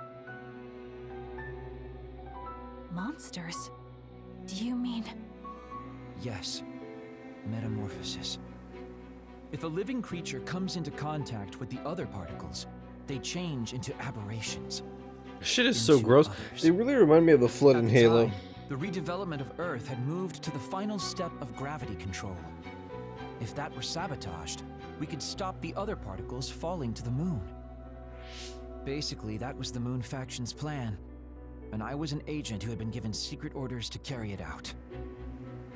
Monsters? Do you mean... Yes. Metamorphosis. If a living creature comes into contact with the other particles, they change into aberrations. Shit is so gross. They really remind me of the flood in Halo. The redevelopment of Earth had moved to the final step of gravity control. If that were sabotaged, we could stop the other particles falling to the moon. Basically, that was the Moon Faction's plan, and I was an agent who had been given secret orders to carry it out.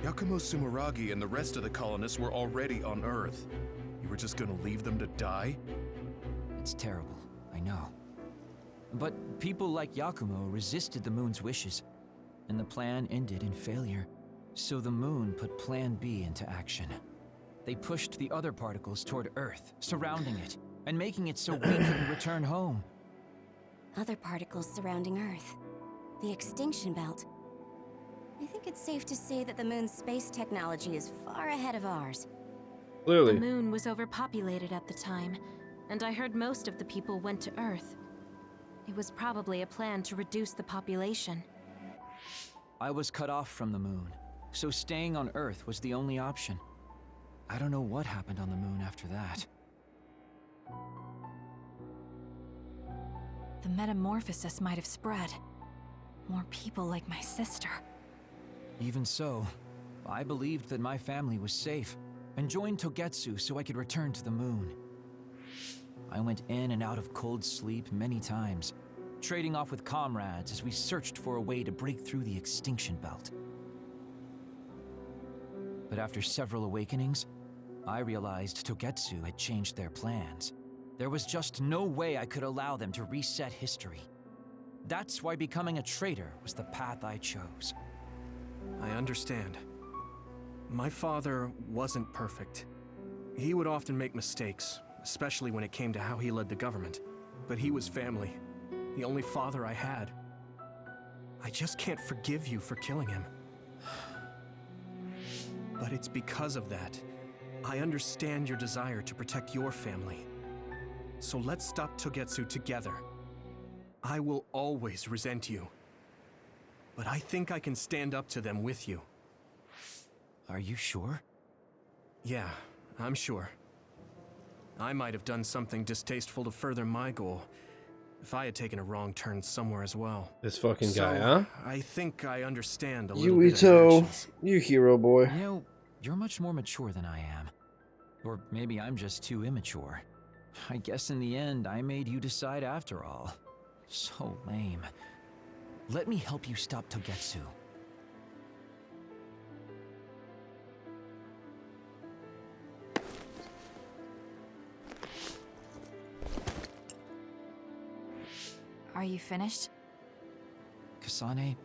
Yuito Sumeragi and the rest of the colonists were already on Earth. You were just gonna leave them to die? It's terrible, I know. But people like Yakumo resisted the moon's wishes, and the plan ended in failure. So the moon put Plan B into action. They pushed the other particles toward Earth, surrounding it, and making it so we couldn't return home. Other particles surrounding Earth. The extinction belt. I think it's safe to say that the moon's space technology is far ahead of ours. Clearly. The moon was overpopulated at the time, and I heard most of the people went to Earth. It was probably a plan to reduce the population. I was cut off from the moon, so staying on Earth was the only option. I don't know what happened on the moon after that. The metamorphosis might have spread. More people like my sister. Even so, I believed that my family was safe, and joined Togetsu so I could return to the moon. I went in and out of cold sleep many times, trading off with comrades as we searched for a way to break through the extinction belt. But after several awakenings, I realized Togetsu had changed their plans. There was just no way I could allow them to reset history. That's why becoming a traitor was the path I chose. I understand. My father wasn't perfect. He would often make mistakes, especially when it came to how he led the government. But he was family, the only father I had. I just can't forgive you for killing him. But it's because of that. I understand your desire to protect your family. So let's stop Togetsu together. I will always resent you. But I think I can stand up to them with you. Are you sure? Yeah, I'm sure. I might have done something distasteful to further my goal, if I had taken a wrong turn somewhere as well. This fucking guy, huh? I think I understand a little bit of your Yuito, actions. you hero boy. You know, you're much more mature than I am. Or maybe I'm just too immature. I guess in the end, I made you decide after all. So lame. Let me help you stop Togetsu. Are you finished? Kasane,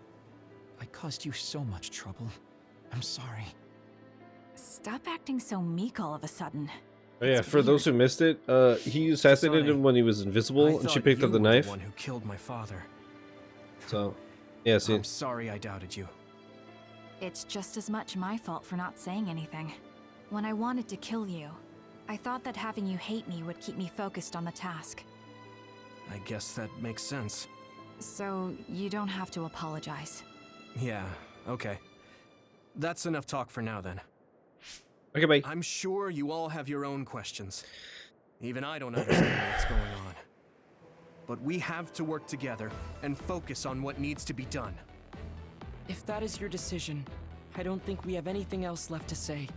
I caused you so much trouble. I'm sorry. Stop acting so meek all of a sudden. Oh yeah, for those who missed it, he assassinated him when he was invisible, and she picked up the knife. The one who killed my father. So, yeah, see. I'm sorry I doubted you. It's just as much my fault for not saying anything. When I wanted to kill you, I thought that having you hate me would keep me focused on the task. I guess that makes sense. So, you don't have to apologize. Yeah, okay. That's enough talk for now then. Okay, bye. I'm sure you all have your own questions. Even I don't understand what's going on. But we have to work together and focus on what needs to be done. If that is your decision, I don't think we have anything else left to say.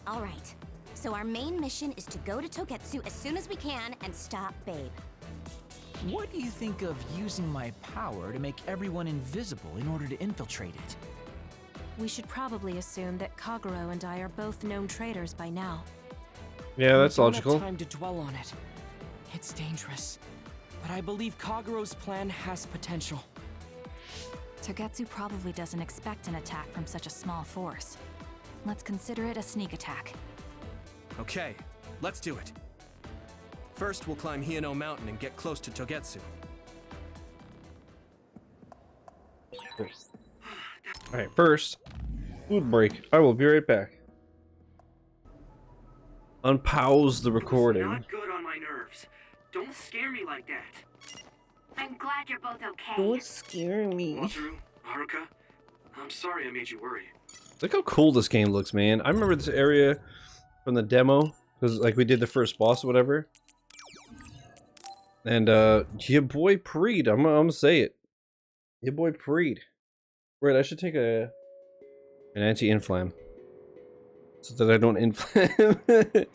All right. So our main mission is to go to Togetsu as soon as we can and stop Babe. What do you think of using my power to make everyone invisible in order to infiltrate it? We should probably assume that Kagero and I are both known traitors by now. Yeah, that's We don't logical. have time to dwell on it. It's dangerous, but I believe Kagero's plan has potential. Togetsu probably doesn't expect an attack from such a small force. Let's consider it a sneak attack. Okay, let's do it. First, we'll climb Hieno Mountain and get close to Togetsu. Alright, first, food break. I will be right back. Unpause the recording. Not good on my nerves. Don't scare me like that. I'm glad you're both okay. Don't scare me. Wataru, Haruka, I'm sorry I made you worry. Look how cool this game looks, man. I remember this area from the demo, because like we did the first boss or whatever. And your boy Preed, I'm gonna say it. Your boy Preed. Right, I should take an anti-inflam. So that I don't inflam.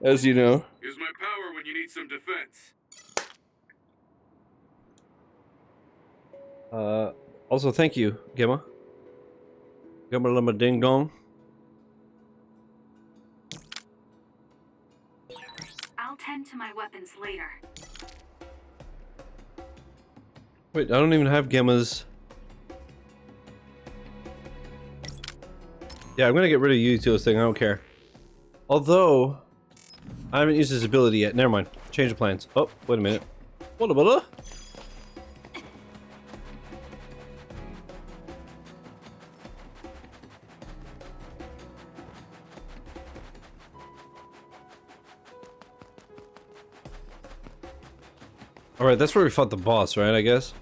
As you know. Use my power when you need some defense. Also thank you, Gemma. Gemma Lama Ding Dong. I'll tend to my weapons later. Wait, I don't even have Gemma's. Yeah, I'm gonna get rid of Yuito's thing, I don't care. Although, I haven't used his ability yet. Never mind. Change of plans. Oh, wait a minute. What? Alright, that's where we fought the boss, right, I guess?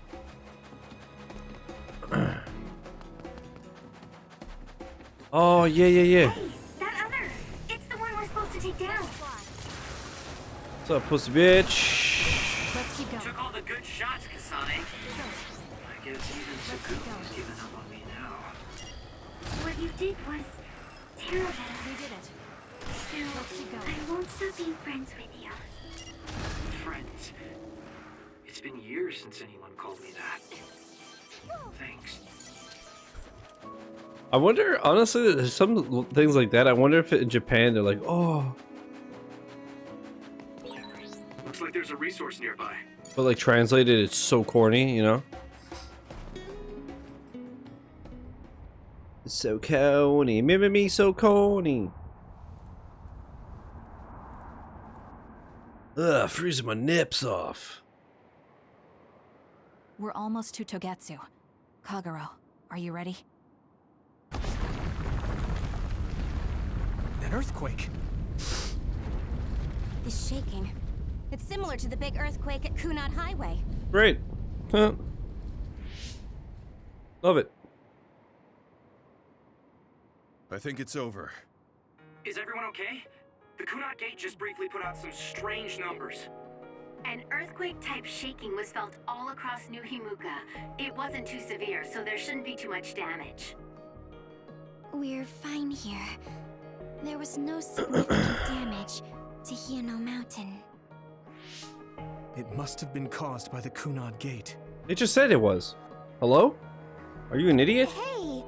Oh, yeah. Hey, that other! It's the one we're supposed to take down. What's up, pussy bitch? Let's keep going. Took all the good shots, Kasane. I guess even Saku's giving up on me now. What you did was terrible. We did it. Still, Let's keep going. I won't stop being friends with you. Friends. It's been years since anyone called me that. Thanks. I wonder, honestly, there's some things like that. I wonder if in Japan they're like, oh. Looks like there's a resource nearby. But like translated, it's so corny, you know? It's so corny. Me, so corny. Ugh, freezing my nips off. We're almost to Togetsu. Kagero, are you ready? An earthquake. It's shaking. It's similar to the big earthquake at Kunad Highway. Great. Huh. Love it. I think it's over. Is everyone okay? The Kunad Gate just briefly put out some strange numbers. An earthquake-type shaking was felt all across New Himuka. It wasn't too severe, so there shouldn't be too much damage. We're fine here. There was no significant damage to Hieno Mountain. It must have been caused by the Kunad Gate. It just said it was. Hello? Are you an idiot? Hey!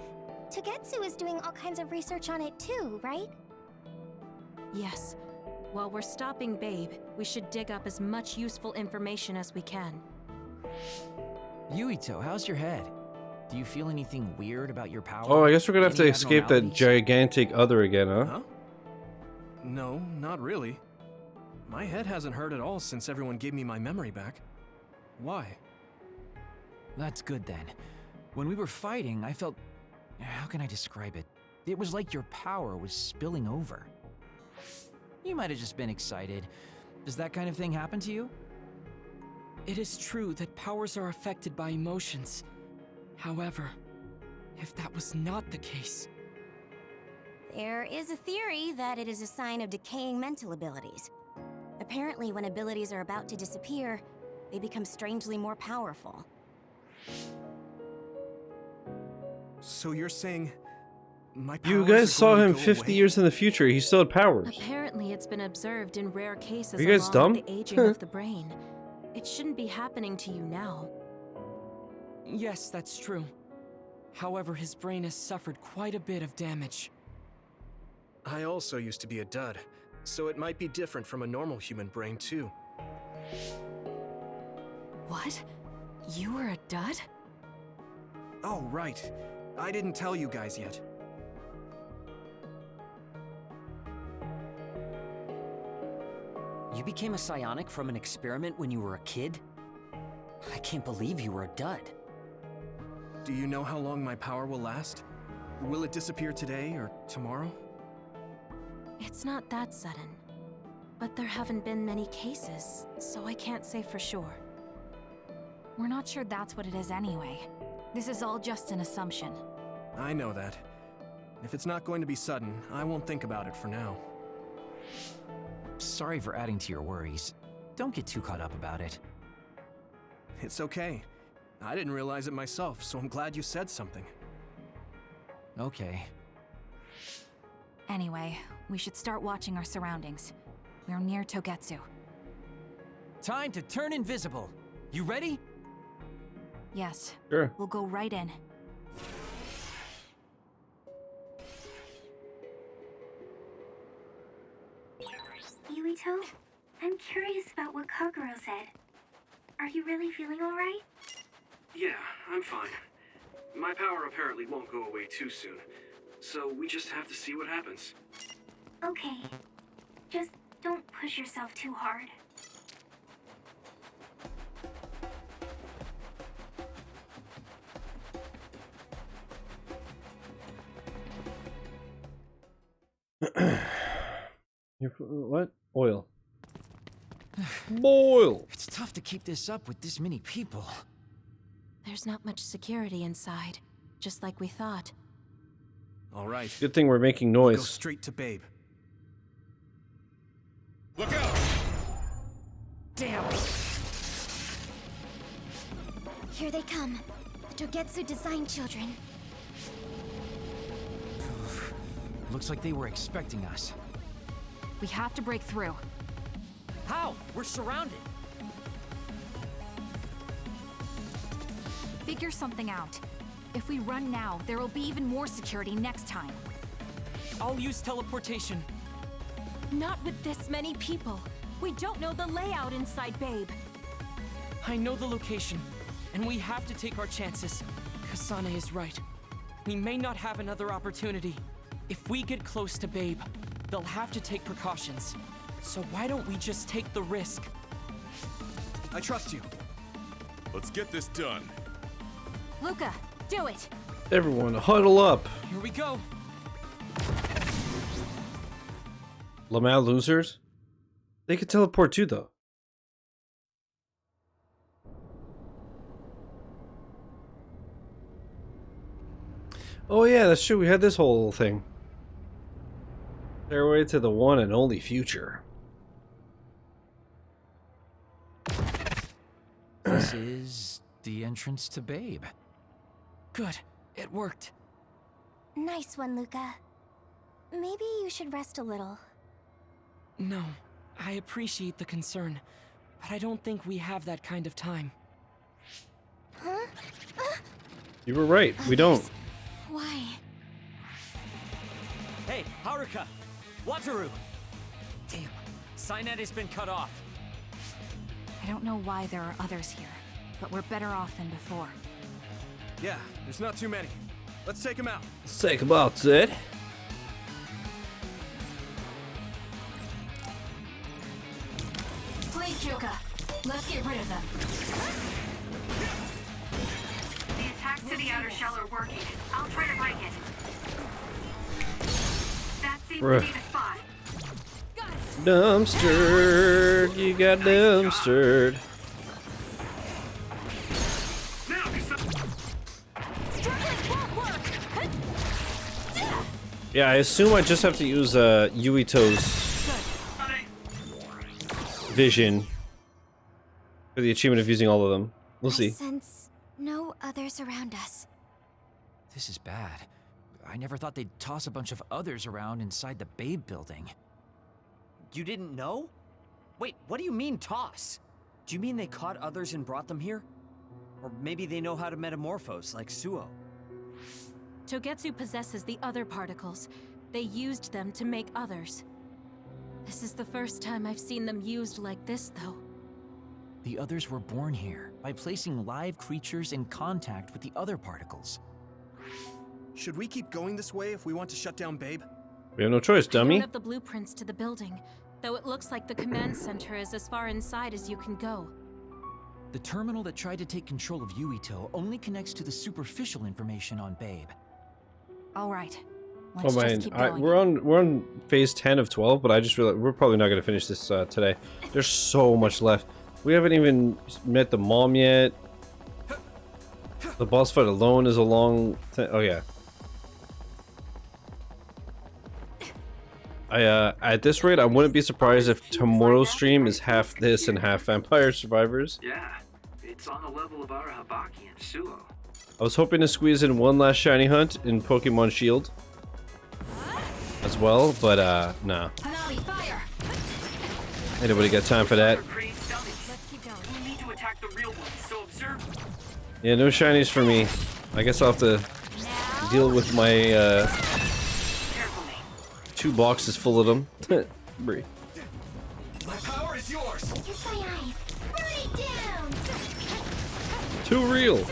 Togetsu is doing all kinds of research on it too, right? Yes. While we're stopping Babe, we should dig up as much useful information as we can. Yuito, how's your head? Do you feel anything weird about your power? Oh, I guess we're gonna have to Any escape that abnormalities? gigantic other again, huh? Huh? No, not really. My head hasn't hurt at all since everyone gave me my memory back. Why? That's good then. When we were fighting, I felt... How can I describe it? It was like your power was spilling over. You might have just been excited. Does that kind of thing happen to you? It is true that powers are affected by emotions. However, if that was not the case... There is a theory that it is a sign of decaying mental abilities. Apparently, when abilities are about to disappear, they become strangely more powerful. So you're saying... my You powers guys are saw going to him go 50 away? years in the future. He still had powers. Apparently, it's been observed in rare cases Are you guys along dumb? with the aging of the brain. It shouldn't be happening to you now. Yes, that's true. However, his brain has suffered quite a bit of damage. I also used to be a dud, so it might be different from a normal human brain, too. What? You were a dud? Oh, right. I didn't tell you guys yet. You became a psionic from an experiment when you were a kid? I can't believe you were a dud. Do you know how long my power will last? Will it disappear today or tomorrow? It's not that sudden. But there haven't been many cases, so I can't say for sure. We're not sure that's what it is anyway. This is all just an assumption. I know that. If it's not going to be sudden, I won't think about it for now. Sorry for adding to your worries. Don't get too caught up about it. It's okay. I didn't realize it myself, so I'm glad you said something. Okay. Anyway, we should start watching our surroundings. We're near Togetsu. Time to turn invisible. You ready? Yes. Sure. We'll go right in. Yuito, I'm curious about what Kaguro said. Are you really feeling alright? Yeah, I'm fine. My power apparently won't go away too soon, so we just have to see what happens. Okay. Just don't push yourself too hard. What? Oil. Boil! It's tough to keep this up with this many people. There's not much security inside, just like we thought. All right. Good thing we're making Go noise. straight to Babe. Look out! Damn! Here they come. The Togetsu design children. Looks like they were expecting us. We have to break through. How? We're surrounded. Figure something out. If we run now, there will be even more security next time. I'll use teleportation. Not with this many people. We don't know the layout inside Babe. I know the location, and we have to take our chances. Kasane is right. We may not have another opportunity. If we get close to Babe, they'll have to take precautions. So why don't we just take the risk? I trust you. Let's get this done. Luca, do it! Everyone, huddle up! Here we go! Lamau losers? They could teleport too, though. Oh yeah, that's true. We had this whole thing. Stairway to the one and only future. This is the entrance to Babe. Good. It worked. Nice one, Luca. Maybe you should rest a little. No, I appreciate the concern, but I don't think we have that kind of time. Huh? You were right. We don't. Why? Hey, Haruka! Wataru! Damn, Cynet has been cut off. I don't know why there are others here, but we're better off than before. Yeah, there's not too many. Let's take them out. Let's take them out, Sid. Please, Kyoka. Let's get rid of them. The attacks to the outer shell are working. I'll try to break it. That seems to be the spot. Dumpstered. You got dumpstered. Yeah, I assume I just have to use Yuito's vision for the achievement of using all of them. We'll see. I sense no others around us. This is bad. I never thought they'd toss a bunch of others around inside the Babe building. You didn't know? Wait, what do you mean toss? Do you mean they caught others and brought them here? Or maybe they know how to metamorphose, like Suo. Togetsu possesses the other particles. They used them to make others. This is the first time I've seen them used like this, though. The others were born here by placing live creatures in contact with the other particles. Should we keep going this way if we want to shut down Babe? We have no choice, I dummy. don't have the blueprints to the building, though it looks like the command center is as far inside as you can go. The terminal that tried to take control of Yuito only connects to the superficial information on Babe. All right. Oh Let's man, just keep going. we're on phase 10 of 12, but I just realized we're probably not gonna finish this today. There's so much left. We haven't even met the mom yet. The boss fight alone is a long thing. Oh yeah. At this rate, I wouldn't be surprised if tomorrow's stream is half this and half Vampire Survivors. Yeah, it's on the level of Arahabaki and Suo. I was hoping to squeeze in one last shiny hunt in Pokemon Shield as well, but no. Anybody got time for that? We need to attack the real ones, so observe. Yeah, no shinies for me. I guess I'll have to deal with my 2 boxes full of them. Bree. My power is yours. Kiss my eyes. Burn it down. Too real.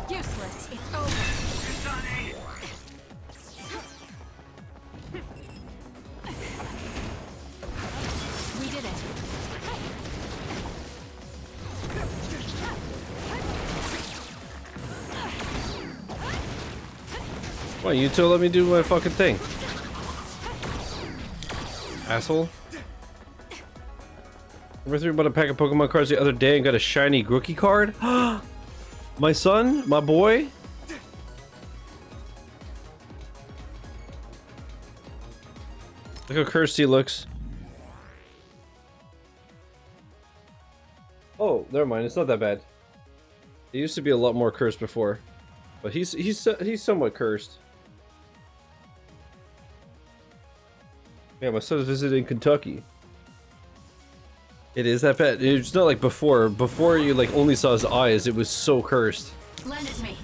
Useless. It's over. We did it. Why, Yuito, let me do my fucking thing. Asshole. Remember through about a pack of Pokemon cards the other day and got a shiny Grookey card? My son? My boy? Look how cursed he looks. Oh, never mind. It's not that bad. He used to be a lot more cursed before, but he's somewhat cursed. Yeah, my son's visiting Kentucky. It is that bad. It's not like before. Before you like only saw his eyes, it was so cursed. Lend it to me.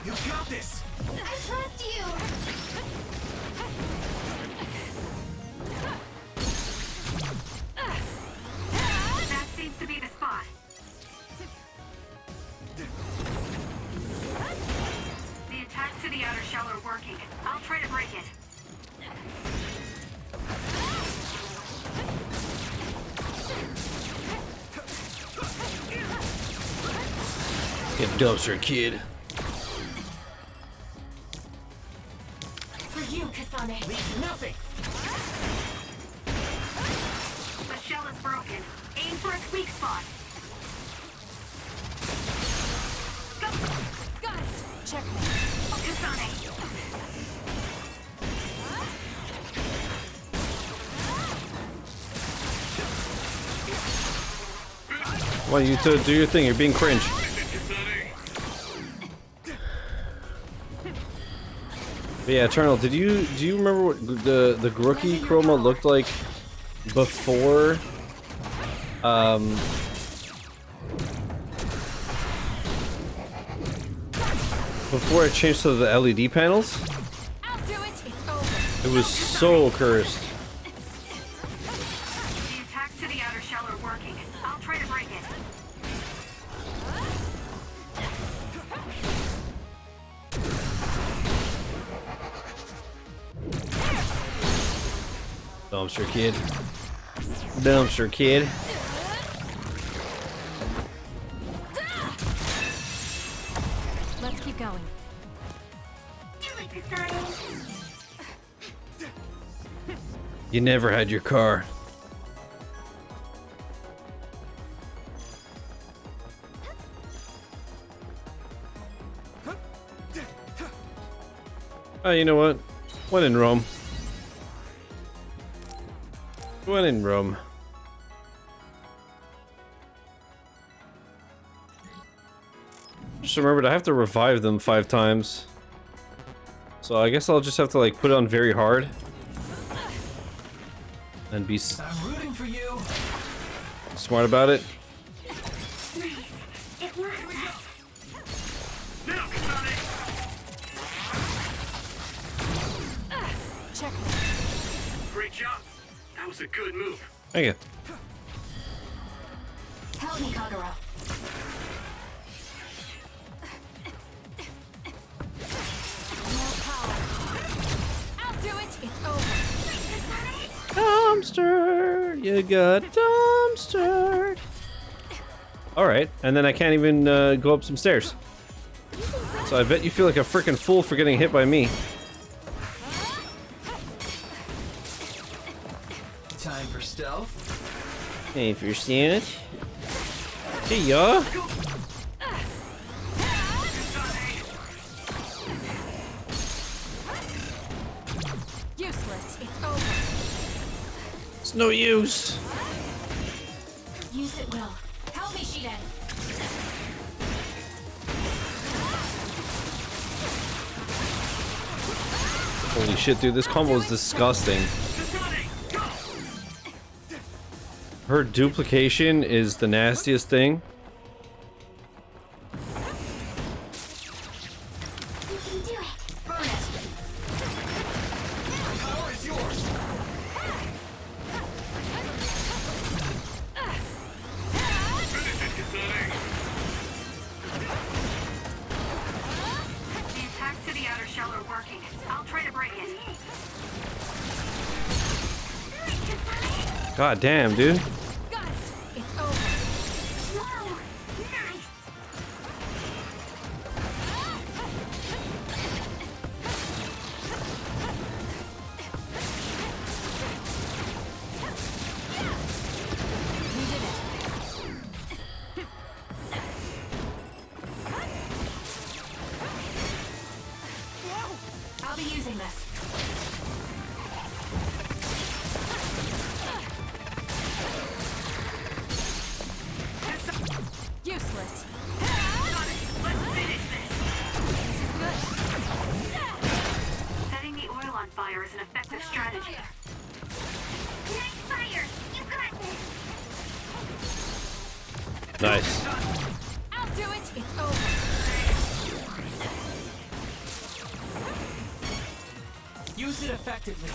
You got this. I trust you. That seems to be the spot. The attacks to the outer shell are working. I'll try to break it. Get dumpster, kid. For you, Kasane. Leave nothing. The shell is broken. Aim for its weak spot. Go! Got it! Check me. Kasane. Why, Yuito, do your thing. You're being cringe. But yeah, Eternal, do you remember what the Grookey chroma looked like before before it changed to the LED panels? I'll do it. It's over. It was so cursed. The attacks to the outer shell are working. I'll try to break it. Dumpster kid. Dumpster kid. Let's keep going. Do it, Kasane. You never had your car. Oh, you know what? When in Rome. When in Rome. Just remembered I have to revive them 5 times. So I guess I'll just have to like put it on very hard. And be I'm rooting for you. smart about it. It works. Now, Kasane! Check. Great job. That was a good move. Thank you. Help me, Kagura. I'll do it. It's over. Dumpster, you got dumpstered. All right, and then I can't even go up some stairs. So I bet you feel like a freaking fool for getting hit by me. Time for stealth. Hey, if you're seeing it. Hey, ya. Useless. It's over. It's no use. Use it well. Help me, Shiden. Holy shit, dude, this combo is disgusting. Her duplication is the nastiest thing. You can do it. Burn it. Power is yours. Finish it, Kasane! The attacks to the outer shell are working. I'll try to break it. God damn, dude. Got it. It's over. Whoa! Nice! We did it. I'll be using this. Useless. Let's finish this! Setting the oil on fire is an effective strategy. Nice fire! You got this! Nice. I'll do it. It's over. Use it effectively.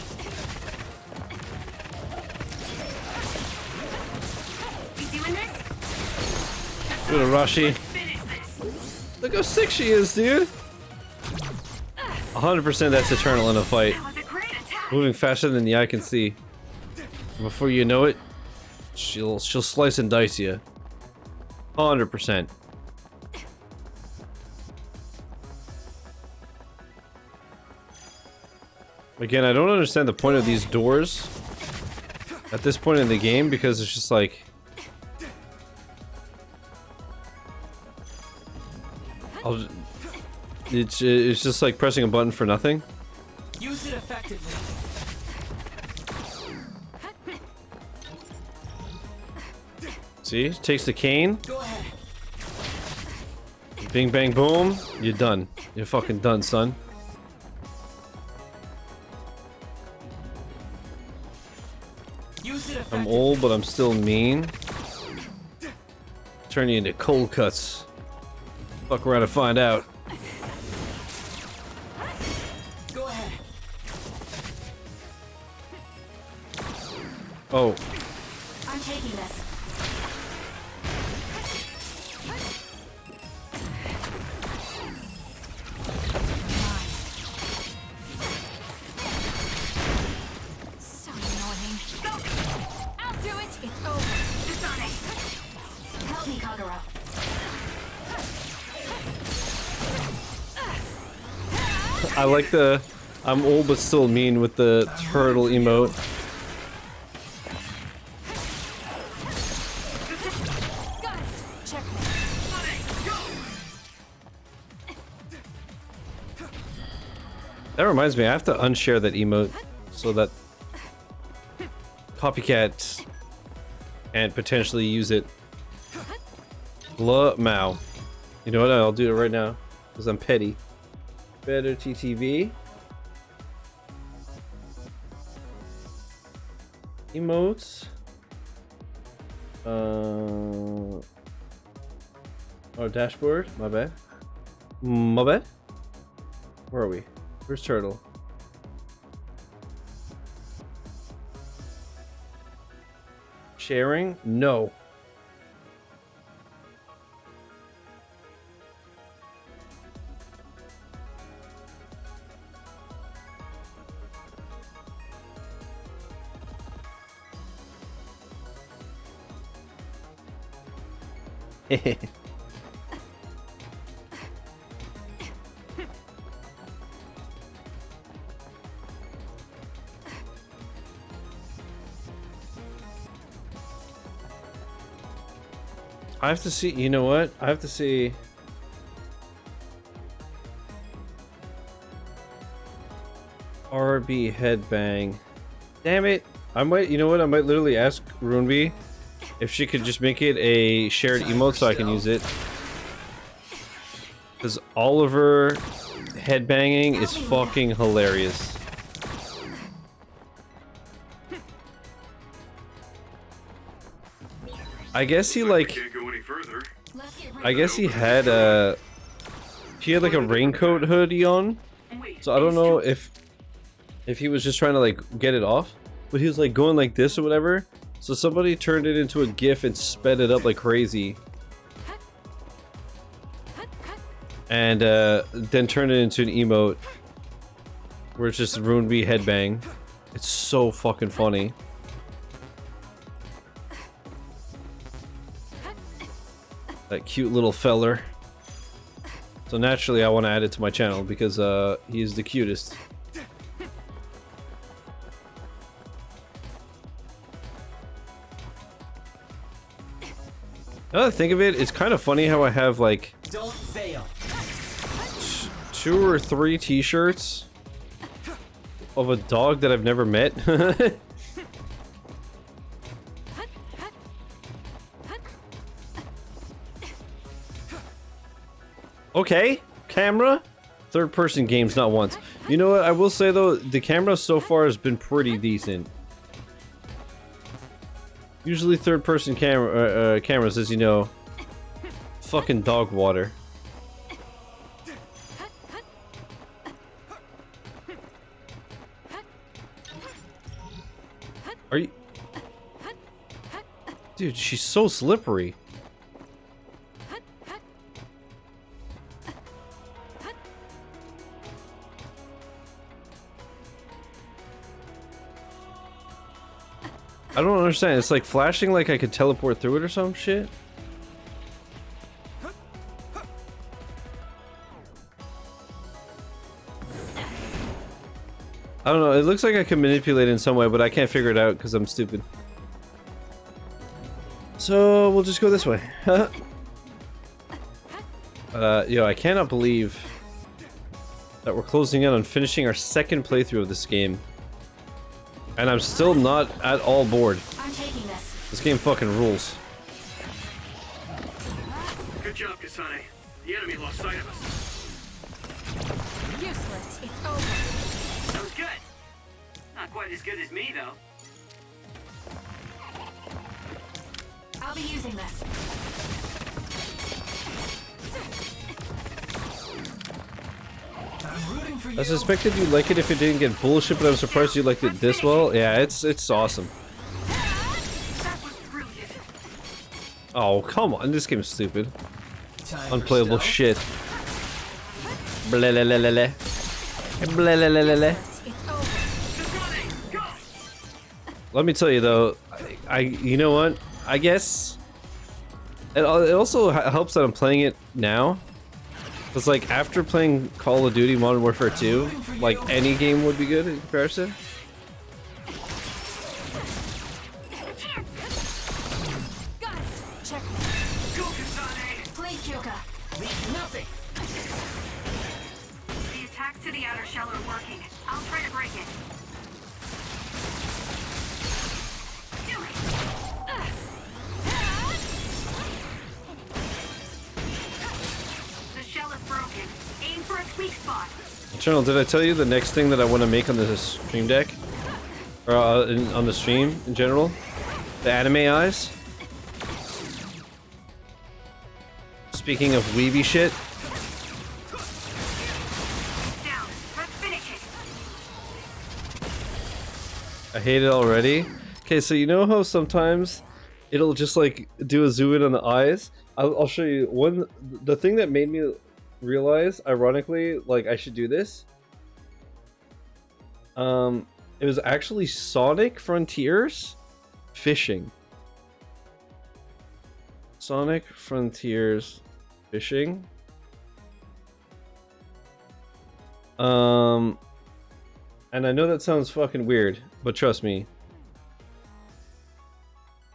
You doing this? Good, Arashi. Finish this! Look how sick she is, dude. 100% that's Eternal in a fight. That was a great attack! Moving faster than the eye can see. Before you know it, she'll slice and dice you. 100%. Again, I don't understand the point of these doors at this point in the game, because it's just like, it's just like pressing a button for nothing. Use it effectively. See, takes the cane. Go ahead. Bing bang boom, you're done. You're fucking done, son. Use it I'm effectively. old, but I'm still mean. Turn you into cold cuts. Fuck around and find out. Go ahead. Oh, I'm taking this. So annoying. I'll do it. It's over. Help me, Kagura. I like the I'm old but still mean with the turtle emote. Got it. Check. That reminds me, I have to unshare that emote so that copycats and potentially use it. Mao. You know what? I'll do it right now because I'm petty. Better TTV. Emotes. Oh, dashboard. My bad. My bad. Where are we? Where's Turtle? Sharing? No. I have to see, you know what? I have to see. RB headbang. Damn it. I might, you know what? I might literally ask Runeby if she could just make it a shared emote so I can use it. Because Oliver headbanging is fucking hilarious. I guess he like, I guess he had like a raincoat hoodie on, so I don't know if he was just trying to like get it off, but he was like going like this or whatever, so somebody turned it into a GIF and sped it up like crazy, and then turned it into an emote where it's just Runeby headbang. It's so fucking funny. That cute little feller. So naturally I want to add it to my channel because he is the cutest. Now that I think of it, it's kind of funny how I have like 2 or 3 t-shirts of a dog that I've never met. Okay, camera. Third person games, not once. You know what, I will say though, the camera so far has been pretty decent. Usually third person cameras, as you know, fucking dog water. Are you... Dude, she's so slippery. I don't understand. It's like flashing like I could teleport through it or some shit. I don't know. It looks like I can manipulate it in some way, but I can't figure it out because I'm stupid. So we'll just go this way. Yo, I cannot believe that we're closing in on finishing our second playthrough of this game. And I'm still not at all bored. I'm taking this. This game fucking rules. Good job, Kasane. The enemy lost sight of us. Useless. It's over. That was good. Not quite as good as me, though. I'll be using this. I suspected you'd like it if it didn't get bullshit, but I'm surprised you liked it this well. Yeah, it's awesome. Oh, come on. This game's stupid. Unplayable shit. Blalalala. Blalalala. Let me tell you though, you know what? I guess it also helps that I'm playing it now. Because like after playing Call of Duty Modern Warfare 2, like any game would be good in comparison. Got it. Check. Go, Kasane. Play Kyoka. Leave nothing. The attacks to the outer shell are working. I'll try to break it. Do it. The shell is broken. Aim for its weak spot. Channel, did I tell you the next thing that I want to make on this stream deck? Or on the stream in general. The anime eyes. Speaking of weeby shit. I hate it already. Okay, so you know how sometimes it'll just like do a zoom in on the eyes? I'll show you one. The thing that made me realize, ironically, like I should do this. It was actually Sonic Frontiers fishing. Sonic Frontiers fishing. And I know that sounds fucking weird, but trust me.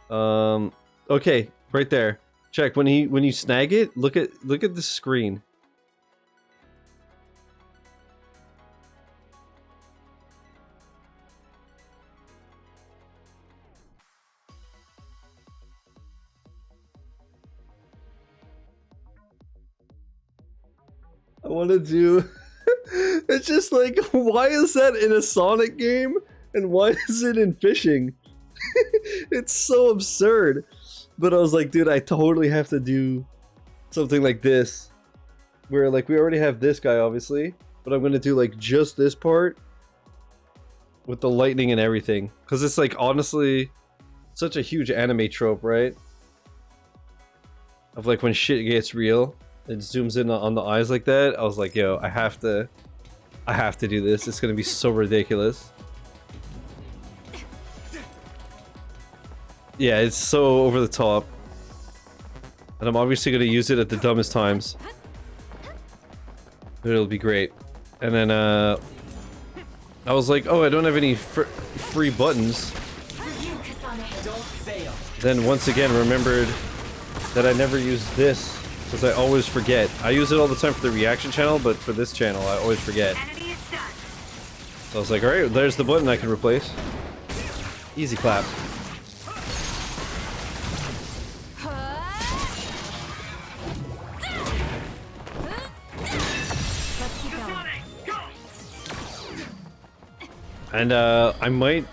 Okay, right there. Check when you snag it, look at the screen. I want to do it's just like, why is that in a Sonic game and why is it in fishing? It's so absurd. But I was like, dude, I totally have to do something like this where like we already have this guy obviously, but I'm gonna do like just this part with the lightning and everything, because it's like honestly such a huge anime trope, right? Of like when shit gets real, it zooms in on the eyes like that. I was like, yo, I have to do this. It's gonna be so ridiculous. Yeah, it's so over the top. And I'm obviously gonna use it at the dumbest times. But it'll be great. And then I was like, oh, I don't have any free buttons. Then once again remembered that I never used this, because I always forget. I use it all the time for the reaction channel, but for this channel I always forget. So I was like, alright, there's the button I can replace. Easy clap. And I might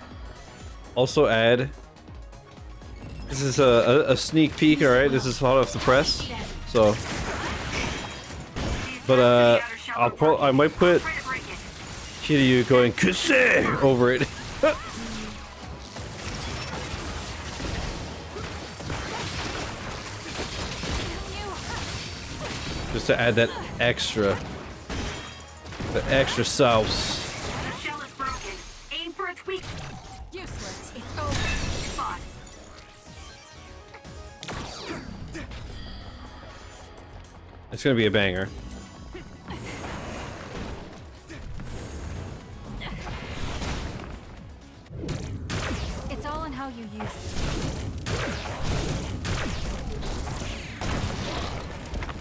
also add, this is a sneak peek, alright, this is hot off the press, so, but I might put Kiryu going Kasane over it. Just to add that extra, the extra sauce. Useless. It's over. Fought. It's gonna be a banger. It's all in how you use it.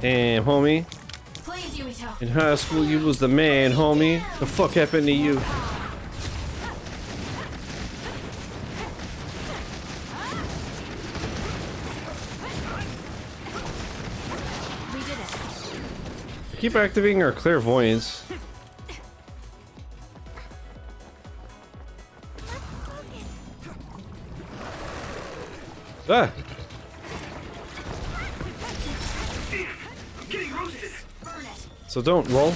Damn, homie. Please, Yuito. In high school, you was the man, homie. The fuck happened to you? Keep activating our clairvoyance. Ah! So don't roll.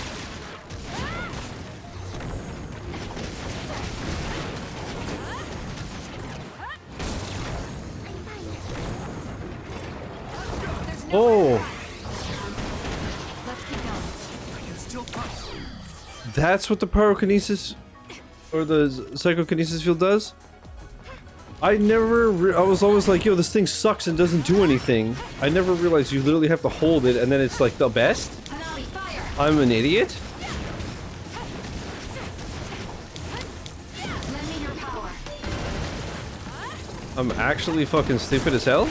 Oh! That's what the pyrokinesis or the psychokinesis field does? I was always like, yo, this thing sucks and doesn't do anything. I never realized you literally have to hold it and then it's like the best. I'm an idiot. I'm actually fucking stupid as hell.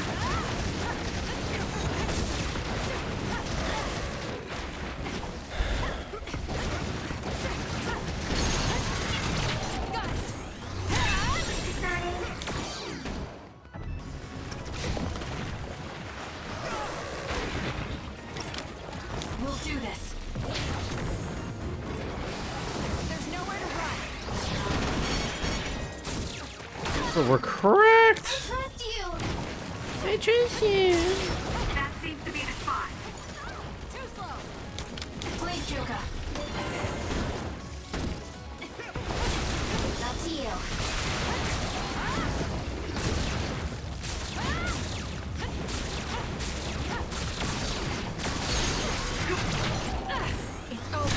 But we're cracked. Trust you. I trust you. That seems to be the spot. Too slow. Please, Kyoka. It's up to you. It's over.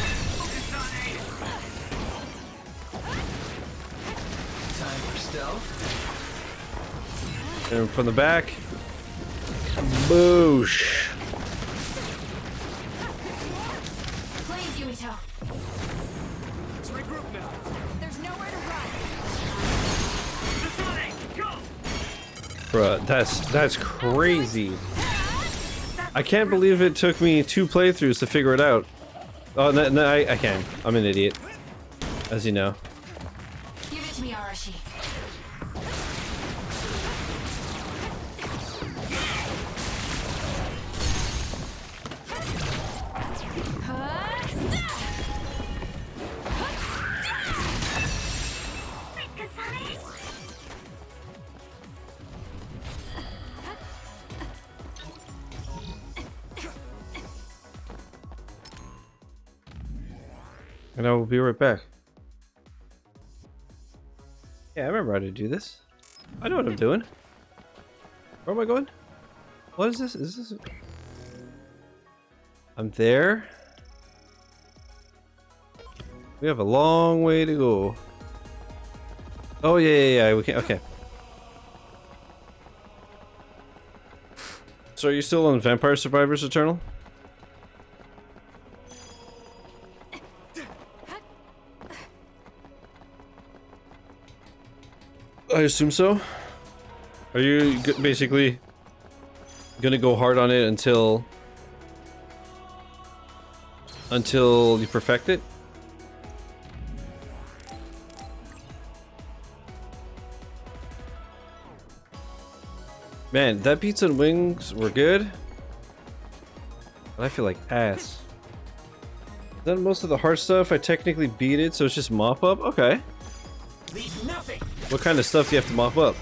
Time for stealth. And from the back. Boosh. Please, Yuito. Let's regroup now. There's nowhere to run. Bruh, that's crazy. I can't believe it took me 2 playthroughs to figure it out. Oh, no, I can. I'm an idiot. As you know. Give it to me, Arashi. And I will be right back. Yeah, I remember how to do this. I know what I'm doing. Where am I going? What is this? Is this... I'm there. We have a long way to go. Oh, yeah. We can... Okay. So are you still on Vampire Survivors Eternal? I assume so. Are you basically gonna go hard on it until you perfect it? Man, that pizza and wings were good, but I feel like ass. Done most of the hard stuff. I technically beat it, so it's just mop up. Okay. Leave nothing. What kind of stuff do you have to mop up?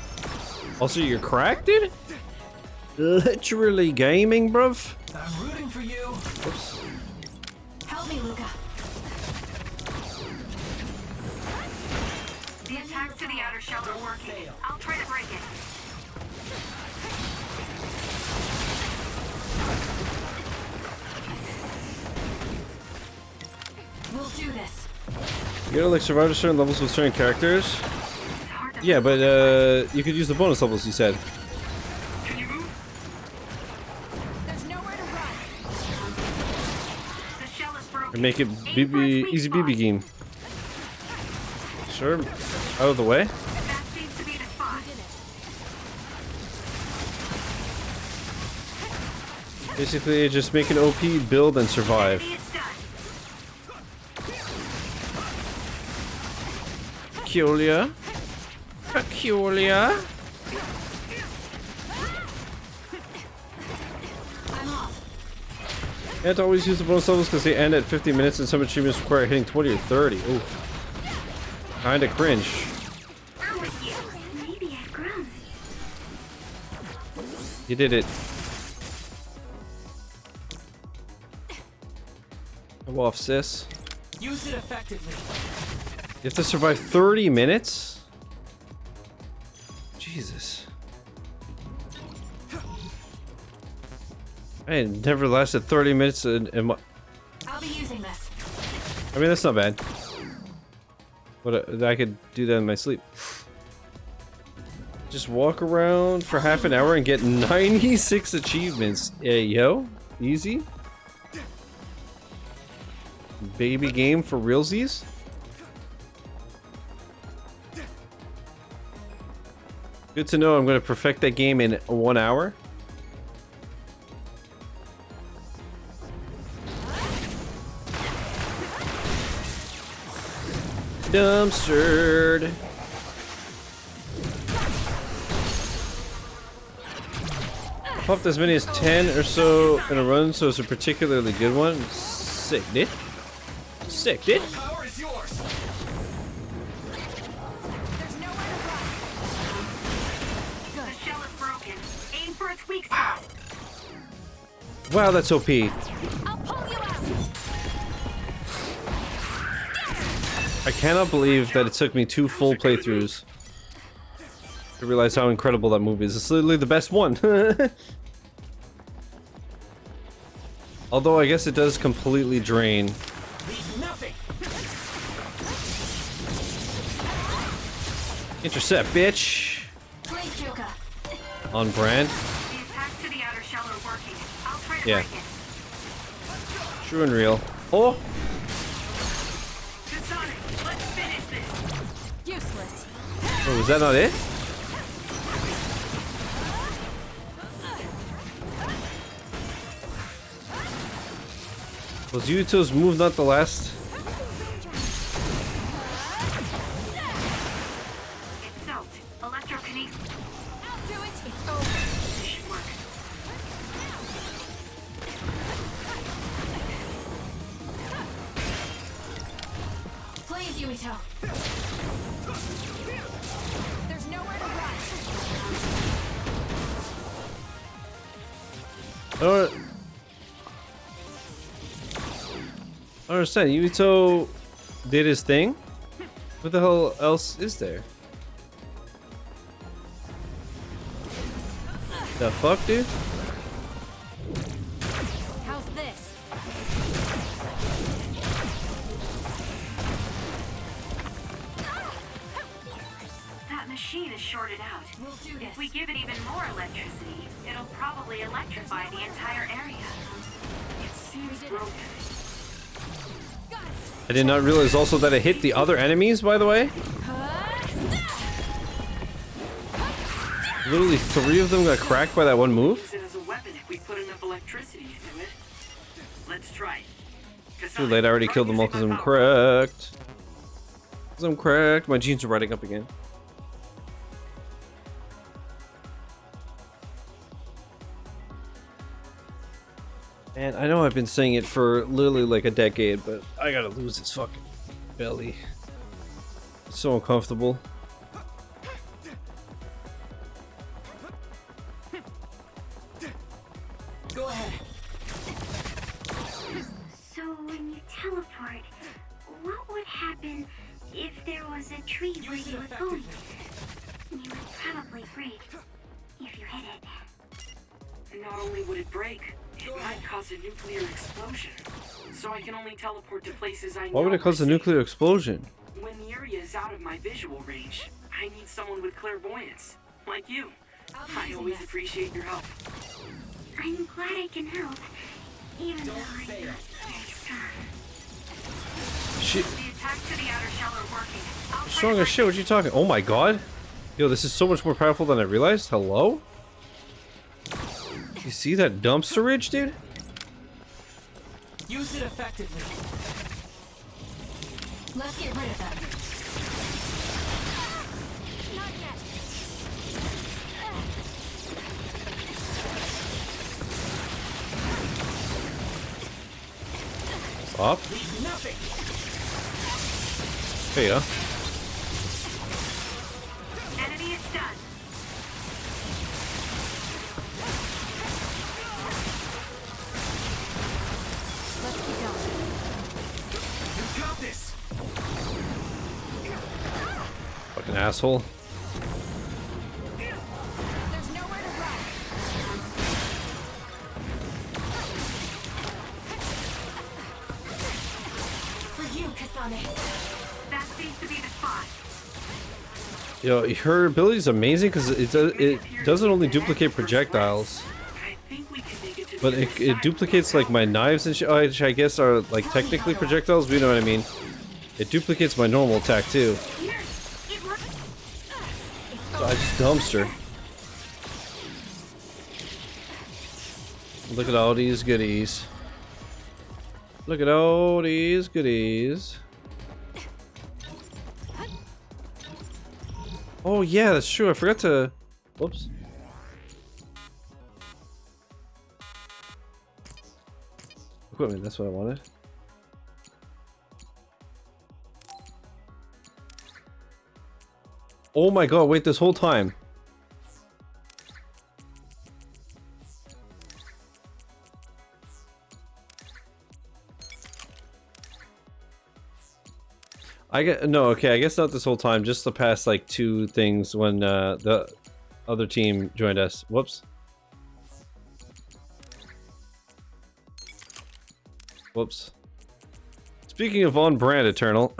Also, you're cracked, dude? Literally gaming, bruv? I'm rooting for you. Oops. Help me, Luca. The attacks to the outer shell are working. I'll try to break it. We'll do this. You gotta like survive to certain levels with certain characters. Yeah, but you could use the bonus levels, you said. Can you move? There's nowhere to run. The shell is broken. And make it easy BB game. Sure. Out of the way. That seems to be the spot. Basically, just make an OP, build, and survive. Maybe it's done. Peculiar. Peculiar. I'm off. You have to always use the bonus levels because they end at 50 minutes and some achievements require hitting 20 or 30. Oof. Kinda cringe. I'm with you. Maybe I've grown. You did it. Go off, sis. Use it effectively. You have to survive 30 minutes? Jesus. I never lasted 30 minutes in my... I'll be using this. I mean, that's not bad. But I could do that in my sleep. Just walk around for half an hour and get 96 achievements. Yo, easy. Baby game for realsies. Good to know I'm going to perfect that game in 1 hour. Dumpstered. Popped as many as 10 or so in a run, so it's a particularly good one. Sick, dude. Sick, dude. Wow, that's OP. I cannot believe that it took me 2 full playthroughs to realize how incredible that movie is. It's literally the best one. Although I guess it does completely drain. Intercept, bitch. On brand. Yeah. True and real. Oh. Useless. Oh, was that not it? Was Yuito's move not the last? It's soaked. Electrokinesis. I'll do it. It's over. This should work. Please, Yuito. There's nowhere to run. I don't understand. Yuito did his thing? What the hell else is there? The fuck, dude? How's this? That machine is shorted out. We'll do this. If we give it even more electricity, it'll probably electrify the entire area. It seems broken. I did not realize also that it hit the other enemies, by the way. Literally 3 of them got cracked by that one move. Use it as a weapon if we put enough electricity into it. Let's try it. Too late, I already killed them all because I'm cracked. Because I'm cracked. My genes are riding up again. And I know I've been saying it for literally like a decade, but I gotta lose this fucking belly. It's so uncomfortable. Go ahead. So when you teleport, what would happen if there was a tree where you were going? You would probably break if you hit it. Not only would it break, it might cause a nuclear explosion. So I can only teleport to places I know. Why would it cause a nuclear explosion? When the area is out of my visual range, I need someone with clairvoyance, like you. I always appreciate your help. I'm glad I can help, even though I'm not very strong. Shit. The attack to the outer shell are working. Strong as shit, what are you talking? Oh my god. Yo, this is so much more powerful than I realized. Hello? You see that dumpster ridge, dude? Use it effectively. Let's get rid of them. Not yet. Up. Hey, yeah. Enemy is done. Let's keep going. You got this. Fucking asshole. There's nowhere to run. For you, Kasane. That seems to be the spot. Yo, her ability is amazing because it doesn't only duplicate projectiles, but it duplicates like my knives and shit, which I guess are like technically projectiles, but you know what I mean. It duplicates my normal attack too. So I just dumpster. Look at all these goodies. Look at all these goodies. Oh yeah, that's true. I forgot to... Whoops. Equipment, that's what I wanted. Oh my god, wait, this whole time. Okay, I guess not this whole time, just the past like 2 things when the other team joined us. Whoops. Whoops. Speaking of on brand, Eternal.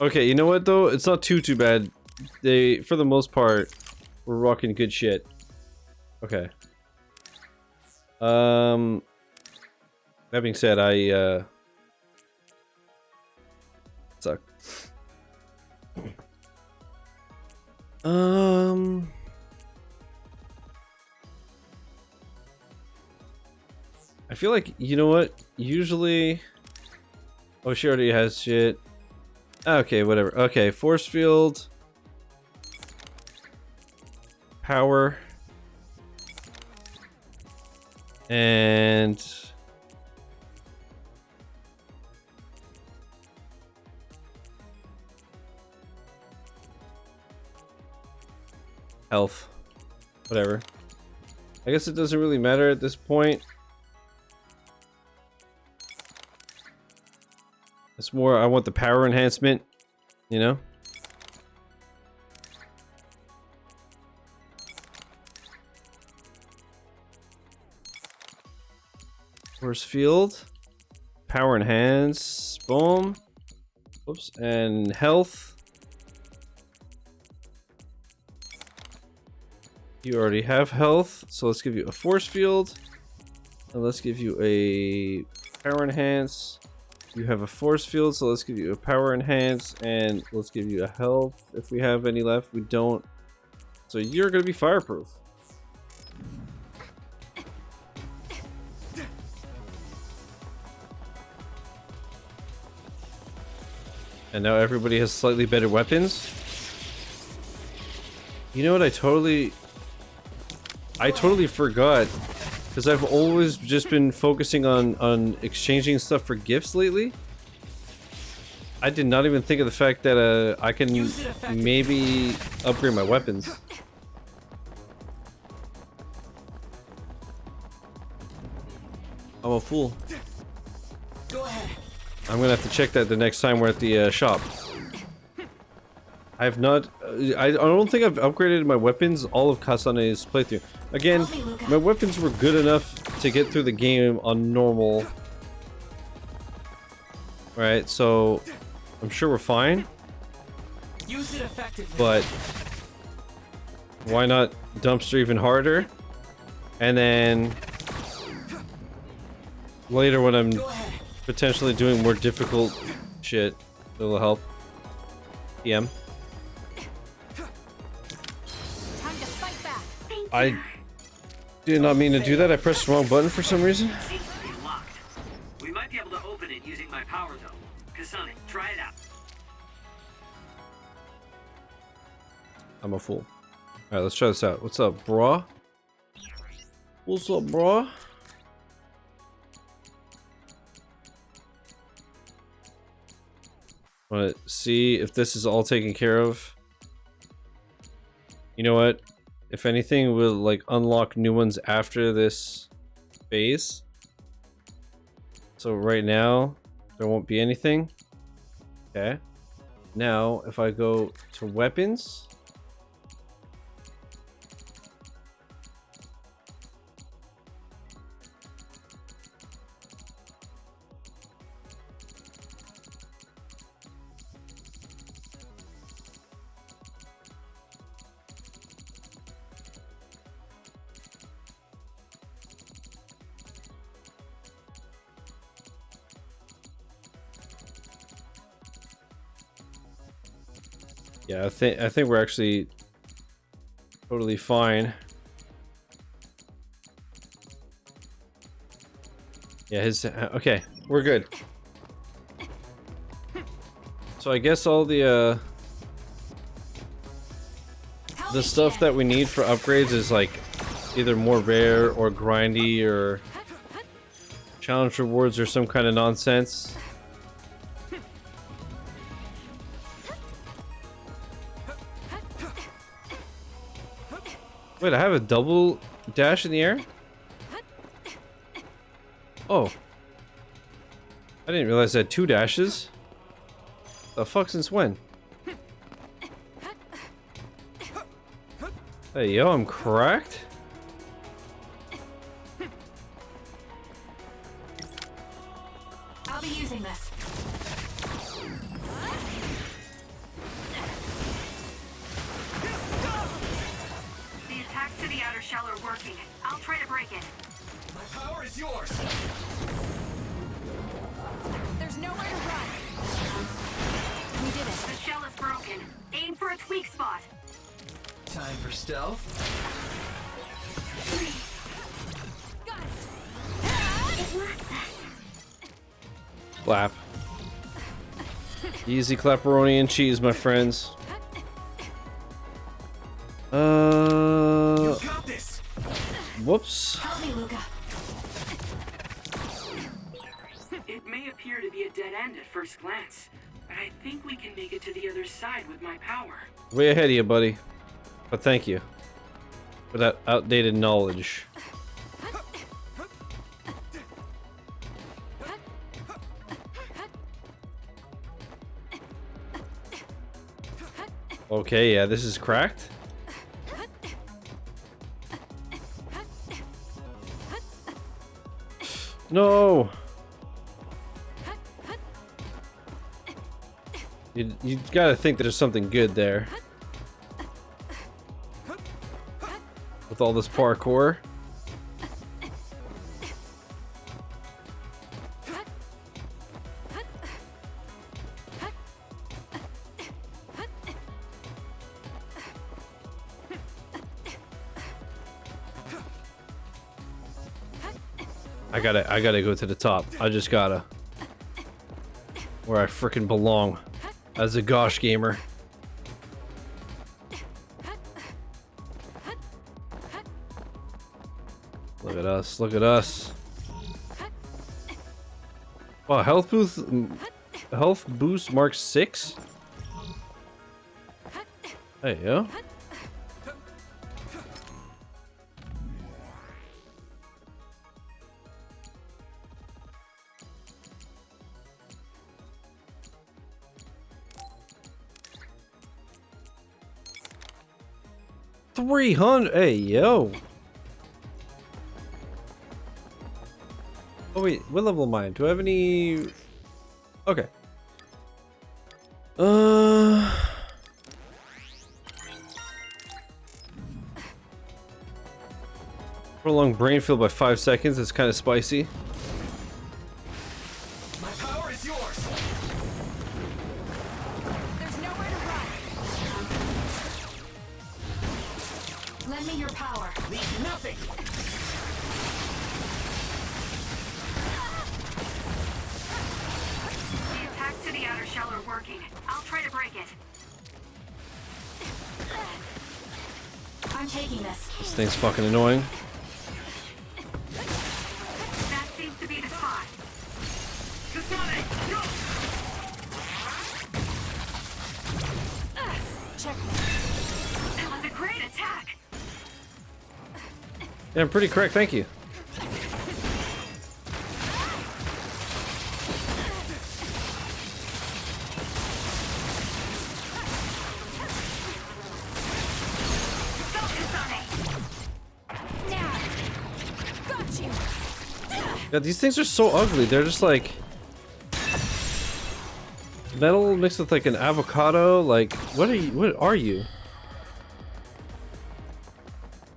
Okay, you know what though? It's not too bad. They, for the most part, were rocking good shit. Okay. That being said, I suck. I feel like, you know what? Usually, oh, she already has shit. Okay, whatever. Okay, force field, power, and health. Whatever. I guess it doesn't really matter at this point. It's more, I want the power enhancement, you know? Force field, power enhance, boom. Whoops, and health. You already have health, so let's give you a force field. And let's give you a power enhance. You have a force field, so let's give you a power enhance, and let's give you a health if we have any left. We don't. So you're gonna be fireproof. And now everybody has slightly better weapons. You know what? I totally forgot. Because I've always just been focusing on exchanging stuff for gifts lately. I did not even think of the fact that I can maybe upgrade my weapons. I'm a fool. Go ahead. I'm gonna have to check that the next time we're at the shop. I have not. I don't think I've upgraded my weapons all of Kasane's playthrough. Again, my weapons were good enough to get through the game on normal. Alright, so I'm sure we're fine. Use it effectively. But why not dumpster even harder? And then later when I'm potentially doing more difficult shit, it'll help. PM. I did not mean to do that. I pressed the wrong button for some reason. Seems to be locked. We might be able to open it using my power though. Kasane, try it out. I'm a fool. Alright, let's try this out. What's up, brah? What's up, brah? Wanna see if this is all taken care of? You know what? If anything, we'll like unlock new ones after this phase. So right now, there won't be anything. Okay. Now, if I go to weapons. Yeah, I think we're actually totally fine. Yeah, his okay, we're good. So I guess all the stuff that we need for upgrades is like either more rare or grindy or challenge rewards or some kind of nonsense. Wait, I have a double dash in the air? Oh. I didn't realize I had 2 dashes. The fuck, since when? Hey, yo, I'm cracked? I'll be using this. The attacks to the outer shell are working. I'll try to break it. My power is yours. There's nowhere to run. We did it. The shell is broken. Aim for its weak spot. Time for stealth. It lost us. Clap. Easy clapperoni and cheese, my friends. You got this. Whoops. Help me, Luca. It may appear to be a dead end at first glance, but I think we can make it to the other side with my power. Way ahead of you, buddy. But thank you for that outdated knowledge. Okay, yeah, this is cracked. No! You gotta think there's something good there. With all this parkour. I gotta go to the top. I just gotta. Where I frickin' belong. As a gosh gamer. Look at us, look at us. Wow, health boost mark 6? There you go. $300. Hey, yo. Oh wait, what level am I? Do I have any? Okay. Prolonged brain fill by 5 seconds. That's kind of spicy. My power is yours. There's nowhere to run. Lend me your power. Leave nothing. The attacks to the outer shell are working. I'll try to break it. I'm taking this. This thing's fucking annoying. That seems to be the spot. Kasane, go! Check. That was a great attack. Yeah, I'm pretty correct, thank you. Yeah, these things are so ugly. They're just like metal mixed with like an avocado. Like, what are you? What are you?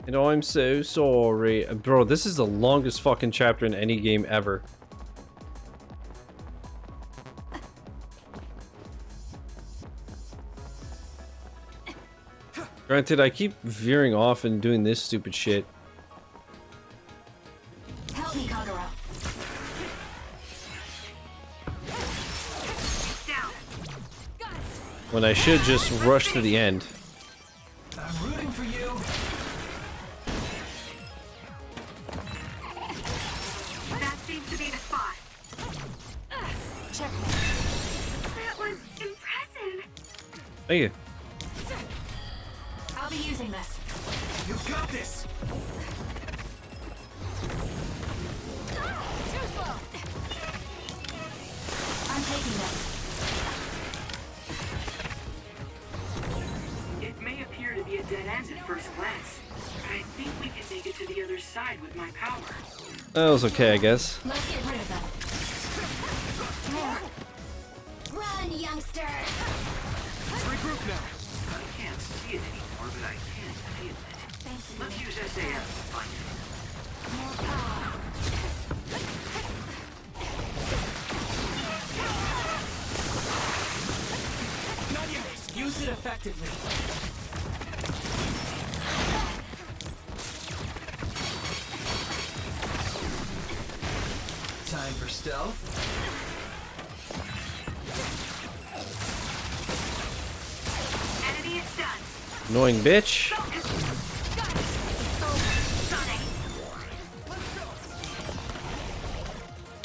You know, I'm so sorry, bro. This is the longest fucking chapter in any game ever. Granted, I keep veering off and doing this stupid shit. Help me, Kagura. When I should just rush to the end. I'm rooting for you. That seems to be the spot. Check. That was impressive. Thank you. I'll be using this. You got this. Too slow. taking this. It may appear to be a dead end at first glance, but I think we can make it to the other side with my power. That was okay, I guess. Let's get rid of them. Run, youngster! Let's regroup now. I can't see it anymore, but I can feel it. Thank you. Let's use SAS to find it. More power. Not yet. Use it effectively. Time for stealth. Enemy is done. Annoying bitch.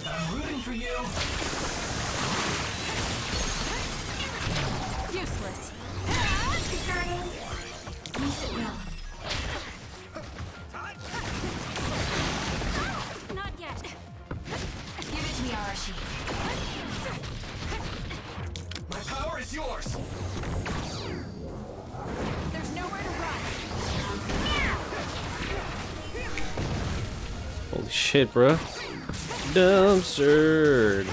I'm rooting for you. Useless. Use it well. Not yet. Give it to me, Arashi. My power is yours. There's nowhere to run. Holy shit, bro. Dumpstered.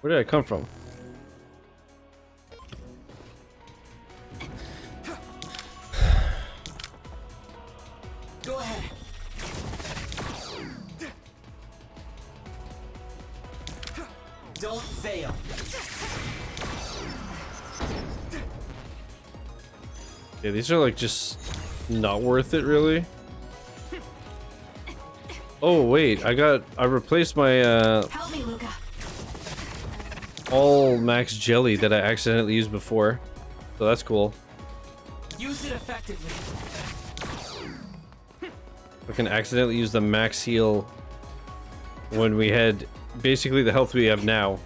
Where did I come from? Go ahead. Don't fail. Yeah, these are like just not worth it, really. Oh wait, I replaced my Help me, Luca. all max jelly that I accidentally used before, so that's cool. Use it effectively. I can accidentally use the max heal when we had basically the health we have now,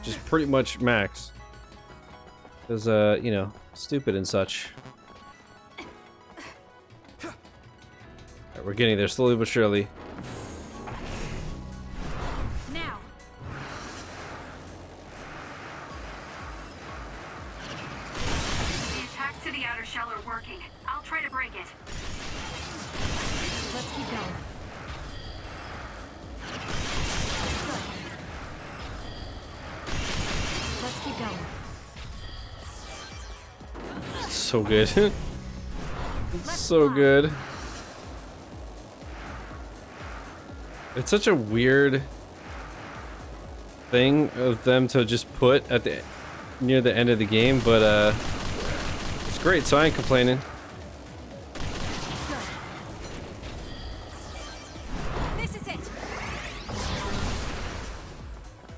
just pretty much max, because you know, stupid and such. Alright, we're getting there slowly but surely. Now. The attacks to the outer shell are working. I'll try to break it. Let's keep going. Let's keep going. So good. It's so good. It's such a weird thing of them to just put at the near the end of the game, but it's great, so I ain't complaining. This is it.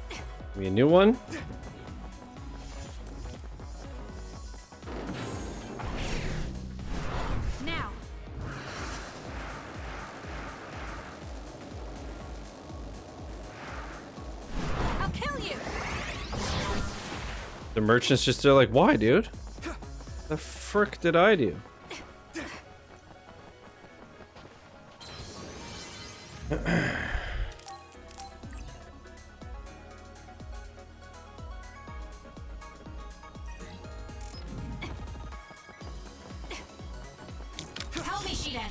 Give me a new one. Now. I'll kill you. The merchant's just there like, why, dude? The frick did I do? Help me, Shiden.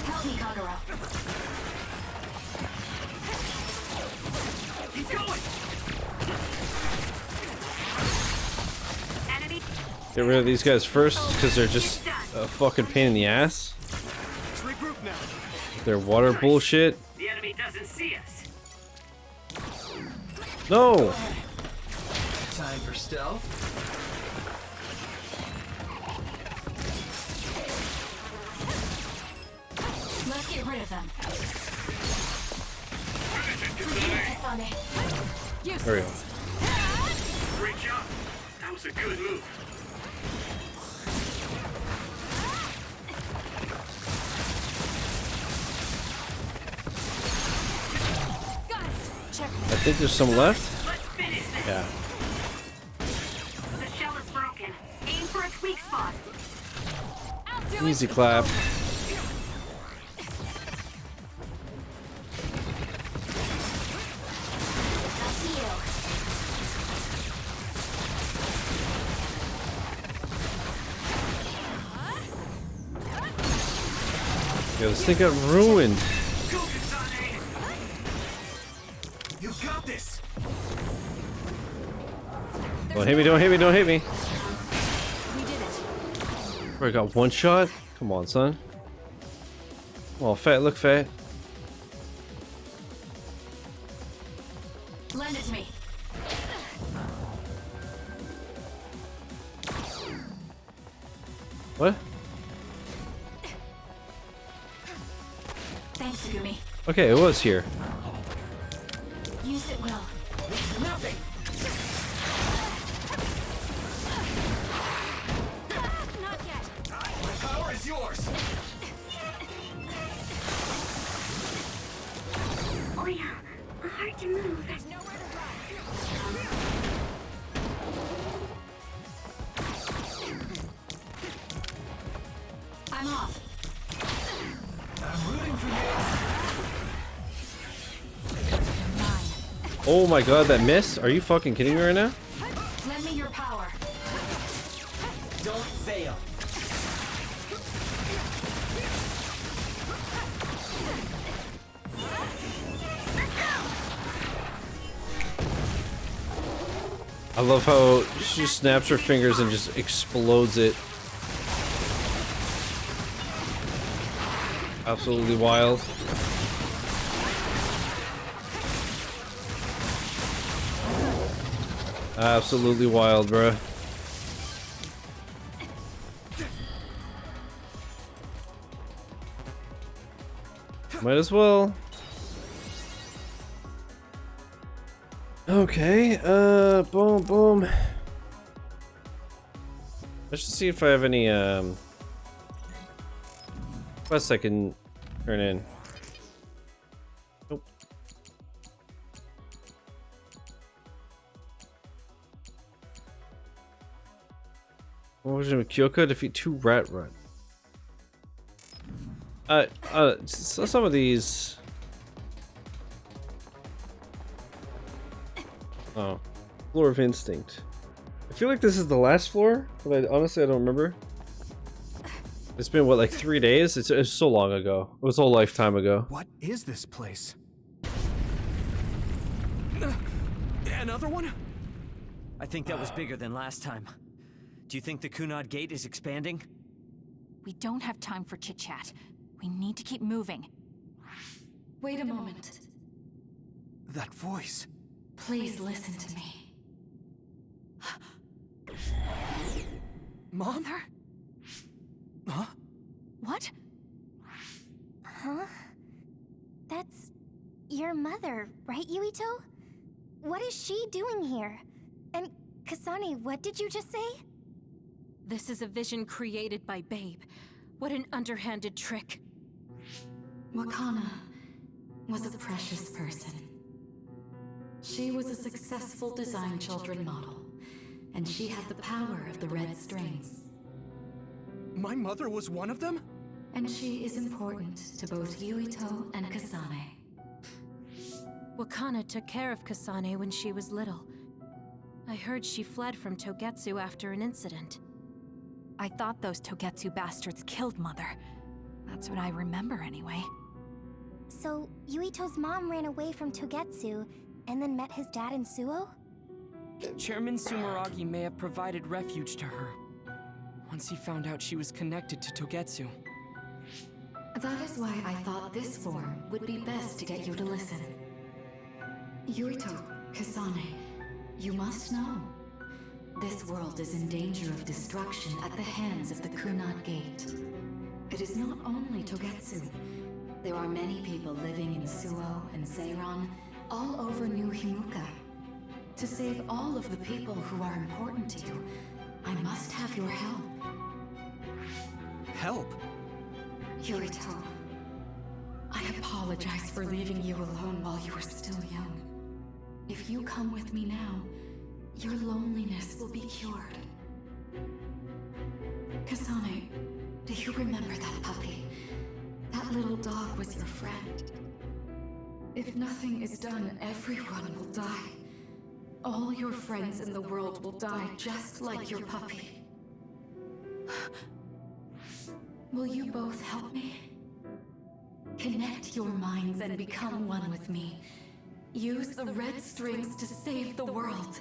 Help me, Kagura. Keep going. Enemy. Get rid of these guys first, because they're just a fucking pain in the ass. Let's regroup now. Their water bullshit. The enemy doesn't see us. No! Time for stealth. Let's get rid of them. Kasane. There we go. Great job. That was a good move. I think there's some left. Yeah. The shell is broken. Aim for its weak spot. Easy clap. Yo, this thing got ruined. You got this. Don't hit me, don't hit me, don't hit me. I got one shot? Come on, son. Oh, fat, look fat. Lend it to me. What? Thanks, Gumi. Okay, it was here. Use it well. Nothing. Not yet. My power is yours. Oh yeah, hard to move. There's nowhere to run. I'm off. I'm rooting for you. Oh my god, that miss? Are you fucking kidding me right now? Lend me your power. Don't fail. I love how she just snaps her fingers and just explodes it. Absolutely wild. Absolutely wild, bruh. Might as well. Okay, boom, boom. Let's just see if I have any, quests I can turn in. Nope. What was it? Kyoko defeat 2 rat run. Some of these. Oh, floor of instinct. I feel like this is the last floor, but honestly I don't remember. It's been what, like 3 days? It's so long ago. It was a whole lifetime ago. What is this place? Another one? I think that was bigger than last time. Do you think the Kunad Gate is expanding? We don't have time for chit-chat. We need to keep moving. Wait a moment. That voice. Please listen to me. Mom? Mother? Huh? What? Huh? That's your mother, right, Yuito? What is she doing here? And Kasane, what did you just say? This is a vision created by Babe. What an underhanded trick. Wakana was a precious person. She was a successful design children model, and she had the power of the red strings. My mother was one of them? And she is important to both Yuito and Kasane. Wakana took care of Kasane when she was little. I heard she fled from Togetsu after an incident. I thought those Togetsu bastards killed Mother. That's what I remember anyway. So, Yuito's mom ran away from Togetsu, and then met his dad in Suo? Chairman Sumeragi may have provided refuge to her, once he found out she was connected to Togetsu. That is why I thought this form would be best to get you to listen. Yuito, Kasane, you must know. This world is in danger of destruction at the hands of the Kunad Gate. It is not only Togetsu. There are many people living in Suo and Seiran, all over New Himuka. To save all of the people who are important to you, I must have your help. Help? Yuito, I apologize for leaving you alone while you were still young. If you come with me now, your loneliness will be cured. Kasane, do you remember that puppy? That little dog was your friend. If nothing is done, everyone will die. All your friends in the world will die just like your puppy. Will you both help me? Connect your minds and become one with me. Use the red strings to save the world.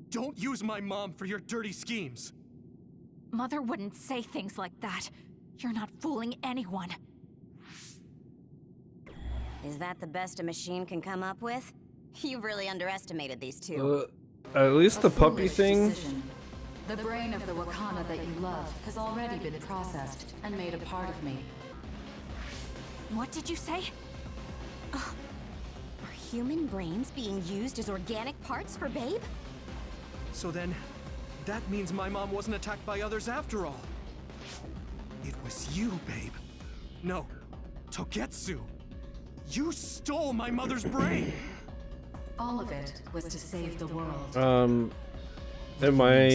Don't use my mom for your dirty schemes. Mother wouldn't say things like that. You're not fooling anyone. Is that the best a machine can come up with? You really underestimated these two. At least the puppy thing. Decision. The brain of the Wakana that you love has already been processed and made a part of me. What did you say? Are human brains being used as organic parts for Babe? So then, that means my mom wasn't attacked by others after all. It was you, Babe. No, Togetsu. You stole my mother's brain! All of it was to save the world. In my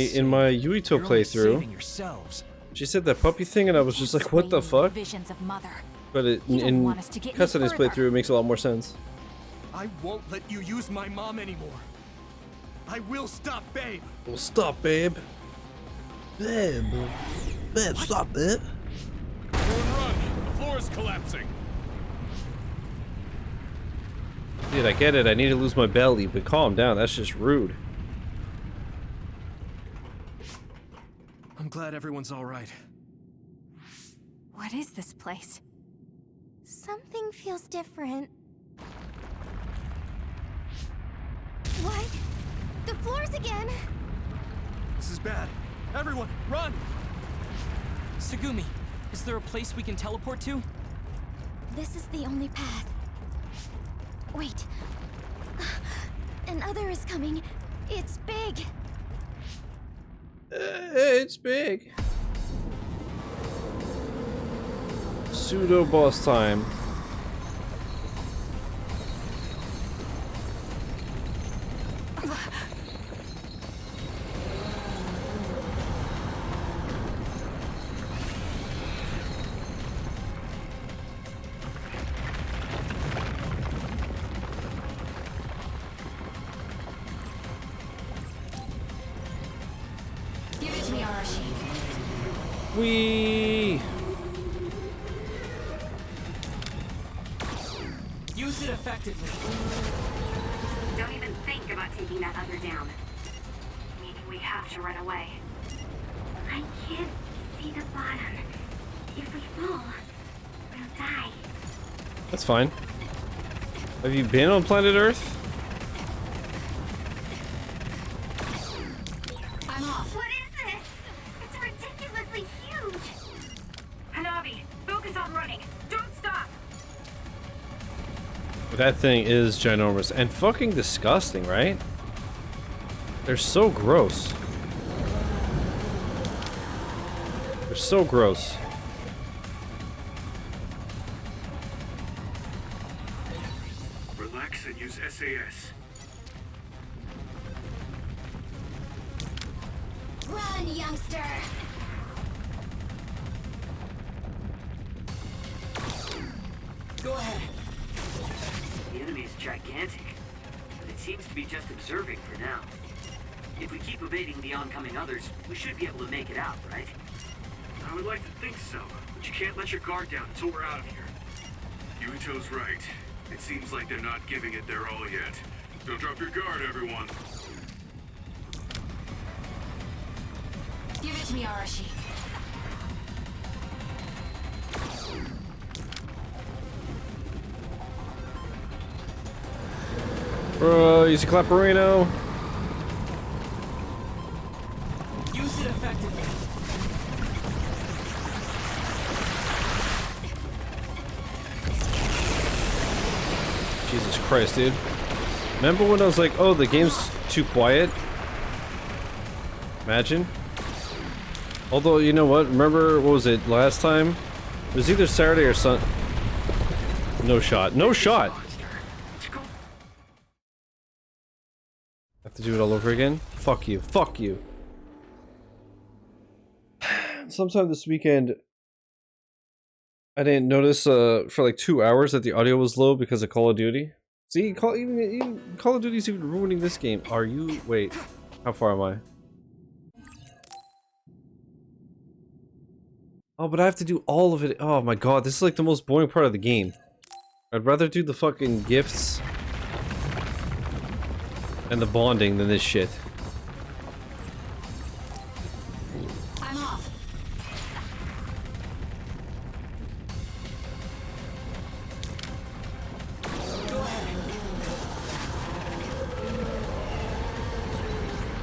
Yuito playthrough, she said that puppy thing, and I was just like, what the fuck? Visions of Mother. But in Kasane's playthrough, it makes a lot more sense. I won't let you use my mom anymore. I will stop Babe. Well, stop, Babe. Babe, stop it. Everyone run! The floor is collapsing. Dude, I get it. I need to lose my belly, but calm down. That's just rude. I'm glad everyone's all right. What is this place? Something feels different. What? The floors again! This is bad. Everyone, run! Tsugumi, is there a place we can teleport to? This is the only path. Wait. Another is coming. It's big. It's big. Pseudo boss time. Whee! Use it effectively. Don't even think about taking that other down. Meaning we have to run away. I can't see the bottom. If we fall, we'll die. That's fine. Have you been on planet Earth? I'm off. What is this? It's ridiculously huge. Hanabi, focus on running. Don't stop. That thing is ginormous and fucking disgusting, right? They're so gross. They're so gross. Relax and use SAS. Run, youngster! Go ahead. The enemy is gigantic, but it seems to be just observing for now. If we keep evading the oncoming others, we should be able to make it out, right? I would like to think so, but you can't let your guard down until we're out of here. Yuito's right. It seems like they're not giving it their all yet. Don't drop your guard, everyone. Give it to me, Arashi. Bro, use a clapperino. Use it effectively. Jesus Christ, dude. Remember when I was like, oh, the game's too quiet? Imagine. Although, you know what? Remember, what was it, last time? It was either Saturday or No shot. No shot! Have to do it all over again? Fuck you. Fuck you. Sometime this weekend, I didn't notice for like 2 hours that the audio was low because of Call of Duty. See, even Call of Duty's even ruining this game. Are you? Wait, how far am I? Oh, but I have to do all of it. Oh my god, this is like the most boring part of the game. I'd rather do the fucking gifts and the bonding than this shit. I'm off.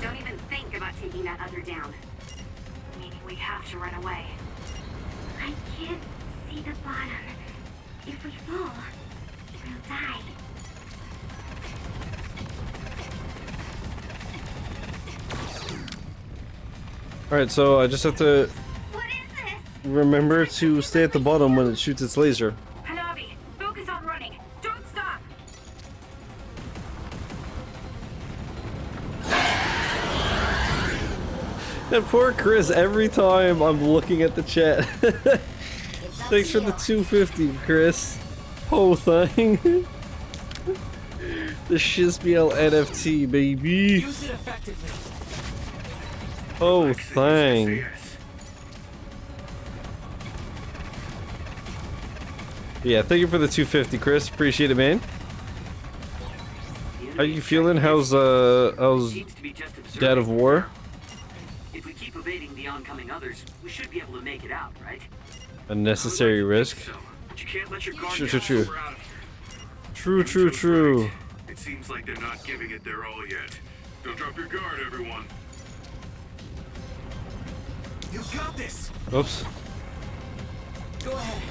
Don't even think about taking that other down. Meaning we have to run away. I can't see the bottom. If we fall, we'll die. Alright, so I just have to remember to stay at the bottom when it shoots its laser. Hanabi, focus on running. Don't stop. That poor Chris, every time I'm looking at the chat. Thanks for the 250, Chris. Oh, thing. The Shizbiel NFT, baby. Use it effectively. Oh, thing. Yeah, thank you for the 250, Chris. Appreciate it, man. How you feeling? How's Dad of War? If we keep evading the oncoming others, we should be able to make it out, right? Unnecessary risk. But you can't let your guard True, down true, until true. we're out of here. True, true, true. It seems like they're not giving it their all yet. Don't drop your guard, everyone. You got this. Oops. Go ahead.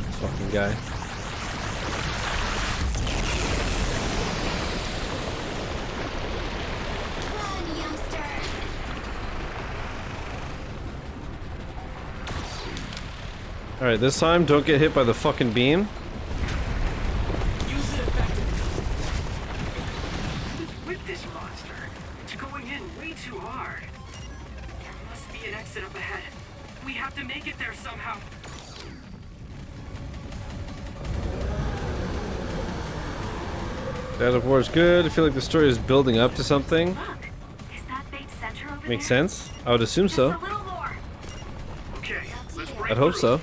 This fucking guy. Run, youngster. Alright, this time don't get hit by the fucking beam. Use it effectively. With this monster, it's going in way too hard. There must be an exit up ahead. We have to make it there somehow. Dad of War is good. I feel like the story is building up to something. Look, is that big center over Makes there? sense. I would assume so. Just a little more. Okay, let's break I'd hope through. so.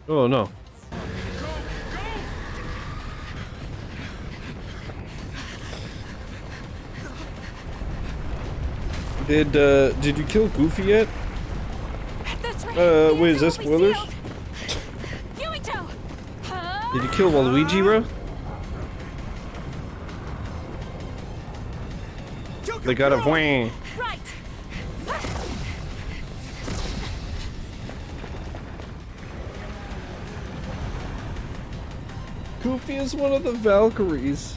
Oh no. Did you kill Goofy yet? Wait, is that spoilers? Yuito! Did you kill Waluigi, bro? They got a whang. Right. Goofy is one of the Valkyries.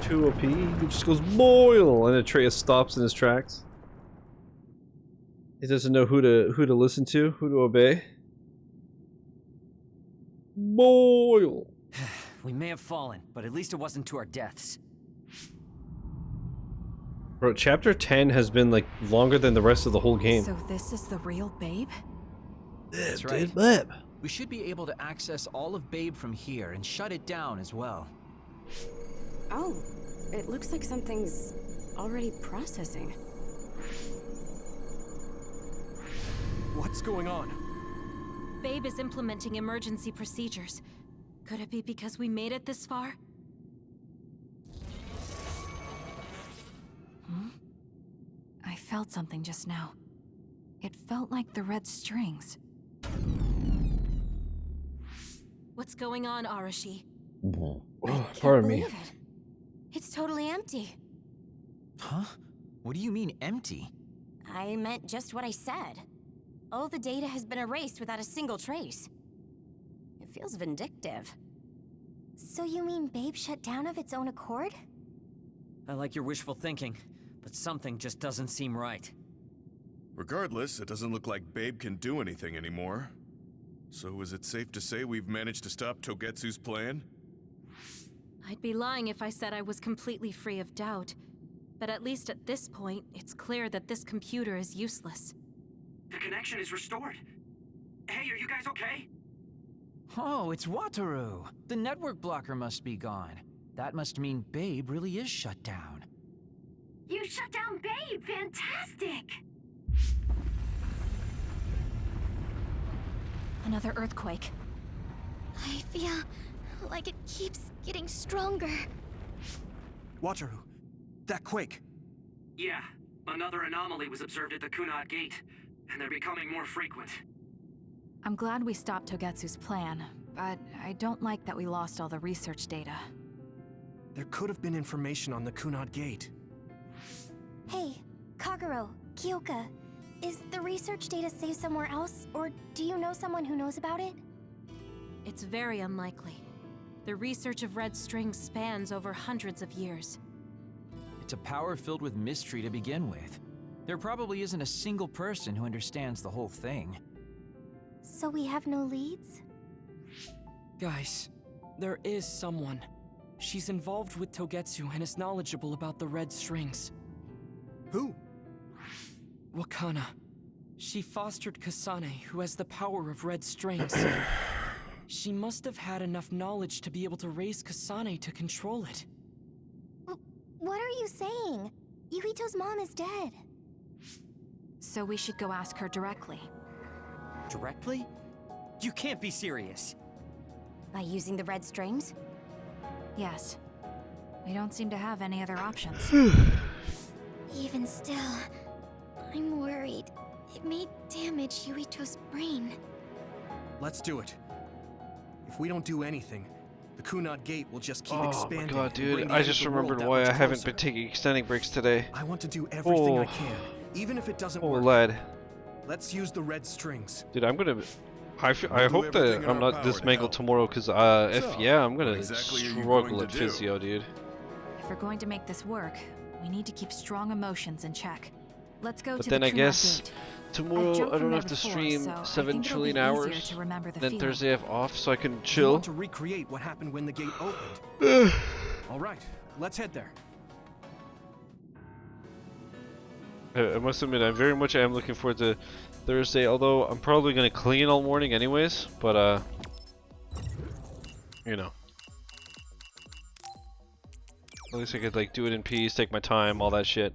2 OP. He just goes boil, and Atreus stops in his tracks. He doesn't know who to listen to, who to obey. Boil. We may have fallen, but at least it wasn't to our deaths. Bro, chapter 10 has been like longer than the rest of the whole game. So this is the real Babe? That's right. We should be able to access all of Babe from here and shut it down as well. Oh, it looks like something's already processing. What's going on? Babe is implementing emergency procedures. Could it be because we made it this far? I felt something just now. It felt like the red strings. What's going on, Arashi? Pardon me. It's totally empty. Huh? What do you mean, empty? I meant just what I said. All the data has been erased without a single trace. It feels vindictive. So you mean Babe shut down of its own accord? I like your wishful thinking, but something just doesn't seem right. Regardless, it doesn't look like Babe can do anything anymore. So is it safe to say we've managed to stop Togetsu's plan? I'd be lying if I said I was completely free of doubt. But at least at this point, it's clear that this computer is useless. The connection is restored. Hey, are you guys okay? Oh, it's Wataru. The network blocker must be gone. That must mean Babe really is shut down. You shut down Babe! Fantastic! Another earthquake. I feel like it keeps getting stronger. Wataru, that quake. Yeah, another anomaly was observed at the Kunad Gate, and they're becoming more frequent. I'm glad we stopped Togetsu's plan, but I don't like that we lost all the research data. There could have been information on the Kunad Gate. Hey, Kagero, Kyoka, is the research data saved somewhere else, or do you know someone who knows about it? It's very unlikely. The research of red strings spans over hundreds of years. It's a power filled with mystery to begin with. There probably isn't a single person who understands the whole thing. So we have no leads? Guys, there is someone. She's involved with Togetsu and is knowledgeable about the red strings. Who? Wakana. She fostered Kasane, who has the power of red strings. She must have had enough knowledge to be able to raise Kasane to control it. What are you saying? Yuito's mom is dead. So we should go ask her directly. Directly? You can't be serious. By using the red strings? Yes. We don't seem to have any other options. Even still, I'm worried. It may damage Yuito's brain. Let's do it. If we don't do anything, the Kunad Gate will just keep Oh expanding. my god, and dude. bring the I end just of the world remembered that why much I haven't closer. been taking extending breaks today. I want to do everything I Oh. can, even if it doesn't work. Lad. Let's use the red strings. Dude, I'm gonna... I do hope that everything in I'm our not power this to mangled help. tomorrow, because I'm gonna exactly are you struggle going at to do? physio, dude. If we're going to make this work, we need to keep strong emotions in check. Let's go But to then the I Kunad guess Gate. tomorrow I've I jumped don't from have there to before, stream so I 7 think it'll be trillion easier hours. to remember the Then feeling. Thursday I have off, so I can You chill. want to recreate what happened when the gate opened. All right, let's head there. I must admit, I very much am looking forward to Thursday, although I'm probably gonna clean all morning anyways, but you know. At least I could like do it in peace, take my time, all that shit.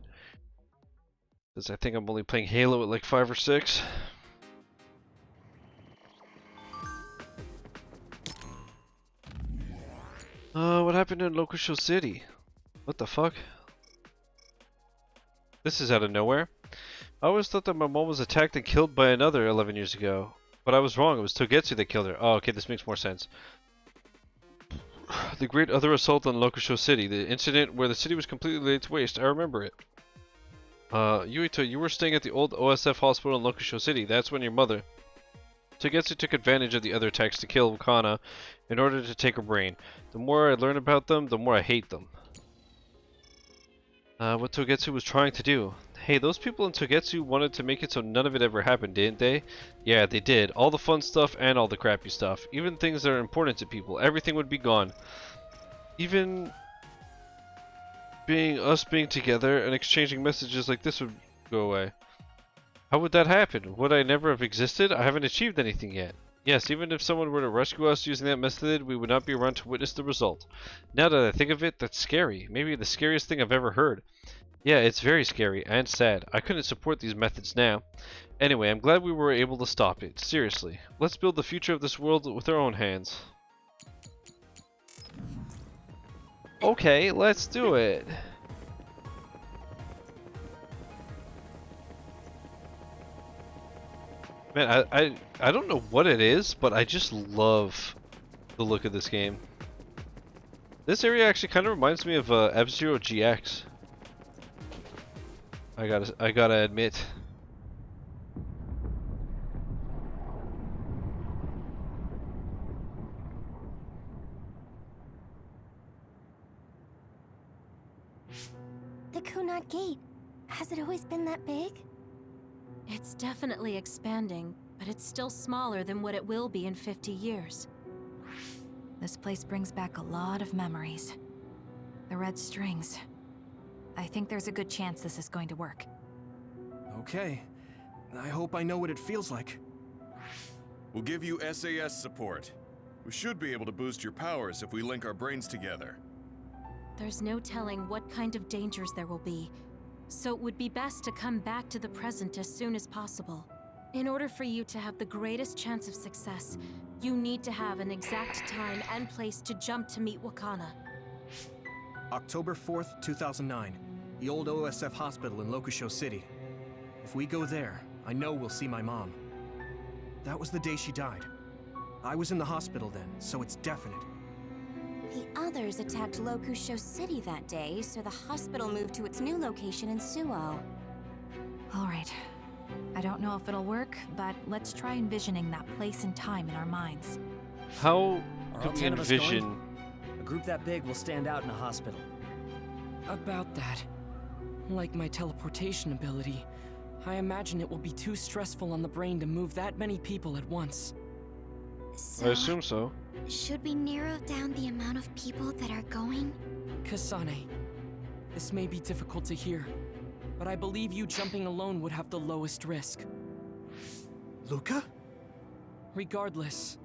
Because I think I'm only playing Halo at like 5 or 6. What happened in Lokusho City? What the fuck? This is out of nowhere. I always thought that my mom was attacked and killed by another 11 years ago. But I was wrong, it was Togetsu that killed her. Oh, okay, this makes more sense. The great other assault on Lokusho City, the incident where the city was completely laid to waste, I remember it. Yuito, you were staying at the old OSF hospital in Lokusho City, that's when your mother... Togetsu took advantage of the other attacks to kill Wakana in order to take her brain. The more I learn about them, the more I hate them. What Togetsu was trying to do. Hey, those people in Togetsu wanted to make it so none of it ever happened, didn't they? Yeah, they did. All the fun stuff and all the crappy stuff. Even things that are important to people. Everything would be gone. Even us being together and exchanging messages like this would go away. How would that happen? Would I never have existed? I haven't achieved anything yet. Yes, even if someone were to rescue us using that method, we would not be around to witness the result. Now that I think of it, that's scary. Maybe the scariest thing I've ever heard. Yeah, it's very scary and sad. I couldn't support these methods now. Anyway, I'm glad we were able to stop it. Seriously. Let's build the future of this world with our own hands. Okay, let's do it. Man, I don't know what it is, but I just love the look of this game. This area actually kind of reminds me of F-Zero GX. I gotta admit. The Kunad Gate. Has it always been that big? It's definitely expanding, but it's still smaller than what it will be in 50 years. This place brings back a lot of memories. The red strings. I think there's a good chance this is going to work. Okay. I hope I know what it feels like. We'll give you SAS support. We should be able to boost your powers if we link our brains together. There's no telling what kind of dangers there will be, so it would be best to come back to the present as soon as possible. In order for you to have the greatest chance of success, you need to have an exact time and place to jump to meet Wakana. October 4th, 2009. The old OSF hospital in Lokusho City. If we go there, I know we'll see my mom. That was the day she died. I was in the hospital then, so it's definite. The others attacked Lokusho City that day, so the hospital moved to its new location in Suo. Alright. I don't know if it'll work, but let's try envisioning that place and time in our minds. How Are do all we 10 of us envision? going? A group that big will stand out in a hospital. About that. Like my teleportation ability, I imagine it will be too stressful on the brain to move that many people at once. I assume so. Should we narrow down the amount of people that are going? Kasane, this may be difficult to hear, but I believe you jumping alone would have the lowest risk. Luca? Regardless,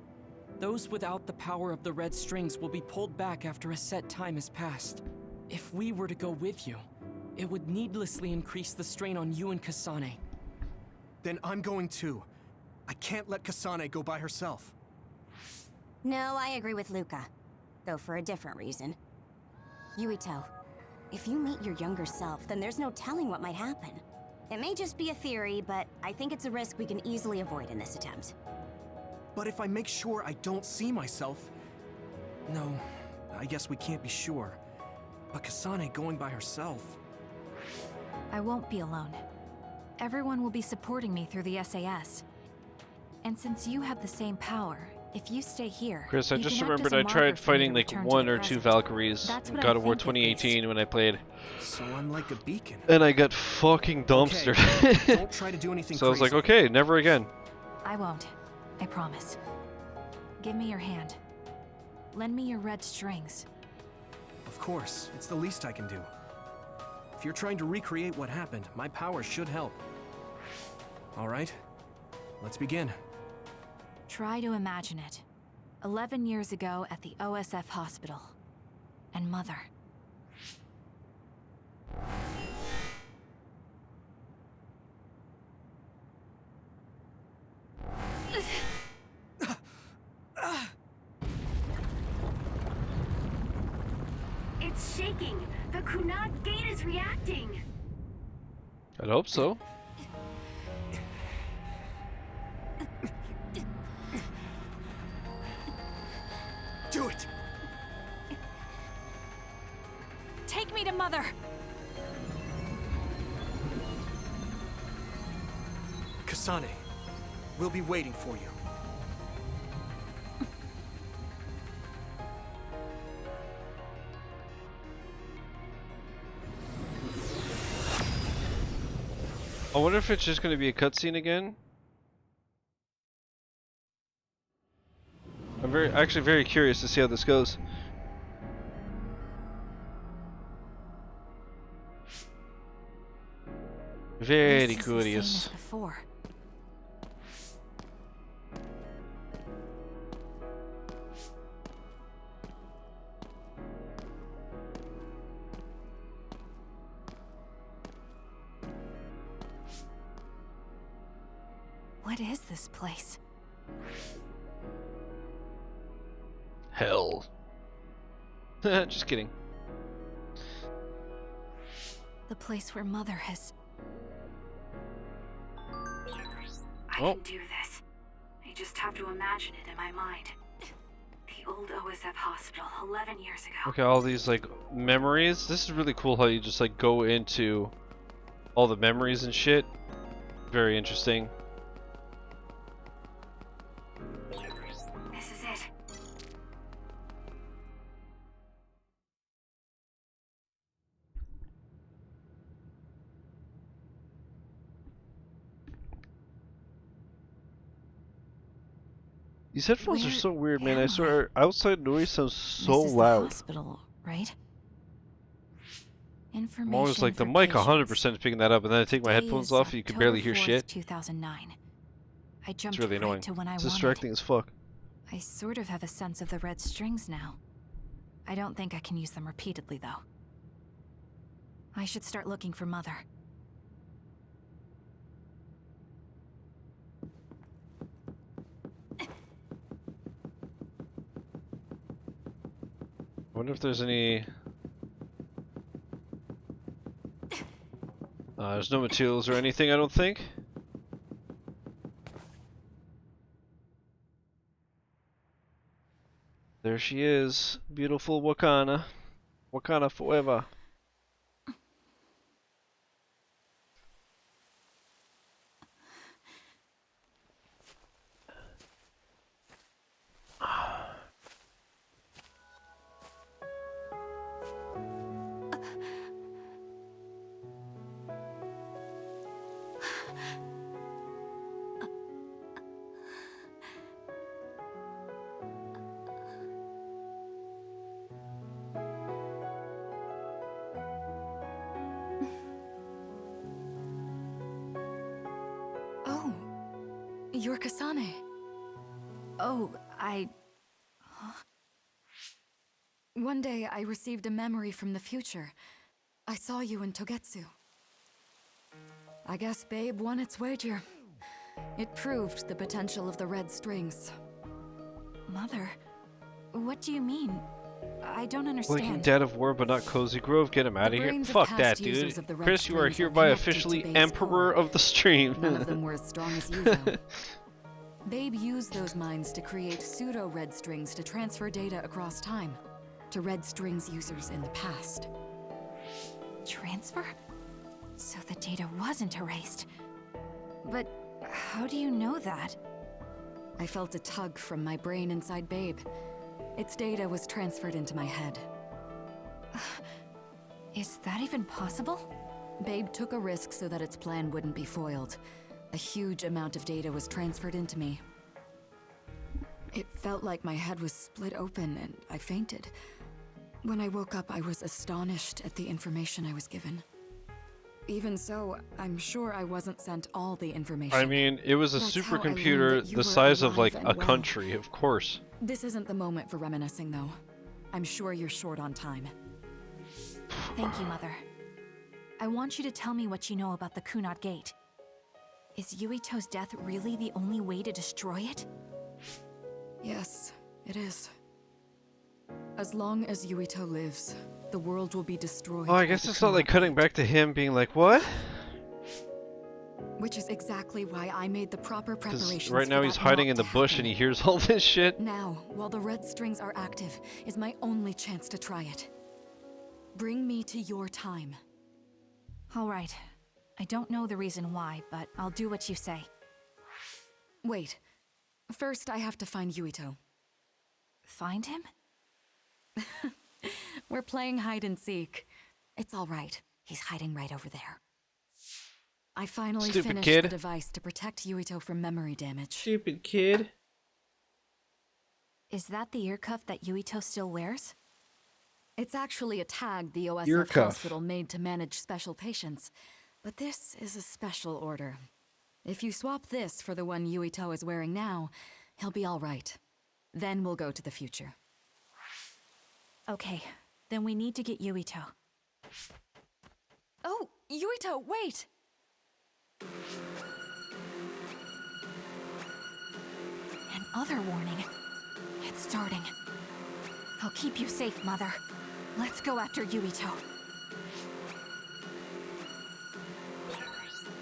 those without the power of the red strings will be pulled back after a set time has passed. If we were to go with you, it would needlessly increase the strain on you and Kasane. Then I'm going too. I can't let Kasane go by herself. No, I agree with Luca, though for a different reason. Yuito, if you meet your younger self, then there's no telling what might happen. It may just be a theory, but I think it's a risk we can easily avoid in this attempt. But if I make sure I don't see myself... No, I guess we can't be sure. But Kasane going by herself... I won't be alone. Everyone will be supporting me through the SAS. And since you have the same power, if you stay here... Chris, I you just can act remembered as a I marker tried for me to fighting like return to one the or two present. Valkyries That's in what God I of War think, at least. 2018 when I played. So I'm like a beacon. And I got fucking dumpstered. Okay, don't try to do anything So I was like, crazy. okay, never again. I won't. I promise. Give me your hand. Lend me your red strings. Of course, it's the least I can do. If you're trying to recreate what happened, my powers should help. Alright, let's begin. Try to imagine it. 11 years ago at the OSF hospital. And Mother. It's shaking. The Kunad Gate is reacting. I'd hope so. Do it! Take me to Mother! Kasane, we'll be waiting for you. I wonder if it's just going to be a cutscene again. I'm actually very curious to see how this goes. Very This is curious. The same as before. What is this place? Hell. Just kidding. The place where Mother has... I Oh. can do this. I just have to imagine it in my mind. The old OSF hospital, 11 years ago. Okay, all these like memories. This is really cool how you just like go into all the memories and shit. Very interesting. This is it. These headphones are Where so weird, man. I am swear, outside noise sounds so this is loud. The hospital, right? I'm Information always like, the for mic patients. 100% is picking that up, and then I take my Today headphones is off and you can barely October hear 4th, shit. 2009. I It's jumped really right annoying. to when I It's wanted. distracting as fuck. I sort of have a sense of the red strings now. I don't think I can use them repeatedly, though. I should start looking for Mother. I wonder if there's any... there's no materials or anything, I don't think. There she is. Beautiful Wakana. Wakana forever. Oh, you're Kasane. Oh, Huh? One day I received a memory from the future. I saw you in Togetsu. I guess Babe won its wager. It proved the potential of the red strings. Mother, what do you mean? I don't understand. Blinking Dead of War, but not Cozy Grove. Get him out of here. brains of Fuck past that, users dude. of the red Chris, you are strings are hereby connected to officially Babe's Emperor of the stream. None of them were as strong as you, though. Babe used those minds to create pseudo-red strings to transfer data across time to red strings users in the past. Transfer? So the data wasn't erased. But how do you know that? I felt a tug from my brain inside Babe. Its data was transferred into my head. Is that even possible? Babe took a risk so that its plan wouldn't be foiled. A huge amount of data was transferred into me. It felt like my head was split open and I fainted. When I woke up, I was astonished at the information I was given. Even so, I'm sure I wasn't sent all the information. I mean, it was a That's how I learned supercomputer that you the were size of like alive a and well. country, of course. This isn't the moment for reminiscing, though. I'm sure you're short on time. Thank you, Mother. I want you to tell me what you know about the Kunad Gate. Is Yuito's death really the only way to destroy it? Yes, it is. As long as Yuito lives, the world will be destroyed. Oh, I guess it's not like cutting back to him being like, what? Which is exactly why I made the proper preparations. Because right now he's hiding in the bush and he hears all this shit. Now, while the red strings are active, is my only chance to try it. Bring me to your time. All right. I don't know the reason why, but I'll do what you say. Wait. First, I have to find Yuito. Find him? We're playing hide and seek. It's all right. He's hiding right over there. I finally finished the device to protect Yuito from memory damage. Stupid kid. Is that the ear cuff that Yuito still wears? It's actually a tag the OSF Ear cuff. hospital made to manage special patients. But this is a special order. If you swap this for the one Yuito is wearing now, he'll be all right. Then we'll go to the future. Okay, then we need to get Yuito. Oh, Yuito, wait! Another warning. It's starting. I'll keep you safe, Mother. Let's go after Yuito.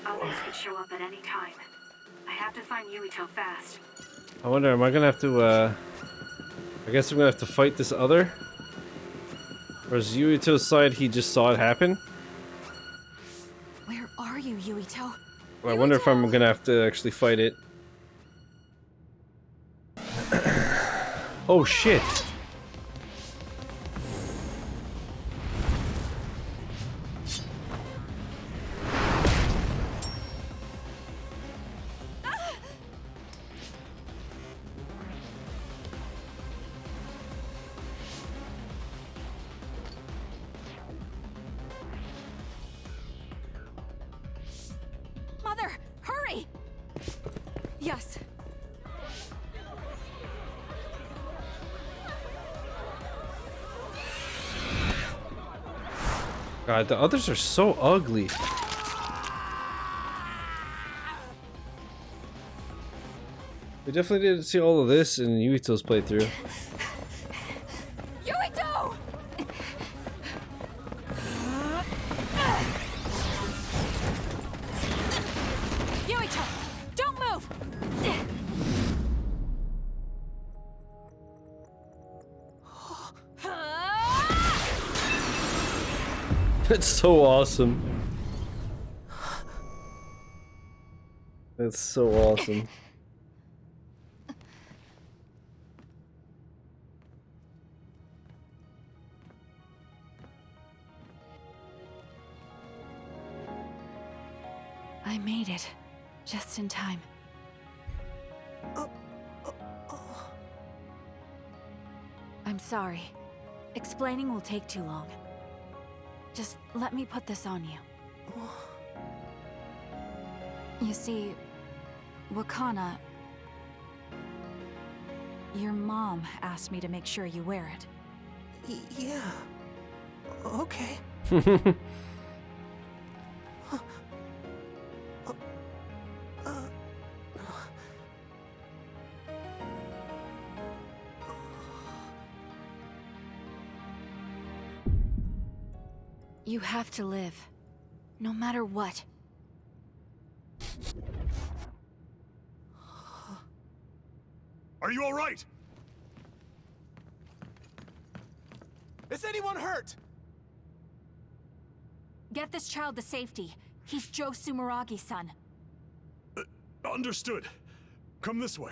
Others could show up at any time. I have to find Yuito fast. I wonder, am I gonna have to, I guess I'm gonna have to fight this other? Or is Yuito's side, he just saw it happen? Where are are you, Yuito? I wonder if I'm gonna have to actually fight it. Oh shit! Mother, hurry! Yes. God, the others are so ugly. We definitely didn't see all of this in Yuito's playthrough. Yuito! Yuito, don't move! That's so awesome. That's so awesome. I made it. Just in time. I'm sorry. Explaining will take too long. Just let me put this on you. You see, Wakana... Your mom asked me to make sure you wear it. Yeah. Okay. You have to live. No matter what. Are you all right? Is anyone hurt? Get this child to safety. He's Joe Sumeragi's son. Understood. Come this way.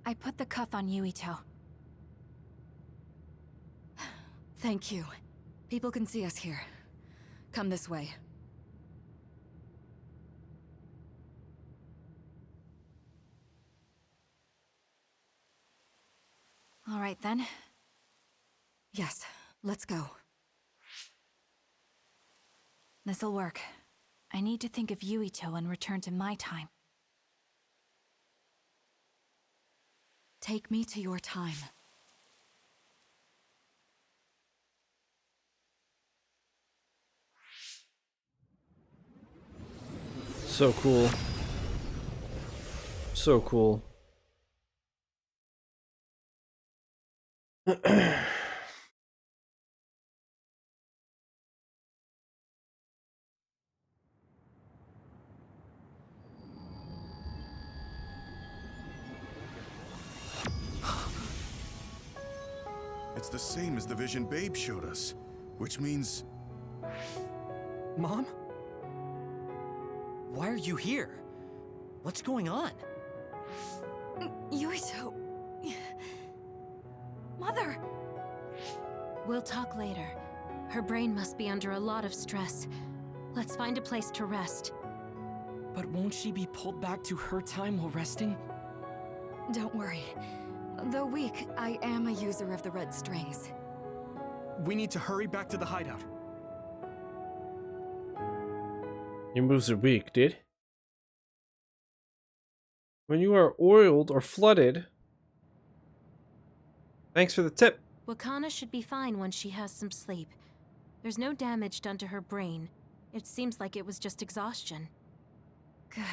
I put the cuff on Yuito. Thank you. People can see us here. Come this way. All right then. Yes, let's go. This'll work. I need to think of Yuito and return to my time. Take me to your time. So cool. So cool. It's the same as the vision Babe showed us, which means... Mom? Why are you here? What's going on? Yuito... Mother! We'll talk later. Her brain must be under a lot of stress. Let's find a place to rest. But won't she be pulled back to her time while resting? Don't worry. Though weak, I am a user of the red strings. We need to hurry back to the hideout. Your moves are weak, dude. When you are oiled or flooded... Thanks for the tip. Wakana should be fine once she has some sleep. There's no damage done to her brain. It seems like it was just exhaustion. Good.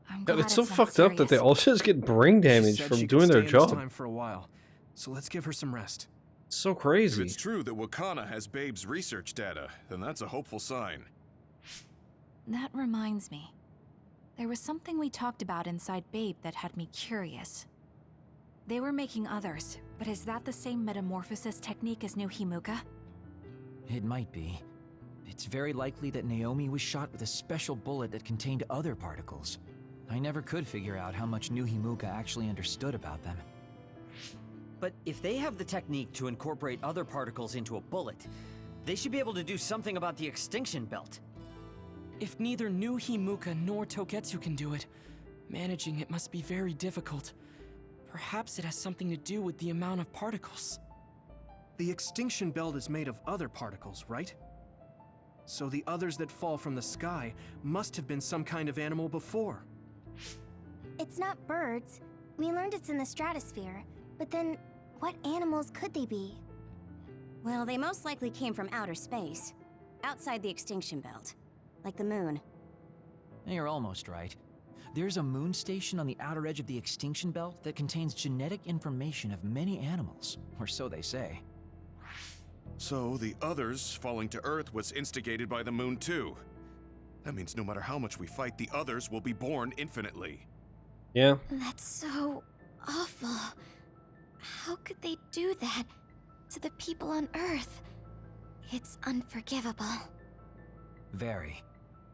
I'm God, glad it's so not fucked up that they serious. all just get brain damage She said from she could doing their stay in this job. time for a while, so let's give her some rest. So If crazy. it's true that Wakana has Babe's research data, then that's a hopeful sign. That reminds me. There was something we talked about inside Babe that had me curious. They were making others, but is that the same metamorphosis technique as New Himuka? It might be. It's very likely that Naomi was shot with a special bullet that contained other particles. I never could figure out how much New Himuka actually understood about them. But if they have the technique to incorporate other particles into a bullet, they should be able to do something about the extinction belt. If neither New Himuka nor Togetsu can do it, managing it must be very difficult. Perhaps it has something to do with the amount of particles. The extinction belt is made of other particles, right? So the others that fall from the sky must have been some kind of animal before. It's not birds. We learned it's in the stratosphere. But then, what animals could they be? Well, they most likely came from outer space, outside the extinction belt, like the moon. You're almost right. There's a moon station on the outer edge of the extinction belt that contains genetic information of many animals, or so they say. So the others falling to Earth was instigated by the moon too. That means no matter how much we fight, the others will be born infinitely. Yeah. That's so awful. How could they do that to the people on Earth? It's unforgivable. Very.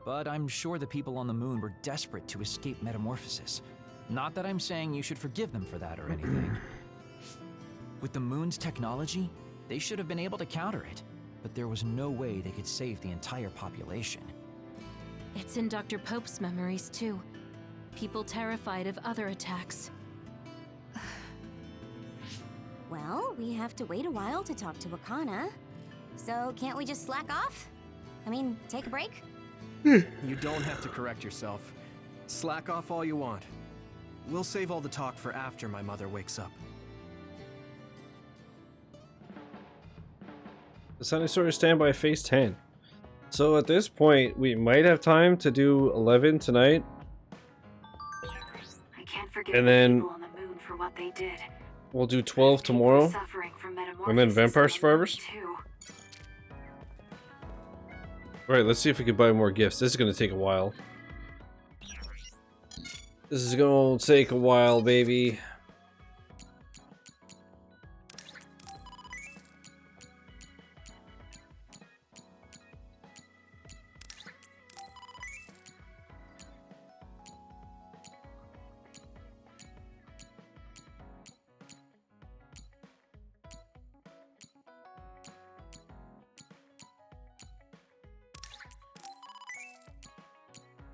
But I'm sure the people on the moon were desperate to escape metamorphosis. Not that I'm saying you should forgive them for that or anything. With the moon's technology, they should have been able to counter it, but there was no way they could save the entire population. It's in Dr. Pope's memories, too. People terrified of other attacks. Well, we have to wait a while to talk to Akana. So can't we just slack off? I mean, take a break? You don't have to correct yourself. Slack off all you want. We'll save all the talk for after my mother wakes up. Kasane sort of stand by phase 10. So at this point, we might have time to do 11 tonight. I can't forgive And the then people on the moon for what they did. we'll do 12 tomorrow. Suffering from And then Vampire Survivors. too. Alright, let's see if we can buy more gifts. This is going to take a while. This is going to take a while, baby.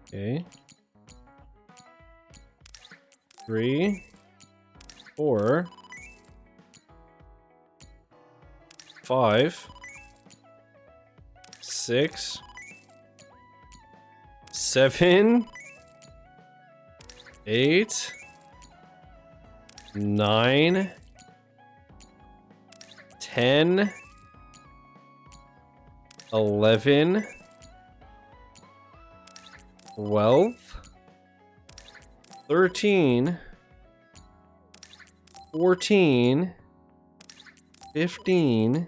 Okay. 3, 4, 5, 6, 7, 8, 9, 10, 11, 12, 13, 14, 15,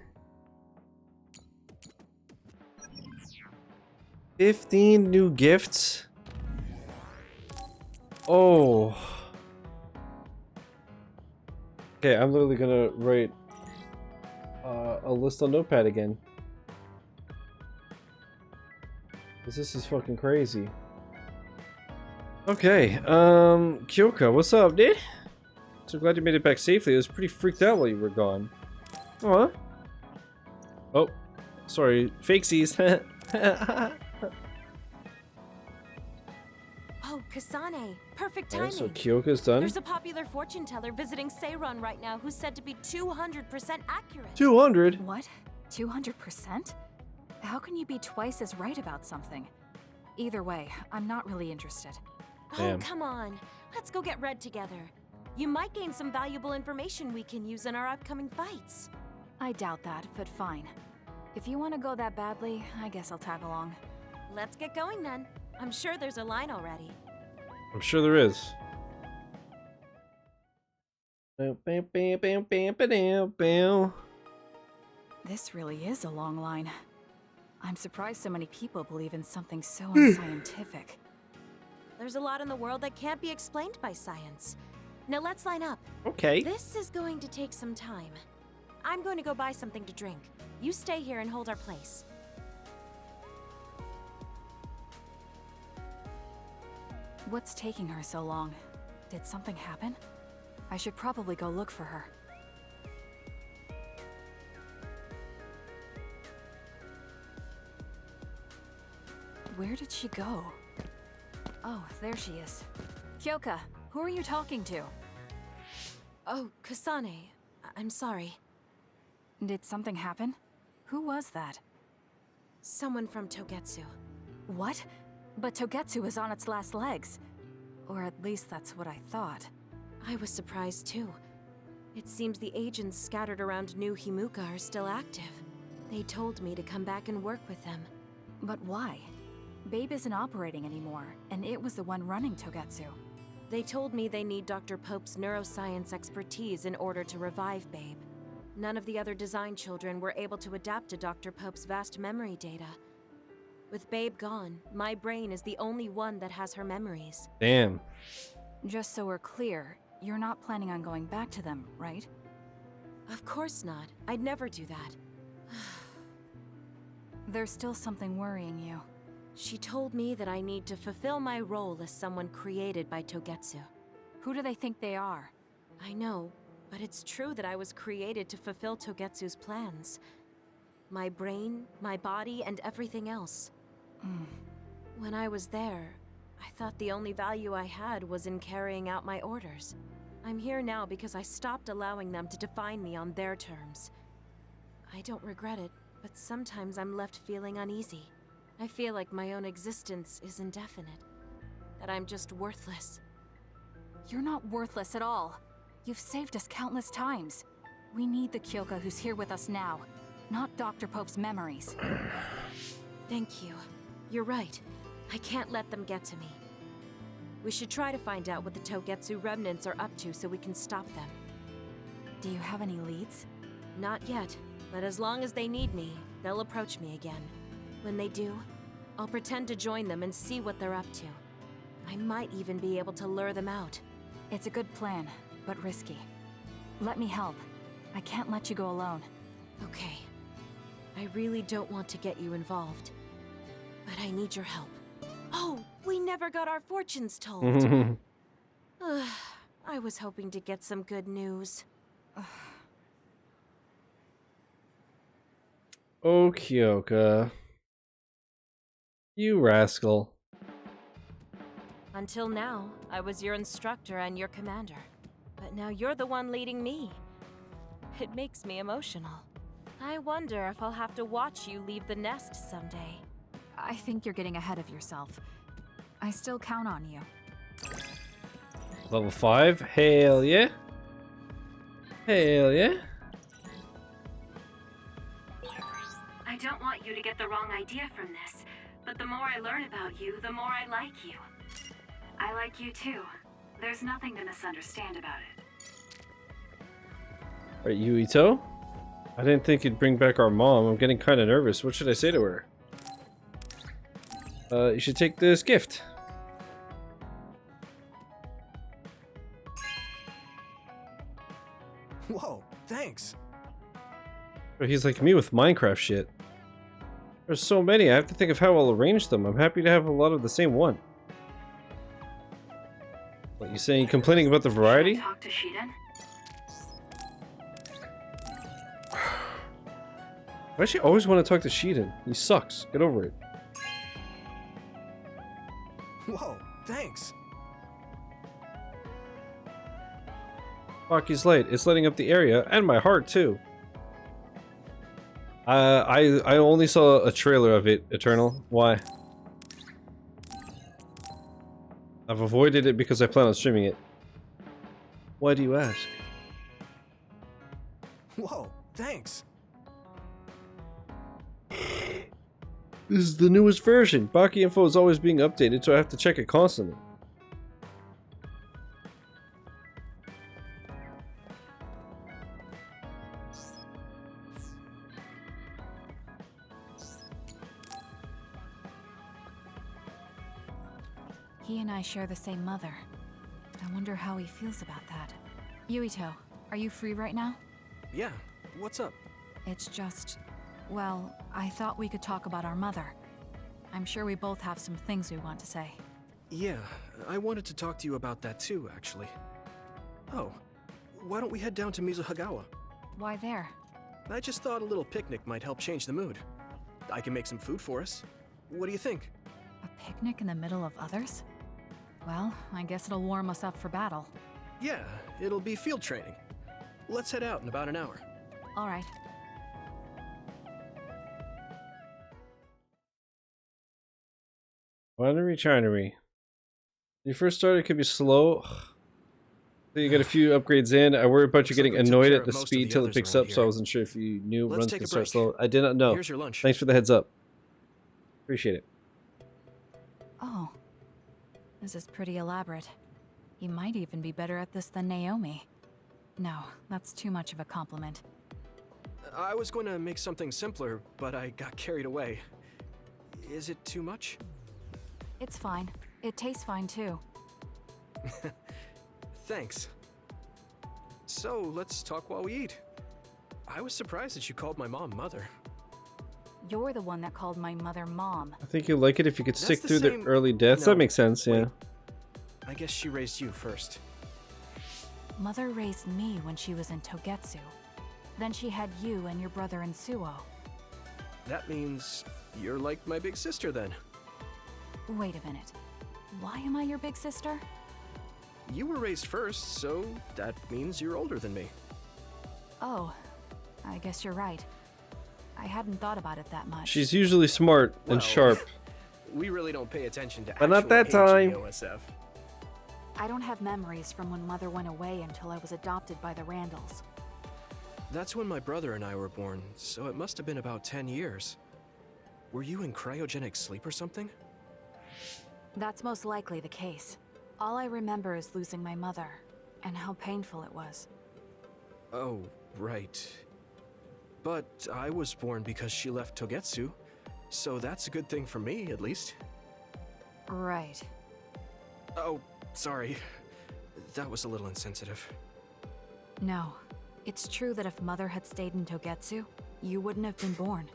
15 new gifts. Oh. Okay, I'm literally gonna write a list on Notepad again. This is fucking crazy. Okay, Kyoka, what's up, dude? So glad you made it back safely. I was pretty freaked out while you were gone. Huh? Oh, sorry, fakesies. Oh, Kasane, perfect Alright, timing. so Kyoka's done. There's a popular fortune teller visiting Seiron right now who's said to be 200% accurate. 200? What? 200%? How can you be twice as right about something? Either way, I'm not really interested. Oh, come on. Let's go get Red together. You might gain some valuable information we can use in our upcoming fights. I doubt that, but fine. If you want to go that badly, I guess I'll tag along. Let's get going then. I'm sure there's a line already. I'm sure there is. This really is a long line. I'm surprised so many people believe in something so unscientific. There's a lot in the world that can't be explained by science. Now let's line up. Okay. This is going to take some time. I'm going to go buy something to drink. You stay here and hold our place. What's taking her so long? Did something happen? I should probably go look for her. Where did she go? Oh, there she is. Kyoka, who are you talking to? Oh, Kasane. I'm sorry. Did something happen? Who was that? Someone from Togetsu. What? But Togetsu is on its last legs. Or at least that's what I thought. I was surprised too. It seems the agents scattered around New Himuka are still active. They told me to come back and work with them. But why? Babe isn't operating anymore, and it was the one running Togetsu. They told me they need Dr. Pope's neuroscience expertise in order to revive Babe. None of the other design children were able to adapt to Dr. Pope's vast memory data. With Babe gone, my brain is the only one that has her memories. Damn. Just so we're clear, you're not planning on going back to them, right? Of course not. I'd never do that. There's still something worrying you. She told me that I need to fulfill my role as someone created by Togetsu. Who do they think they are? I know, but it's true that I was created to fulfill Togetsu's plans. My brain, my body, and everything else. When I was there, I thought the only value I had was in carrying out my orders. I'm here now because I stopped allowing them to define me on their terms. I don't regret it, but sometimes I'm left feeling uneasy. I feel like my own existence is indefinite. That I'm just worthless. You're not worthless at all. You've saved us countless times. We need the Kyoka who's here with us now, not Dr. Pope's memories. Thank you. You're right. I can't let them get to me. We should try to find out what the Togetsu remnants are up to so we can stop them. Do you have any leads? Not yet, but as long as they need me, they'll approach me again. When they do, I'll pretend to join them and see what they're up to. I might even be able to lure them out. It's a good plan, but risky. Let me help. I can't let you go alone. Okay. I really don't want to get you involved, but I need your help. Oh, we never got our fortunes told. I was hoping to get some good news. Oh, Kyoka. You rascal. Until now, I was your instructor and your commander. But now you're the one leading me. It makes me emotional. I wonder if I'll have to watch you leave the nest someday. I think you're getting ahead of yourself. I still count on you. Level 5? Hell yeah. Hell yeah. I don't want you to get the wrong idea from this, but the more I learn about you, the more I like you. I like you too. There's nothing to misunderstand about it. Alright, Yuito? I didn't think you'd bring back our mom. I'm getting kind of nervous. What should I say to her? You should take this gift. Whoa, thanks. But he's like me with Minecraft shit. There's so many, I have to think of how I'll arrange them. I'm happy to have a lot of the same one. What, you saying complaining about the variety? Talk to Shiden? Why does she always want to talk to Shiden? He sucks. Get over it. Whoa, thanks. Baki's light. It's lighting up the area and my heart too. I only saw a trailer of it, Eternal. Why? I've avoided it because I plan on streaming it. Why do you ask? Whoa, thanks. This is the newest version. Baki info is always being updated, so I have to check it constantly. He and I share the same mother. I wonder how he feels about that. Yuito, are you free right now? Yeah, what's up? It's just... well, I thought we could talk about our mother. I'm sure we both have some things we want to say. Yeah, I wanted to talk to you about that too, actually. Oh, why don't we head down to Mizuhagawa? Why there? I just thought a little picnic might help change the mood. I can make some food for us. What do you think? A picnic in the middle of others? Well, I guess it'll warm us up for battle. Yeah, it'll be field training. Let's head out in about an hour. All right. Winery, Chinery. When you first start, it could be slow. Then you get a few upgrades in. I worry about you getting annoyed at the speed till it picks up, so I wasn't sure if you knew runs can start slow. I did not know. Here's your lunch. Thanks for the heads up. Appreciate it. Oh. This is pretty elaborate. You might even be better at this than Naomi. No, that's too much of a compliment. I was going to make something simpler, but I got carried away. Is it too much? It's fine. It tastes fine too. Thanks. So, let's talk while we eat. I was surprised that you called my mom Mother. You're the one that called my mother Mom. I think you'd like it if you could That's stick the through the same- early deaths. No, That makes sense, yeah. wait. I guess she raised you first. Mother raised me when she was in Togetsu. Then she had you and your brother in Suo. That means you're like my big sister then. Wait a minute. Why am I your big sister? You were raised first, so that means you're older than me. Oh, I guess you're right. I hadn't thought about it that much. She's usually smart and Well, sharp. We really don't pay attention to But not that actual age in time. the OSF. I don't have memories from when Mother went away until I was adopted by the Randalls. That's when my brother and I were born, so it must have been about 10 years. Were you in cryogenic sleep or something? That's most likely the case. All I remember is losing my mother, and how painful it was. Oh, right. But I was born because she left Togetsu, so that's a good thing for me, at least. Right. Oh, sorry. That was a little insensitive. No. It's true that if Mother had stayed in Togetsu, you wouldn't have been born.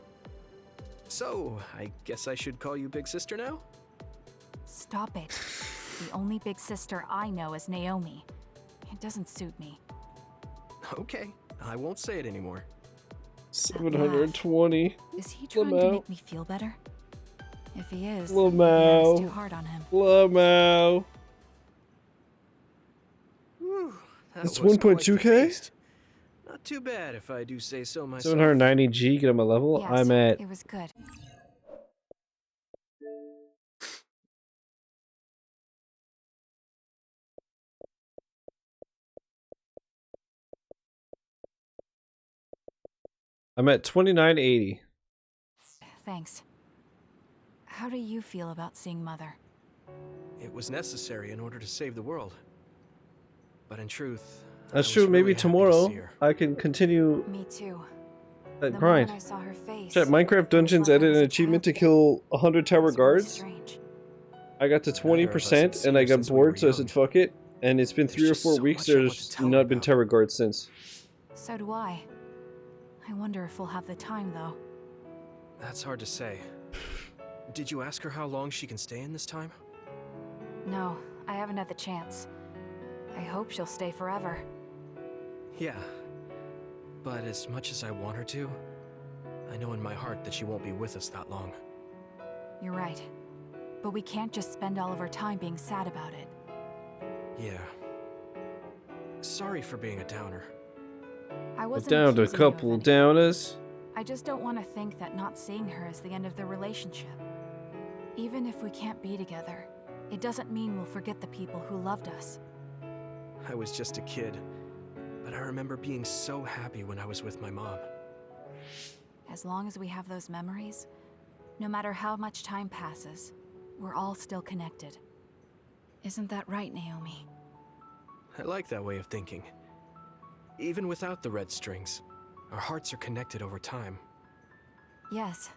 So, I guess I should call you Big Sister now? Stop it. The only big sister I know is Naomi. It doesn't suit me. Okay, I won't say it anymore. 720. Is he trying to make me feel better? If he is, maybe I Lamau. was too hard on him. Lamau. That It's was quite the 1.2K? feast. Not too bad if I do say so myself. 790G, get on my level. Yes, I'm at it was good. I'm at 2980. Thanks. How do you feel about seeing Mother? It was necessary in order to save the world. But in truth, That's I true. was Maybe really happy to tomorrow see her. I can continue Me too. that The grind. moment I saw her face, Check Minecraft Dungeons added an achievement to kill 100 tower guards. strange. I got to 20% and I got bored, so I said fuck it. And it's been 3 or 4 weeks. There's not been tower guards since. So do I. I wonder if we'll have the time, though. That's hard to say. Did you ask her how long she can stay in this time? No, I haven't had the chance. I hope she'll stay forever. Yeah. But as much as I want her to, I know in my heart that she won't be with us that long. You're right. But we can't just spend all of our time being sad about it. Yeah. Sorry for being a downer. I We're wasn't down to a accusing you of couple anything. downers. I just don't want to think that not seeing her is the end of the relationship. Even if we can't be together, it doesn't mean we'll forget the people who loved us. I was just a kid, but I remember being so happy when I was with my mom. As long as we have those memories, no matter how much time passes, we're all still connected. Isn't that right, Naomi? I like that way of thinking. Even without the red strings, our hearts are connected over time. Yes.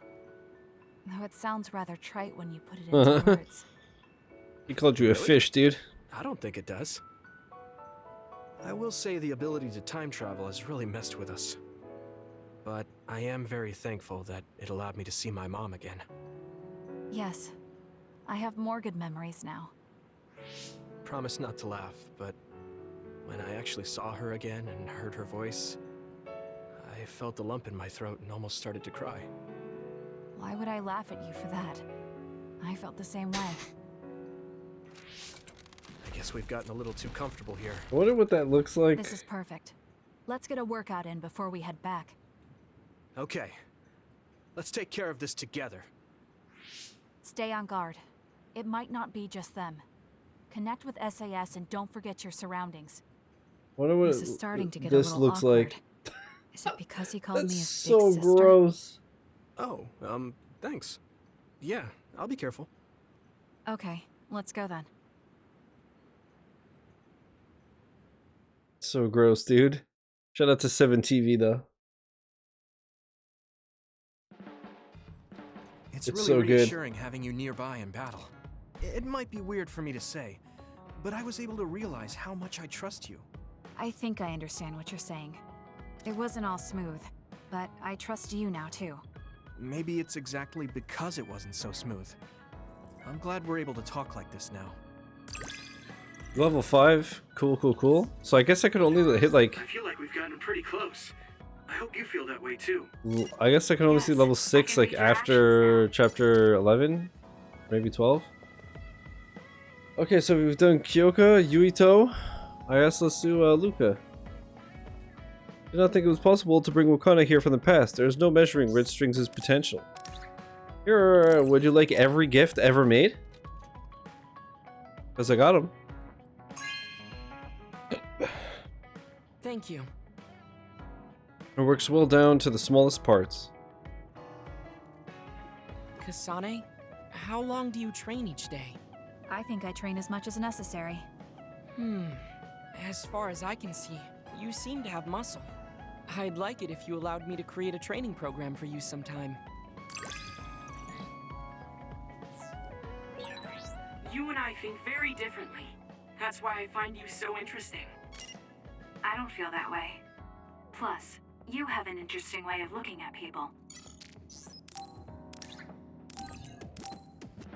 Though it sounds rather trite when you put it into words. He called you a fish, dude. I don't think it does. I will say the ability to time travel has really messed with us. But I am very thankful that it allowed me to see my mom again. Yes. I have more good memories now. Promise not to laugh, but when I actually saw her again and heard her voice, I felt a lump in my throat and almost started to cry. Why would I laugh at you for that? I felt the same way. I guess we've gotten a little too comfortable here. I wonder what that looks like. This is perfect. Let's get a workout in before we head back. Okay. Let's take care of this together. Stay on guard. It might not be just them. Connect with SAS and don't forget your surroundings. Wonder what this is starting to get this a little looks awkward. like. Is it because he called me his so big sister? gross. Oh, thanks. Yeah, I'll be careful. Okay, let's go then. So gross, dude. Shout out to 7TV though. It's It's really so good. reassuring having you nearby in battle. It might be weird for me to say, but I was able to realize how much I trust you. I think I understand what you're saying. It wasn't all smooth, but I trust you now too. Maybe it's exactly because it wasn't so smooth. I'm glad we're able to talk like this now. Level 5. Cool, cool, cool. So I guess I could only hit like... I feel like we've gotten pretty close. I hope you feel that way too. I guess I can only see level 6 like after chapter 11. Maybe 12. Okay, so we've done Kyoka, Yuito. I guess let's do Luca. I did not think it was possible to bring Wakana here from the past. There is no measuring Red Strings' potential. Here, would you like every gift ever made? Because I got them. Thank you. It works well down to the smallest parts. Kasane, how long do you train each day? I think I train as much as necessary. As far as I can see, you seem to have muscle. I'd like it if you allowed me to create a training program for you sometime. You and I think very differently. That's why I find you so interesting. I don't feel that way. Plus, you have an interesting way of looking at people.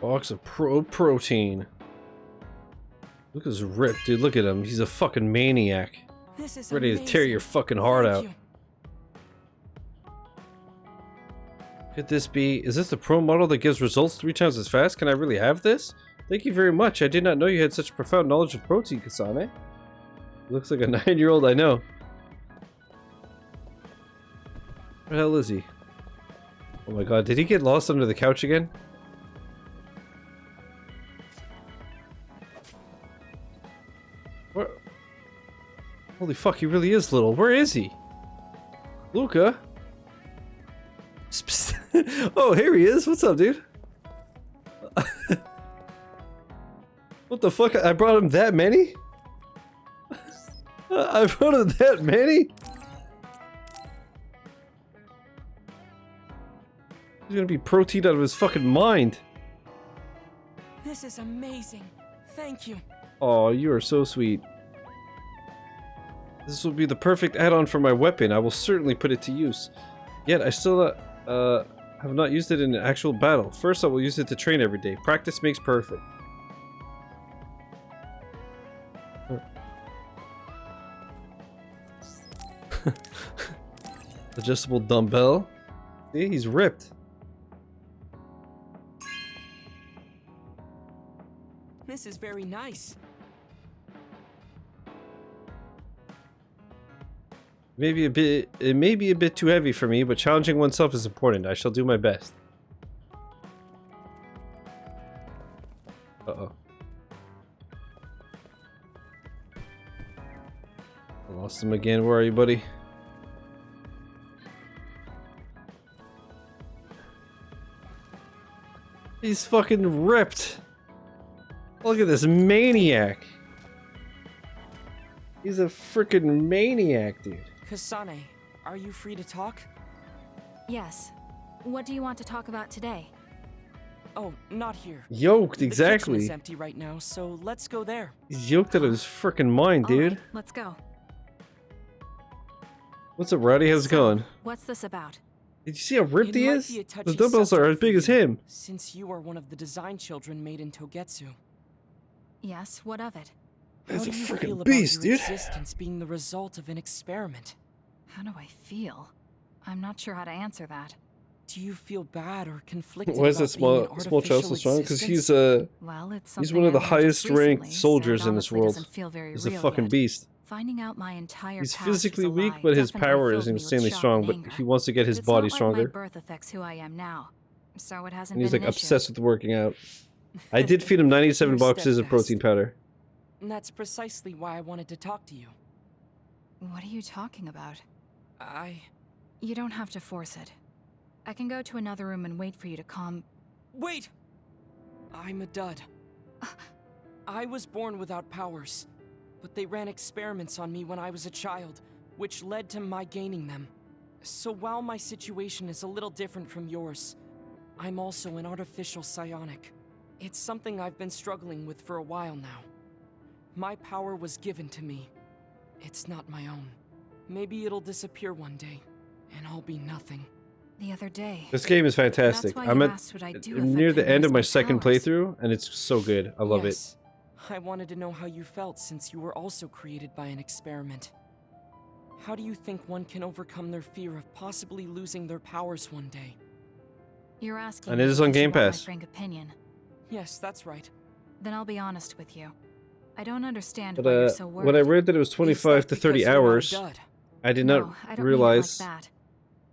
Box of protein. Luca's ripped, dude. Look at him. He's a fucking maniac. This is ready to tear your fucking heart out. Could this be? Is this the pro model that gives results 3 times as fast? Can I really have this? Thank you very much. I did not know you had such profound knowledge of protein, Kasane. Looks like a 9-year-old I know. Where the hell is he? Oh my god, did he get lost under the couch again? Where? Holy fuck, he really is little. Where is he? Luca? Oh, here he is. What's up, dude? What the fuck? I brought him that many? I brought him that many? He's gonna be protein out of his fucking mind. This is amazing. Thank you. Oh, you are so sweet. This will be the perfect add-on for my weapon. I will certainly put it to use. Yet, I still have not used it in an actual battle. First, I will use it to train every day. Practice makes perfect. Adjustable dumbbell. See, he's ripped. This is very nice. It may be a bit too heavy for me, but challenging oneself is important. I shall do my best. Uh-oh. I lost him again. Where are you, buddy? He's fucking ripped. Look at this maniac. He's a freaking maniac, dude. Kasane, are you free to talk? Yes. What do you want to talk about today? Oh, not here. Yoked, The kitchen exactly. is empty right now, so let's go there. He's yoked out of his freaking mind, dude. Alright, let's go. What's up, Roddy? How's it going? What's this about? Did you see how ripped It he might is? be a touchy The dumbbells are as subject for big as you, him. Since you are one of the design children made in Togetsu. Yes, what of it? How He's do a you freaking feel about beast, your dude. existence being the result of an experiment? How do I feel? I'm not sure how to answer that. Do you feel bad or conflicted Why is about that being an small child so artificial strong? Because he's existence? Well, it's he's something one of the I learned highest just recently, ranked soldiers so it in this honestly world. doesn't feel very He's a real fucking yet. beast. Finding out my entire He's past was physically a weak, lie but his definitely power filled is me with insanely shock strong. and But anger. he wants to get his It's body not like stronger. my birth affects who I am now, so it hasn't And he's been like an issue. obsessed with working out. I did feed him 97 You're boxes of steadfast. protein powder. And that's precisely why I wanted to talk to you. What are you talking about? I... You don't have to force it. I can go to another room and wait for you to calm... Wait! I'm a dud. I was born without powers, but they ran experiments on me when I was a child, which led to my gaining them. So while my situation is a little different from yours, I'm also an artificial psionic. It's something I've been struggling with for a while now. My power was given to me. It's not my own. Maybe it'll disappear one day, and I'll be nothing. The other day... This game is fantastic. That's why I'm you at asked what I'd do if near I the couldn't end use of my my second powers. playthrough, and it's so good. I love it. Yes. I wanted to know how you felt since you were also created by an experiment. How do you think one can overcome their fear of possibly losing their powers one day? You're asking And it me is on because you Game want my Pass. frank opinion. Yes, that's right. Then I'll be honest with you. I don't understand But why you're so worried. when I read that it was 25 to 30 hours, I did not No, I don't realize. mean it like that.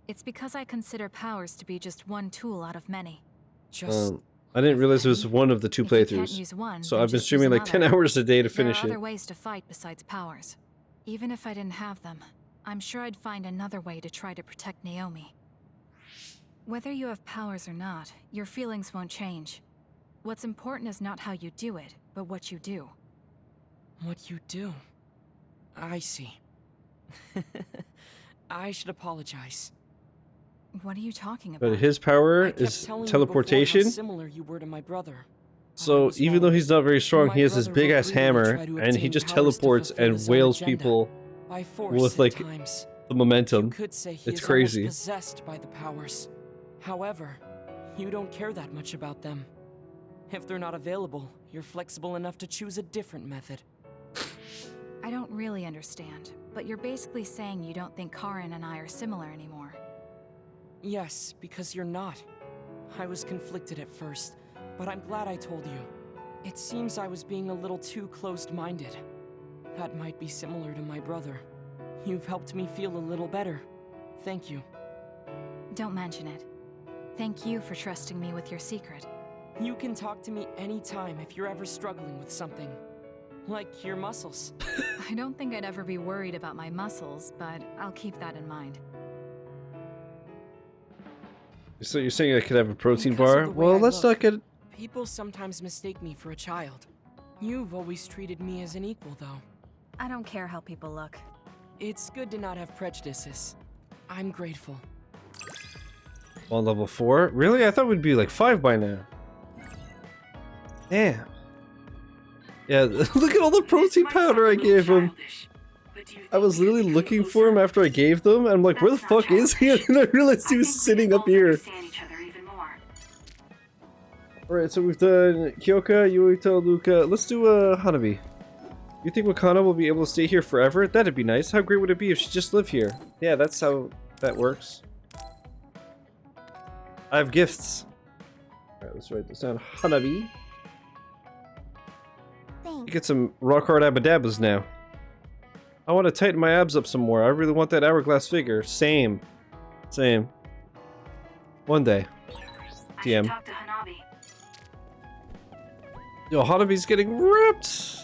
It's because I consider powers to be just one tool out of many. I didn't realize it was one of the two If you can't playthroughs. use one, So then I've been just streaming use like 10 another. hours a day to finish There are it. other ways to fight besides powers. Even if I didn't have them, I'm sure I'd find another way to try to protect Naomi. Whether you have powers or not, your feelings won't change. What's important is not how you do it, but what you do. What you do? I see. I should apologize. What are you talking about? But his power I kept is telling you teleportation. before how similar you were to my brother. So even though he's not very strong, My he has this brother big would ass really hammer, try to and he obtain just powers to teleports fulfill and his own wails agenda. people By force with at like times. the momentum. You could say he It's is crazy. almost possessed by the powers. However, you don't care that much about them. If they're not available, you're flexible enough to choose a different method. I don't really understand, but you're basically saying you don't think Karin and I are similar anymore. Yes, because you're not. I was conflicted at first, but I'm glad I told you. It seems I was being a little too closed-minded. That might be similar to my brother. You've helped me feel a little better. Thank you. Don't mention it. Thank you for trusting me with your secret. You can talk to me anytime if you're ever struggling with something. Like your muscles. I don't think I'd ever be worried about my muscles, but I'll keep that in mind. So you're saying I could have a protein Because of bar? the way Well, I let's look, not get. People sometimes mistake me for a child. You've always treated me as an equal, though. I don't care how people look. It's good to not have prejudices. I'm grateful. On level 4? Really? I thought we'd be like 5 by now. Damn. Yeah, look at all the protein powder I gave him. I was literally looking for him after I gave them, and I'm like, where the fuck is he? And then I realized he was sitting up here. Alright, so we've done Kyoka, Yuito, Luca. Let's do Hanabi. You think Wakana will be able to stay here forever? That'd be nice. How great would it be if she just lived here? Yeah, that's how that works. I have gifts. Alright, let's write this down. Hanabi. You get some rock hard abadabbas now. I want to tighten my abs up some more. I really want that hourglass figure. Same. Same. One day. TM. Talk to Hanabi. Yo, Hanabi's getting ripped!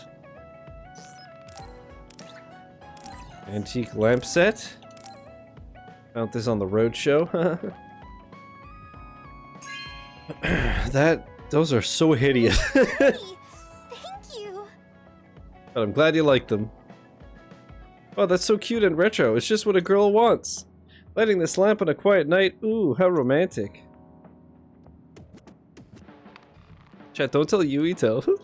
Antique lamp set. Found this on the roadshow. Those are so hideous. Thank you. But I'm glad you liked them. Oh, that's so cute and retro. It's just what a girl wants. Lighting this lamp on a quiet night. Ooh, how romantic. Chat, don't tell Yuito.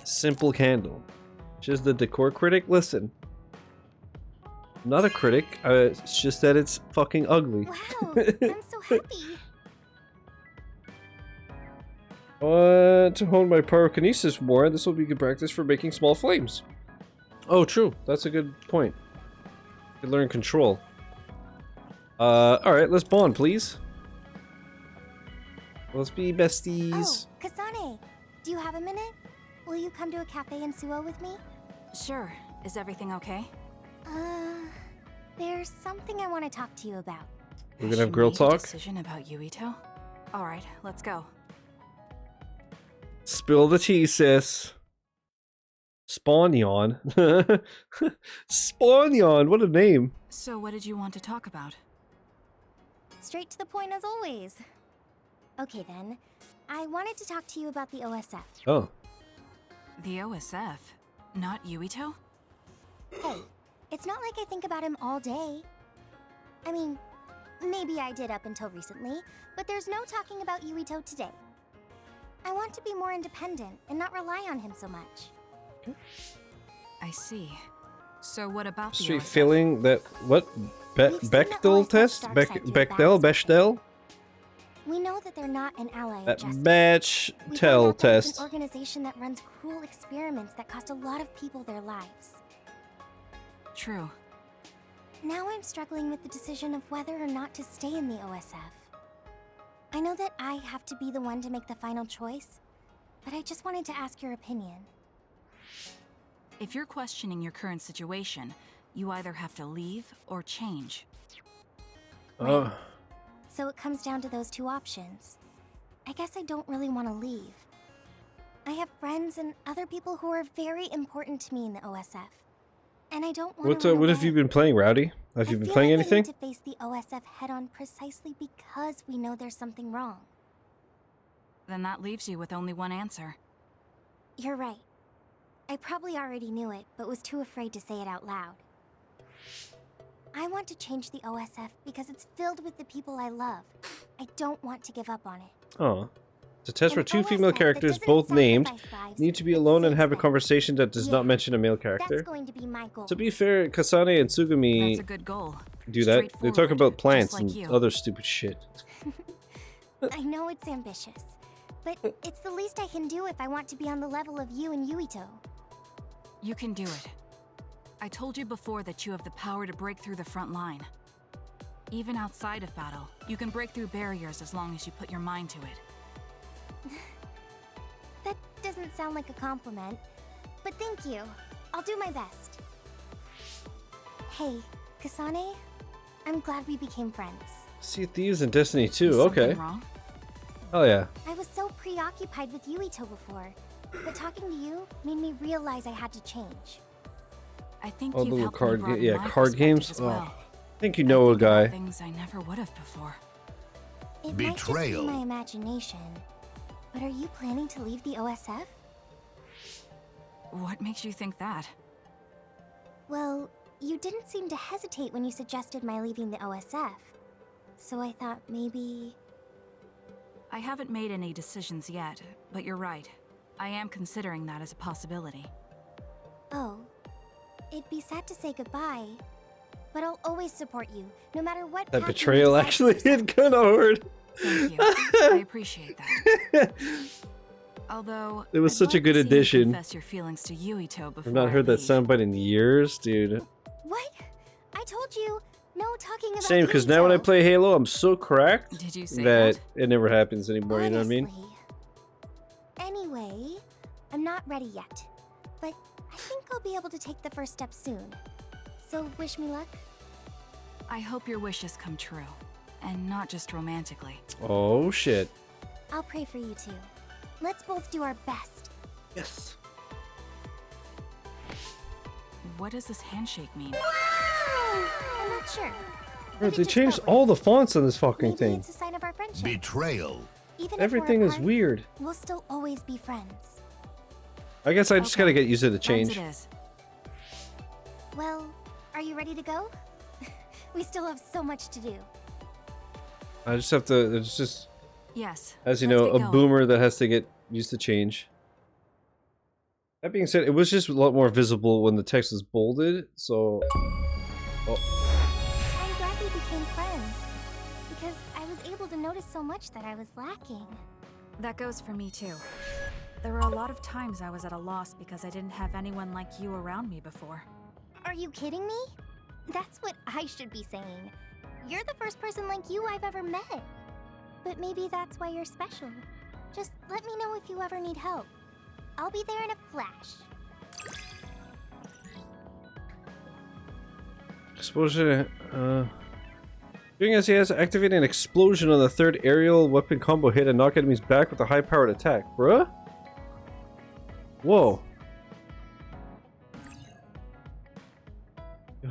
Simple candle. Just the decor critic? Listen. I'm not a critic. It's just that it's fucking ugly. Wow, I'm so happy. To hone my pyrokinesis more, this will be good practice for making small flames. Oh, true. That's a good point. You can learn control. Alright, let's bond, please. Let's be besties. Oh, Kasane, do you have a minute? Will you come to a cafe in Suo with me? Sure. Is everything okay? There's something I want to talk to you about. We're gonna have girl talk? Decision about Yuito? Alright, let's go. Spill the tea, sis. Spawn yawn. Spawn yawn, what a name. So what did you want to talk about? Straight to the point as always. Okay then, I wanted to talk to you about the OSF. Oh. The OSF? Not Yuito? Hey, it's not like I think about him all day. I mean, maybe I did up until recently, but there's no talking about Yuito today. I want to be more independent and not rely on him so much. I see. So what about the Street OSF? feeling that what? Bechdel test? Bechdel? We know that they're not an ally of That justice. Bechdel test. It's an organization that runs cruel experiments that cost a lot of people their lives. True. Now I'm struggling with the decision of whether or not to stay in the OSF. I know that I have to be the one to make the final choice, but I just wanted to ask your opinion. If you're questioning your current situation, you either have to leave or change. So it comes down to those two options. I guess I don't really want to leave. I have friends and other people who are very important to me in the OSF. And I don't want to What have you been playing, Rowdy? Have you been playing anything? I need to face the OSF head on precisely because we know there's something wrong. Then that leaves you with only one answer. You're right. I probably already knew it, but was too afraid to say it out loud. I want to change the OSF because it's filled with the people I love. I don't want to give up on it. Oh. It's a test where two female characters, both named, need to be alone and have a conversation that does not mention a male character. That's going to be my goal. To be fair, Kasane and Tsugumi That's a good goal. do that. They talk about plants like and you. other stupid shit. I know it's ambitious, but it's the least I can do if I want to be on the level of you and Yuito. You can do it. I told you before that you have the power to break through the front line. Even outside of battle, you can break through barriers as long as you put your mind to it. That doesn't sound like a compliment, but thank you. I'll do my best. Hey, Kasane, I'm glad we became friends. Sea of Thieves and Destiny 2, Is okay. something wrong? Oh yeah. I was so preoccupied with Yuito before, but talking to you made me realize I had to change. I think Oh, the you've little helped card, me broaden yeah, my card games. perspective as well. I think you know a guy. Things I never would have before. It might just be my imagination, but are you planning to leave the OSF? What makes you think that? Well, you didn't seem to hesitate when you suggested my leaving the OSF, so I thought maybe... I haven't made any decisions yet, but you're right. I am considering that as a possibility. Oh, it'd be sad to say goodbye, but I'll always support you, no matter what That path you betrayal decide actually for yourself. hit kinda hard. Thank you. I appreciate that. Although It was I'd such a like good to see you addition. confess your feelings to Yuito before I've not I heard that leave. soundbite in years, dude. What? I told you, no talking about Same, because now when I play Halo, I'm so cracked Did you say that it never happens anymore, you know what I mean? Anyway, I'm not ready yet, but I think I'll be able to take the first step soon. So wish me luck. I hope your wishes come true, and not just romantically. Oh shit. I'll pray for you too. Let's both do our best. Yes. What does this handshake mean? I'm not sure. Bro, they changed all the fonts on this fucking thing. It's a sign of our friendship. Betrayal. Even Everything if we're is apart, weird. We'll still always be friends. I guess I just gotta get used to the change. Well, are you ready to go? We still have so much to do. I just have to. It's just. Yes. As you let's know, get a going. boomer that has to get used to change. That being said, it was just a lot more visible when the text was bolded, so... Oh. I'm glad we became friends, because I was able to notice so much that I was lacking. That goes for me too. There were a lot of times I was at a loss because I didn't have anyone like you around me before. Are you kidding me? That's what I should be saying. You're the first person like you I've ever met. But maybe that's why you're special. Just let me know if you ever need help. I'll be there in a flash. Explosion, doing as he has, activating an explosion on the third aerial weapon combo hit and knock enemies back with a high-powered attack. Bruh? Whoa.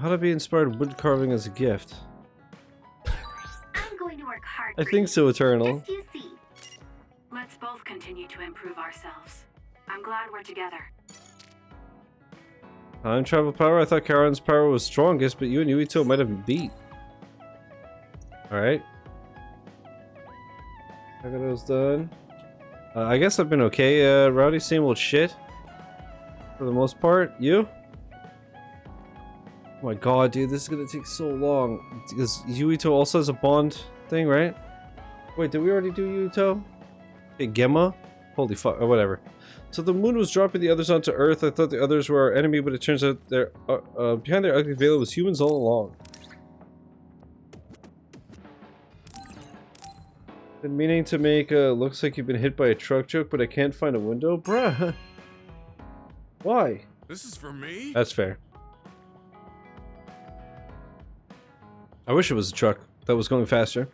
How to be inspired wood carving as a gift? I'm going to work hard. I think so, Eternal. Just you see. Let's both continue to improve ourselves. I'm glad we're together. Time travel power? I thought Karen's power was strongest, but you and Yuito might have been beat. Alright. I got those done. I guess I've been okay. Rowdy, same old shit. For the most part. You? Oh my god, dude, this is gonna take so long. Because Yuito also has a bond thing, right? Wait, did we already do Yuito? Okay, Gemma? Holy fuck, or whatever. So the moon was dropping the others onto Earth. I thought the others were our enemy, but it turns out they're behind their ugly veil was humans all along. Been meaning to make looks like you've been hit by a truck joke, but I can't find a window? Bruh. Why? This is for me? That's fair. I wish it was a truck that was going faster.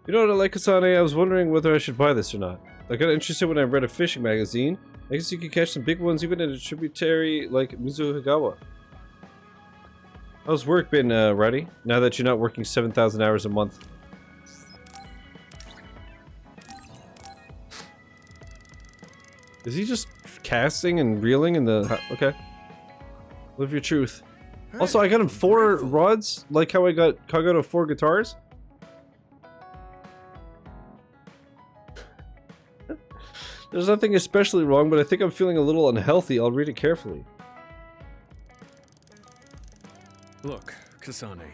You know what I like, Kasane? I was wondering whether I should buy this or not. I got interested when I read a fishing magazine. I guess you can catch some big ones even in a tributary like Mizuhagawa. How's work been, Rowdy? Now that you're not working 7,000 hours a month. Is he just casting and reeling in the... Okay. Live your truth. Also, I got him 4 rods, like how I got Kagero 4 guitars. There's nothing especially wrong, but I think I'm feeling a little unhealthy. I'll read it carefully. Look, Kasane,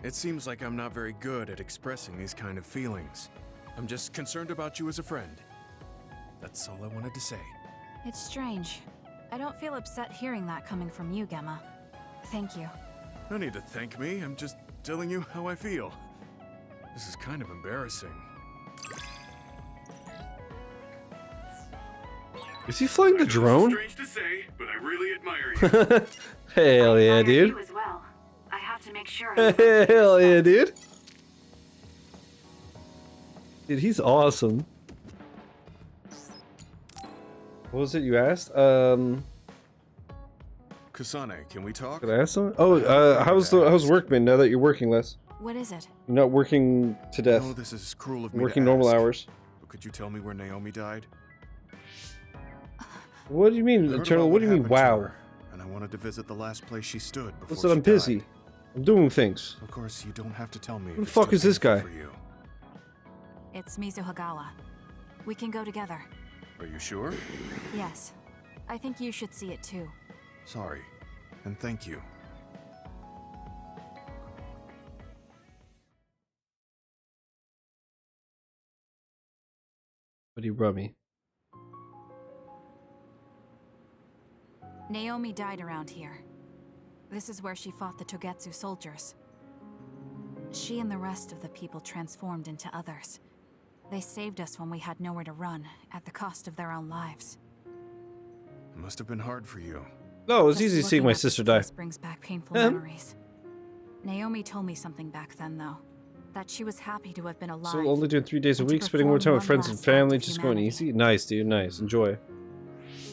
it seems like I'm not very good at expressing these kind of feelings. I'm just concerned about you as a friend. That's all I wanted to say. It's strange. I don't feel upset hearing that coming from you, Gemma. Thank you. No need to thank me. I'm just telling you how I feel. This is kind of embarrassing. Is he flying the drone? Strange to say, but I really admire you. Hell yeah, dude. You as well. I have to make sure. Hell yeah, dude. Dude, he's awesome. What was it you asked? Kasane, can we talk? Could I ask something? Oh, how's work been now that you're working less? What is it? You're not working to death. I know this is cruel of me Working to normal ask, hours. but could you tell me where Naomi died? What do you mean, Eternal? What do you mean, wow? And I wanted to visit the last place she stood before Listen, she I'm busy. died. I'm doing things. Of course, you don't have to tell me. Who the fuck is this guy? For you. It's Mizuhagawa. We can go together. Are you sure? Yes. I think you should see it too. Sorry, and thank you. What do you rub me? Naomi died around here. This is where she fought the Togetsu soldiers. She and the rest of the people transformed into others. They saved us when we had nowhere to run, at the cost of their own lives. It must have been hard for you. No, it was Just easy seeing looking my at sister this die. place brings back painful memories. Naomi told me something back then, though. That she was happy to have been alive. So only doing 3 days a and to week, spending more time with perform friends one and last family, act of just going humanity. easy. Nice, dude. Nice. Enjoy.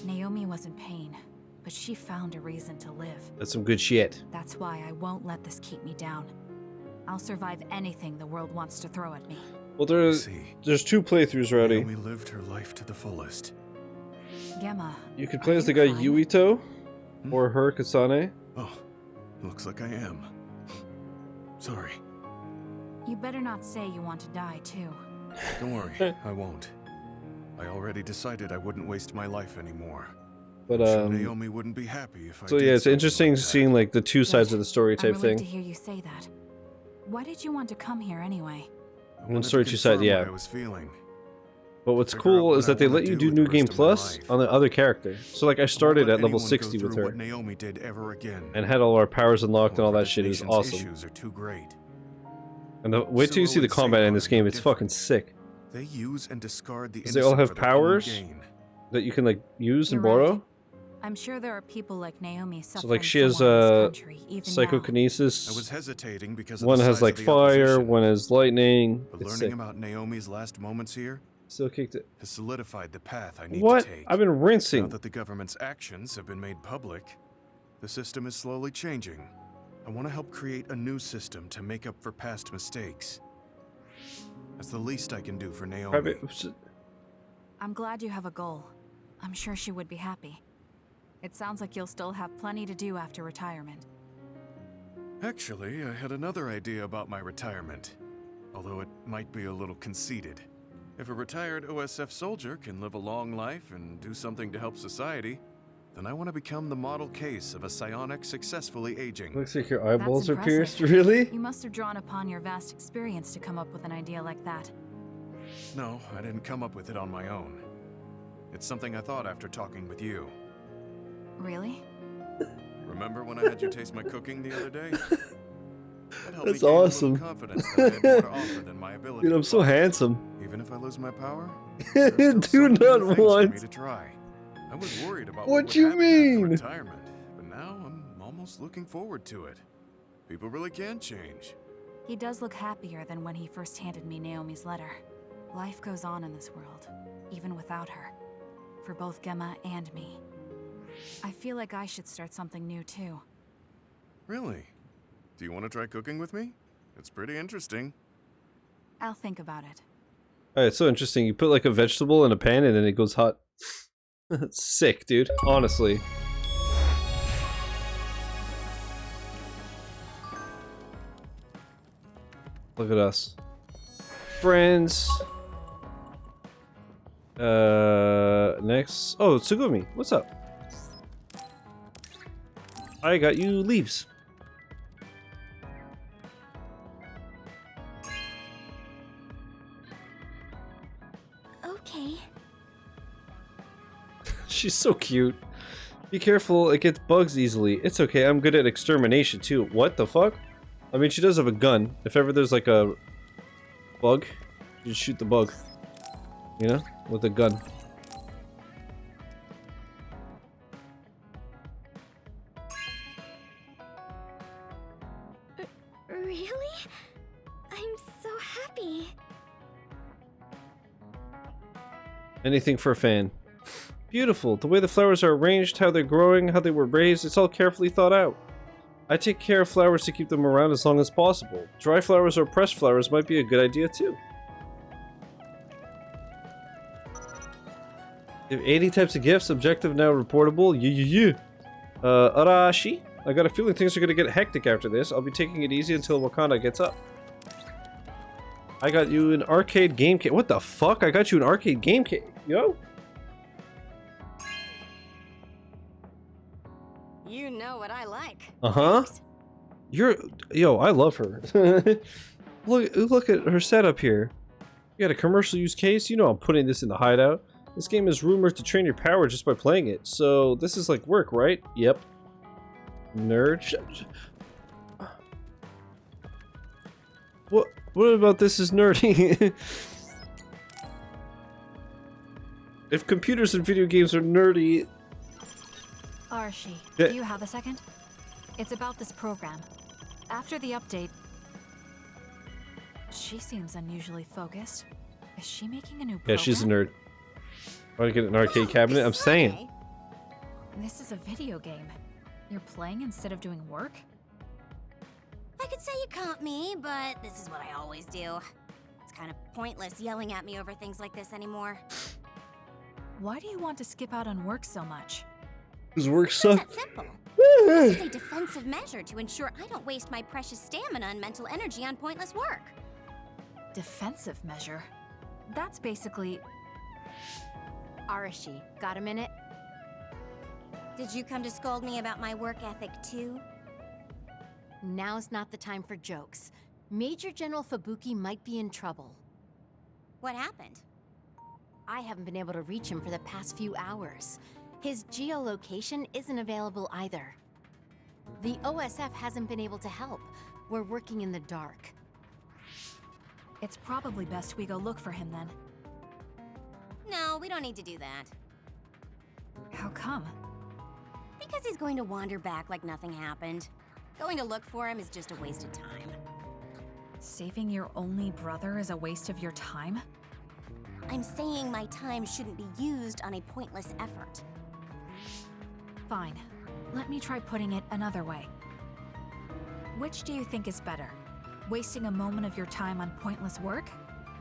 Naomi was in pain, but she found a reason to live. That's some good shit. That's why I won't let this keep me down. I'll survive anything the world wants to throw at me. Well, there's 2 playthroughs, Rowdy. Naomi lived her life to the fullest. Gemma, You could play as the guy Yuito, or her, Kasane. Oh, looks like I am. Sorry. you better not say you want to die, too. Don't worry, I won't. I already decided I wouldn't waste my life anymore. But I'm sure Naomi wouldn't be happy if I so did yeah, it's something interesting like that. seeing like the two sides of the story type I'm thing. relieved to hear you say that. Why did you want to come here anyway? One story, two sides, yeah. What I was feeling. But what's Figure out cool what is I that they wanna let you do do with New the Game rest of my Plus life. on the other character. So like I started Let at level anyone go 60 with through her what Naomi did ever again. and had all our powers unlocked and all that This shit. It was nation's awesome. Issues are too great. And wait till you Suo see the and combat in Seiron this are game. no It's fucking different. sick. They use and discard the 'Cause they all innocent have for their own powers gain. that you can like use and You're right. borrow. I'm sure there are people like Naomi suffering So like she has from war in this country, even now. psychokinesis. I was hesitating because of One the has size like of the fire, opposition. one has lightning. But It's learning sick. about Naomi's last moments here Still kicked it. has solidified the path I need What? to take. I've been rinsing. Now that the government's actions have been made public, the system is slowly changing. I want to help create a new system to make up for past mistakes. That's the least I can do for Naomi. I'm glad you have a goal. I'm sure she would be happy. It sounds like you'll still have plenty to do after retirement. Actually, I had another idea about my retirement, although it might be a little conceited. If a retired OSF soldier can live a long life and do something to help society, then I want to become the model case of a psionic successfully aging. Looks like your eyeballs That's are pierced. impressive. Really? You must have drawn upon your vast experience to come up with an idea like that. No, I didn't come up with it on my own. It's something I thought after talking with you. Really? Remember when I had you taste my cooking the other day? That helped That's me gain a awesome. little confidence that I had more to offer than my ability. Dude, I'm so handsome. Even if I lose my power, Do not for me want. to try. I was worried about What would you happen after mean? retirement, but now I'm almost looking forward to it. People really can change. He does look happier than when he first handed me Naomi's letter. Life goes on in this world, even without her. For both Gemma and me. I feel like I should start something new too. Really? Do you want to try cooking with me? It's pretty interesting. I'll think about it. Alright, it's so interesting. You put like a vegetable in a pan and then it goes hot. That's sick, dude. Honestly. Look at us. Friends. Next. Oh, Tsugumi. What's up? I got you leaves. Okay. She's so cute. Be careful, it gets bugs easily. It's okay, I'm good at extermination too. What the fuck? I mean, she does have a gun. If ever there's like a bug, you just shoot the bug. You know? With a gun. Really? I'm so happy. Anything for a fan. Beautiful. The way the flowers are arranged, how they're growing, how they were raised, it's all carefully thought out. I take care of flowers to keep them around as long as possible. Dry flowers or pressed flowers might be a good idea too. You have 80 types of gifts, objective now reportable. Arashi? I got a feeling things are gonna get hectic after this. I'll be taking it easy until Wakanda gets up. I got you an arcade game kit. What the fuck? I got you an arcade game kit. Yo? You know what I like. Uh-huh. Yo, I love her. Look at her setup here. You got a commercial use case. You know I'm putting this in the hideout. This game is rumored to train your power just by playing it. So this is like work, right? Yep. Nerd. What about this is nerdy? If computers and video games are nerdy... Arshi, Yeah. do you have a second? It's about this program. After the update... She seems unusually focused. Is she making a new program? Yeah, she's a nerd. Want to get an arcade cabinet? I'm saying. This is a video game. You're playing instead of doing work? I could say you caught me, but this is what I always do. It's kind of pointless yelling at me over things like this anymore. Why do you want to skip out on work so much? Because work It's sucks. not that simple. This is a defensive measure to ensure I don't waste my precious stamina and mental energy on pointless work. Defensive measure? That's basically... Arashi, got a minute? Did you come to scold me about my work ethic too? Now's not the time for jokes. Major General Fubuki might be in trouble. What happened? I haven't been able to reach him for the past few hours. His geolocation isn't available either. The OSF hasn't been able to help. We're working in the dark. It's probably best we go look for him then. No, we don't need to do that. How come? Because he's going to wander back like nothing happened. Going to look for him is just a waste of time. Saving your only brother is a waste of your time? I'm saying my time shouldn't be used on a pointless effort. Fine. Let me try putting it another way. Which do you think is better? Wasting a moment of your time on pointless work?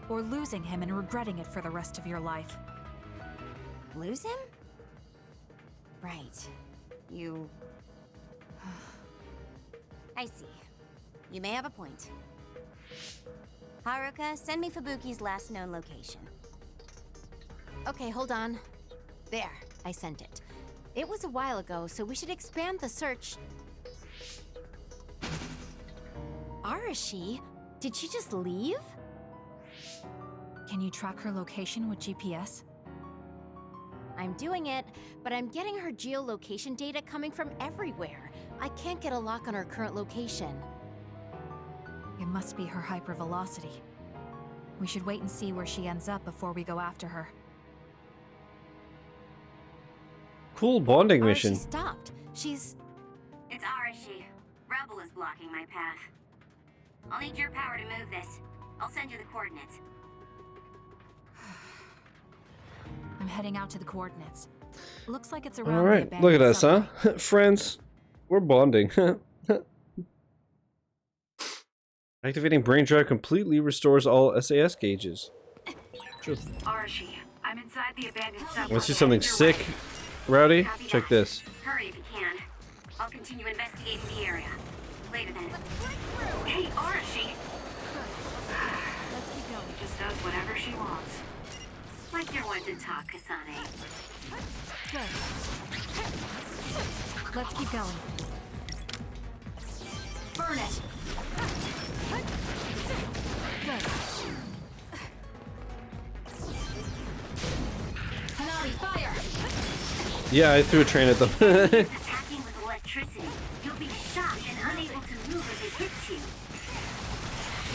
Or losing him and regretting it for the rest of your life? Lose him? Right. You... I see. You may have a point. Haruka, send me Fubuki's last known location. Okay, hold on. There, I sent it. It was a while ago, so we should expand the search. Arashi? Did she just leave? Can you track her location with GPS? I'm doing it, but I'm getting her geolocation data coming from everywhere. I can't get a lock on her current location. It must be her hypervelocity. We should wait and see where she ends up before we go after her. Cool bonding mission. She stopped. She's... It's Arashi. Rebel is blocking my path. I'll need your power to move this. I'll send you the coordinates. I'm heading out to the coordinates. Looks like it's around All the right, abandoned look at us, huh? subway. Friends, we're bonding. Activating brain drive completely restores all SAS gauges. Sure. Arashi, I'm inside the abandoned subway. Want to see something sick, Rowdy? Check this. Hurry if you can. I'll continue investigating the area. Later then. Hey, Arashi! Let's keep going. Just does whatever she wants. Like you're one to talk, Kasane. Good. Let's keep going. Burn it! Good. Hanari, fire! Yeah, I threw a train at them. Attacking with electricity. You'll be shocked and unable to move if it hits you.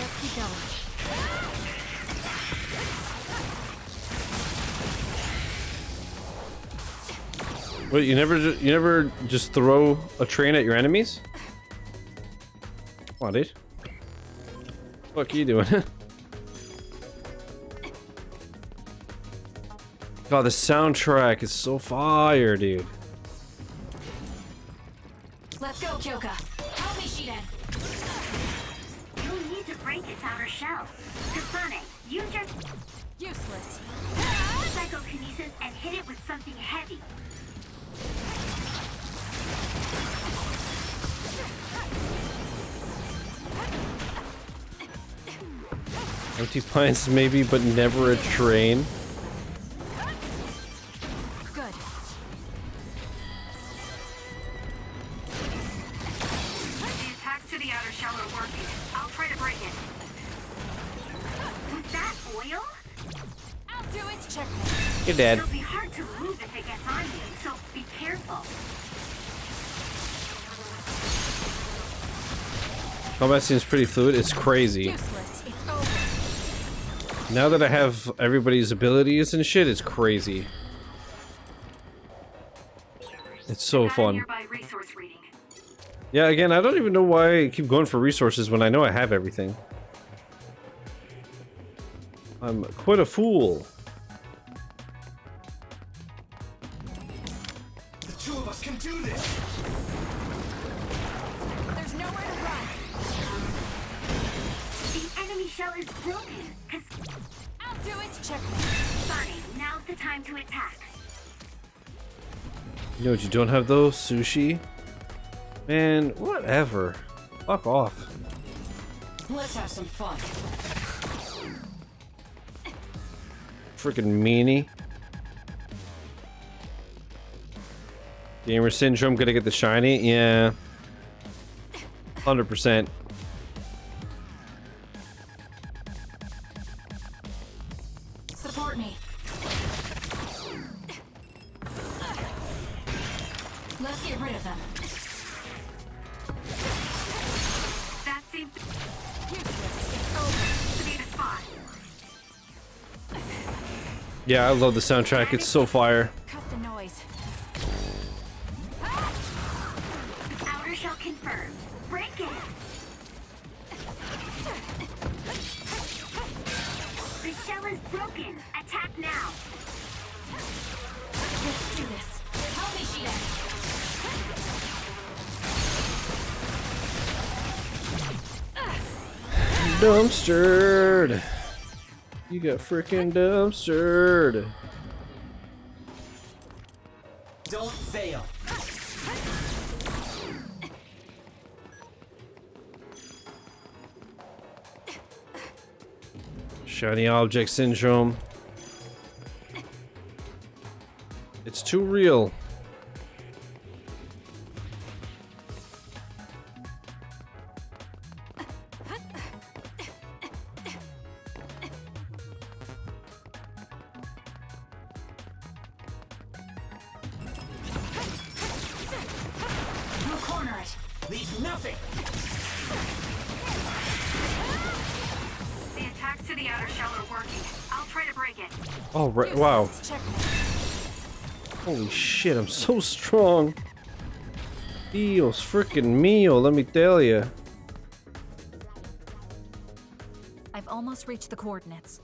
Let's keep going. Wait, you never just throw a train at your enemies? Come on, dude. What are you doing? God, the soundtrack is so fire, dude. Let's go, Kyoka. Help me, Shiden. You'll need to break its outer shell. Kasane, you just... Useless. Psychokinesis and hit it with something heavy. Empty pints maybe, but never a train. Good. The attacks to the outer shell are working. I'll try to break it. Was that oil? I'll do it. Check. You're dead. It'll be hard to move if it gets on you, so be careful. Combat seems pretty fluid. It's crazy. Useless. It's over. Now that I have everybody's abilities and shit, it's crazy. It's so fun. Nearby resource reading. Yeah, again, I don't even know why I keep going for resources when I know I have everything. I'm quite a fool. The two of us can do this! There's nowhere to run. The enemy shell is broken. I'll do it. Check. Sonny, now's the time to attack. You know what you don't have though? Sushi? Man, whatever. Fuck off. Let's have some fun. freaking meanie. Gamer syndrome, gonna get the shiny? Yeah. 100%. Support me. Let's get rid of them. That seems useless. It's over. To be the spot. Yeah, I love the soundtrack. It's so fire. Cut the noise. Outer shell confirmed. Break it. The shell is broken. Attack now. Let's do this. Help me, Shida. Dumpstered. You got freaking dumpstered. Don't fail. Shiny object syndrome. It's too real. We'll corner it. Leave nothing. The attacks to the outer shell are working. I'll try to break it. Oh, right. Wow. Holy shit, I'm so strong. Dios freaking mío, let me tell ya. I've almost reached the coordinates.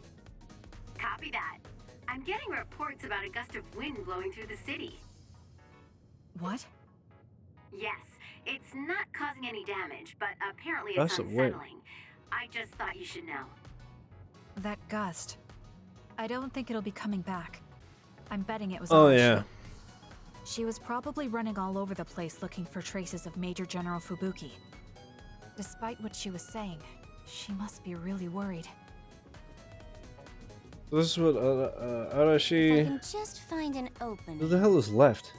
Copy that. I'm getting reports about a gust of wind blowing through the city. What? Yes, it's not causing any damage, but apparently it's Gust of wind. unsettling. I just thought you should know. That gust. I don't think it'll be coming back. I'm betting it was Oh, Arashi. yeah. She was probably running all over the place looking for traces of Major General Fubuki. Despite what she was saying, she must be really worried. This is what If I Arashi. can just find an opening. Who the hell is left?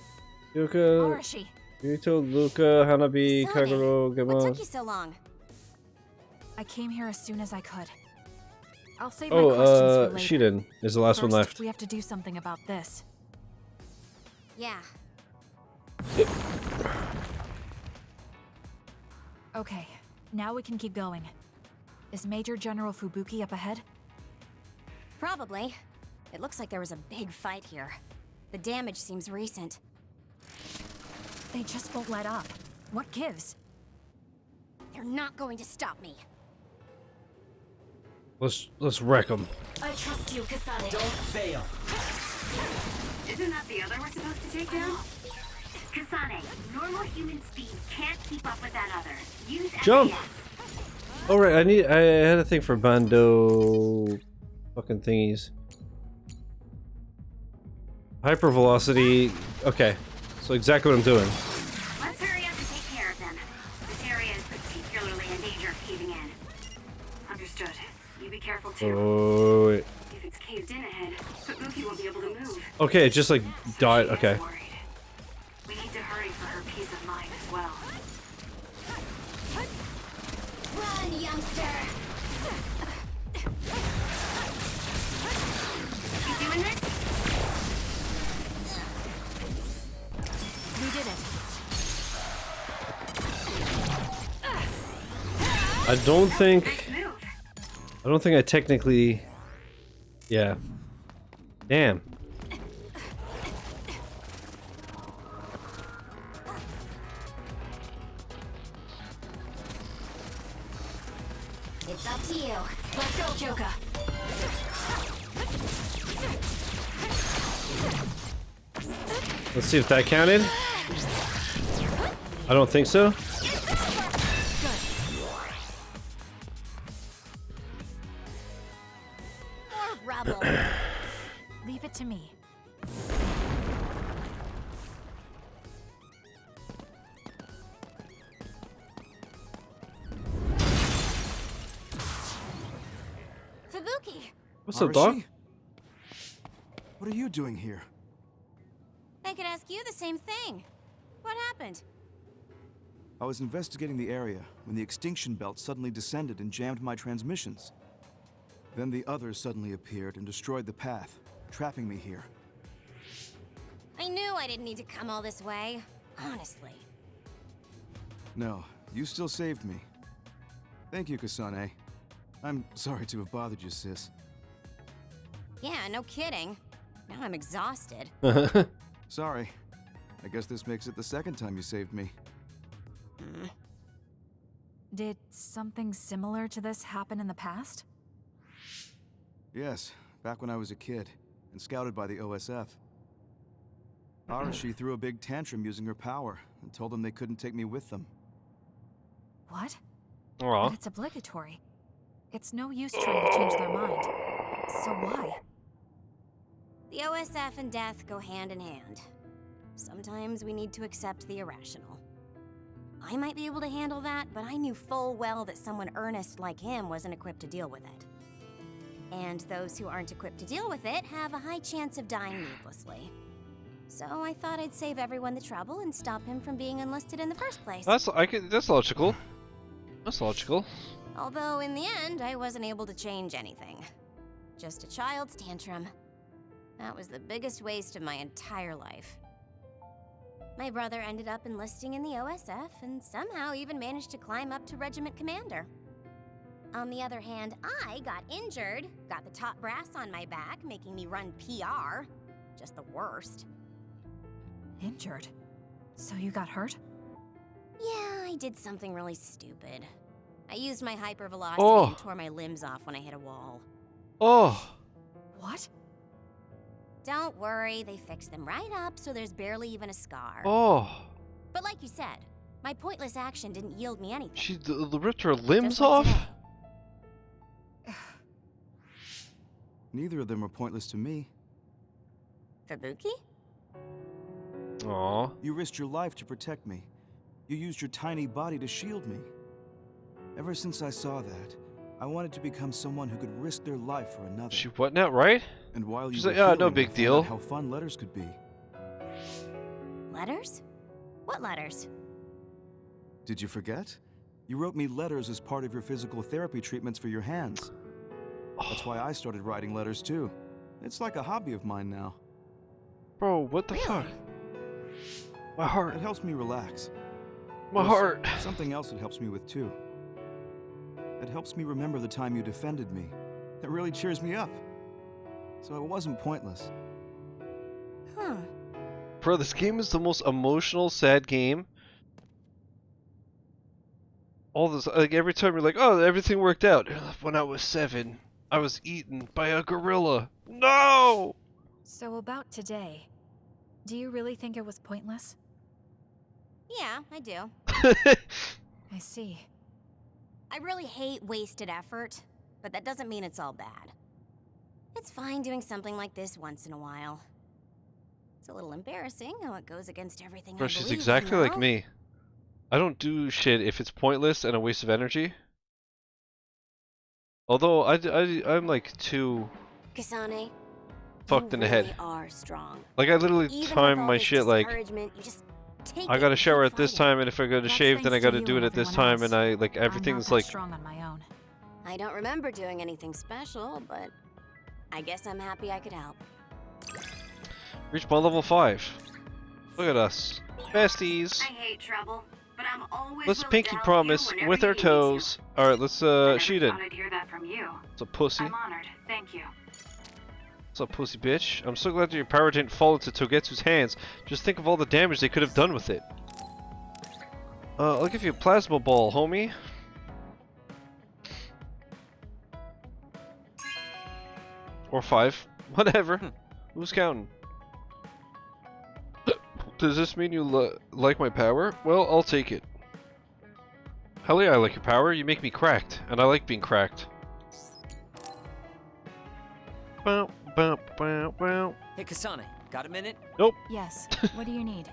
Yuka, Arashi! Yuito, Luca, Hanabi, Kasane, Kagero, what Gamon. took you so long? I came here as soon as I could. I'll save Oh, my questions for later. Shiden is the last one First, left. we have to do something about this. Yeah. Okay, now we can keep going. Is Major General Fubuki up ahead? Probably. It looks like there was a big fight here. The damage seems recent. They just won't let up. What gives? They're not going to stop me. Let's wreck them. I trust you, Kasane. Don't fail. Isn't that the other we're supposed to take down? Kasane, normal human speed can't keep up with that other. Use Jump! SAS. All right, I had a thing for bando fucking thingies. Hypervelocity. Okay, so exactly what I'm doing. Let's hurry up and take care of them. This area is particularly in danger of caving in. Understood. You be careful too. Oh, wait. If it's caved in ahead, Fubuki won't be able to move. Okay, it just like died. Okay. We need to hurry for her peace of mind as well. Run, youngster! You doing this? We did it. I don't think I technically. Yeah. Damn. It's up to you. Let's go, Kyoka. Let's see if that counted. I don't think so. More rubble. Leave it to me. Fubuki! What's up, dog? are you doing here? I could ask you the same thing. What happened? I was investigating the area when the extinction belt suddenly descended and jammed my transmissions. Then the others suddenly appeared and destroyed the path, trapping me here. I knew I didn't need to come all this way. Honestly. No, you still saved me. Thank you, Kasane. I'm sorry to have bothered you, sis. Yeah, no kidding. Now I'm exhausted. Sorry. I guess this makes it the second time you saved me. Did something similar to this happen in the past? Yes, back when I was a kid, and scouted by the OSF. Arashi threw a big tantrum using her power, and told them they couldn't take me with them. What? Aw. But it's obligatory. It's no use trying to change their mind. So why? The OSF and death go hand in hand. Sometimes we need to accept the irrational. I might be able to handle that, but I knew full well that someone earnest like him wasn't equipped to deal with it. And those who aren't equipped to deal with it have a high chance of dying needlessly. So I thought I'd save everyone the trouble and stop him from being enlisted in the first place. That's logical. That's logical. Although in the end, I wasn't able to change anything. Just a child's tantrum. That was the biggest waste of my entire life. My brother ended up enlisting in the OSF and somehow even managed to climb up to regiment commander. On the other hand, I got injured, got the top brass on my back, making me run PR. Just the worst. Injured? So you got hurt? Yeah, I did something really stupid. I used my hypervelocity and tore my limbs off when I hit a wall. Oh. What? Don't worry, they fixed them right up so there's barely even a scar. Oh. But like you said, my pointless action didn't yield me anything. She ripped her limbs off? Neither of them are pointless to me. Fubuki? Aw. You risked your life to protect me. You used your tiny body to shield me. Ever since I saw that, I wanted to become someone who could risk their life for another. She what now, right? And while She's you were like, oh, no healing, big I found deal. out how fun letters could be. Letters? What letters? Did you forget? You wrote me letters as part of your physical therapy treatments for your hands. That's why I started writing letters too. It's like a hobby of mine now. Bro, what the fuck? My heart. It helps me relax. My There's heart. Something else it helps me with too. It helps me remember the time you defended me. It really cheers me up. So it wasn't pointless. Huh. Bro, this game is the most emotional, sad game. All this, like every time you're like, oh, everything worked out. When I was 7, I was eaten by a gorilla. No! So about today, do you really think it was pointless? Yeah, I do. I see. I really hate wasted effort, but that doesn't mean it's all bad. It's fine doing something like this once in a while. It's a little embarrassing how it goes against everything Bro, I she's believe, exactly you like know? me. I don't do shit if it's pointless and a waste of energy. Although I'm like too Kasane, fucked in the head. really are strong. Like I literally Even time with all my this shit like discouragement, you just take I it gotta and shower keep at this fighting. time, and if I go to That's shave, then I thanks to gotta you do it and at this everyone time, and else. I like I'm everything's not that like strong on my own. I don't remember doing anything special, but I guess I'm happy I could help. reach my level 5. Look at us, besties. I hate trouble, but I'm always Let's willing pinky to help promise you whenever with you our need toes. All right, let's to. I she never did. thought I'd hear that from you. It's a pussy. I'm honored. Thank you. What's up, pussy bitch? I'm so glad that your power didn't fall into Togetsu's hands. Just think of all the damage they could have done with it. I'll give you a plasma ball, homie. Or 5. Whatever. Who's counting? Does this mean you like my power? Well, I'll take it. Hell yeah, I like your power. You make me cracked, and I like being cracked. Bow, bow, bow, bow. Hey, Kasane, got a minute? Nope. Yes. What do you need?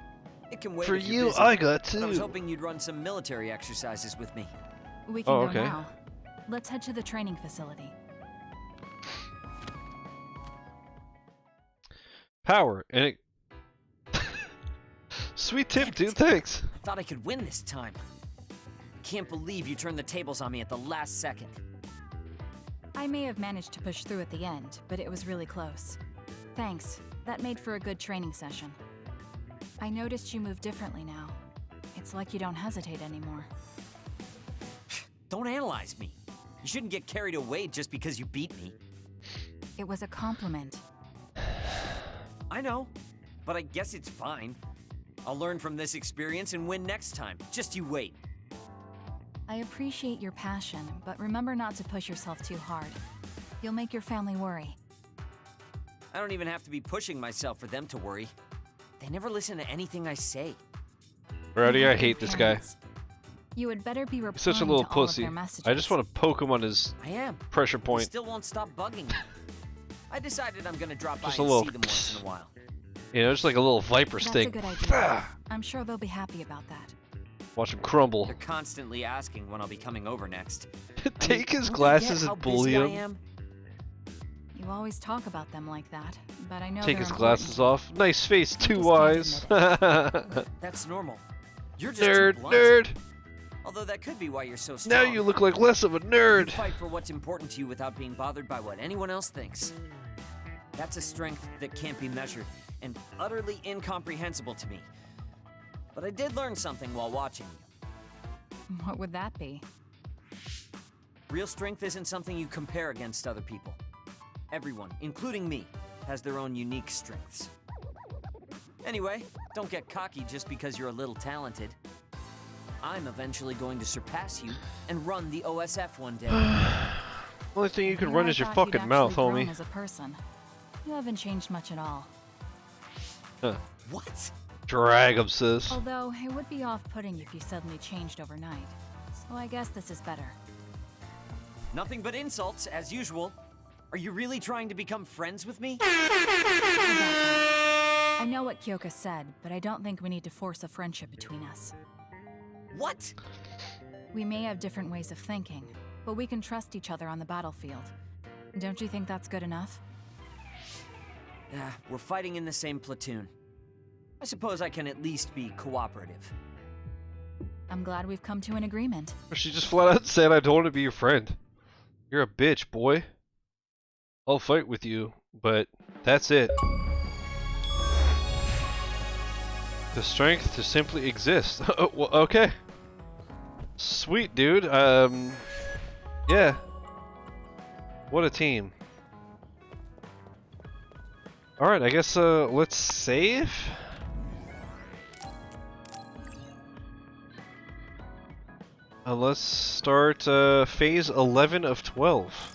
It can wait For if you're you, busy, I got but I was two. hoping you'd run some military exercises with me. We can Oh, go okay. now. Let's head to the training facility. power, and it... Sweet tip, dude, thanks. I thought I could win this time. Can't believe you turned the tables on me at the last second. I may have managed to push through at the end, but it was really close. Thanks. That made for a good training session. I noticed you move differently now. It's like you don't hesitate anymore. Don't analyze me. You shouldn't get carried away just because you beat me. It was a compliment. I know, but I guess it's fine. I'll learn from this experience and win next time. Just you wait. I appreciate your passion, but remember not to push yourself too hard. You'll make your family worry. I don't even have to be pushing myself for them to worry. They never listen to anything I say. Brody, I hate this guy. You had better be replying He's such a little to all of pussy. their messages. I just want to poke him on his pressure They point. still won't stop bugging me. I decided I'm gonna drop by Just a and little- see them once in a while. You know, just like a little viper That's sting. a good idea. I'm sure they'll be happy about that. Watch him crumble. They're constantly asking when I'll be coming over next. Take his don't they glasses get and how bully busy I him. am? You always talk about them like that, but I know Take they're his important. glasses off. Nice face, two just can't eyes. That's normal. You're just Nerd, too blunt. nerd. Although that could be why you're so Now strong. you look like less of a You nerd. fight for what's important to you without being bothered by what anyone else thinks. That's a strength that can't be measured and utterly incomprehensible to me. But I did learn something while watching you. What would that be? Real strength isn't something you compare against other people. Everyone, including me, has their own unique strengths. Anyway, don't get cocky just because you're a little talented. I'm eventually going to surpass you and run the OSF one day. Only thing you can You run know, is I your thought you'd fucking mouth, actually grown homie. As a person, you haven't changed much at all. Huh. What? Drag him, sis. Although it would be off-putting if you suddenly changed overnight. So I guess this is better. Nothing but insults, as usual. Are you really trying to become friends with me? I know what Kyoka said, but I don't think we need to force a friendship between us. What? We may have different ways of thinking, but we can trust each other on the battlefield. Don't you think that's good enough? We're fighting in the same platoon. I suppose I can at least be cooperative. I'm glad we've come to an agreement. She just flat out said, I don't want to be your friend. You're a bitch, boy. I'll fight with you, but that's it. The strength to simply exist. Oh, well, okay. Sweet, dude. Yeah. What a team. Alright, I guess, let's save? Let's start, phase 11 of 12.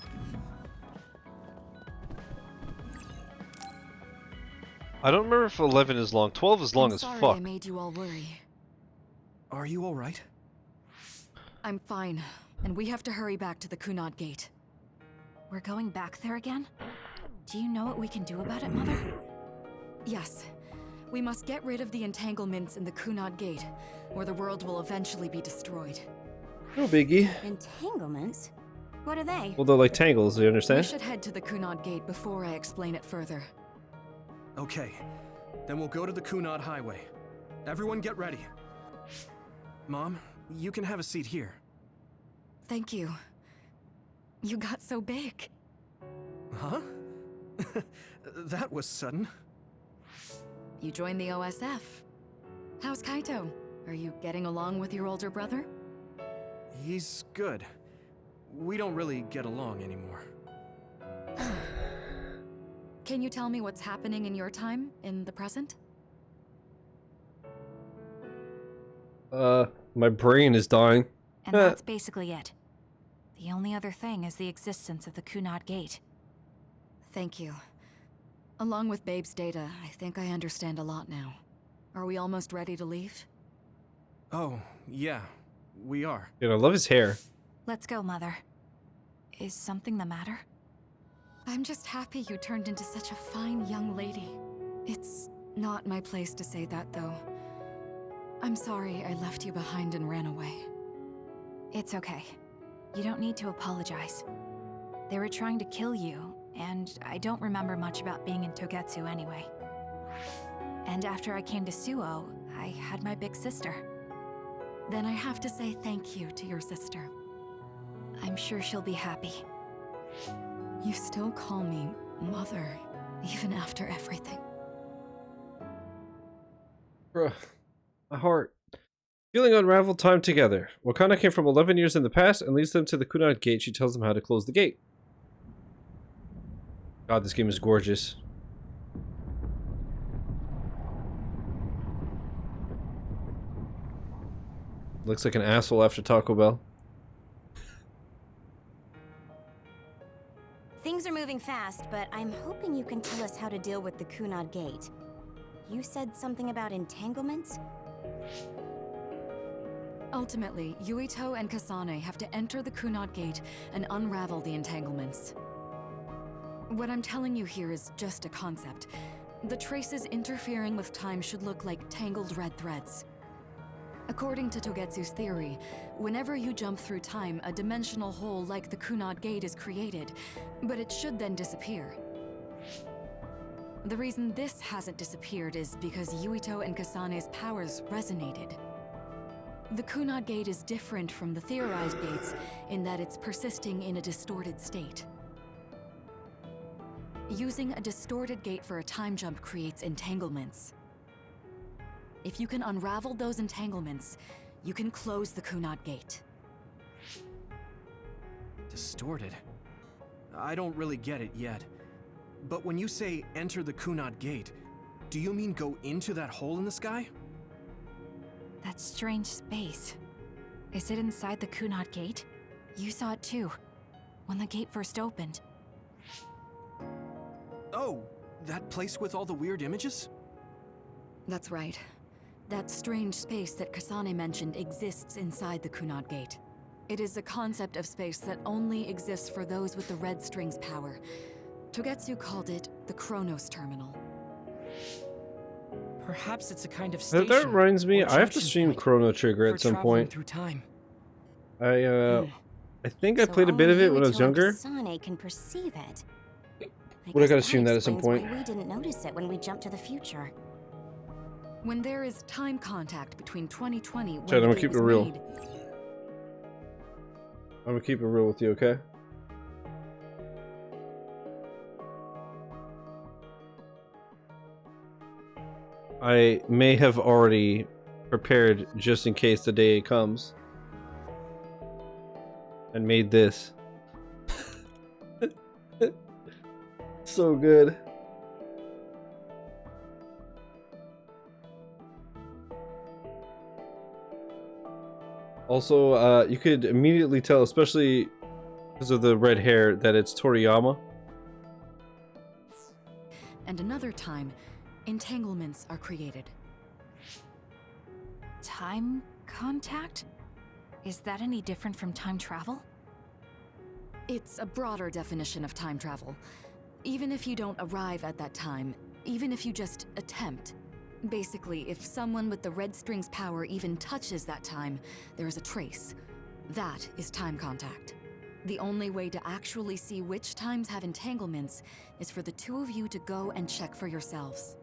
I don't remember if 11 is long. 12 is long I'm as sorry fuck. I made you all worry. Are you alright? I'm fine, and we have to hurry back to the Kunad Gate. We're going back there again? Do you know what we can do about it, Mother? Yes. We must get rid of the entanglements in the Kunad Gate, or the world will eventually be destroyed. No biggie. Entanglements? What are they? Well, they're like tangles, you We understand? should head to the Kunad Gate before I explain it further. Okay, then we'll go to the Kunad Highway. Everyone get ready. Mom, you can have a seat here. Thank you. You got so big. Huh? That was sudden. You joined the OSF. How's Kaito? Are you getting along with your older brother? He's good. We don't really get along anymore. Can you tell me what's happening in your time, in the present? My brain is dying. And that's basically it. The only other thing is the existence of the Kunad Gate. Thank you. Along with Babe's data, I think I understand a lot now. Are we almost ready to leave? Oh, yeah, we are. Dude, I love his hair. Let's go, Mother. Is something the matter? I'm just happy you turned into such a fine young lady. It's not my place to say that, though. I'm sorry I left you behind and ran away. It's okay. You don't need to apologize. They were trying to kill you, and I don't remember much about being in Togetsu anyway. And after I came to Suo, I had my big sister. Then I have to say thank you to your sister. I'm sure she'll be happy. You still call me Mother, even after everything. Bruh, my heart. Feeling unraveled time together. Wakana came from 11 years in the past and leads them to the Kunai gate. She tells them how to close the gate. God, this game is gorgeous. Looks like an asshole after Taco Bell. Things are moving fast, but I'm hoping you can tell us how to deal with the Kunai gate. You said something about entanglements? Ultimately, Yuito and Kasane have to enter the Kunai gate and unravel the entanglements. What I'm telling you here is just a concept. The traces interfering with time should look like tangled red threads. According to Togetsu's theory, whenever you jump through time, a dimensional hole like the Kunai gate is created, but it should then disappear. The reason this hasn't disappeared is because Yuito and Kasane's powers resonated. The Kunai gate is different from the theorized gates in that it's persisting in a distorted state. Using a distorted gate for a time jump creates entanglements. If you can unravel those entanglements, you can close the Kunai gate. Distorted? I don't really get it yet. But when you say enter the Kunai gate, do you mean go into that hole in the sky? That strange space. Is it inside the Kunai gate? You saw it too, when the gate first opened. Oh, that place with all the weird images? That's right. That strange space that Kasane mentioned exists inside the Kunai gate. It is a concept of space that only exists for those with the red string's power. Togetsu called it the Chronos Terminal. Perhaps it's a kind of station. That reminds me, or I have to junction stream point Chrono Trigger for at some traveling point. through time. I think I So played a bit of only it when I was Yuito and younger. Kasane can perceive it. But I guess gotta stream that at some explains point. why we didn't notice it when we jumped to the future. When there is time contact between 2020 when Chad, I'm the gonna gate keep was it real. made, I'm gonna keep it real with you, okay? I may have already prepared just in case the day comes and made this. So good. Also, you could immediately tell, especially because of the red hair, that it's Toriyama. and another time, entanglements are created. Time contact? Is that any different from time travel? It's a broader definition of time travel. Even if you don't arrive at that time, even if you just attempt. Basically, if someone with the red string's power even touches that time, there is a trace. That is time contact. The only way to actually see which times have entanglements is for the two of you to go and check for yourselves.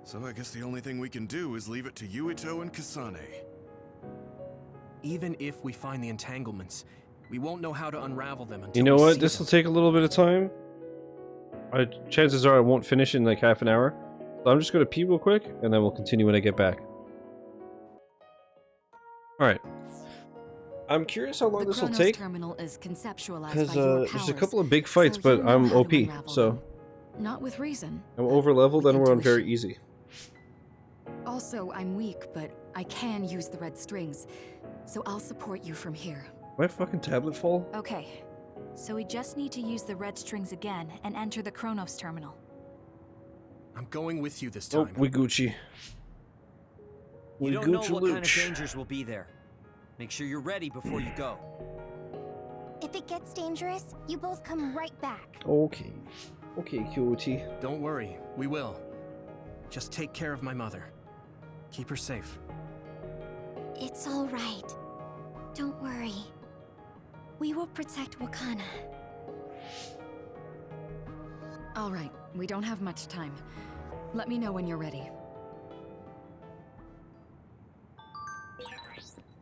So I guess the only thing we can do is leave it to Yuito and Kasane. Even if we find the entanglements, we won't know how to unravel them until You know we what? see This them. will take a little bit of time. Chances are I won't finish in like half an hour. So I'm just going to pee real quick, and then we'll continue when I get back. Alright. I'm curious how long The this will Chronos take. terminal is conceptualized Because by your there's a powers, couple of big fights, so but you'll know I'm how to OP. unravel So them. Not with reason. I'm over leveled and we're on very easy. Also, I'm weak, but I can use the red strings, so I'll support you from here. My fucking tablet fall? Okay, so we just need to use the red strings again and enter the Chronos terminal. I'm going with you this time. Oh, we Gucci. You We don't know Gucci what kind of Luch. dangers will be there. Make sure you're ready before you go. If it gets dangerous, you both come right back. Okay. Okay, cutie. Don't worry, we will. Just take care of my mother. Keep her safe. It's all right. Don't worry. We will protect Wakana. All right, We don't have much time. Let me know when you're ready.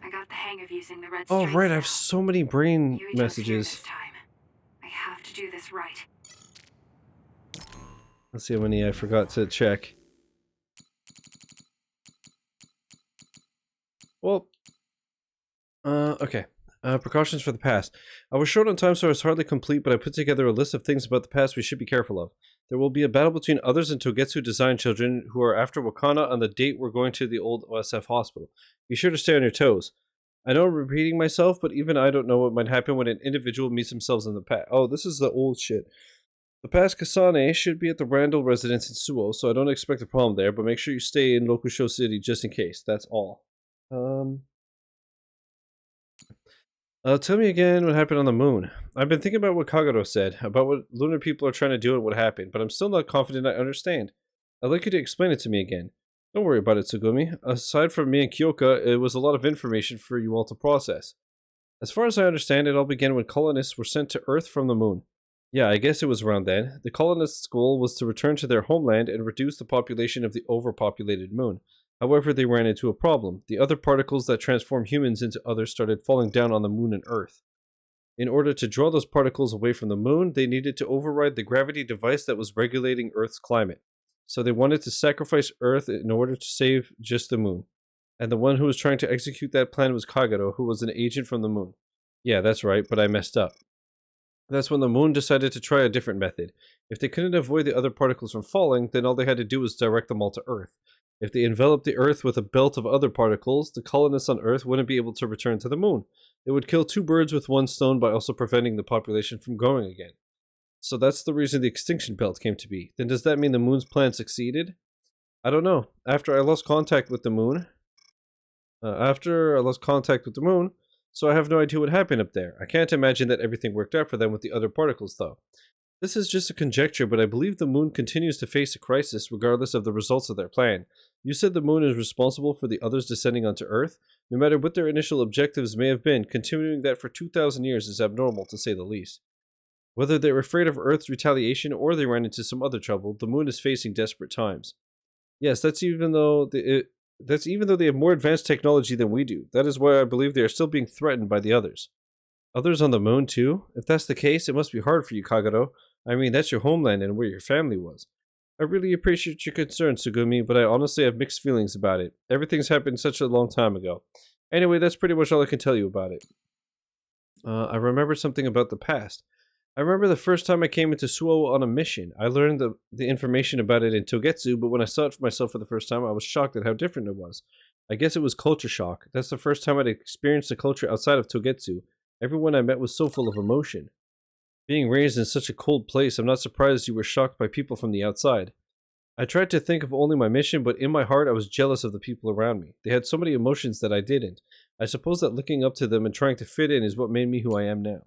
I got the hang of using the red Oh, strings right, I now. have so many brain Yuito's here messages. this time. I have to do this right. Let's see how many I forgot to check. Well, okay. Precautions for the past. I was short on time, so I was hardly complete, but I put together a list of things about the past we should be careful of. There will be a battle between others and Togetsu design children who are after Wakana on the date we're going to the old OSF hospital. Be sure to stay on your toes. I know I'm repeating myself, but even I don't know what might happen when an individual meets themselves in the past. Oh, this is the old shit. The past Kasane should be at the Randall residence in Suo, so I don't expect a problem there, but make sure you stay in Lokusho City just in case. That's all. Tell me again what happened on the moon. I've been thinking about what Kagero said, about what lunar people are trying to do and what happened, but I'm still not confident I understand. I'd like you to explain it to me again. Don't worry about it, Tsugumi. Aside from me and Kyoka, it was a lot of information for you all to process. As far as I understand, it all began when colonists were sent to Earth from the moon. Yeah, I guess it was around then. The colonists' goal was to return to their homeland and reduce the population of the overpopulated moon. However, they ran into a problem. The other particles that transform humans into others started falling down on the moon and Earth. In order to draw those particles away from the moon, they needed to override the gravity device that was regulating Earth's climate. So they wanted to sacrifice Earth in order to save just the moon. And the one who was trying to execute that plan was Kagero, who was an agent from the moon. Yeah, that's right, but I messed up. That's when the moon decided to try a different method. If they couldn't avoid the other particles from falling, then all they had to do was direct them all to Earth. If they enveloped the Earth with a belt of other particles, the colonists on Earth wouldn't be able to return to the moon. It would kill two birds with one stone by also preventing the population from growing again. So that's the reason the extinction belt came to be. Then does that mean the moon's plan succeeded? I don't know. After I lost contact with the moon, so I have no idea what happened up there. I can't imagine that everything worked out for them with the other particles, though. This is just a conjecture, but I believe the moon continues to face a crisis regardless of the results of their plan. You said the moon is responsible for the others descending onto Earth? No matter what their initial objectives may have been, continuing that for 2,000 years is abnormal, to say the least. Whether they're afraid of Earth's retaliation or they ran into some other trouble, the moon is facing desperate times. Yes, that's even though they have more advanced technology than we do. That is why I believe they are still being threatened by the others. Others on the moon, too? If that's the case, it must be hard for you, Kagero. I mean, that's your homeland and where your family was. I really appreciate your concern, Tsugumi, but I honestly have mixed feelings about it. Everything's happened such a long time ago. Anyway, that's pretty much all I can tell you about it. I remembered something about the past. I remember the first time I came into Suo on a mission. I learned the information about it in Togetsu, but when I saw it for myself for the first time, I was shocked at how different it was. I guess it was culture shock. That's the first time I'd experienced a culture outside of Togetsu. Everyone I met was so full of emotion. Being raised in such a cold place, I'm not surprised you were shocked by people from the outside. I tried to think of only my mission, but in my heart I was jealous of the people around me. They had so many emotions that I didn't. I suppose that looking up to them and trying to fit in is what made me who I am now.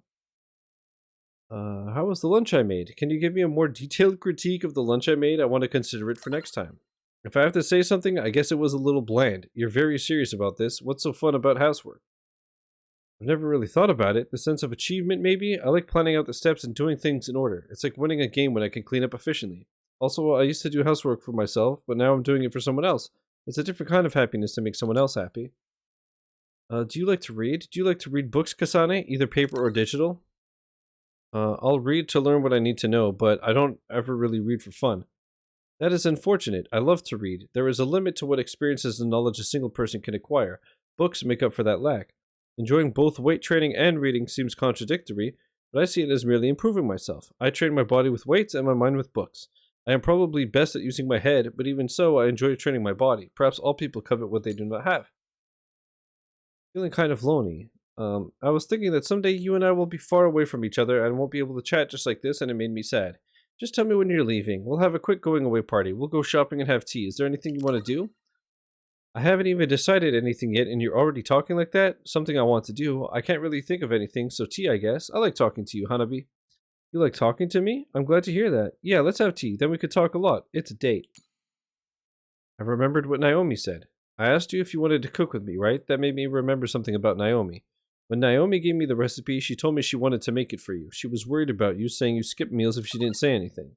How was the lunch I made? Can you give me a more detailed critique of the lunch I made? I want to consider it for next time. If I have to say something, I guess it was a little bland. You're very serious about this. What's so fun about housework? I've never really thought about it. The sense of achievement, maybe? I like planning out the steps and doing things in order. It's like winning a game when I can clean up efficiently. Also, I used to do housework for myself, but now I'm doing it for someone else. It's a different kind of happiness to make someone else happy. Do you like to read? Do you like to read books, Kasane? Either paper or digital? I'll read to learn what I need to know, but I don't ever really read for fun. That is unfortunate. I love to read. There is a limit to what experiences and knowledge a single person can acquire. Books make up for that lack. Enjoying both weight training and reading seems contradictory, but I see it as merely improving myself. I train my body with weights and my mind with books. I am probably best at using my head, but even so, I enjoy training my body. Perhaps all people covet what they do not have. Feeling kind of lonely. I was thinking that someday you and I will be far away from each other and won't be able to chat just like this, and it made me sad. Just tell me when you're leaving. We'll have a quick going away party. We'll go shopping and have tea. Is there anything you want to do? I haven't even decided anything yet, and you're already talking like that? Something I want to do. I can't really think of anything, so tea, I guess. I like talking to you, Hanabi. You like talking to me? I'm glad to hear that. Yeah, let's have tea. Then we could talk a lot. It's a date. I remembered what Naomi said. I asked you if you wanted to cook with me, right? That made me remember something about Naomi. When Naomi gave me the recipe, she told me she wanted to make it for you. She was worried about you, saying you skipped meals if she didn't say anything.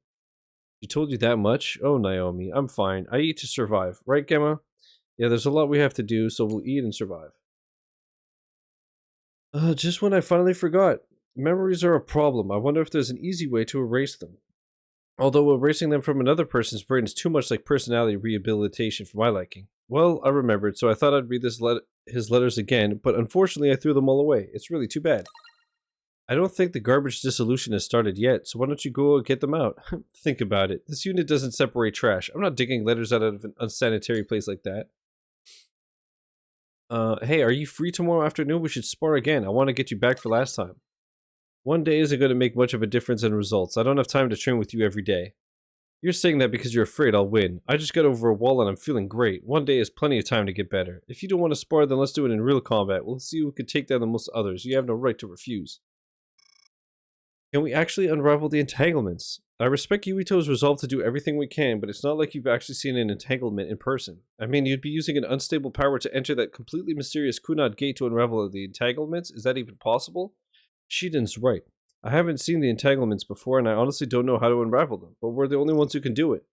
She told you that much? Oh, Naomi, I'm fine. I eat to survive. Right, Gemma? Yeah, there's a lot we have to do, so we'll eat and survive. Just when I finally forgot. Memories are a problem. I wonder if there's an easy way to erase them. Although erasing them from another person's brain is too much like personality rehabilitation for my liking. Well, I remembered, so I thought I'd read his letters again, but unfortunately I threw them all away. It's really too bad. I don't think the garbage dissolution has started yet, so why don't you go get them out? Think about it. This unit doesn't separate trash. I'm not digging letters out of an unsanitary place like that. Hey, are you free tomorrow afternoon? We should spar again. I want to get you back for last time. One day isn't going to make much of a difference in results. I don't have time to train with you every day. You're saying that because you're afraid I'll win. I just got over a wall and I'm feeling great. One day is plenty of time to get better. If you don't want to spar, then let's do it in real combat. We'll see who can take down the most others. You have no right to refuse. Can we actually unravel the entanglements? I respect Yuito's resolve to do everything we can, but it's not like you've actually seen an entanglement in person. I mean, you'd be using an unstable power to enter that completely mysterious Kunad gate to unravel the entanglements? Is that even possible? Shiden's right. I haven't seen the entanglements before, and I honestly don't know how to unravel them, but we're the only ones who can do it.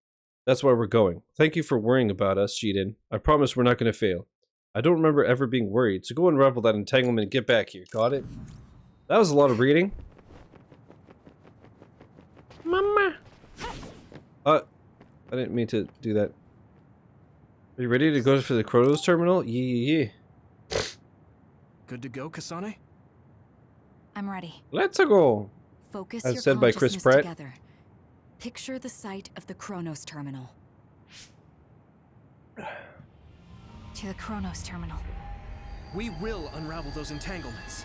That's why we're going. Thank you for worrying about us, Shiden. I promise we're not going to fail. I don't remember ever being worried, so go unravel that entanglement and get back here. Got it? That was a lot of reading. Mama! I didn't mean to do that. Are you ready to go for the Chronos terminal? Yeah. Good to go, Kasane? I'm ready. Let's go. Focus As your said by Chris consciousness Pratt. together. Picture the site of the Chronos terminal. To the Chronos terminal. We will unravel those entanglements.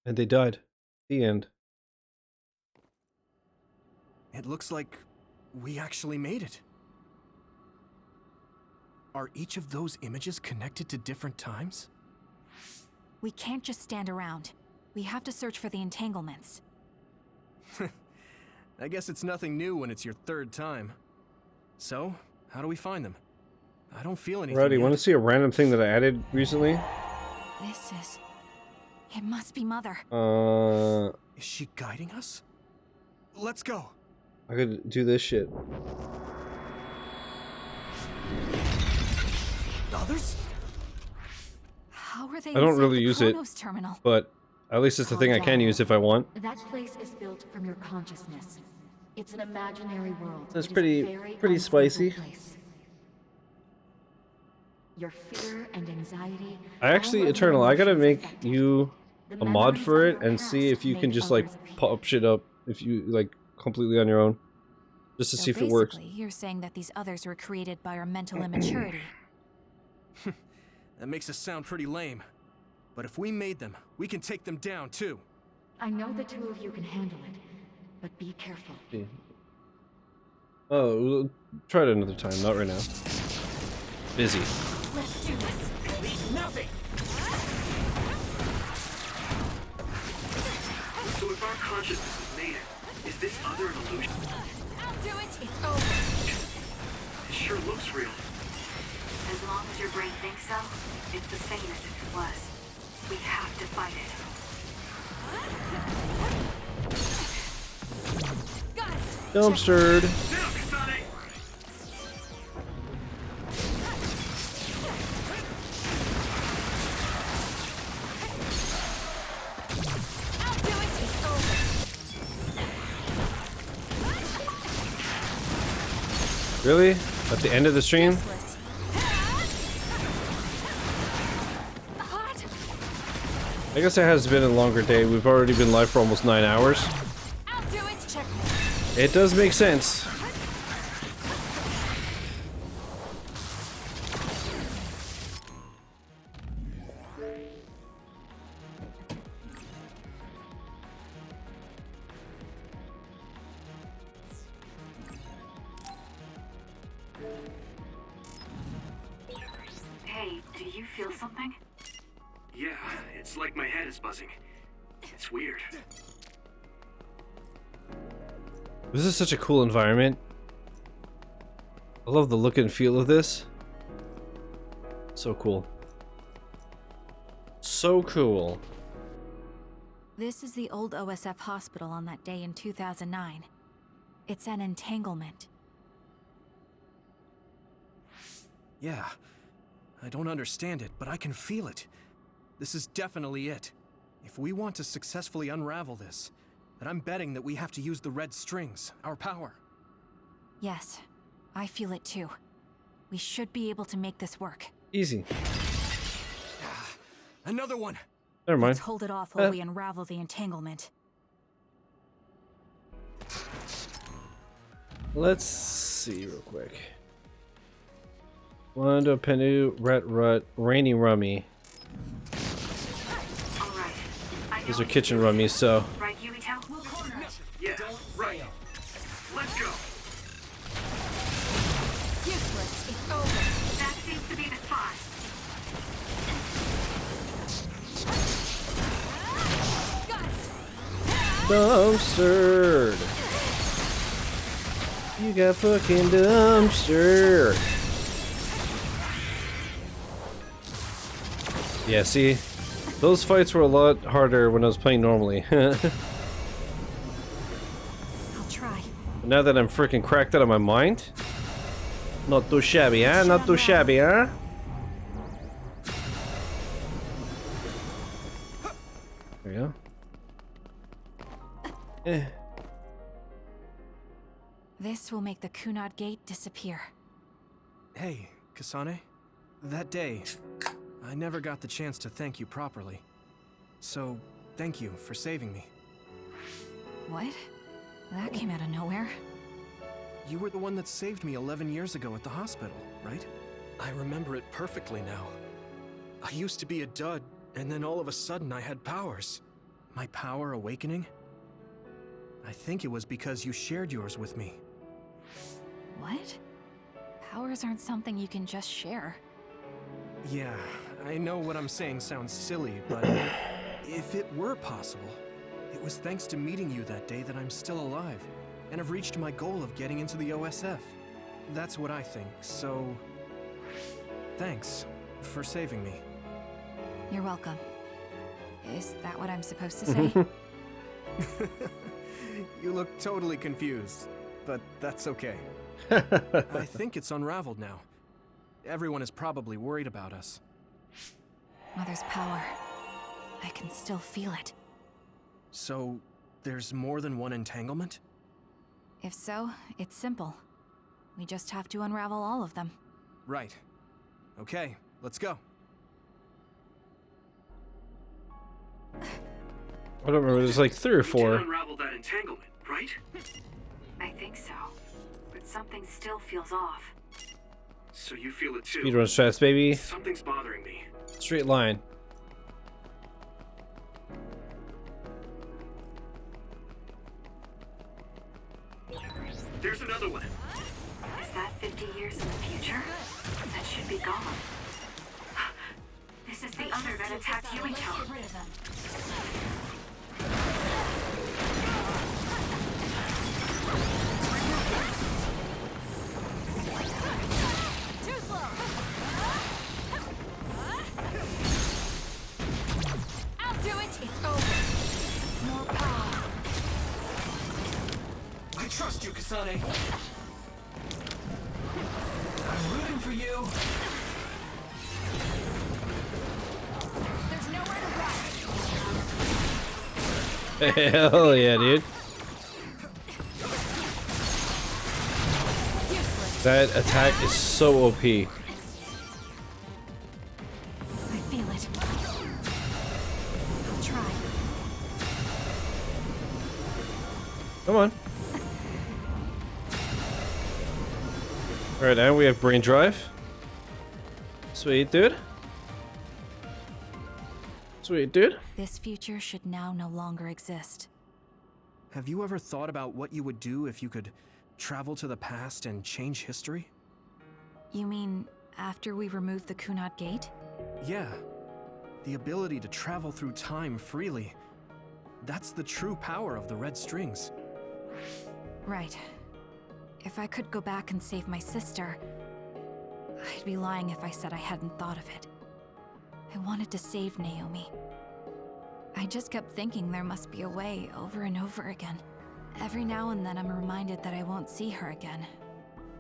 And they died. The end. It looks like we actually made it. Are each of those images connected to different times? We can't just stand around. We have to search for the entanglements. I guess it's nothing new when it's your third time. So, how do we find them? I don't feel anything. Rowdy, want to see a random thing that I added recently? This is... It must be Mother. Is she guiding us? Let's go. I could do this shit. Others? How are they I don't really the use it, Chronos terminal? but at least it's the thing I can use if I want. That place is built from your consciousness. It's an imaginary world. That's It is a pretty very spicy. unstable place. Your fear and anxiety. I actually, Eternal, I gotta make you a mod for it and see if you can just like pop shit up if you like completely on your own, just to So see if it works. basically, you're saying that these others were created by our mental immaturity. That makes us sound pretty lame. But if we made them, we can take them down too. I know the two of you can handle it, but be careful. Oh, we'll try it another time, not right now. Busy. Let's do this. Leave nothing. So if our consciousness is made, is this other an illusion? I'll do it! It's over! It sure looks real. As long as your brain thinks so, it's the same as if it was. We have to fight it. Got it! Dumpstered. Now, Kasane! I'll do it! It's over! Really? At the end of the stream? I guess it has been a longer day. We've already been live for almost 9 hours. I'll do it! Check. It does make sense. Hey, do you feel something? Yeah, it's like my head is buzzing. It's weird. This is such a cool environment. I love the look and feel of this. So cool. So cool. This is the old OSF hospital on that day in 2009. It's an entanglement. Yeah. I don't understand it, but I can feel it. This is definitely it. If we want to successfully unravel this, then I'm betting that we have to use the red strings, our power. Yes, I feel it too. We should be able to make this work. Easy. Another one! Never mind. Let's hold it off while we unravel the entanglement. Let's see real quick. Wanda, Penu, Rut, Rainy Rummy. These are kitchen rummies, so. Right, Yuito? Yeah, right. Let's go. Useless. It's over. That seems to be the spot. Dumpstered. You got fucking dumpstered. Yeah, see? Those fights were a lot harder when I was playing normally. I'll try. Now that I'm freaking cracked out of my mind. Not too shabby, huh? Not too shabby, huh? There we go. This will make the Kunad Gate disappear. Hey, Kasane. That day, I never got the chance to thank you properly. So, thank you for saving me. What? That came out of nowhere. You were the one that saved me 11 years ago at the hospital, right? I remember it perfectly now. I used to be a dud, and then all of a sudden I had powers. My power awakening? I think it was because you shared yours with me. What? Powers aren't something you can just share. Yeah, I know what I'm saying sounds silly, but if it were possible, it was thanks to meeting you that day that I'm still alive, and have reached my goal of getting into the OSF. That's what I think, so thanks for saving me. You're welcome. Is that what I'm supposed to say? You look totally confused, but that's okay. I think it's unraveled now. Everyone is probably worried about us. Mother's power. I can still feel it. So, there's more than one entanglement? If so, it's simple. We just have to unravel all of them. Right. Okay, let's go. I don't remember, there's like 3 or 4. We did unravel that entanglement, right? I think so. But something still feels off. So you feel it too. Speedrun strats, baby. Something's bothering me. Straight line. There's another one. Is that 50 years in the future? That should be gone. This is the other that attacked Yuito. Too slow. I'll do it. It's over. More power. I trust you, Kasane. I'm rooting for you. There's nowhere to run. Hell yeah, dude. That attack is so OP. I feel it. I'll try. Come on. Alright, and we have brain drive. Sweet, dude. Sweet, dude. This future should now no longer exist. Have you ever thought about what you would do if you could travel to the past and change history? You mean after we remove the Kunad Gate? Yeah. The ability to travel through time freely. That's the true power of the red strings. Right. If I could go back and save my sister, I'd be lying if I said I hadn't thought of it. I wanted to save Naomi. I just kept thinking there must be a way over and over again. Every now and then I'm reminded that I won't see her again,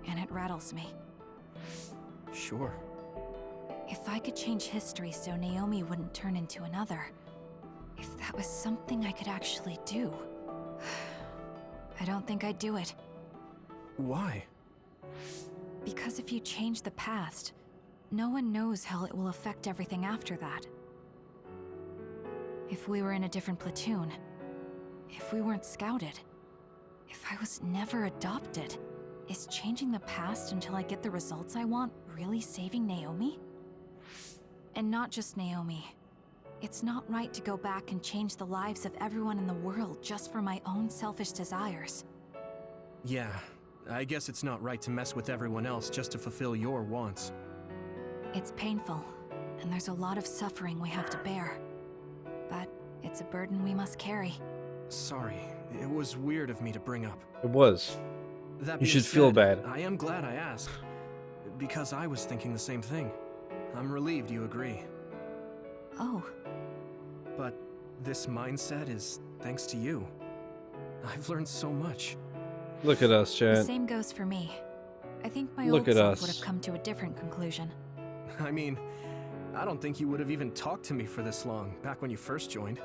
and it rattles me. Sure. If I could change history so Naomi wouldn't turn into another, if that was something I could actually do, I don't think I'd do it. Why? Because if you change the past, no one knows how it will affect everything after that. If we were in a different platoon, if we weren't scouted, if I was never adopted, is changing the past until I get the results I want really saving Naomi? And not just Naomi. It's not right to go back and change the lives of everyone in the world just for my own selfish desires. Yeah, I guess it's not right to mess with everyone else just to fulfill your wants. It's painful, and there's a lot of suffering we have to bear. But it's a burden we must carry. Sorry, it was weird of me to bring up. It was. That You being should feel said, bad. I am glad I asked, because I was thinking the same thing. I'm relieved you agree. Oh. But this mindset is thanks to you. I've learned so much. Look at us, The chat. same goes for me. I think my Look old at self us. would have come to a different conclusion. I mean, I don't think you would have even talked to me for this long, back when you first joined.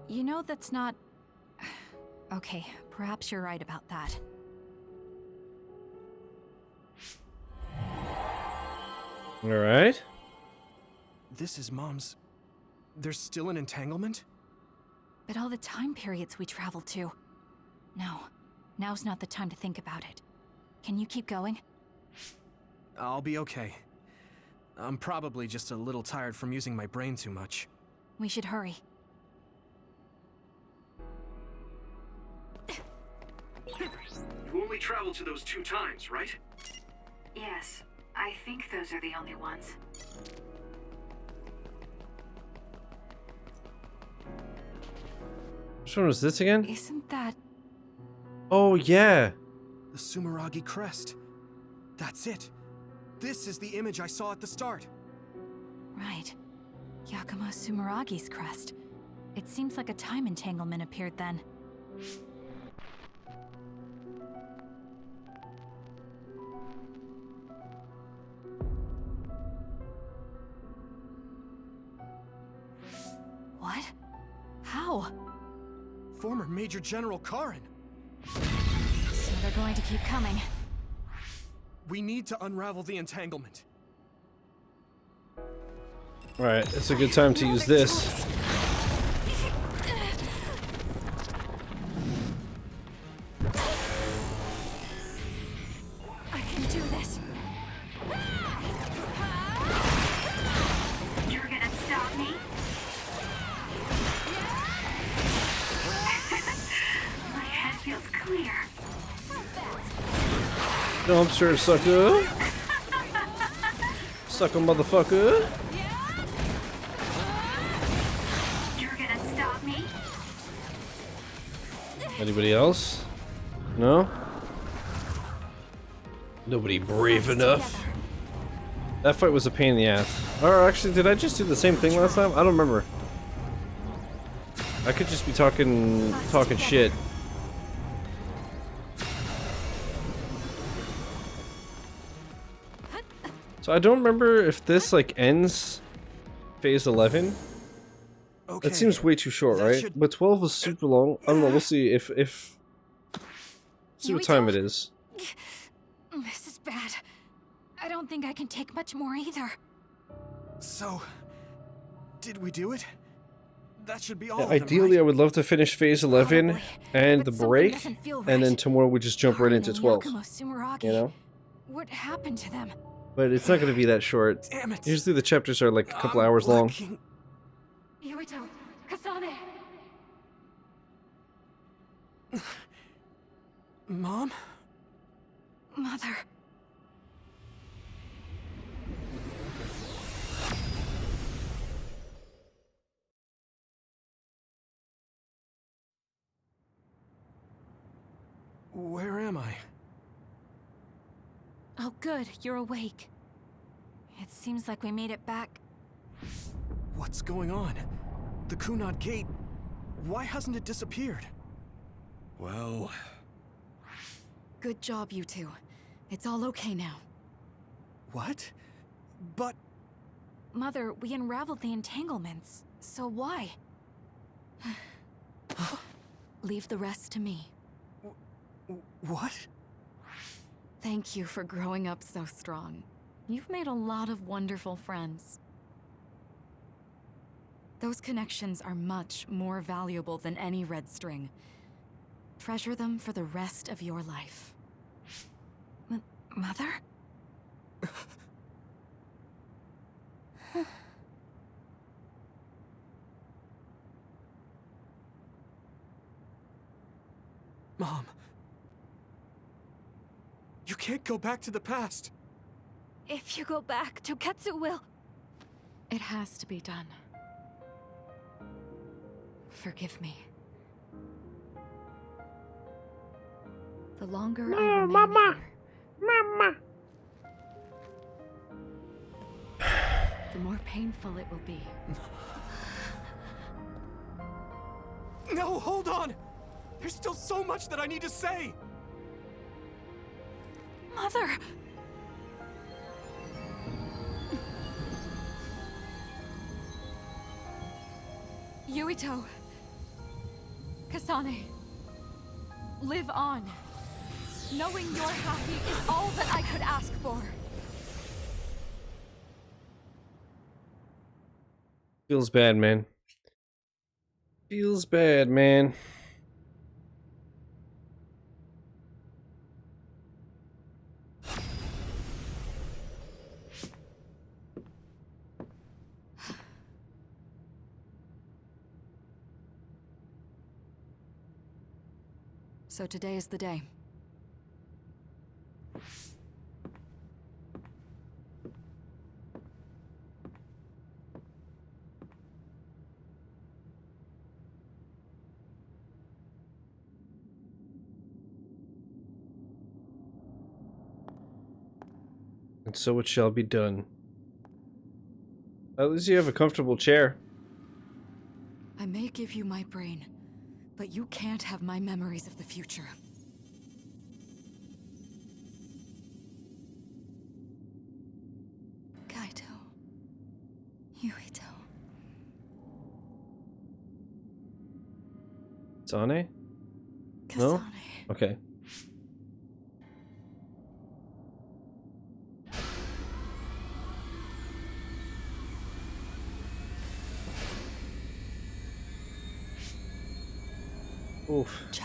You know that's not... Okay, perhaps you're right about that. Alright. This is Mom's... There's still an entanglement? But all the time periods we traveled to... No, now's not the time to think about it. Can you keep going? I'll be okay. I'm probably just a little tired from using my brain too much. We should hurry. You only traveled to those 2 times, right? Yes, I think those are the only ones. Which one was this again? Isn't that... Oh, yeah. The Sumeragi crest. That's it. This is the image I saw at the start. Right. Yakumo Sumeragi's crest. It seems like a time entanglement appeared then. What? How? Former Major General Karin. So they're going to keep coming. We need to unravel the entanglement. Alright, it's a good time to use this. I can do this. You're gonna stop me? My head feels clear. Dumpster sucker. Sucker motherfucker. You're gonna stop me? Anybody else? No? Nobody brave enough. That fight was a pain in the ass. Or actually, did I just do the same thing last time? I don't remember. I could just be talking shit. So I don't remember if this like ends phase 11. Okay, That seems way too short, that right? should- But 12 was super long. I don't know. We'll see if see what time it is. This is bad. I don't think I can take much more either. So, did we do it? That should be all Yeah, of them, ideally, right? I would love to finish phase 11 and but the something break, doesn't feel and then right. tomorrow we just jump right Karin into and 12. Yakumo Sumeragi. You know? What happened to them? But it's not going to be that short. Damn it. Usually the chapters are like a couple hours long. Yuito, Kasane. Mom? Mother. Where am I? Oh good, you're awake. It seems like we made it back. What's going on? The Kunad Gate, why hasn't it disappeared? Well... Good job, you two. It's all okay now. What? But... Mother, we unraveled the entanglements, so why? Leave the rest to me. What? Thank you for growing up so strong. You've made a lot of wonderful friends. Those connections are much more valuable than any red string. Treasure them for the rest of your life. Mother? Mom. You can't go back to the past. If you go back, Toketsu will... It has to be done. Forgive me. The longer I remain Mama! here, Mama! the more painful it will be. No, hold on! There's still so much that I need to say! Mother! Yuito, Kasane, live on. Knowing you're happy is all that I could ask for. Feels bad, man. Feels bad, man. So today is the day. And so it shall be done. At least you have a comfortable chair. I may give you my brain, but you can't have my memories of the future. Kaito. Yuito. Kasane? Kasane. No? Okay. Oof. Joe.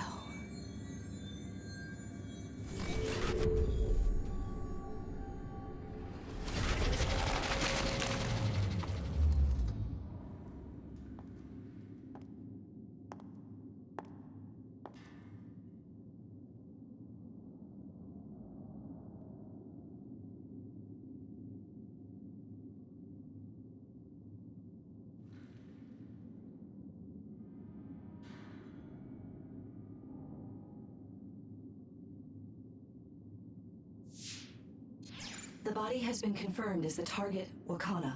The body has been confirmed as the target, Wakana.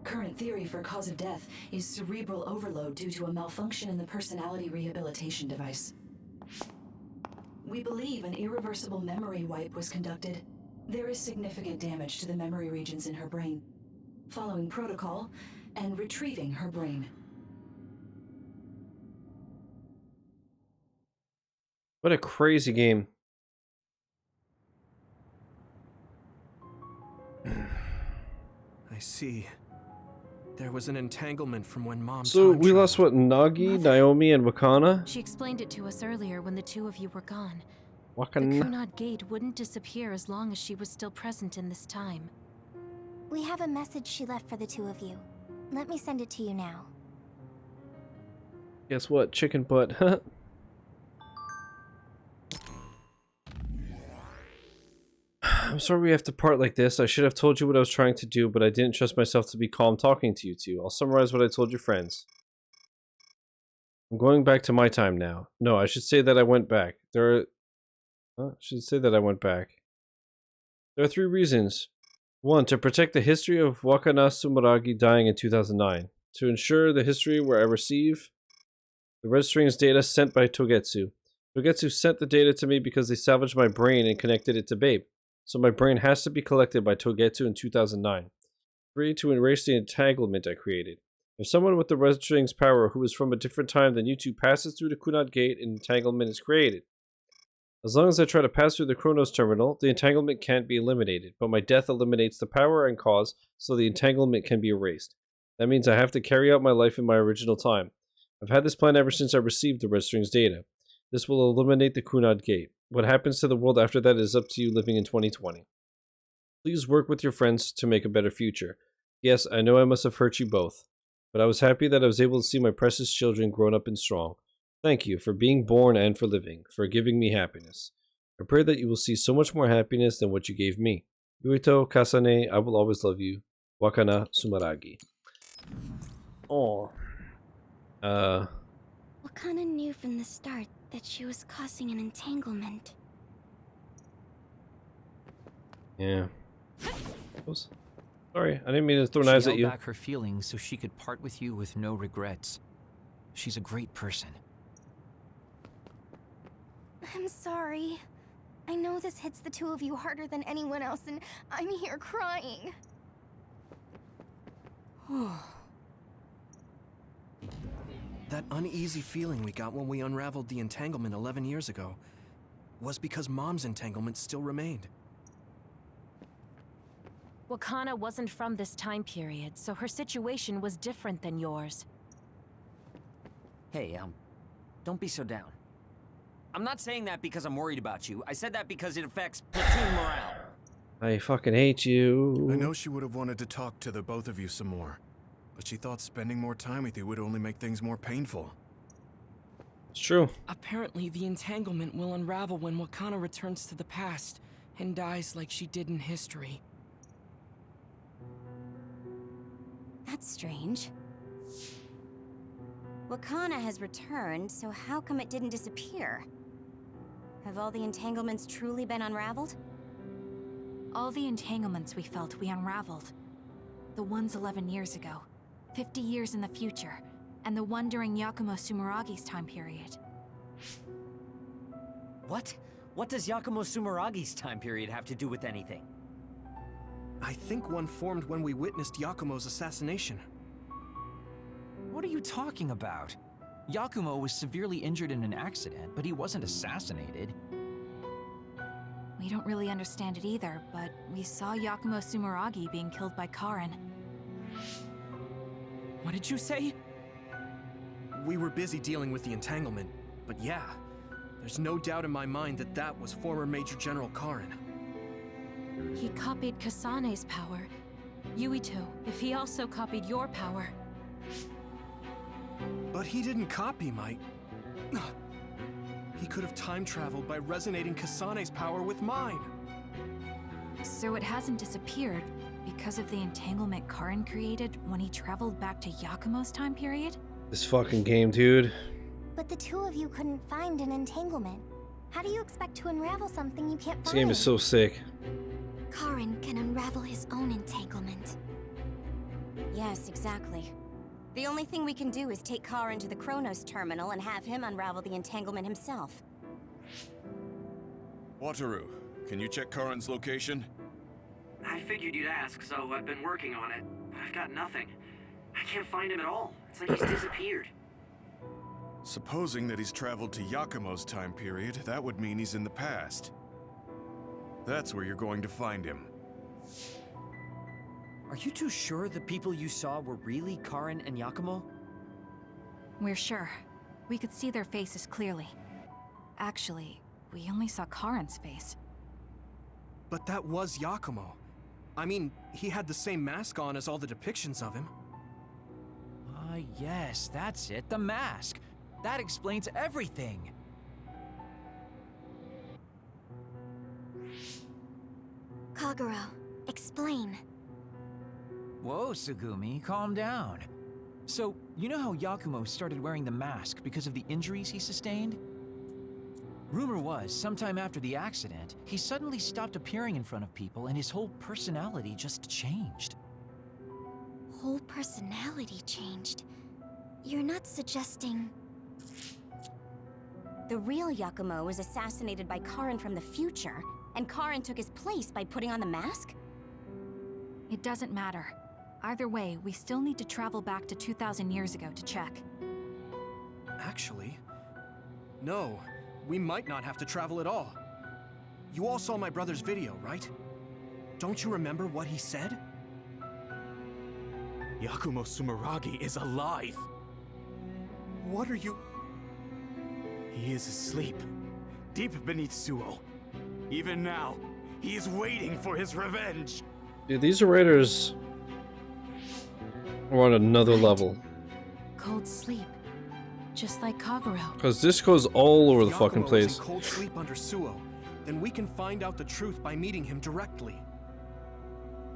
Current theory for cause of death is cerebral overload due to a malfunction in the personality rehabilitation device. We believe an irreversible memory wipe was conducted. There is significant damage to the memory regions in her brain. Following protocol and retrieving her brain. What a crazy game. I see. There was an entanglement from when Mom... So we lost what? Nagi, Naomi, and Wakana? She explained it to us earlier when the two of you were gone. The Wakana? Kunad Gate wouldn't disappear as long as she was still present in this time. We have a message she left for the two of you. Let me send it to you now. Guess what? Chicken butt. I'm sorry we have to part like this. I should have told you what I was trying to do, but I didn't trust myself to be calm talking to you two. I'll summarize what I told your friends. I'm going back to my time now. No, I should say that I went back. I should say that I went back. There are 3 reasons 1. To protect the history of Wakana Sumeragi dying in 2009. To ensure the history where I receive the red strings data sent by Togetsu. Togetsu sent the data to me because they salvaged my brain and connected it to Babe. So my brain has to be collected by Togetsu in 2009. 3. To erase the entanglement I created. If someone with the red strings power who is from a different time than you two passes through the Kunad Gate, an entanglement is created. As long as I try to pass through the Chronos terminal, the entanglement can't be eliminated, but my death eliminates the power and cause, so the entanglement can be erased. That means I have to carry out my life in my original time. I've had this plan ever since I received the red strings data. This will eliminate the Kunad Gate. What happens to the world after that is up to you living in 2020. Please work with your friends to make a better future. Yes, I know I must have hurt you both, but I was happy that I was able to see my precious children grown up and strong. Thank you for being born and for living, for giving me happiness. I pray that you will see so much more happiness than what you gave me. Yuito, Kasane, I will always love you. Wakana Sumeragi. Oh. Wakana knew from the start that she was causing an entanglement. Yeah. Oops. Sorry, I didn't mean to throw knives at you. She held back her feelings so she could part with you with no regrets. She's a great person. I'm sorry. I know this hits the two of you harder than anyone else, and I'm here crying. That uneasy feeling we got when we unraveled the entanglement 11 years ago was because Mom's entanglement still remained. Wakana wasn't from this time period, so her situation was different than yours. Hey, don't be so down. I'm not saying that because I'm worried about you. I said that because it affects platoon morale. I fucking hate you. I know she would have wanted to talk to the both of you some more, but she thought spending more time with you would only make things more painful. It's true. Apparently, the entanglement will unravel when Wakana returns to the past and dies like she did in history. That's strange. Wakana has returned, so how come it didn't disappear? Have all the entanglements truly been unraveled? All the entanglements we felt, we unraveled. The ones 11 years ago, 50 years in the future, and the one during Yakumo Sumeragi's time period. What? What does Yakumo Sumeragi's time period have to do with anything? I think one formed when we witnessed Yakumo's assassination. What are you talking about? Yakumo was severely injured in an accident, but he wasn't assassinated. We don't really understand it either, but we saw Yakumo Sumeragi being killed by Karin. What did you say? We were busy dealing with the entanglement, but yeah, there's no doubt in my mind that that was former Major General Karin. He copied Kasane's power. Yuito, if he also copied your power. But he didn't copy my... He could have time-traveled by resonating Kasane's power with mine. So it hasn't disappeared because of the entanglement Karin created when he traveled back to Yakumo's time period? This fucking game, dude. But the two of you couldn't find an entanglement. How do you expect to unravel something you can't find? This game is so sick. Karin can unravel his own entanglement. Yes, exactly. The only thing we can do is take Karin to the Chronos terminal and have him unravel the entanglement himself. Wataru, can you check Karin's location? I figured you'd ask, so I've been working on it, but I've got nothing. I can't find him at all. It's like he's disappeared. Supposing that he's traveled to Yakumo's time period, that would mean he's in the past. That's where you're going to find him. Are you two sure the people you saw were really Karin and Yakumo? We're sure. We could see their faces clearly. Actually, we only saw Karin's face. But that was Yakumo. I mean, he had the same mask on as all the depictions of him. Yes, that's it, the mask. That explains everything. Kagero, explain. Whoa, Tsugumi, calm down. So, you know how Yakumo started wearing the mask because of the injuries he sustained? Rumor was, sometime after the accident, he suddenly stopped appearing in front of people and his whole personality just changed. Whole personality changed? You're not suggesting... The real Yakumo was assassinated by Karin from the future, and Karin took his place by putting on the mask? It doesn't matter. Either way, we still need to travel back to 2,000 years ago to check. Actually, no. We might not have to travel at all. You all saw my brother's video, right? Don't you remember what he said? Yakumo Sumeragi is alive! What are you... He is asleep, deep beneath Suo. Even now, he is waiting for his revenge! Dude, these writers are on another level. Cold sleep. Just like Kaguro. Because this goes all over the If fucking Yakumo place. is in cold sleep under Suo, then we can find out the truth by meeting him directly.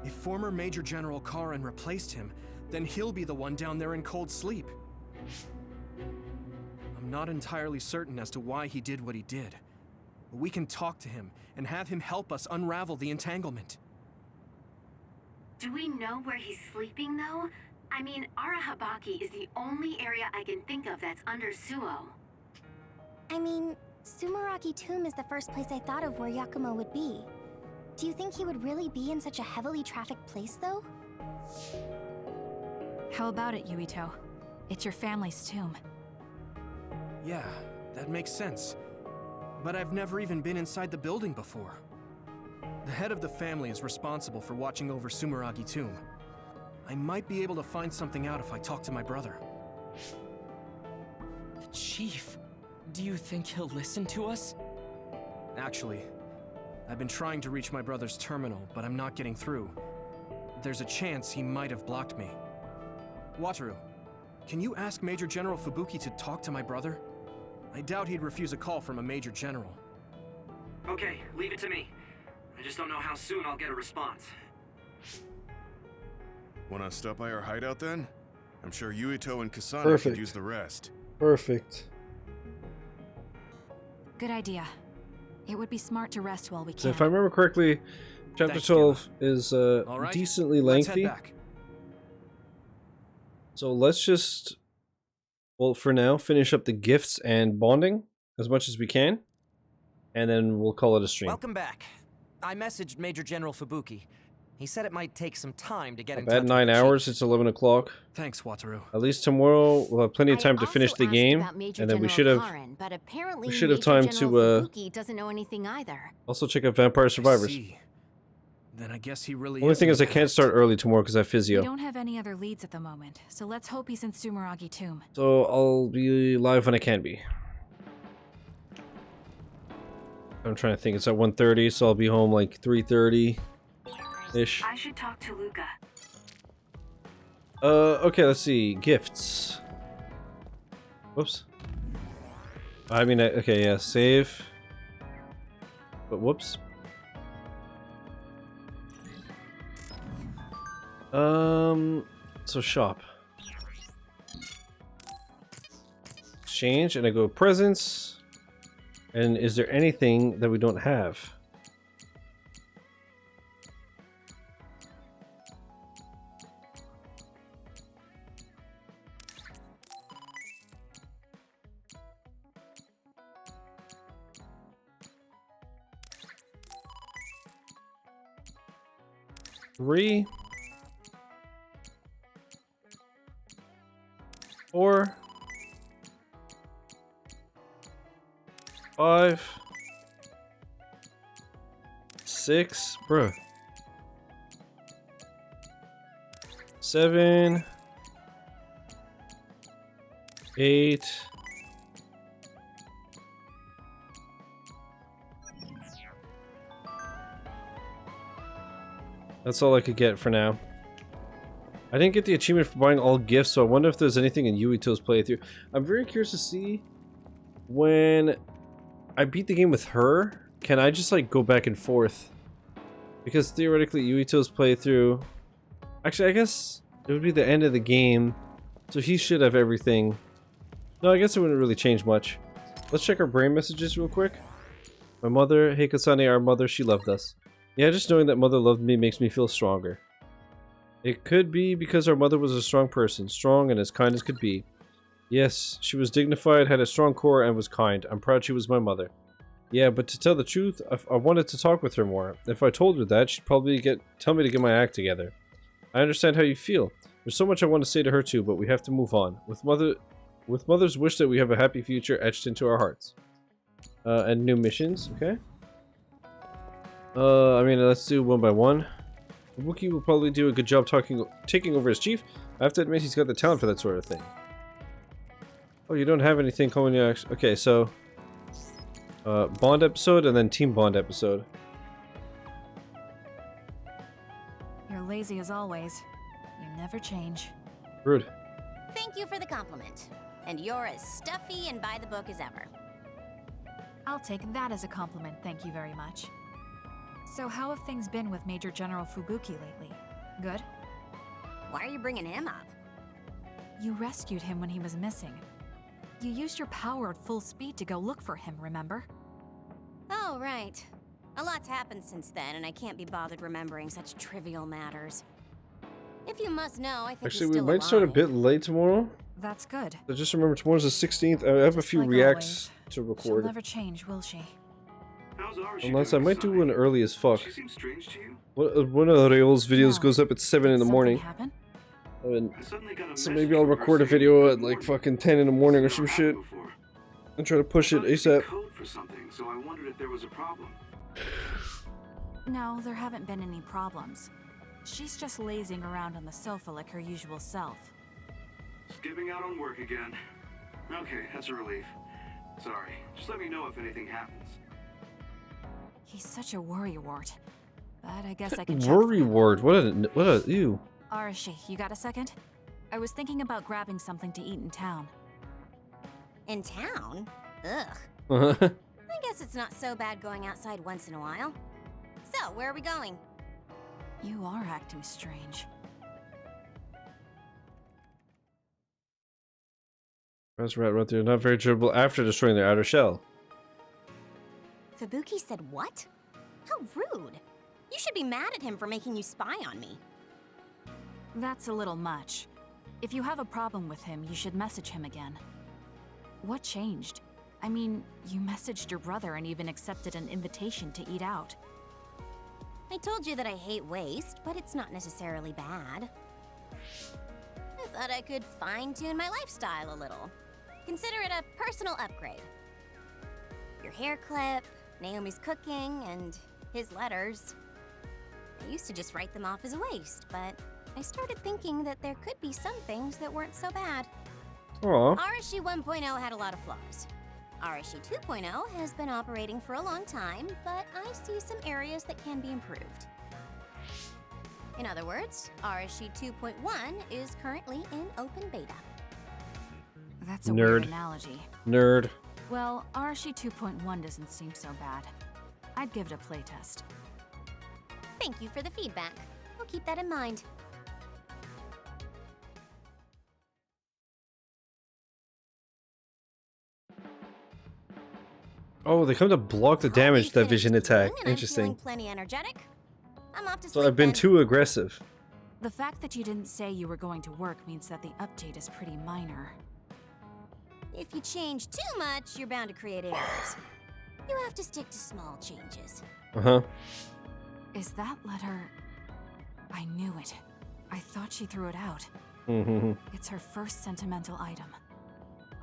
If former Major General Karin replaced him, then he'll be the one down there in cold sleep. I'm not entirely certain as to why he did what he did. But we can talk to him and have him help us unravel the entanglement. Do we know where he's sleeping, though? I mean, Arahabaki is the only area I can think of that's under Suo. I mean, Sumeragi Tomb is the first place I thought of where Yakumo would be. Do you think he would really be in such a heavily trafficked place, though? How about it, Yuito? It's your family's tomb. Yeah, that makes sense. But I've never even been inside the building before. The head of the family is responsible for watching over Sumeragi Tomb. I might be able to find something out if I talk to my brother. The chief. Do you think he'll listen to us? Actually, I've been trying to reach my brother's terminal, but I'm not getting through. There's a chance he might have blocked me. Wataru, can you ask Major General Fubuki to talk to my brother? I doubt he'd refuse a call from a Major General. Okay, leave it to me. I just don't know how soon I'll get a response. Wanna stop by our hideout then? I'm sure Yuito and Kasane Perfect. could use the rest. Perfect. Good idea. It would be smart to rest while we So can. if I remember correctly, chapter Thanks, 12 is right, decently let's head lengthy. back. So let's just, well, for now, finish up the gifts and bonding as much as we can, and then we'll call it a stream. Welcome back. I messaged Major General Fubuki. He said it might take some time to get in About touch 9 with the hours, chief. it's 11 o'clock. Thanks, Wataru. At least tomorrow we'll have plenty of time to finish the game, and then we should have But apparently we should have Major time General to Fubuki doesn't know anything either. also check out Vampire Survivors. See. Then I guess he really Only thing in is I the can't past. start early tomorrow because I have We physio. don't have any other leads at the moment, so let's hope he's in Sumeragi Tomb. So I'll be live when I can be. I'm trying to think. It's at 1:30, so I'll be home like 3:30-ish. I should talk to Luca. Okay, let's see. Gifts. Whoops. I mean, okay, yeah, save. But whoops. So shop. Exchange, and I go presents. And is there anything that we don't have? Three, 4, 5, 6, bruh. 7, 8. That's all I could get for now. I didn't get the achievement for buying all gifts, so I wonder if there's anything in Yuito's playthrough. I'm very curious to see when I beat the game with her, can I just like go back and forth? Because theoretically Yuito's playthrough, actually I guess it would be the end of the game, so he should have everything. No, I guess it wouldn't really change much. let's check our brain messages real quick. My mother, hey Kasane, our mother, she loved us. Yeah, just knowing that mother loved me makes me feel stronger. It could be because our mother was a strong person, strong and as kind as could be. Yes, she was dignified, had a strong core, and was kind. I'm proud she was my mother. Yeah, but to tell the truth, I wanted to talk with her more. If I told her that, she'd probably tell me to get my act together. I understand how you feel. There's so much I want to say to her too, but we have to move on. With mother's wish that we have a happy future etched into our hearts. And new missions, okay? I mean, let's do one by one. Wookiee will probably do a good job taking over as chief. I have to admit he's got the talent for that sort of thing. Oh, you don't have anything coming next. Okay, so Bond episode and then Team Bond episode. You're lazy as always. You never change. Rude. Thank you for the compliment. And you're as stuffy and by the book as ever. I'll take that as a compliment, thank you very much. So how have things been with Major General Fubuki lately? Good? Why are you bringing him up? You rescued him when he was missing. You used your power at full speed to go look for him, remember? Oh, right. A lot's happened since then, and I can't be bothered remembering such trivial matters. If you must know, I think Actually, he's we still might start a bit late tomorrow. That's good. So just remember, tomorrow's the 16th. I have a few like reacts to She'll record. never change, will she? Unless I might do one early as fuck. She seems strange to you? One of Rayo's videos No. goes up at 7 in the morning. Happen? And so maybe I'll record a video at like fucking 10 in the morning or some shit. And try to push it ASAP. Code for something, so I wondered if there was a problem. No, there haven't been any problems. She's just lazing around on the sofa like her usual self. Skipping out on work again. Okay, that's a relief. Sorry, just let me know if anything happens. He's such a worrywart. But I guess I can Worry ward. What a ew. Arashi, you got a second? I was thinking about grabbing something to eat in town. In town? Ugh. Uh-huh. I guess it's not so bad going outside once in a while. So, where are we going? You are acting strange. That's right there. Not very durable after destroying their outer shell. Fubuki said what? How rude. You should be mad at him for making you spy on me. That's a little much. If you have a problem with him, you should message him again. What changed? I mean, you messaged your brother and even accepted an invitation to eat out. I told you that I hate waste, but it's not necessarily bad. I thought I could fine-tune my lifestyle a little. Consider it a personal upgrade. Your hair clip, Naomi's cooking, and his letters. I used to just write them off as a waste, but I started thinking that there could be some things that weren't so bad. Aww. Arashi 1.0 had a lot of flaws. Arashi 2.0 has been operating for a long time, but I see some areas that can be improved. In other words, Arashi 2.1 is currently in open beta. That's a weird analogy. Nerd. Well, Arashi 2.1 doesn't seem so bad. I'd give it a playtest. Thank you for the feedback. I'll keep that in mind. Oh, they come to block the damage that vision attack. Interesting. I'm feeling plenty energetic. I'm off to So sleep I've been then. too aggressive. The fact that you didn't say you were going to work means that the update is pretty minor. If you change too much, you're bound to create errors. You have to stick to small changes. Uh-huh. Is that letter... I knew it. I thought she threw it out. Mm-hmm. It's her first sentimental item.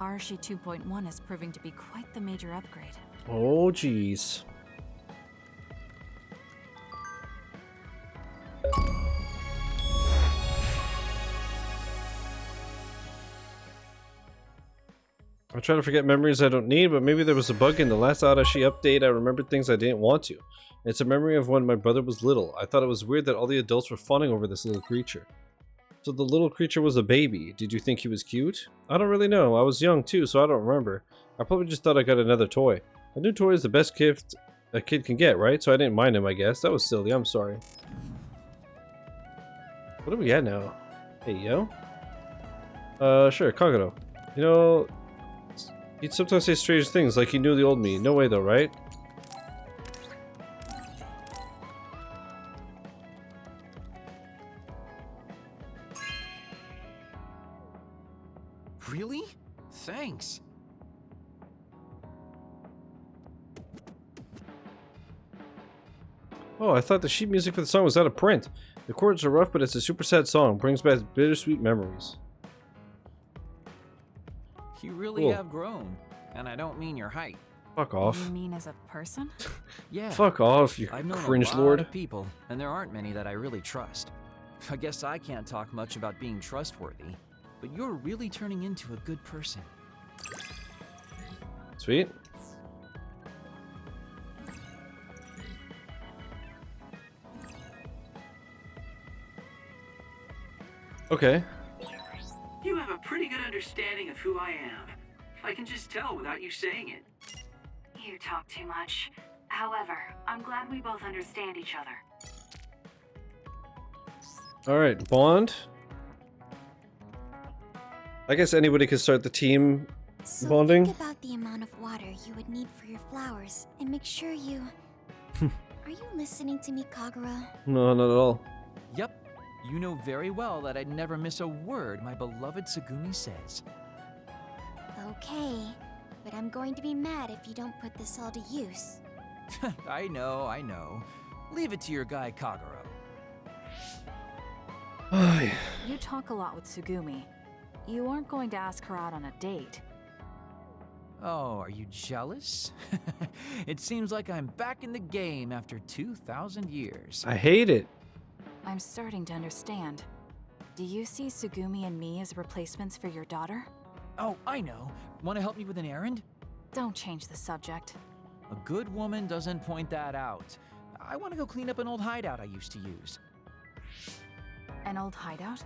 Arashi 2.1 is proving to be quite the major upgrade. Oh, jeez. I try to forget memories I don't need, but maybe there was a bug in the last Arashi update. I remembered things I didn't want to. It's a memory of when my brother was little. I thought it was weird that all the adults were fawning over this little creature. So the little creature was a baby. Did you think he was cute? I don't really know. I was young too, so I don't remember. I probably just thought I got another toy. A new toy is the best gift a kid can get, right? So I didn't mind him, I guess. That was silly. I'm sorry. What do we at now? Hey, yo. Sure, Kagero. You know, He'd sometimes say strange things, like he knew the old me. No way though, right? Really? Thanks. Oh, I thought the sheet music for the song was out of print. The chords are rough, but it's a super sad song. Brings back bittersweet memories. You really Cool. have grown. And I don't mean your height. Fuck off. You mean as a person? Yeah. Fuck off, you I've known cringe a lot lord. of people, and there aren't many that I really trust. I guess I can't talk much about being trustworthy, but you're really turning into a good person. Sweet. Okay. You have a pretty good understanding of who I am. I can just tell without you saying it. You talk too much. However, I'm glad we both understand each other. Alright, bond. I guess anybody could start the team So bonding. think about the amount of water you would need for your flowers, and make sure you... Are you listening to me, Kagura? No, not at all. Yep. You know very well that I'd never miss a word my beloved Tsugumi says. Okay, but I'm going to be mad if you don't put this all to use. I know. Leave it to your guy Kaguro. You talk a lot with Tsugumi. You aren't going to ask her out on a date. Oh, are you jealous? It seems like I'm back in the game after 2,000 years. I hate it. I'm starting to understand. Do you see Tsugumi and me as replacements for your daughter? Oh, I know. Want to help me with an errand? Don't change the subject. A good woman doesn't point that out. I want to go clean up an old hideout I used to use. An old hideout?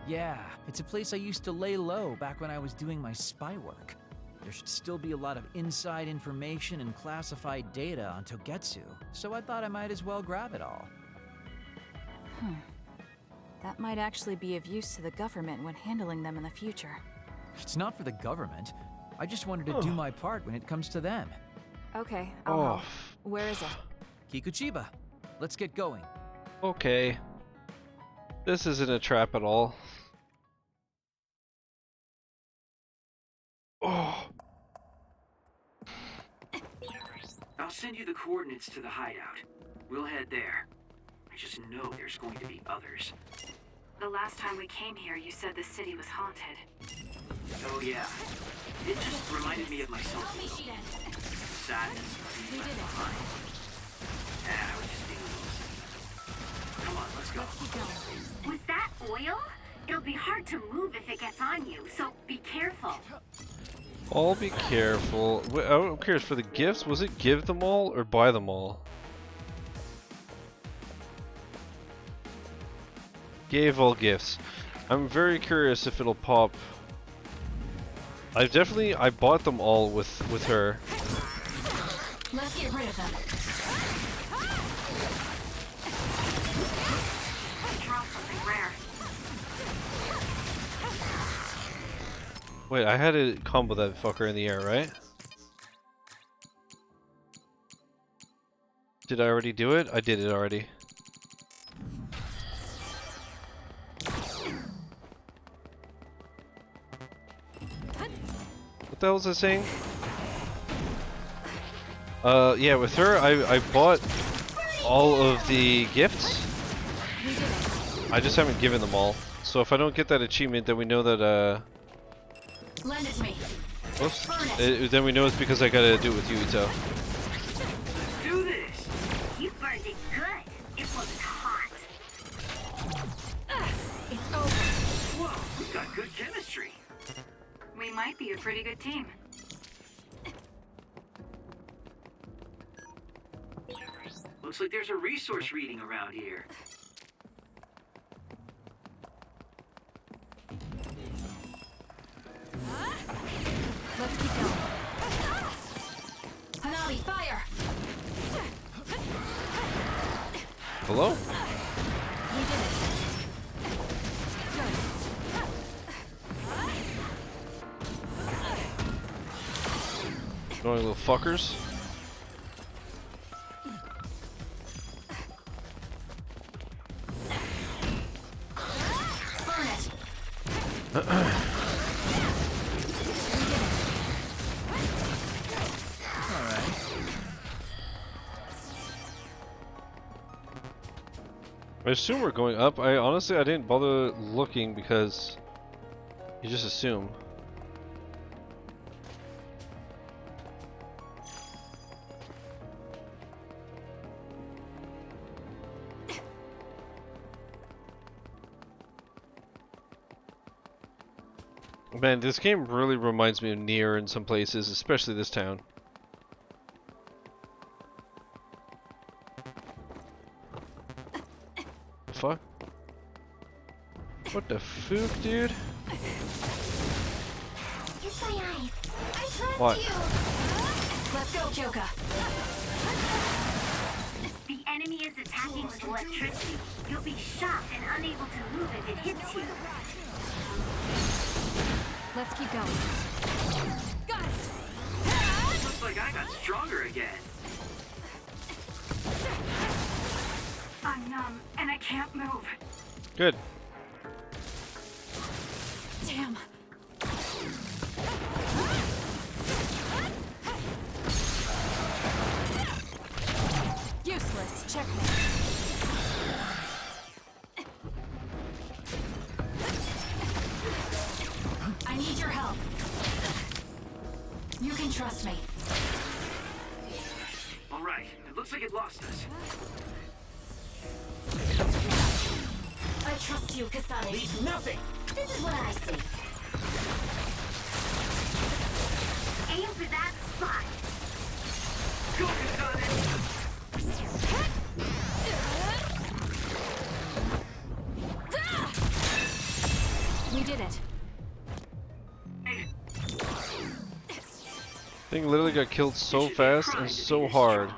Yeah, it's a place I used to lay low back when I was doing my spy work. There should still be a lot of inside information and classified data on Togetsu, so I thought I might as well grab it all. That might actually be of use to the government when handling them in the future. It's not for the government. I just wanted to do my part when it comes to them. Okay, I'll help. Where is it? Kikuchiba, let's get going. Okay. This isn't a trap at all. Oh. I'll send you the coordinates to the hideout. We'll head there. I just know there's going to be others. The last time we came here, you said the city was haunted. Oh yeah. It just reminded me of myself a little. Sadness being left behind. And I was just being a little sad. Come on, let's go. With that oil, it'll be hard to move if it gets on you, so be careful. I'll be careful. I'm curious, for the gifts, was it give them all or buy them all? Gave all gifts. I'm very curious if it'll pop. I bought them all with her. Let's get rid of them. Drop something rare. Wait, I had to combo that fucker in the air, right? Did I already do it? I did it already. What the hell was I saying? Yeah, with her, I bought all of the gifts. I just haven't given them all. So if I don't get that achievement, then we know that, Lend it to me. Oops. Then we know it's because I gotta do it with Yuito. Do this! You burned it good. It wasn't hot. It's over. Whoa, we've got good chemistry. We might be a pretty good team. Looks like there's a resource reading around here. Let's keep going. Hanabi, fire! Hello? We did it. Good. Annoying little fuckers. I assume we're going up. I honestly didn't bother looking because you just assume. Man, this game really reminds me of Nier in some places, especially this town. The fuck? What the fuck, dude? Kiss my eyes. I trust What? you. Let's go, Kyoka. The enemy is attacking with electricity. You'll be shocked and unable to move if it hits you. Let's keep going. Got it! Looks like I got stronger again. I'm numb and I can't move. Good. Damn. Useless. Checkmate. I need your help. You can trust me. All right, it looks like it lost us. I trust you, Kasane. Leave nothing! This is what I see. Aim for that spot. Go, Kasane! We did it. Thing literally got killed so fast and so hard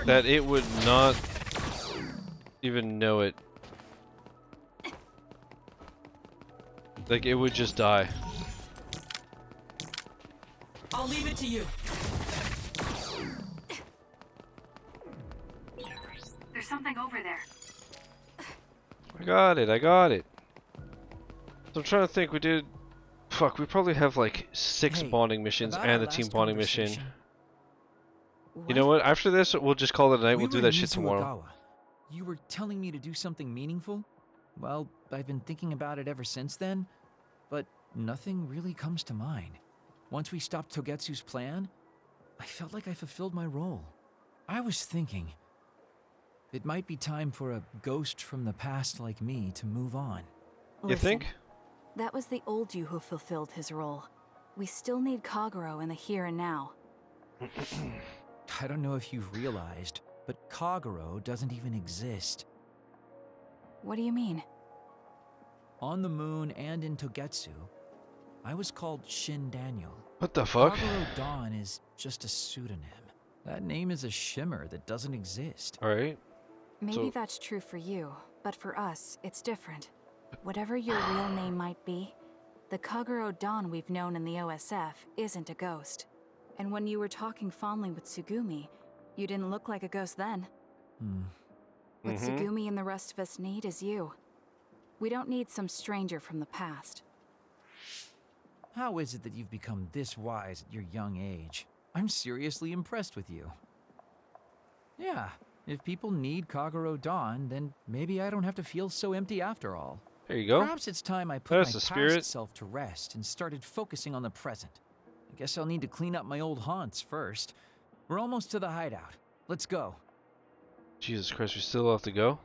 that it would not even know it. Like, it would just die. I'll leave it to you. There's something over there. I got it, I got it. So I'm trying to think, we did... Fuck, we probably have like 6 bonding missions and the team bonding mission. You know what, after this, we'll just call it a night, we'll do that shit tomorrow. You were telling me to do something meaningful? Well, I've been thinking about it ever since then, but nothing really comes to mind. Once we stopped Togetsu's plan, I felt like I fulfilled my role. I was thinking, it might be time for a ghost from the past like me to move on. You think? That was the old you who fulfilled his role. We still need Kagero in the here and now. I don't know if you've realized, but Kagero doesn't even exist. What do you mean? On the moon and in Togetsu, I was called Shin Daniel. What the fuck? Kagero Dawn is just a pseudonym. That name is a shimmer that doesn't exist. Alright. Maybe that's true for you, but for us, it's different. Whatever your real name might be, the Kagero Dawn we've known in the OSF isn't a ghost. And when you were talking fondly with Tsugumi, you didn't look like a ghost then. What Tsugumi and the rest of us need is you. We don't need some stranger from the past. How is it that you've become this wise at your young age? I'm seriously impressed with you. Yeah, if people need Kagero Dawn, then maybe I don't have to feel so empty after all. There you go. Perhaps it's time I put my past self to rest and started focusing on the present. I guess I'll need to clean up my old haunts first. We're almost to the hideout. Let's go. Jesus Christ, we still have to go?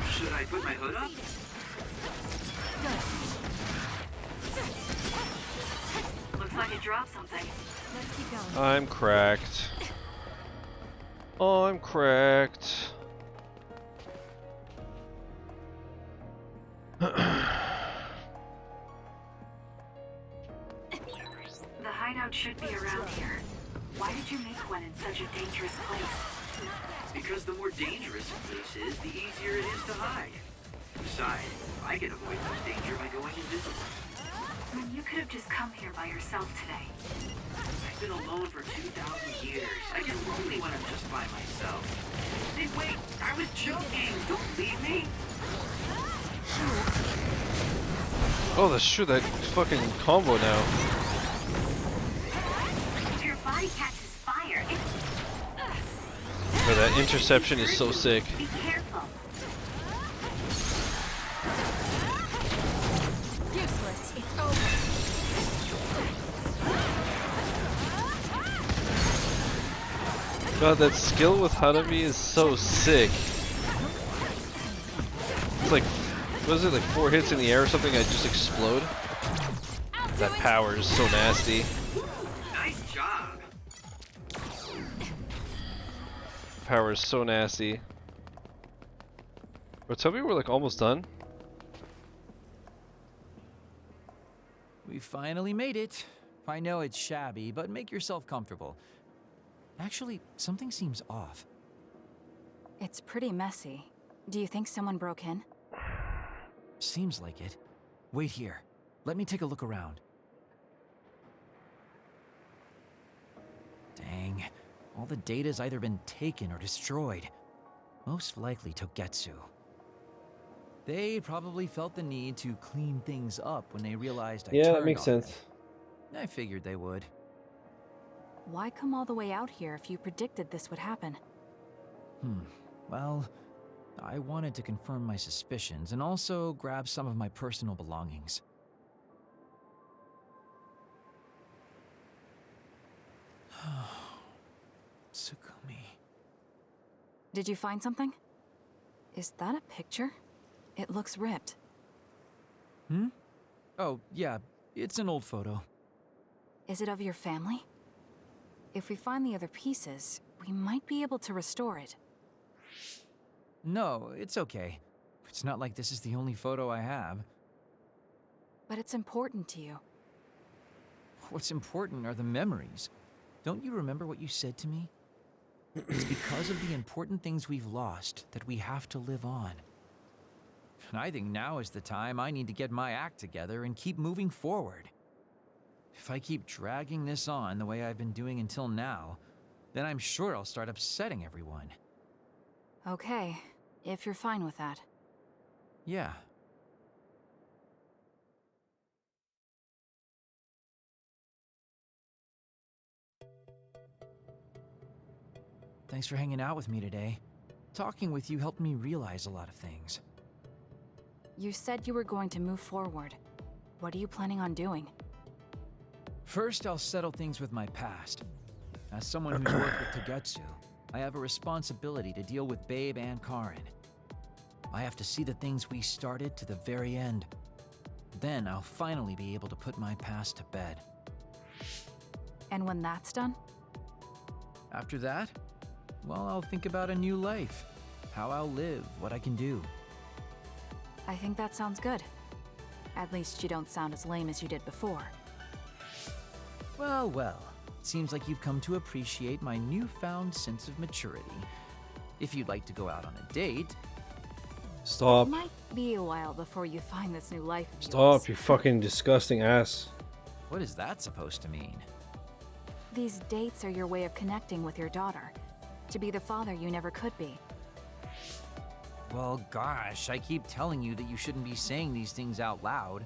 Should I put my hood up? Looks like it dropped something. Let's keep going. I'm cracked. I'm cracked. The hideout should be around here. Why did you make everyone in such a dangerous place? Because the more dangerous a place is, the easier it is to hide. Besides, I can avoid most danger by going invisible. When you could have just come here by yourself today. I've been alone for 2,000 years. I get lonely when I'm just by myself. Hey, wait, I was joking. Don't leave me. Oh, that's true. That fucking combo now. If your body catches fire, Oh, that interception is so sick. be careful. Useless. It's over. God, that skill with Hanami is so sick. It's like, what is it, like 4 hits in the air or something, I just explode? That power is so nasty. Nice job. Power is so nasty. But tell me we're like almost done. We finally made it. I know it's shabby, but make yourself comfortable. Actually, something seems off. It's pretty messy. Do you think someone broke in? Seems like it. Wait here. Let me take a look around. Dang. All the data's either been taken or destroyed. Most likely Togetsu. They probably felt the need to clean things up when they realized I Yeah, turned that makes on sense. them. I figured they would. Why come all the way out here if you predicted this would happen? Well, I wanted to confirm my suspicions and also grab some of my personal belongings. Tsukumi. Did you find something? Is that a picture? It looks ripped. Oh, yeah, it's an old photo. Is it of your family? If we find the other pieces, we might be able to restore it. No, it's okay. It's not like this is the only photo I have. But it's important to you. What's important are the memories. Don't you remember what you said to me? It's because of the important things we've lost that we have to live on. And I think now is the time I need to get my act together and keep moving forward. If I keep dragging this on the way I've been doing until now, then I'm sure I'll start upsetting everyone. Okay, if you're fine with that. Yeah. Thanks for hanging out with me today. Talking with you helped me realize a lot of things. You said you were going to move forward. What are you planning on doing? First, I'll settle things with my past. As someone who's worked with Togetsu, I have a responsibility to deal with Babe and Karin. I have to see the things we started to the very end. Then I'll finally be able to put my past to bed. And when that's done? After that, well, I'll think about a new life. How I'll live, what I can do. I think that sounds good. At least you don't sound as lame as you did before. Well, well. Seems like you've come to appreciate my newfound sense of maturity. If you'd like to go out on a date... Stop. It might be a while before you find this new life of Stop, yours. you fucking disgusting ass. What is that supposed to mean? These dates are your way of connecting with your daughter. To be the father you never could be. Well, gosh, I keep telling you that you shouldn't be saying these things out loud.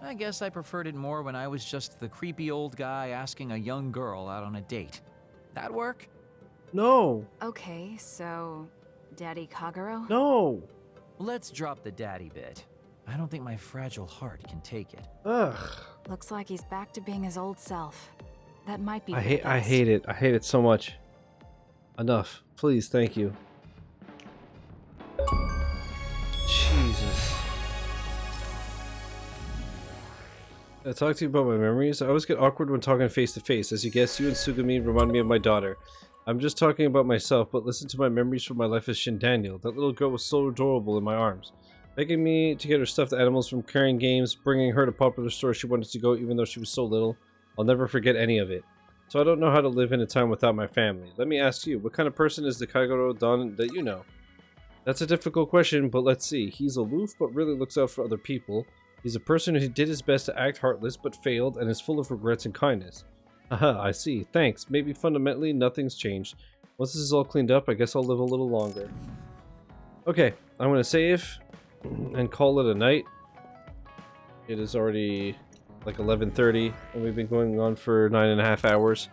I guess I preferred it more when I was just the creepy old guy asking a young girl out on a date. That work? No. Okay, so... Daddy Kagero? No. Let's drop the daddy bit. I don't think my fragile heart can take it. Ugh. Looks like he's back to being his old self. That might be I hate it. I hate it so much. Enough. Please, thank you. Jesus. I talk to you about my memories. I always get awkward when talking face to face. As you guess, you and Sugami remind me of my daughter. I'm just talking about myself, but listen to my memories from my life as Shin Daniel. That little girl was so adorable in my arms, begging me to get her stuffed animals from carrying games, bringing her to popular stores she wanted to go even though she was so little. I'll never forget any of it. so I don't know how to live in a time without my family. Let me ask you, what kind of person is the Kaigoro Don that you know? That's a difficult question, but let's see. He's aloof, but really looks out for other people. He's a person who did his best to act heartless, but failed, and is full of regrets and kindness. Haha, I see. Thanks. Maybe fundamentally, nothing's changed. Once this is all cleaned up, I guess I'll live a little longer. Okay, I'm gonna save and call it a night. It is already like 11:30, and we've been going on for 9.5 hours.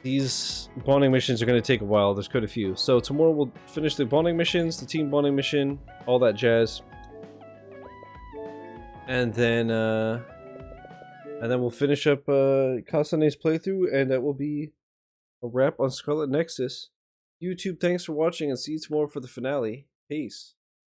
These bonding missions are going to take a while. There's quite a few. So tomorrow we'll finish the bonding missions, the team bonding mission, all that jazz. And then we'll finish up Kasane's playthrough, and that will be a wrap on Scarlet Nexus. YouTube, thanks for watching, and see you tomorrow for the finale. Peace.